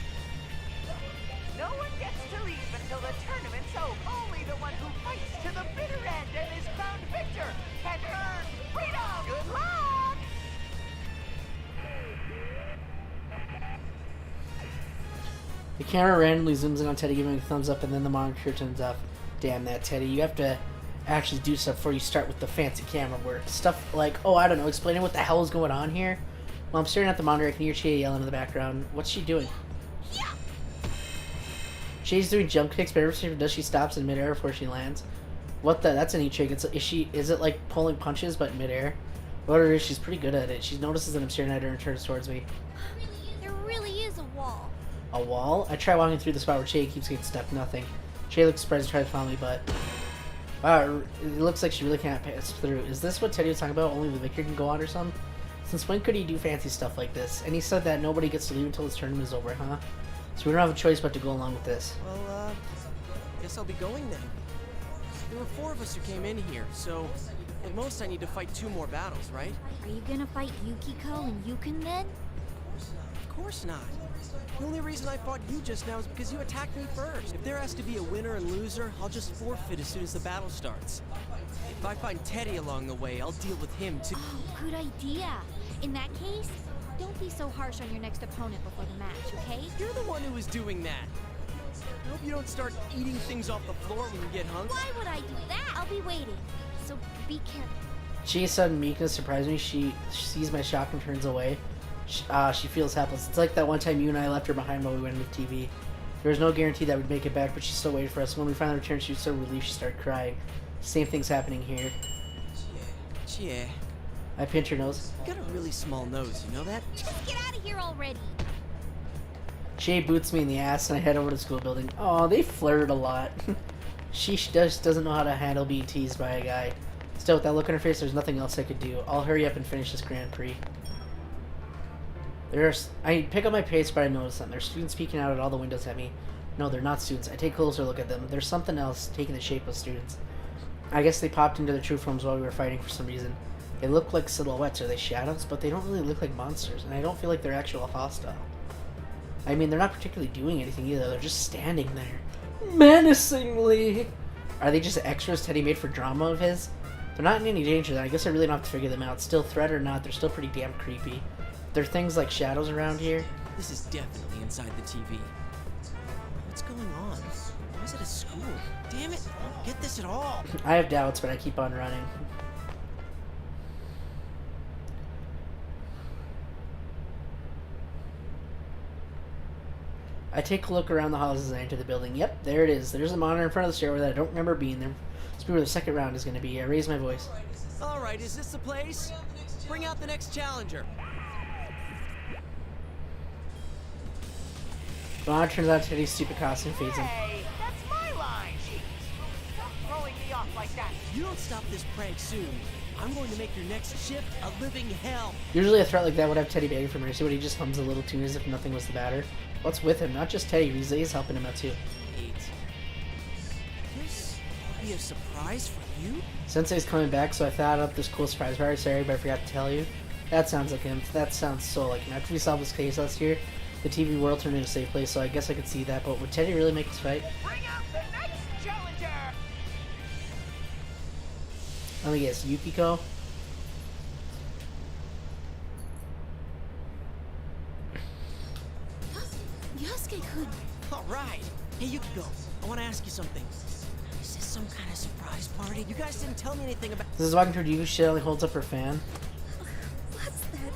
No one gets to leave until the tournament's over. Only the one who fights to the bitter end and is crowned victor can earn freedom. Good luck! The camera randomly zooms in on Teddy giving a thumbs up, and then the monitor turns off. Damn that, Teddy. You have to actually do stuff before you start with the fancy camera work. Stuff like, oh, I don't know, explaining what the hell is going on here. While I'm staring at the monitor, I can hear Chie yelling in the background. What's she doing? Chie's doing jump kicks, but every time does she stops in midair before she lands. What the? That's a neat trick. Is it like pulling punches but in midair? Whatever it is, she's pretty good at it. She notices that I'm staring at her and turns towards me. There really is a wall. A wall? I try walking through the spot where Chie keeps getting stuck. Nothing. Chie looks surprised and tries to follow me, but wow, it looks like she really can't pass through. Is this what Teddy was talking about? Only the victor can go on or something? Since when could he do fancy stuff like this? And he said that nobody gets to leave until this tournament is over, huh? So we don't have a choice but to go along with this. Well, guess I'll be going then. There were 4 of us who came in here, so at most I need to fight 2 more battles, right? Are you gonna fight Yukiko and Yukon then? Of course not. The only reason I fought you just now is because you attacked me first. If there has to be a winner and loser, I'll just forfeit as soon as the battle starts. If I find Teddy along the way, I'll deal with him too. Oh, good idea. In that case, don't be so harsh on your next opponent before the match, okay? You're the one who was doing that. I hope you don't start eating things off the floor when you get hungry. Why would I do that? I'll be waiting. So be careful. Chie's sudden meekness surprised me. She sees my shock and turns away. She feels helpless. It's like that one time you and I left her behind while we went into TV. There was no guarantee that we'd make it back, but she still waited for us. When we finally returned, she was so relieved she started crying. Same thing's happening here. Chie. I pinch her nose. You got a really small nose, you know that? Just get out of here already. Chie boots me in the ass and I head over to the school building. Oh, they flirted a lot. She just doesn't know how to handle being teased by a guy. Still, with that look on her face, there's nothing else I could do. I'll hurry up and finish this Grand Prix. I pick up my pace, but I notice them. There's students peeking out at all the windows at me. No, they're not students. I take a closer look at them. There's something else taking the shape of students. I guess they popped into their true forms while we were fighting for some reason. They look like silhouettes. Are they shadows? But they don't really look like monsters, and I don't feel like they're actual hostile. I mean, they're not particularly doing anything either. They're just standing there. Menacingly! Are they just extras Teddy made for drama of his? They're not in any danger, then I guess I really don't have to figure them out. Still, threat or not, they're still pretty damn creepy. There are things like shadows around here. This is definitely inside the TV. What's going on? Why is it a school? Damn it, I don't get this at all. I have doubts, but I keep on running. I take a look around the halls as I enter the building. Yep, there it is. There's a monitor in front of the stairway that I don't remember being there. Must be where the second round is going to be. I raise my voice. Alright, is this the place? Bring out the next challenger. The monitor turns out Teddy's stupid costume fades in. Hey, that's my line. Stop throwing me off like that. You don't stop this prank soon. I'm going to make your next shift a living hell. Usually a threat like that would have Teddy begging for mercy, but he just hums a little tune as if nothing was the matter. What's with him? Not just Teddy, Rize's helping him out too. This will be a surprise for you? Sensei's coming back, so I thought up this cool surprise. Very sorry, but I forgot to tell you. That sounds like him. That sounds so like him. After we solved this case last year, the TV world turned into a safe place, so I guess I could see that, but would Teddy really make this fight? Bring out the next challenger. Let me guess, Yukiko? Yosuke-kun. Alright. Hey, Yukiko, I want to ask you something. Is this some kind of surprise party? You guys didn't tell me anything about. This is walking toward you. She only holds up her fan. What's that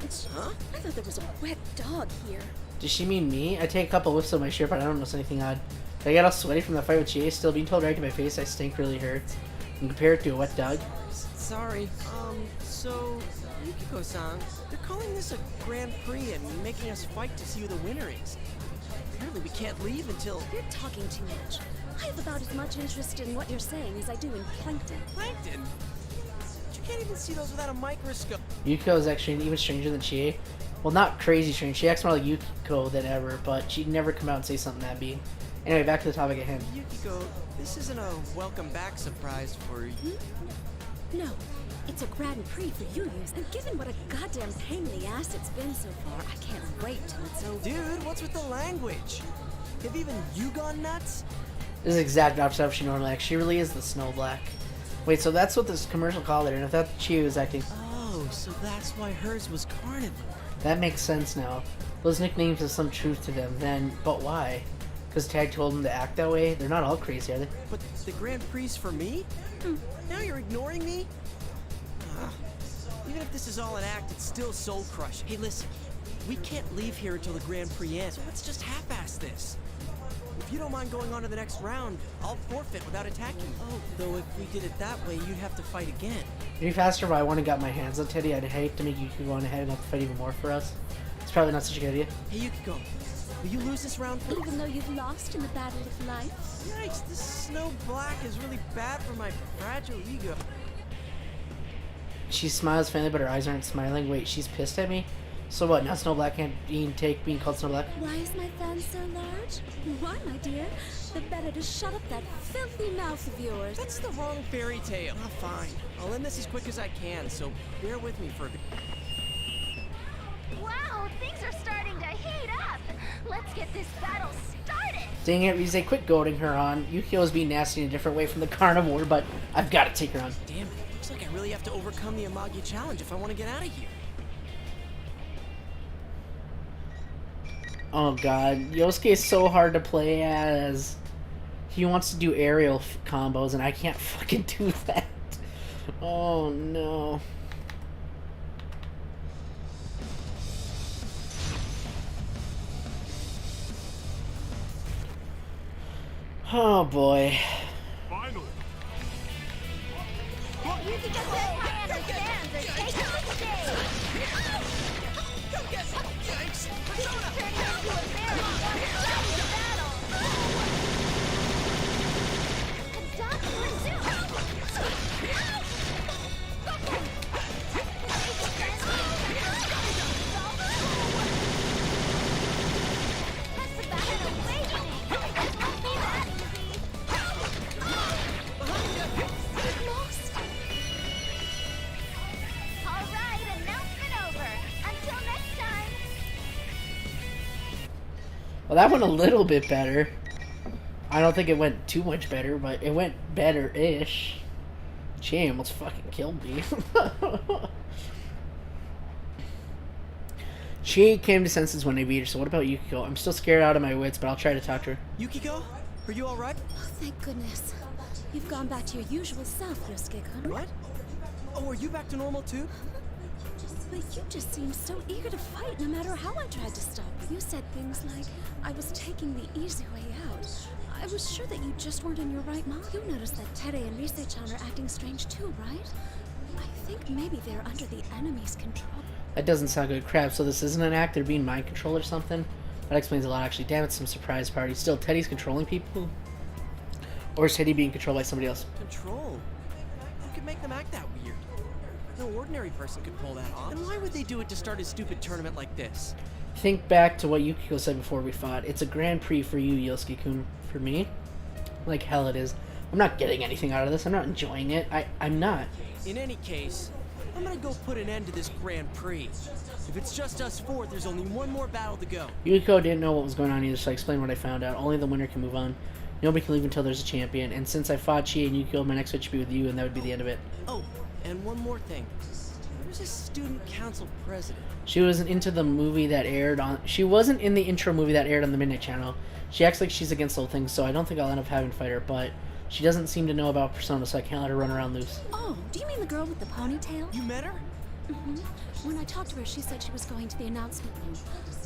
stench? Huh? I thought there was a wet dog here. Does she mean me? I take a couple whiffs of my shirt, but I don't notice anything odd. I get all sweaty from the fight with Chase. Still being told right to my face I stink really hurts. And compare it to a wet dog. Sorry. So Yukiko-san, they're calling this a Grand Prix and making us fight to see who the winner is. Apparently we can't leave until... You're talking too much. I have about as much interest in what you're saying as I do in plankton. Plankton? You can't even see those without a microscope. Yukiko is actually even stranger than Chie. Well, not crazy strange. She acts more like Yukiko than ever, but she'd never come out and say something that big. Anyway, back to the topic at hand. Yukiko, this isn't a welcome back surprise for you. No, it's a Grand Prix for you, and given what a goddamn pain in the ass it's been so far, I can't wait till it's over. Dude, what's with the language? Have even you gone nuts? This is exact opposite of how she normally acts. She really is the Snow Black. Wait, so that's what this commercial called her, and if that's Chie was acting... Oh, so that's why hers was Carnivore. That makes sense now. Those nicknames have some truth to them, then, but why? Because Tag told them to act that way? They're not all crazy, are they? But the Grand Prix for me? Now you're ignoring me? Even if this is all an act, it's still soul-crushing. Hey, listen. We can't leave here until the Grand Prix ends, so let's just half-ass this. If you don't mind going on to the next round, I'll forfeit without attacking you. Oh, though if we did it that way, you'd have to fight again. It'd be faster if I went and got my hands on Teddy. I'd hate to make Yukiko go on ahead and have to fight even more for us. It's probably not such a good idea. Hey, Yukiko. Will you lose this round? Even though you've lost in the battle of life? Yikes, this Snow Black is really bad for my fragile ego. She smiles faintly, but her eyes aren't smiling. Wait, she's pissed at me? So what, now Snow Black can't take being called Snow Black? Why is my fan so large? Why, my dear? The better to shut up that filthy mouth of yours. That's the wrong fairy tale. Ah, fine. I'll end this as quick as I can, so bear with me for a bit. Wow, things are starting to heat up. Let's get this battle started. Dang it, Rize, quit goading her on. Yukiko's being nasty in a different way from the carnivore, but I've got to take her on. Damn it, looks like I really have to overcome the Amagi challenge if I want to get out of here. Oh god, Yosuke is so hard to play as. He wants to do aerial combos and I can't fucking do that. Oh no. Oh boy. Finally. You can get that high understands or take it to stage. Yikes! This is turning into a very one-sided battle. A dog pursuit. That's the battle awakening. This won't be that easy. We've lost. All right, announcement over. Until next time. Well, that went a little bit better. I don't think it went too much better, but it went better-ish. She almost fucking killed me. She came to senses when I beat her, so what about Yukiko? I'm still scared out of my wits, but I'll try to talk to her. Yukiko? Are you alright? Oh, thank goodness. You've gone back to your usual self, Yosuke-kun. What? Oh, are you back to normal too? But you just seemed so eager to fight no matter how I tried to stop you. You said things like, I was taking the easy way out. I was sure that you just weren't in your right mind. You noticed that Tere and Rise-chan are acting strange too, right? I think maybe they're under the enemy's control. That doesn't sound good. Crap, so this isn't an act? They're being mind controlled or something? That explains a lot, actually. Damn, it's some surprise party. Still, Teddy's controlling people? Or is Teddy being controlled by somebody else? Control? Who could make them act that weird? No ordinary person could pull that off. And why would they do it to start a stupid tournament like this? Think back to what Yukiko said before we fought. It's a Grand Prix for you, Yosuke-kun. For me? Like hell it is. I'm not getting anything out of this. I'm not enjoying it. I'm not. In any case, I'm gonna go put an end to this Grand Prix. If it's just us four, there's only one more battle to go. Yukiko didn't know what was going on either, so I explained what I found out. Only the winner can move on. Nobody can leave until there's a champion. And since I fought Chie and Yukiko, my next fight should be with you, and that would be the end of it. Oh, and one more thing. Where's this student council president? She wasn't into the movie that aired on... She wasn't in the intro movie that aired on the Midnight Channel. She acts like she's against the whole thing, so I don't think I'll end up having to fight her, but She doesn't seem to know about Persona, so I can't let her run around loose. Oh, do you mean the girl with the ponytail? You met her? Mm-hmm. When I talked to her, she said she was going to the announcement room.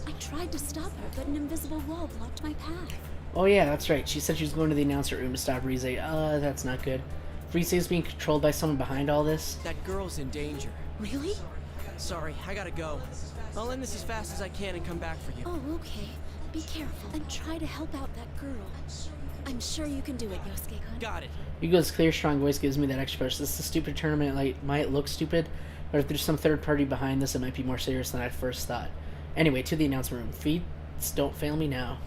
I tried to stop her, but an invisible wall blocked my path. Oh yeah, that's right. She said she was going to the announcer room to stop Rize. That's not good. Rize is being controlled by someone behind all this. That girl's in danger. Really? Sorry, I gotta go. I'll end this as fast as I can and come back for you. Oh, okay. Be careful and try to help out that girl. I'm sure you can do it, Yosuke-kun. Got it. Yugo's clear, strong voice gives me that extra push. This is a stupid tournament. It might look stupid, but if there's some third party behind this, it might be more serious than I first thought. Anyway, to the announcement room. Feats don't fail me now.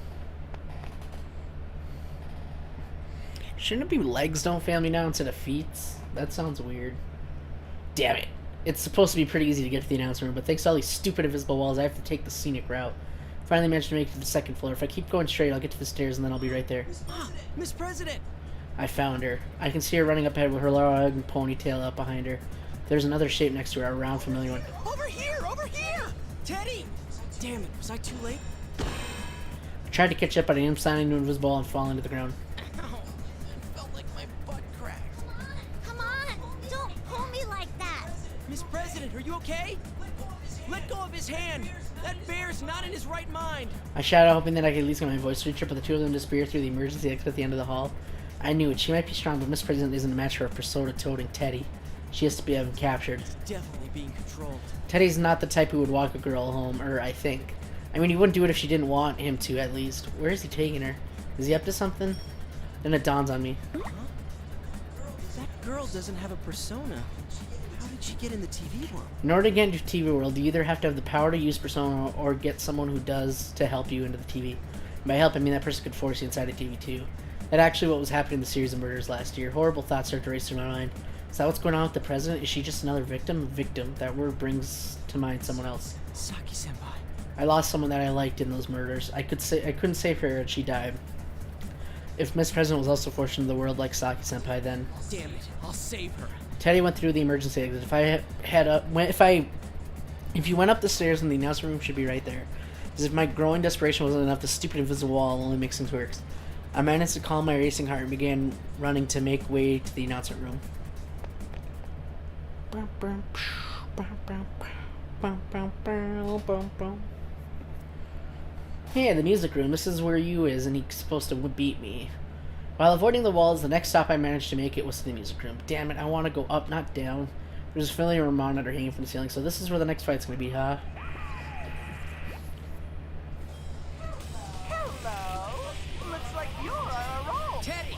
Shouldn't it be legs don't fail me now instead of feats? That sounds weird. Damn it. It's supposed to be pretty easy to get to the announcement room, but thanks to all these stupid invisible walls, I have to take the scenic route. Finally managed to make it to the second floor. If I keep going straight, I'll get to the stairs and then I'll be right there. Ah, Miss President! I found her. I can see her running up ahead with her long ponytail up behind her. There's another shape next to her, a round familiar one. Over here! Over here! Teddy! Damn it, was I too late? I tried to catch up, but I ended up sliding into an invisible wall and falling to the ground. Ow! It felt like my butt cracked. Come on! Don't pull me like that! Miss President, are you okay? Let go of his hand! That bear's not in his right mind! I shouted, hoping that I could at least get my voice to reach her, but the two of them disappeared through the emergency exit at the end of the hall. I knew it. She might be strong, but Miss President isn't a match for a Persona-toting Teddy. She has to be captured. Definitely being controlled. Teddy's not the type who would walk a girl home, or I think. I mean, he wouldn't do it if she didn't want him to, at least. Where is he taking her? Is he up to something? Then it dawns on me. Huh? That girl doesn't have a persona. How did she get in the TV world? In order to get into the TV world, you either have to have the power to use Persona or get someone who does to help you into the TV. And by help, I mean that person could force you inside a TV too. That's actually what was happening in the series of murders last year. Horrible thoughts start to race through my mind. Is that what's going on with the president? Is she just another victim? Victim. That word brings to mind someone else. Saki-senpai. I lost someone that I liked in those murders. I couldn't save her and she died. If Miss President was also forced into the world like Saki-senpai, then... Damn it, I'll save her. Teddy went through the emergency exit. If you went up the stairs, and the announcement room should be right there. As if my growing desperation wasn't enough, the stupid invisible wall only makes things worse. I managed to calm my racing heart and began running to make way to the announcement room. Hey, the music room. This is where Yu is, and he's supposed to beat me. While avoiding the walls, the next stop I managed to make it was to the music room. Damn it, I want to go up, not down. There's a familiar monitor hanging from the ceiling, so this is where the next fight's going to be, huh? Hello. Looks like you're on a roll. Teddy,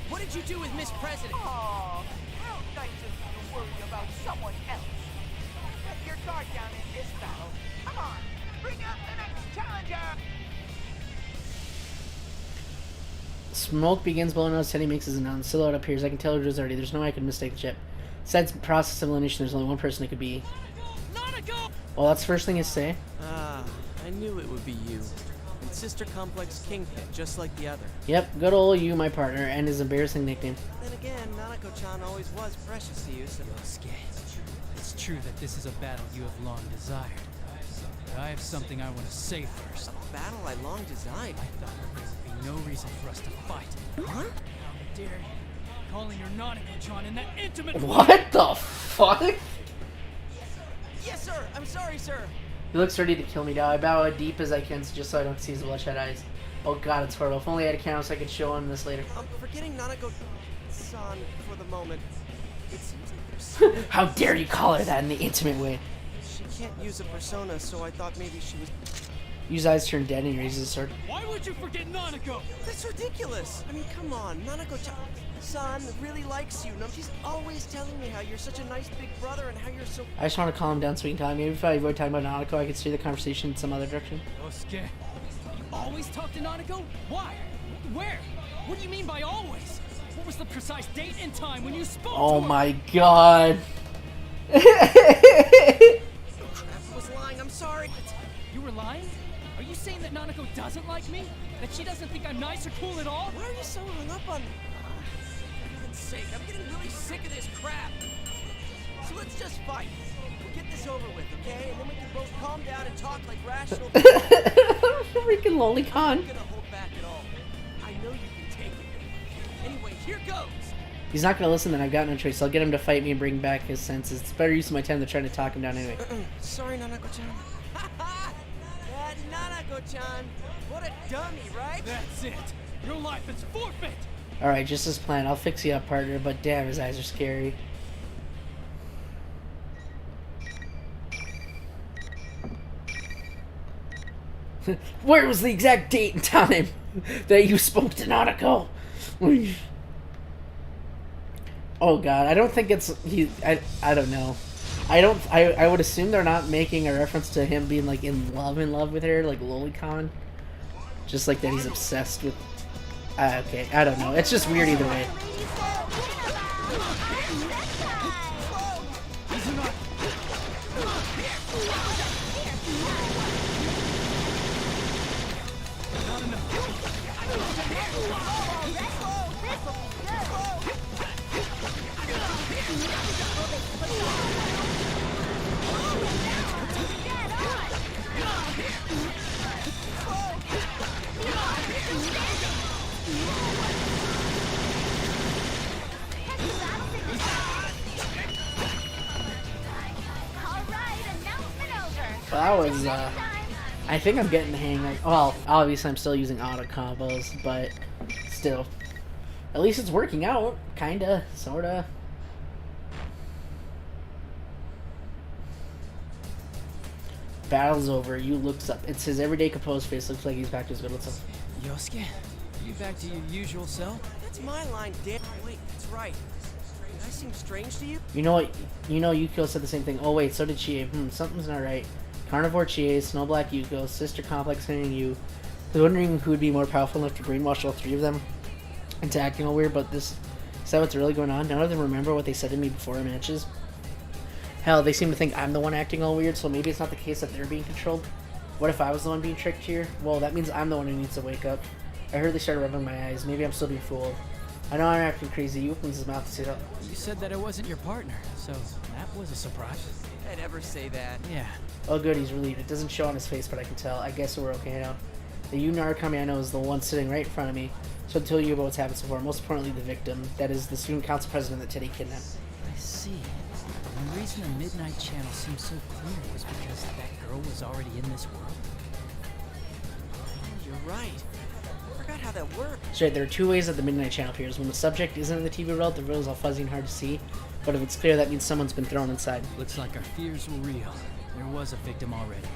what did you do with Miss President? Oh, how nice of you to worry about someone else. Let your guard down in this battle. Come on, bring out the next challenger. Smoke begins blowing out as Teddy makes his announcement. Silhouette appears. I can tell it was already. There's no way I could mistake the chip. Besides the process of elimination, there's only one person it could be. Well, that's the first thing you say. Ah, I knew it would be you. And Sister Complex Kingpin, just like the other. Yep, good old you, my partner, and his embarrassing nickname. Then again, Nanako-chan always was precious to you, so... Yosuke, it's true that this is a battle you have long desired. But I have something I want to say first. A battle I long desired? I thought there would be no reason for us to fight. Huh? How dare you? Calling your Nanako-chan in that intimate way. What the fuck? Yes, sir! I'm sorry, sir! He looks ready to kill me now. I bow as deep as I can just so I don't see his bloodshot eyes. Oh god, it's horrible. If only I had a camera so I could show him this later. Forgetting Nanako-san for the moment. It seems like there's... How dare you call her that in the intimate way? She can't use a persona, so I thought maybe she was... Yu's eyes turn dead and he raises his sword. Why would you forget Nanako? That's ridiculous! I mean, come on, Nanako-san really likes you. No, she's always telling me how you're such a nice big brother and how you're so... I just want to calm him down so we can talk. Maybe if I avoid talking about Nanako, I could steer the conversation in some other direction. Yosuke, you always talk to Nanako? Why? Where? What do you mean by always? What was the precise date and time when you spoke Oh to her? my god. I was lying, I'm sorry. You were lying? Are you saying that Nanako doesn't like me? That she doesn't think I'm nice or cool at all? Why are you so hung up on me? For heaven's sake, I'm getting really sick of this crap. So let's just fight. We'll get this over with, okay? And then we can both calm down and talk like rational Freaking lonely con. I'm not gonna hold back at all. I know you can take it. Anyway, Here goes. He's not gonna listen, then I've got no choice. I'll get him to fight me and bring back his senses. It's better use of my time than trying to talk him down anyway. Sorry, Nanako-chan. That Nanako-chan. What a dummy, right? That's it. Your life is forfeit. Alright, just as planned. I'll fix you up, partner, but damn, his eyes are scary. Where was the exact date and time that you spoke to Nanako? Oh god, I don't think it's I don't know. I would assume they're not making a reference to him being like in love with her, like Lolicon. Just like that he's obsessed with okay, I don't know. It's just weird either way. Well, that was, I think I'm getting the hang of, well, obviously I'm still using auto combos, but still. At least it's working out, kinda, sorta. Battle's over, Yu looks up. It's his everyday composed face, looks like he's back to his good old self. Yosuke, are you back to your usual self? That's my line, damn. Wait, that's right. Did I seem strange to you? You know what? You know Yukio said the same thing. Oh wait, so did Chie. Something's not right. Carnivore Chie, Snow Black Yuko, Sister Complex hitting you. I was wondering who would be more powerful enough to brainwash all three of them into acting all weird, but is that what's really going on? None of them remember what they said to me before our matches. Hell, they seem to think I'm the one acting all weird, so maybe it's not the case that they're being controlled. What if I was the one being tricked here? Well, that means I'm the one who needs to wake up. I heard they started rubbing my eyes. Maybe I'm still being fooled. I know I'm acting crazy. He opens his mouth to sit up. You said that it wasn't your partner, so that was a surprise. I'd ever say that. Yeah. Oh good, he's relieved. It doesn't show on his face, but I can tell. I guess we're okay now. The Yu Narukami I know is the one sitting right in front of me, so I'll tell you about what's happened so far. Most importantly, the victim. That is the student council president that Teddy kidnapped. I see. And the reason the Midnight Channel seemed so clear was because that girl was already in this world. Oh, you're right. I forgot how that worked. That's right, there are two ways that the Midnight Channel appears. When the subject isn't in the TV world, the reveal is all fuzzy and hard to see. But if it's clear, that means someone's been thrown inside. Looks like our fears were real. There was a victim already.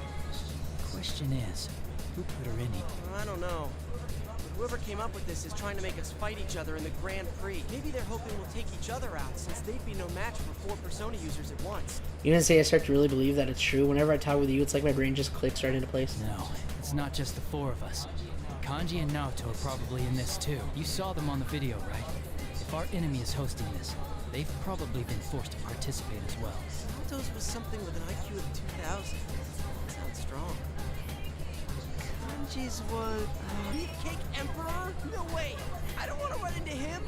Question is, who put her in here? I don't know. Whoever came up with this is trying to make us fight each other in the Grand Prix. Maybe they're hoping we'll take each other out, since they'd be no match for 4 Persona users at once. You didn't say I start to really believe that it's true. Whenever I talk with you, it's like my brain just clicks right into place. No, it's not just the 4 of us. Kanji and Naoto are probably in this too. You saw them on the video, right? If our enemy is hosting this, they've probably been forced to participate as well. Naoto's was something with an IQ of 2,000. That sounds strong. Kanji's was... Beefcake Emperor? No way! I don't want to run into him!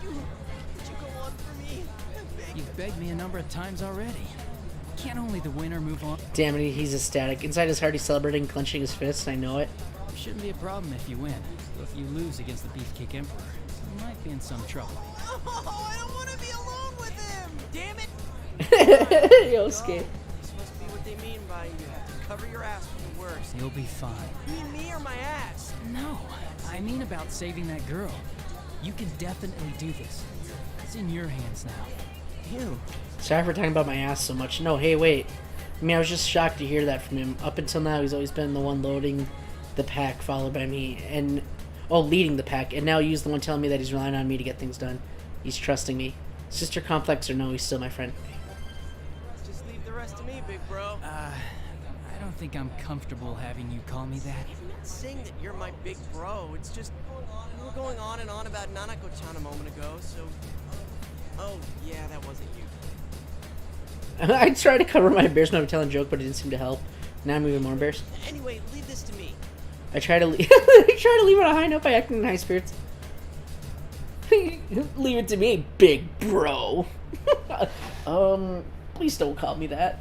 Could you go on for me? You've begged me a number of times already. Can't only the winner move on? Damn it, he's ecstatic. Inside his heart, he's celebrating, clenching his fists. I know it. It shouldn't be a problem if you win. But if you lose against the Beefcake Emperor, you might be in some trouble. Oh, I don't want to be alone with him! Damn it! Yosuke. This must be what they mean by you have to cover your ass for the worst. You'll be fine. You mean me or my ass? No, I mean about saving that girl. You can definitely do this. It's in your hands now. Ew. Sorry for talking about my ass so much. No, hey, wait. I mean, I was just shocked to hear that from him. Up until now, he's always been the one loading the pack, followed by me, and... Oh, leading the pack, and now he's the one telling me that he's relying on me to get things done. He's trusting me. Sister Complex or no, he's still my friend. Just leave the rest to me, big bro. I don't think I'm comfortable having you call me that. I'm not saying that you're my big bro. It's just... You were going on and on about Nanako-chan a moment ago, so... Oh, yeah, that wasn't you. I tried to cover my embarrassment of telling a joke, but it didn't seem to help. Now I'm even more embarrassed. Anyway, leave this to me. I try to leave on a high note by acting in high spirits. Leave it to me, big bro. Please don't call me that.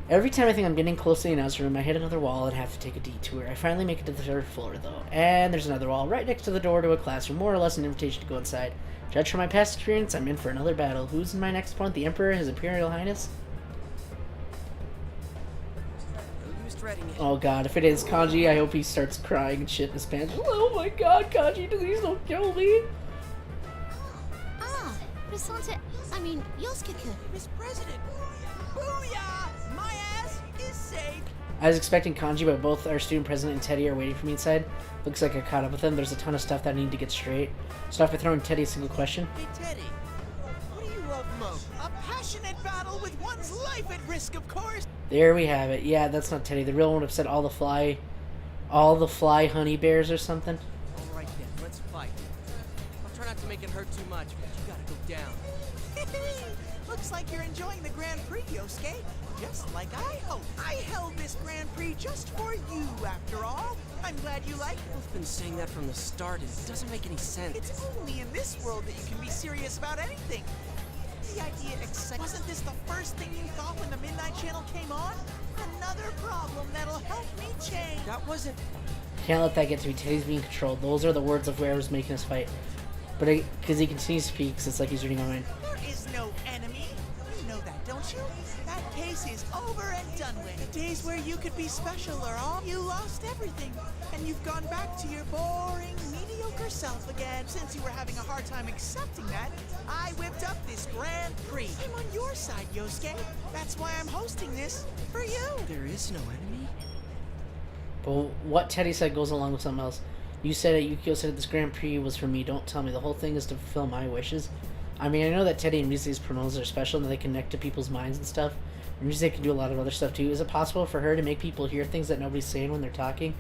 Every time I think I'm getting close to the announce room, I hit another wall and have to take a detour. I finally make it to the 3rd floor, though. And there's another wall right next to the door to a classroom, more or less an invitation to go inside. Judge from my past experience, I'm in for another battle. Who's in my next opponent? The Emperor, His Imperial Highness? Oh god, if it is Kanji, I hope he starts crying and shit in his pants. Oh my god, Kanji, please don't kill me! Ah, Yosuke-kun. Miss President! Booyah! My ass is safe! I was expecting Kanji, but both our student president and Teddy are waiting for me inside. Looks like I caught up with them. There's a ton of stuff that I need to get straight. Start by throwing Teddy a single question. Hey Teddy, what do you love most? A passionate battle with one's life at risk, of course! There we have it. Yeah, that's not Teddy. The real one upset all the fly honey bears or something. Alright then, let's fight. I'll try not to make it hurt too much, but you gotta go down. Looks like you're enjoying the Grand Prix, Yosuke. Just like I hoped. I held this Grand Prix just for you, after all. I'm glad you like it. I've been saying that from the start, and it doesn't make any sense. It's only in this world that you can be serious about anything. The idea exciting. Wasn't this the first thing you thought when the Midnight Channel came on? Another problem that'll help me change. That wasn't... Can't let that get to me. Teddy's being controlled. Those are the words of whoever's making us fight. But because he continues to speak, it's like he's reading my mind. There is no enemy. You know that, don't you? That case is over and done with. The days where you could be special are all. You lost everything. And you've gone back to your boring, mediocre self again. Since you were having a hard time accepting that, I whipped up this Grand Prix. I'm on your side, Yosuke. That's why I'm hosting this for you. There is no enemy. But what Teddy said goes along with something else. You said it, Yukio said this Grand Prix was for me. Don't tell me. The whole thing is to fulfill my wishes. I mean, I know that Teddy and Mizu's promos are special and that they connect to people's minds and stuff. And Mizu can do a lot of other stuff too. Is it possible for her to make people hear things that nobody's saying when they're talking?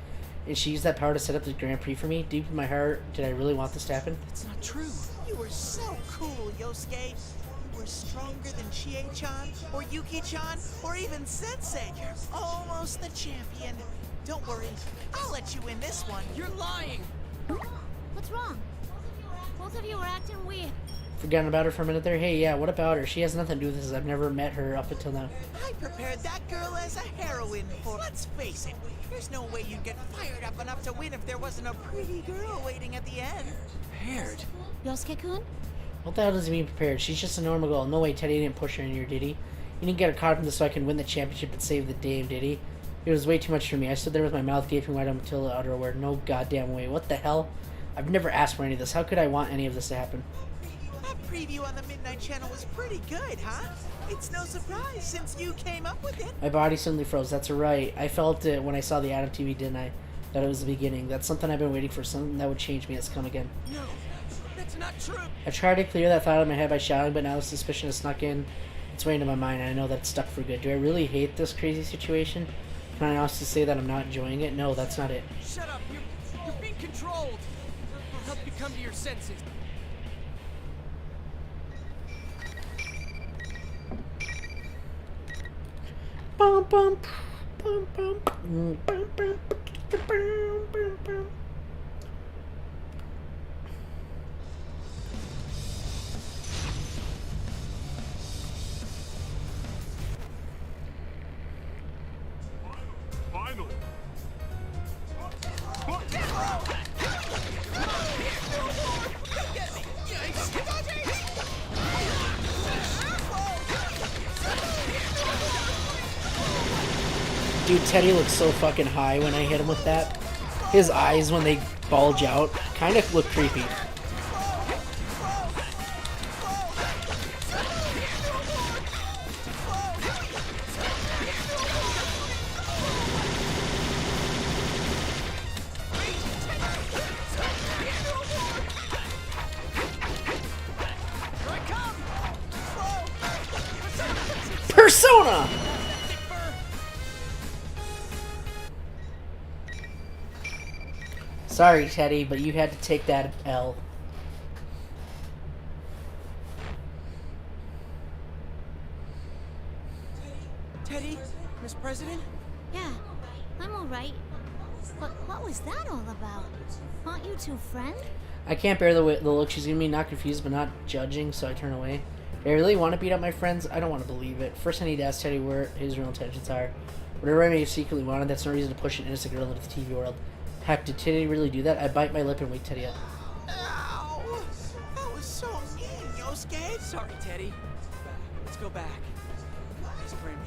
And she used that power to set up the Grand Prix for me? Deep in my heart, did I really want this to happen? That's not true. You were so cool, Yosuke. You were stronger than Chie-chan, or Yuki-chan, or even Sensei. You're almost the champion. Don't worry, I'll let you win this one. You're lying! What's wrong? Both of you are acting weird. Forgotten about her for a minute there? Hey, yeah, what about her? She has nothing to do with this. I've never met her up until now. I prepared that girl as a heroine for... Let's face it, there's no way you'd get fired up enough to win if there wasn't a pretty girl waiting at the end. Prepared? Yosuke-kun? What the hell does it mean prepared? She's just a normal girl. No way Teddy didn't push her in here, did he? He didn't get her caught up in this so I can win the championship and save the day, did he? It was way too much for me. I stood there with my mouth gaping wide until the utter word. No goddamn way. What the hell? I've never asked for any of this. How could I want any of this to happen? That preview on the Midnight Channel was pretty good, huh? It's no surprise since you came up with it. My body suddenly froze. That's right. I felt it when I saw the ad on TV, didn't I? That it was the beginning. That's something I've been waiting for. Something that would change me. It's come again. No, that's not true. I tried to clear that thought out of my head by shouting, but now the suspicion has snuck in its way into my mind, and I know that it's stuck for good. Do I really hate this crazy situation? Can I also say that I'm not enjoying it? No, that's not it. Shut up. You're being controlled. I'll help you come to your senses. Bum, bum, bum, bum, bum, bum, bum, bum, bum. Finally! Dude, Teddy looks so fucking high when I hit him with that. His eyes, when they bulge out, kind of look creepy. Persona! Sorry, Teddy, but you had to take that L. Teddy? Miss President? Yeah, I'm alright. But what was that all about? Aren't you two friends? I can't bear the look she's giving me, not confused but not judging, so I turn away. Do I really want to beat up my friends? I don't want to believe it. First I need to ask Teddy where his real intentions are. Whatever I may have secretly wanted, that's no reason to push an innocent girl into the TV world. Heck, did Teddy really do that? I bite my lip and wake Teddy up. Ow! That was so mean, Yosuke! Sorry, Teddy. Let's go back.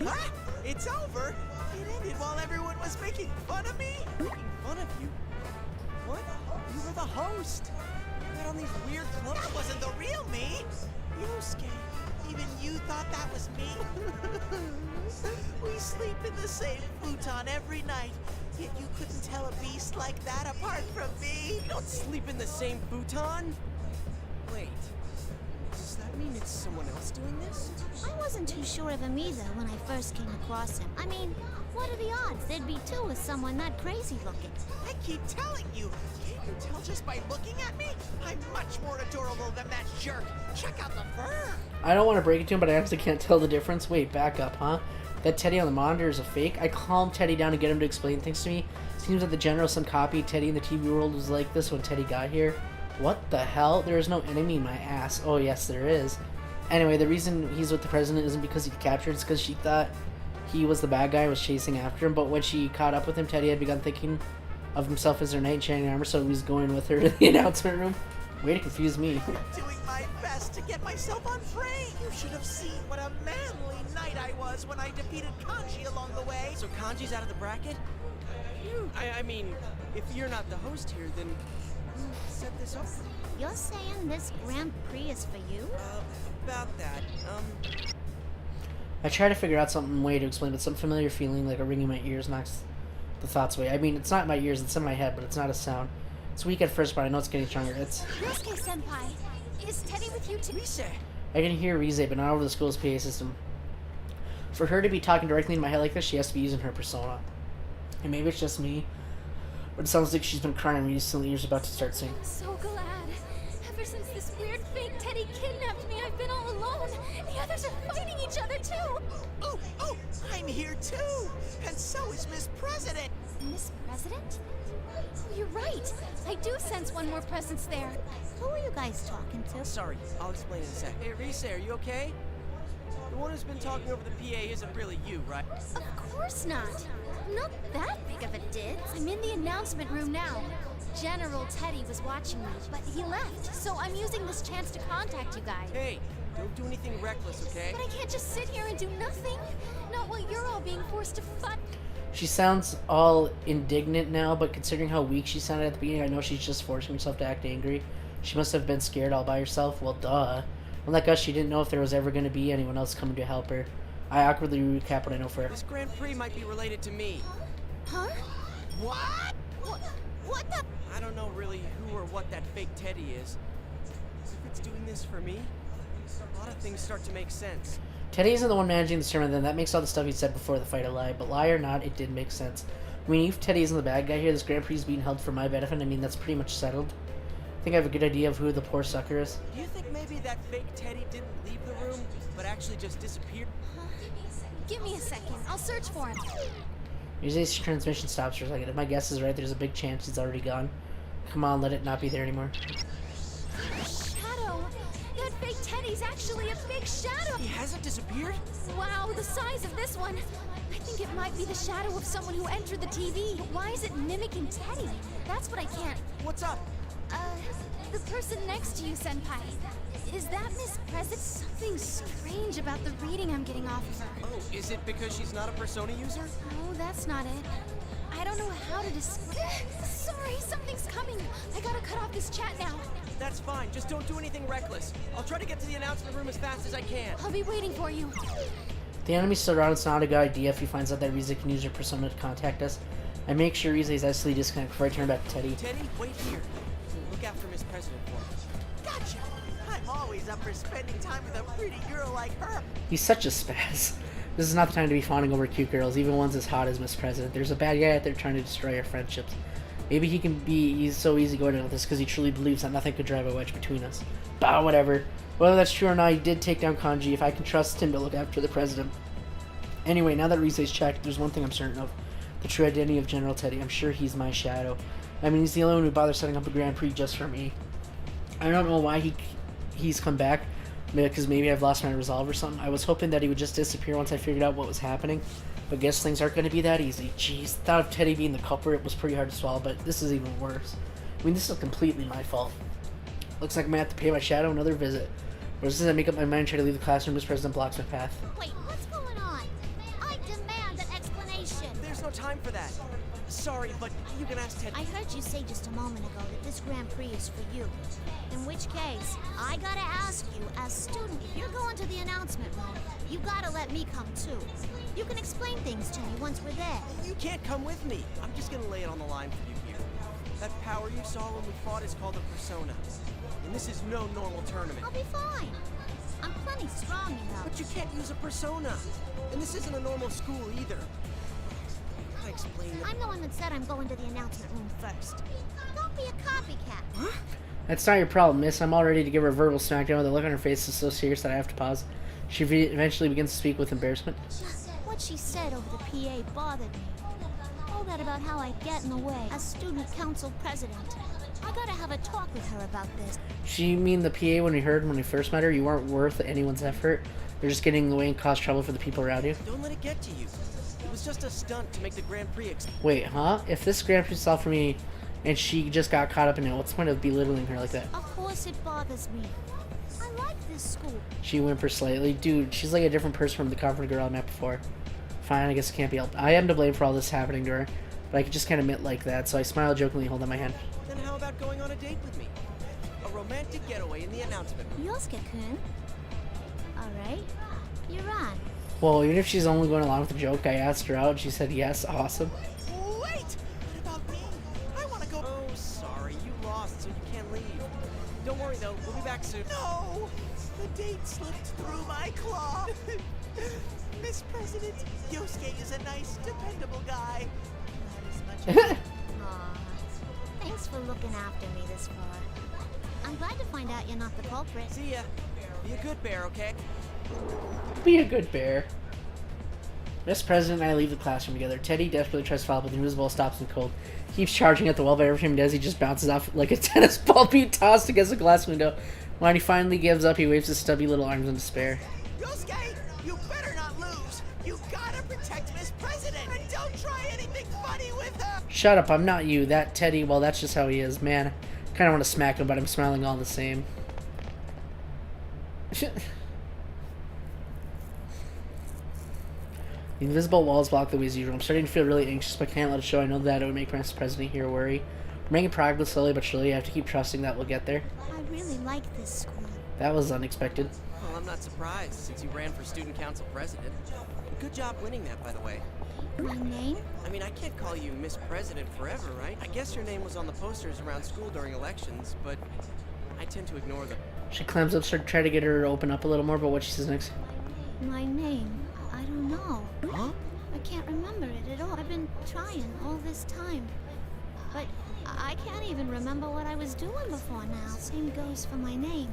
Huh? It's over? It ended while everyone was making fun of me? Making fun of you? What? You were the host. You had on these weird clothes. That wasn't the real me! Yosuke, even you thought that was me? We sleep in the same futon every night, yet you couldn't tell a beast like that apart from me. You don't sleep in the same futon? Wait. Does that mean it's someone else doing this? I wasn't too sure of him either when I first came across him. I mean, what are the odds there'd be two with someone that crazy looking? I keep telling you, can't you tell just by looking at me? I'm much more adorable than that jerk. Check out the fur. I don't want to break it to him, but I honestly can't tell the difference. Wait, back up, huh? That Teddy on the monitor is a fake? I calmed Teddy down to get him to explain things to me. Seems that the general some copied Teddy in the TV world was like this when Teddy got here. What the hell? There is no enemy in my ass. Oh, yes, there is. Anyway, the reason he's with the president isn't because he captured, it's because she thought he was the bad guy and was chasing after him. But when she caught up with him, Teddy had begun thinking of himself as her knight in shining armor, so he was going with her to the announcement room. Way to confuse me. I'm doing my best to get myself on frame. You should have seen what a manly knight I was when I defeated Kanji along the way. So Kanji's out of the bracket? Phew. I mean, if you're not the host here, then who set this up? You're saying this Grand Prix is for you? About that, I try to figure out some way to explain, but some familiar feeling like a ring in my ears knocks the thoughts away. I mean, it's not in my ears, it's in my head, but it's not a sound. It's weak at first, but I know it's getting stronger. It's... Yosuke-senpai, is Teddy with you too? Rise! I can hear Rise, but not over the school's PA system. For her to be talking directly in my head like this, she has to be using her persona. And maybe it's just me, but it sounds like she's been crying recently or is about to start singing. I'm so glad. Ever since this weird fake Teddy kidnapped me, I've been all alone. The others are fighting each other too. Oh, I'm here too. And so is Miss President. Miss President? Oh, you're right. I do sense one more presence there. Who are you guys talking to? Sorry, I'll explain in a sec. Hey, Rise, are you okay? The one who's been talking over the PA isn't really you, right? Of course not. Not that big of a ditz. I'm in the announcement room now. General Teddy was watching me, but he left, so I'm using this chance to contact you guys. Hey, don't do anything reckless, okay? But I can't just sit here and do nothing. Not while you're all being forced to fight. She sounds all indignant now, but considering how weak she sounded at the beginning, I know she's just forcing herself to act angry. She must have been scared all by herself. Well, duh. Unlike us, she didn't know if there was ever going to be anyone else coming to help her. I awkwardly recap what I know for her. This Grand Prix might be related to me. Huh? What? What the? I don't know really who or what that fake Teddy is. If it's doing this for me, a lot of things start to make sense. Teddy isn't the one managing the tournament, then that makes all the stuff he said before the fight a lie. But lie or not, it did make sense. I mean, if Teddy isn't the bad guy here, this Grand Prix is being held for my benefit. I mean, that's pretty much settled. I think I have a good idea of who the poor sucker is. Do you think maybe that fake Teddy didn't leave the room, but actually just disappeared? Give me a second. I'll search for him. Usually his transmission stops for a second. If my guess is right, there's a big chance he's already gone. Come on, let it not be there anymore. Shadow! That fake Teddy's actually a big shadow! He hasn't disappeared? Wow, the size of this one! I think it might be the shadow of someone who entered the TV. But why is it mimicking Teddy? That's what I can't... What's up? The person next to you, Senpai. Is that Miss President? Something strange about the reading I'm getting off of her. Oh, is it because she's not a Persona user? No, that's not it. I don't know how to describe... Sorry, something's coming. I gotta cut off this chat now. That's fine. Just don't do anything reckless. I'll try to get to the announcement room as fast as I can. I'll be waiting for you. The enemy's still around. It's not a good idea if he finds out that Rize can use her persona to contact us. I make sure Rize is actually disconnected before I turn back to Teddy. Teddy, wait here. Look after Miss President for me. Gotcha! I'm always up for spending time with a pretty girl like her. He's such a spaz. This is not the time to be fawning over cute girls, even ones as hot as Miss President. There's a bad guy out there trying to destroy our friendships. Maybe he's so easygoing with this because he truly believes that nothing could drive a wedge between us. Bah, whatever. Whether that's true or not, he did take down Kanji. If I can trust him to look after the president. Anyway, now that Rize's checked, there's one thing I'm certain of. The true identity of General Teddy. I'm sure he's my shadow. I mean, he's the only one who bothers setting up a Grand Prix just for me. I don't know why he's come back, because maybe I've lost my resolve or something. I was hoping that he would just disappear once I figured out what was happening, but guess things aren't going to be that easy. Jeez, thought of Teddy being the culprit was pretty hard to swallow, but this is even worse. I mean, this is completely my fault. Looks like I'm going to have to pay my shadow another visit. Or as soon as I make up my mind and try to leave the classroom, this president blocks my path. Wait, what's going on? I demand an explanation. There's no time for that. Sorry, but you can ask Ted. I heard you say just a moment ago that this Grand Prix is for you. In which case, I gotta ask you, as student, if you're going to the announcement room, you gotta let me come too. You can explain things to me once we're there. You can't come with me. I'm just gonna lay it on the line for you here. That power you saw when we fought is called a persona. And this is no normal tournament. I'll be fine. I'm plenty strong enough. But you can't use a persona. And this isn't a normal school either. I explain that. I'm the one that said I'm going to the announcement room first. Don't be a copycat. Huh? That's not your problem, miss. I'm all ready to give her a verbal smackdown, but the look on her face is so serious that I have to pause. She eventually begins to speak with embarrassment. What she said over the PA bothered me. All that about how I get in the way as student council president. I gotta have a talk with her about this. She mean the PA when we first met her? You weren't worth anyone's effort. They're just getting in the way and cause trouble for the people around you. Don't let it get to you. It was just a stunt to make the Grand Prix. Wait, huh? If this Grand Prix saw for me and she just got caught up in it, what's the point of belittling her like that? Of course it bothers me. I like this school. She whimpers slightly. Dude, she's like a different person from the confident girl I met before. Fine, I guess it can't be helped. I am to blame for all this happening to her, but I could just kind of admit like that, so I smile jokingly, hold out my hand. Then how about going on a date with me? A romantic getaway in the announcement room. Yosuke-kun. Alright, you're on. Well, even if she's only going along with the joke, I asked her out and she said yes, awesome. Wait! What about me? I want to go. Oh, sorry, you lost, so you can't leave. Don't worry though, we'll be back soon. No! The date slipped through my claw. Miss President, Yosuke is a nice, dependable guy. Not as much as... Aw, thanks for looking after me this far. I'm glad to find out you're not the culprit. See ya. Be a good bear, okay? Be a good bear. Miss President and I leave the classroom together. Teddy desperately tries to follow, but the invisible stops him cold. He keeps charging at the wall, but every time he does, he just bounces off like a tennis ball being tossed against a glass window. When he finally gives up, he waves his stubby little arms in despair. Yosuke, you better not lose. You gotta protect Miss President, and don't try anything funny with her. Shut up, I'm not you. That Teddy, well, that's just how he is. Man, I kind of want to smack him, but I'm smiling all the same. The invisible walls block the way as usual. I'm starting to feel really anxious, but can't let it show. I know that it would make Mr. President here worry. We're making progress slowly but surely. I have to keep trusting that we'll get there. I really like this school. That was unexpected. Well, I'm not surprised, since you ran for student council president. Good job winning that, by the way. My name? I mean, I can't call you Miss President forever, right? I guess your name was on the posters around school during elections, but I tend to ignore them. She climbs up, start to try to get her to open up a little more, but what she says next? My name? I don't know. Huh? I can't remember it at all. I've been trying all this time. But I can't even remember what I was doing before now. Same goes for my name.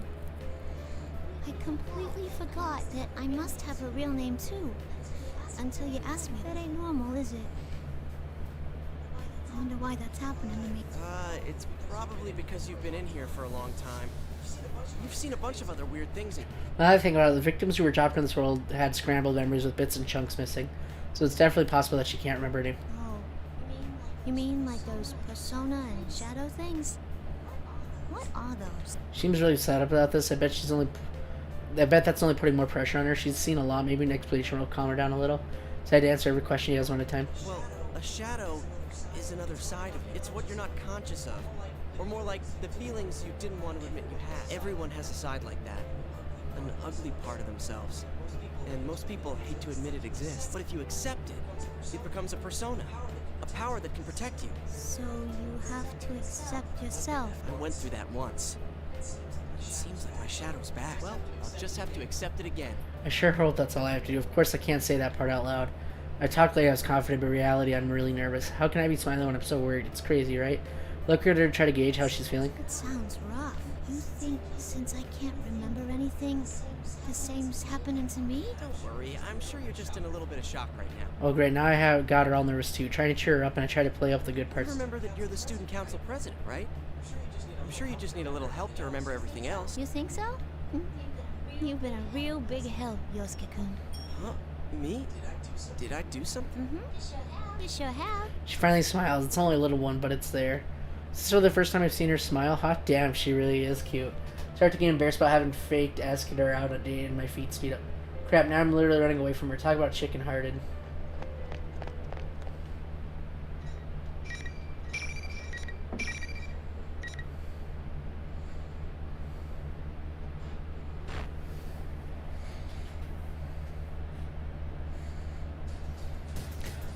I completely forgot that I must have a real name too. Until you asked me. That ain't normal, is it? I wonder why that's happening to me. It's probably because you've been in here for a long time. You've seen a bunch of other weird things. Now that I think about it, the victims who were dropped in this world had scrambled memories with bits and chunks missing. So it's definitely possible that she can't remember it. Oh. You mean like those persona and shadow things? What are those? She seems really sad about this. I bet that's only putting more pressure on her. She's seen a lot. Maybe an explanation will calm her down a little. So I had to answer every question he has one at a time. Well, a shadow is another side of it. It's what you're not conscious of. Or more like the feelings you didn't want to admit you had. Everyone has a side like that. An ugly part of themselves. And most people hate to admit it exists. But if you accept it, it becomes a persona. A power that can protect you. So you have to accept yourself. I went through that once. It seems like my shadow's back. Well, I'll just have to accept it again. I sure hope that's all I have to do. Of course, I can't say that part out loud. I talked like I was confident, but in reality, I'm really nervous. How can I be smiling when I'm so worried? It's crazy, right? Look at her to try to gauge how she's feeling. It sounds rough. You think since I can't remember anything, the same's happening to me? Don't worry. I'm sure you're just in a little bit of shock right now. Oh, great. Now I have got her all nervous, too. Trying to cheer her up, and I try to play up the good parts. Remember that you're the student council president, right? I'm sure you just need a little help to remember everything else. You think so? You've been a real big help, Yosuke-kun. Huh? Me? Did I do something? Mm-hmm. You sure have. She finally smiles. It's only a little one, but it's there. This is really the first time I've seen her smile. Hot damn, she really is cute. Start to get embarrassed about having faked asking her out a date and my feet speed up. Crap, now I'm literally running away from her. Talk about chicken-hearted.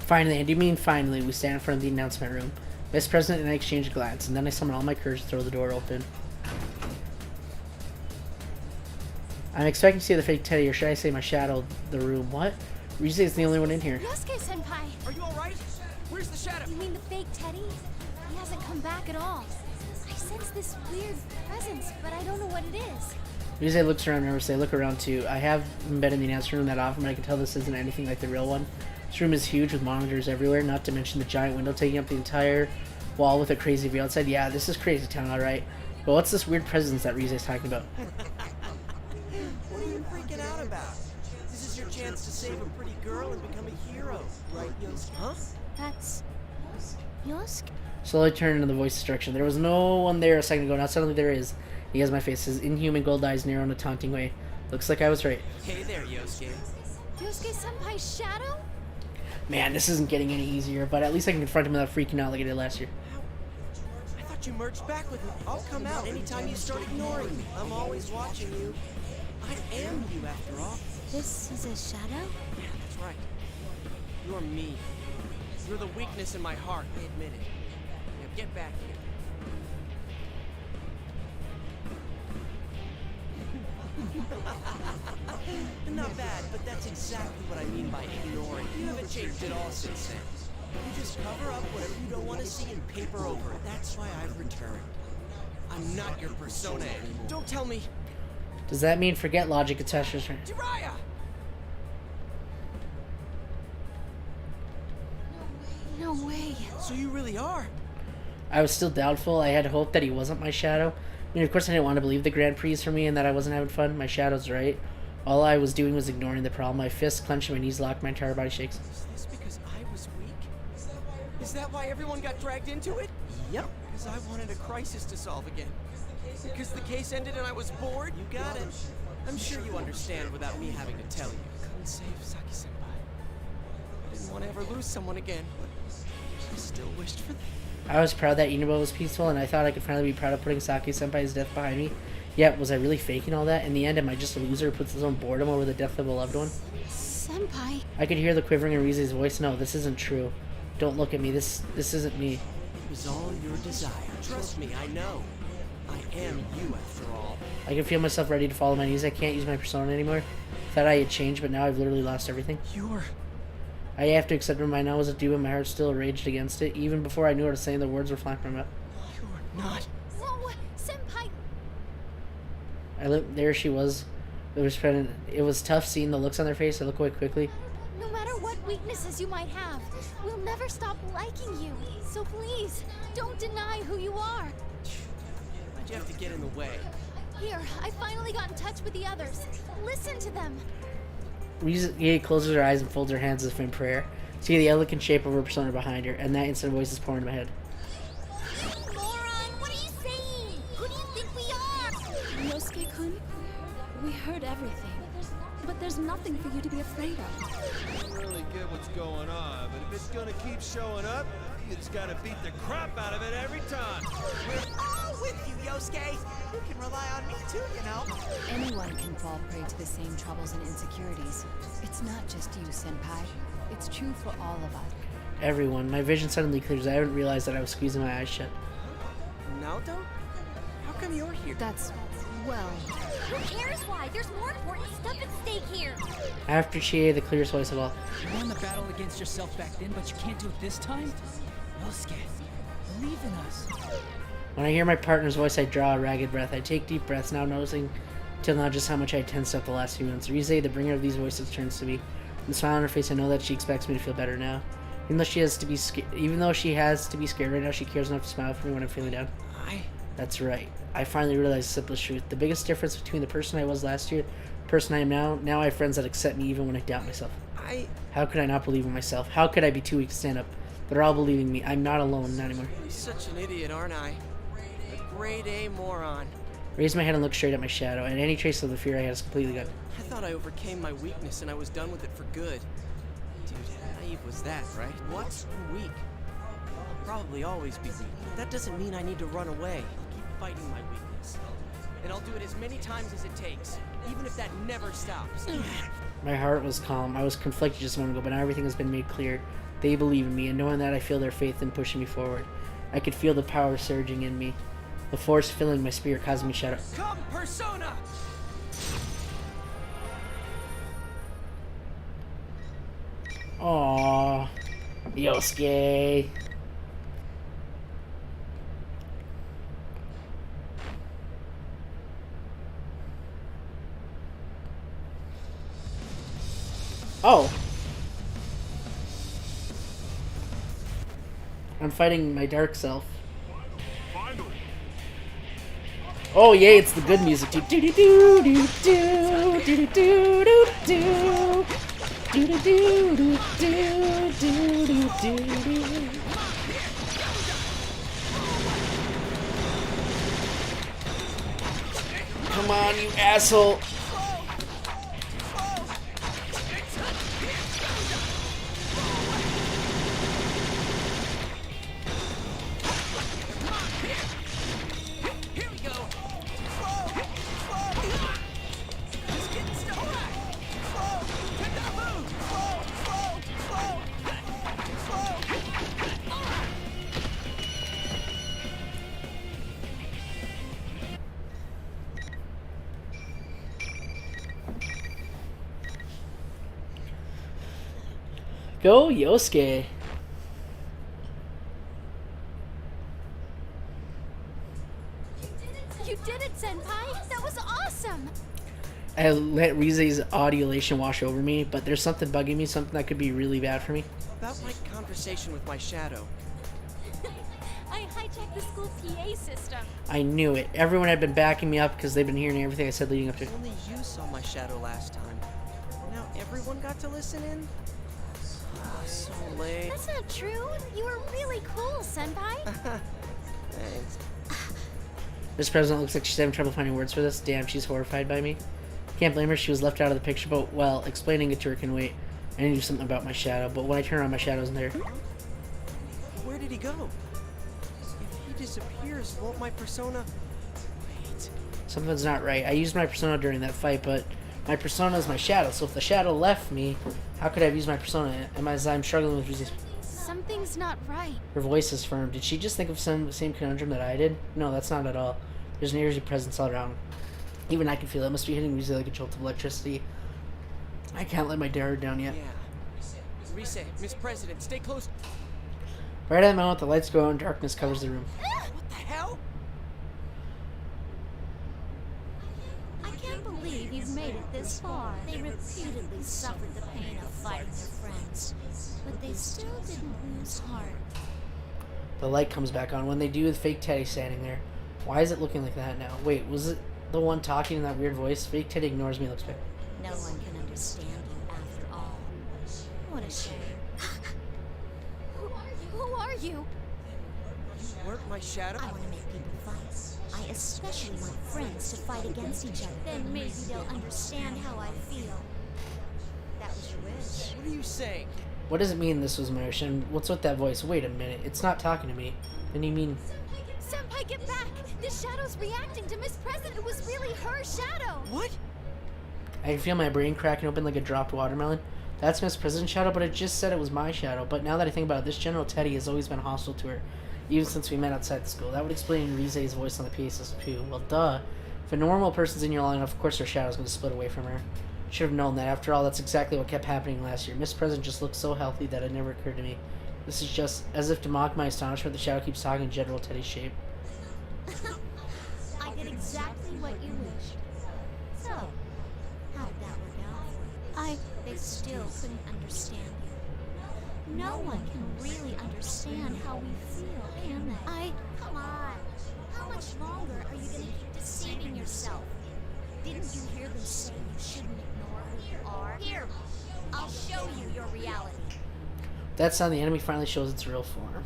Finally, I do mean finally, we stand in front of the announcement room. Vice President and I exchange a glance, and then I summon all my courage to throw the door open. I'm expecting to see the fake Teddy, or should I say my shadow, the room. What? Rize is the only one in here. Yosuke-senpai! Are you alright? Where's the shadow? You mean the fake Teddy? He hasn't come back at all. I sense this weird presence, but I don't know what it is. Rize looks around nervously. I look around too. I haven't been in the announcement room that often, but I can tell this isn't anything like the real one. This room is huge with monitors everywhere, not to mention the giant window taking up the entire wall with a crazy view outside. Yeah, this is crazy town, alright. But what's this weird presence that Rize is talking about? What are you freaking out about? This is your chance to save a pretty girl and become a hero, right, Yosuke? Huh? That's... Yosuke? Slowly turn into the voice's direction. There was no one there a second ago. Now suddenly there is. He has my face. His inhuman gold eyes narrow in a taunting way. Looks like I was right. Hey there, Yosuke. Yosuke-senpai's shadow? Man, this isn't getting any easier, but at least I can confront him without freaking out like I did last year. I thought you merged back with me. I'll come out anytime you start ignoring me. I'm always watching you. I am you, after all. This is a shadow? Yeah, that's right. You're me. You're the weakness in my heart, I admit it. Now get back here. Not bad, but that's exactly what I mean by ignoring. You haven't changed at all since then. You just cover up whatever you don't want to see and paper over it. That's why I've returned. I'm not your persona anymore. Don't tell me. Does that mean forget logic, etc.? Jiraiya! No way. So you really are? I was still doubtful. I had hoped that he wasn't my shadow. I mean, of course I didn't want to believe the Grand Prix for me and that I wasn't having fun. My shadow's right. All I was doing was ignoring the problem. My fists clenched and my knees locked. My entire body shakes. Is this because I was weak? Is that why everyone got dragged into it? Yep. Because I wanted a crisis to solve again. Because the case ended and I was bored? You got it. I'm sure you understand without me having to tell you. Couldn't save Saki-senpai. I didn't want to ever lose someone again, but I still wished for that. I was proud that Inobo was peaceful, and I thought I could finally be proud of putting Saki-senpai's death behind me. Yet, was I really faking all that? In the end, am I just a loser who puts his own boredom over the death of a loved one? Senpai. I could hear the quivering in Rize's voice. No, this isn't true. Don't look at me. This isn't me. It was all your desire. Trust me, I know. I am you after all. I can feel myself ready to fall on my knees. I can't use my persona anymore. Thought I had changed, but now I've literally lost everything. You're... I have to accept it by now as a dude, and my heart still raged against it. Even before I knew what to say, the words were flying from my mouth. You're not... Whoa, Senpai! There she was. It was tough seeing the looks on their face. I look away quickly. No matter what weaknesses you might have, we'll never stop liking you. So please, don't deny who you are. Why'd you have to get in the way? Here, I finally got in touch with the others. Listen to them. Rize closes her eyes and folds her hands as if in prayer. See the elegant shape of her persona behind her, and that instant voice is pouring in my head. Moron, what are you saying? Who do you think we are? Yosuke-kun, we heard everything, but there's nothing for you to be afraid of. I don't really get what's going on, but if it's gonna keep showing up, it's gotta beat the crap out of it every time. We're all with you, Yosuke. You can rely on me too, you know. Anyone can fall prey to the same troubles and insecurities. It's not just you, Senpai. It's true for all of us. Everyone. My vision suddenly clears. I haven't realized that I was squeezing my eyes shut. Naoto? How come you're here? That's... well... Who cares why? There's more important stuff at stake here. After Chie, the clearest voice of all. You won the battle against yourself back then, but you can't do it this time? Yosuke, believe in us. When I hear my partner's voice, I draw a ragged breath. I take deep breaths, now noticing till now just how much I tensed up the last few minutes. Rize, the bringer of these voices, turns to me. With a smile on her face, I know that she expects me to feel better now. Even though she has to be scared right now, she cares enough to smile for me when I'm feeling down. That's right. I finally realized the simplest truth. The biggest difference between the person I was last year person I am now. Now I have friends that accept me even when I doubt myself. How could I not believe in myself? How could I be too weak to stand up? They're all believing me. I'm not alone, not anymore. I'm such an idiot, aren't I? A grade A moron. Raise my head and look straight at my shadow, and any trace of the fear I had is completely gone. I thought I overcame my weakness and I was done with it for good. Dude, how naive was that, right? What's weak? I'll probably always be weak. That doesn't mean I need to run away. I'll keep fighting my weakness. And I'll do it as many times as it takes, even if that never stops. My heart was calm. I was conflicted just a moment ago, but now everything has been made clear. They believe in me, and knowing that, I feel their faith in pushing me forward. I could feel the power surging in me. The force filling my spirit, causing me to shadow. Come, Persona! Aww. Yosuke. Oh. I'm fighting my dark self. Oh yay, it's the good music. Do do do do do do do do do do do do do do do do. Come on, you asshole. Go Yosuke. You did it, Senpai! That was awesome! I let Rize's audulation wash over me, but there's something bugging me, something that could be really bad for me. About my conversation with my shadow. I hijacked the school PA system. I knew it. Everyone had been backing me up because they've been hearing everything I said leading up to it. Only you saw my shadow last time. Now everyone got to listen in? So late. That's not true. You were really cool, Senpai. Thanks. This president looks like she's having trouble finding words for this. Damn, she's horrified by me. Can't blame her. She was left out of the picture, but, well, explaining it to her can wait. I need to do something about my shadow, but when I turn around, my shadow isn't there. Where did he go? If he disappears, won't my persona... Wait. Something's not right. I used my persona during that fight, but my persona is my shadow, so if the shadow left me, how could I have used my persona? As I'm struggling with resistance. Something's not right. Her voice is firm. Did she just think of the same conundrum that I did? No, that's not at all. There's an eerie presence all around. Even I can feel it. It must be hitting Rize like a jolt of electricity. I can't let my guard down yet. Yeah. Rize, Miss President, stay close. Right at the moment, the lights go out and darkness covers the room. What the hell? I can't believe you've made it this far. They repeatedly suffered the pain of fighting their friends, but they still didn't lose heart. The light comes back on. When they do, the fake Teddy standing there. Why is it looking like that now? Wait, was it the one talking in that weird voice? Fake Teddy ignores me, looks back. No one can understand you after all. What a shame. Who are you? You weren't my shadow? I want to make people fight. I especially want friends to fight against each other. Then maybe they'll understand how I feel. That was your wish. What are you saying? What does it mean this was my wish? And what's with that voice? Wait a minute, it's not talking to me. Then you mean... Senpai, get back! This shadow's reacting to Miss President. It was really her shadow! What? I can feel my brain cracking open like a dropped watermelon. That's Miss President's shadow, but it just said it was my shadow. But now that I think about it, this General Teddy has always been hostile to her, even since we met outside the school. That would explain Rize's voice on the PA system too. Well, duh. If a normal person's in your line, of course her shadow's going to split away from her. Should have known that. After all, that's exactly what kept happening last year. Miss President just looked so healthy that it never occurred to me. This is just as if to mock my astonishment. The shadow keeps talking in General Teddy's shape. I did exactly what you wished. So, how did that work out? They still couldn't understand you. No one can really understand how we feel, can they? Come on. How much longer are you going to keep deceiving yourself? Didn't Didn't you hear them say you shouldn't ignore who you are? Here, I'll show you your reality. That sound, the enemy finally shows its real form.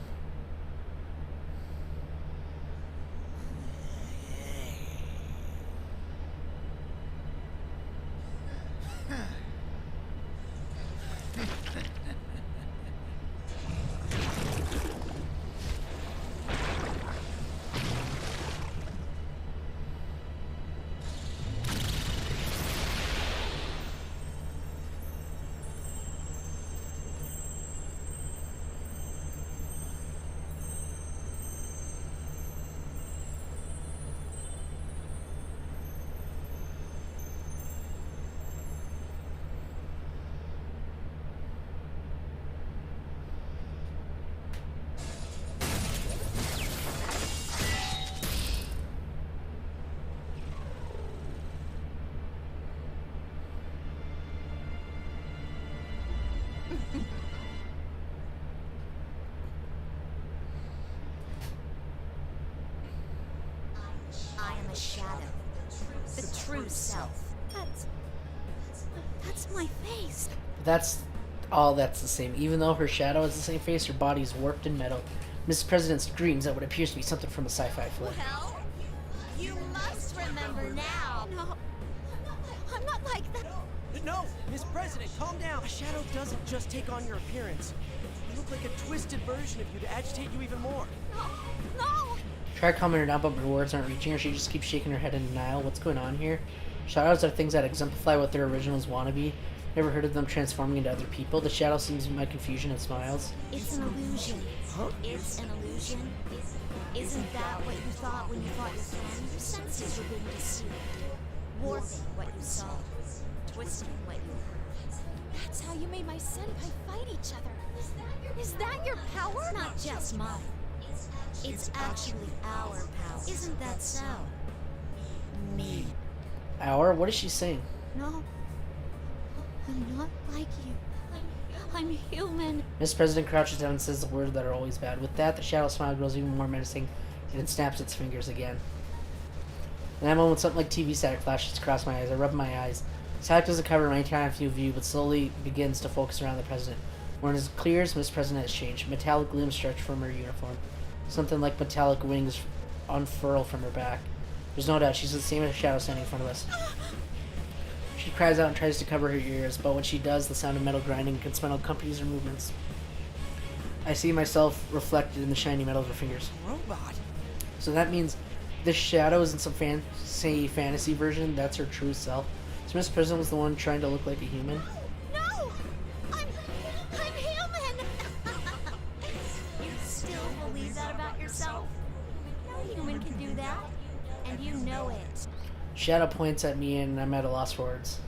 I am a shadow. The true self. That's my face. That's all that's the same. Even though her shadow is the same face, her body is warped in metal. Mrs. President screams at what appears to be something from a sci-fi flick. Well, you must remember now. No, I'm not like that. No, Miss President, calm down. A shadow doesn't just take on your appearance. You look like a twisted version of you to agitate you even more. No! Try calming her down, but her words aren't reaching her. She just keeps shaking her head in denial. What's going on here? Shadows are things that exemplify what their originals want to be. Never heard of them transforming into other people. The shadow sees my confusion and smiles. It's an illusion. Huh? It's an illusion. Isn't that what you thought when you fought your friend? Your senses were being deceived. Warping what you saw. Twisting what you heard. That's how you made my senpai fight each other. Is that your power? Not just mine. It's actually our power. Isn't that so? Me. Our? What is she saying? No. I'm not like you. I'm human. Miss President crouches down and says the words that are always bad. With that, the shadow smile grows even more menacing, and it snaps its fingers again. In that moment, something like TV static flashes across my eyes. I rub my eyes. Static doesn't cover my entire field of view, but slowly begins to focus around the President. When it clears, Miss President has changed. Metallic gleams stretch from her uniform. Something like metallic wings unfurl from her back. There's no doubt she's the same as the shadow standing in front of us. She cries out and tries to cover her ears, but when she does, the sound of metal grinding can smell accompanies her movements. I see myself reflected in the shiny metal of her fingers. Robot. So that means this shadow isn't some fantasy version. That's her true self. So Miss President was the one trying to look like a human. No! I'm human! You still believe that about yourself? No human can do that. And you know it. Shadow points at me and I'm at a loss for words.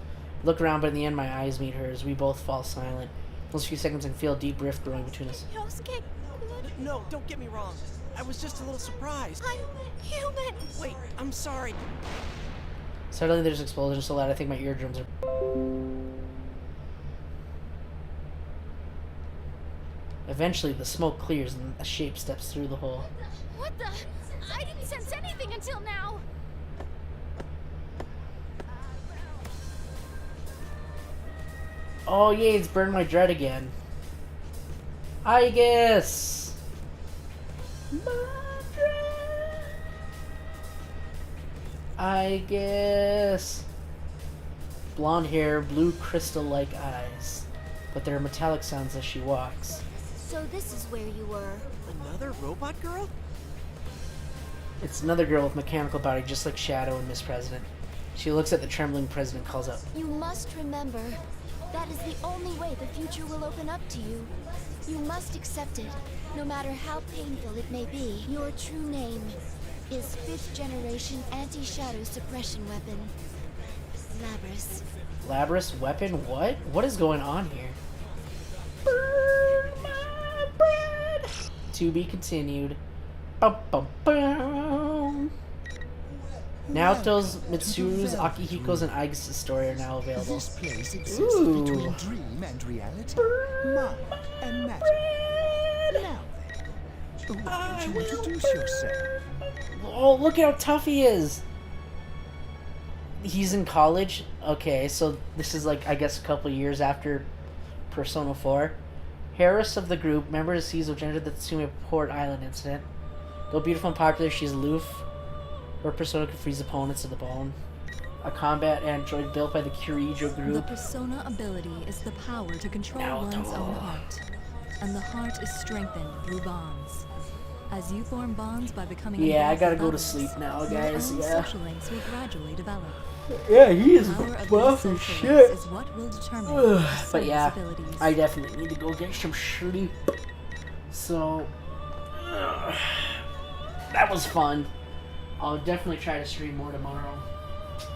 I look around, but in the end my eyes meet hers. We both fall silent. Those few seconds I can feel a deep rift growing between us. Yosuke, No, don't get me wrong. I was just a little surprised. I'm human. Wait, I'm sorry. Suddenly there's an explosion so loud I think my eardrums are... Eventually the smoke clears and a shape steps through the hole. What the? I didn't sense anything until now. Oh yay, it's burned my dread again. I guess. I guess. Blonde hair, blue crystal-like eyes. But there are metallic sounds as she walks. So this is where you were. Another robot girl? It's another girl with mechanical body just like Shadow and Miss President. She looks at the trembling president and calls out, You must remember, that is the only way the future will open up to you. You must accept it, no matter how painful it may be. Your true name is 5th generation anti-shadow suppression weapon. Labris. Labris weapon? What? What is going on here? Burn my bread! To be continued. Bum, bum, bum. Naoto's, Mitsuru's, Akihiko's, and Aigus' story are now available. This place exists between dream and reality, mind and matter. Now then, why don't you introduce yourself? Oh, look at how tough he is! he's in college. Okay, so this is like, I guess, a couple years after Persona 4. Harris of the group, member of Seize, which entered the Tsume Port Island incident. Though beautiful and popular, she's aloof. Her persona can freeze opponents to the bone. A combat android built by the Kirijo group. The persona ability is the power to control one's own heart. And the heart is strengthened through bonds. As you form bonds by becoming I gotta go to others, sleep now, your guys. own Yeah. social links will gradually develop. Yeah, he is Power of buff these as social shit. links is what will determine your But person's yeah, abilities. I definitely need to go get some sleep. So, that was fun. I'll definitely try to stream more tomorrow.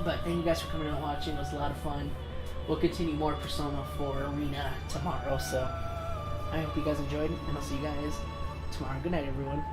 But thank you guys for coming out and watching. It was a lot of fun. We'll continue more Persona 4 Arena tomorrow. So, I hope you guys enjoyed, and I'll see you guys tomorrow. Good night, everyone.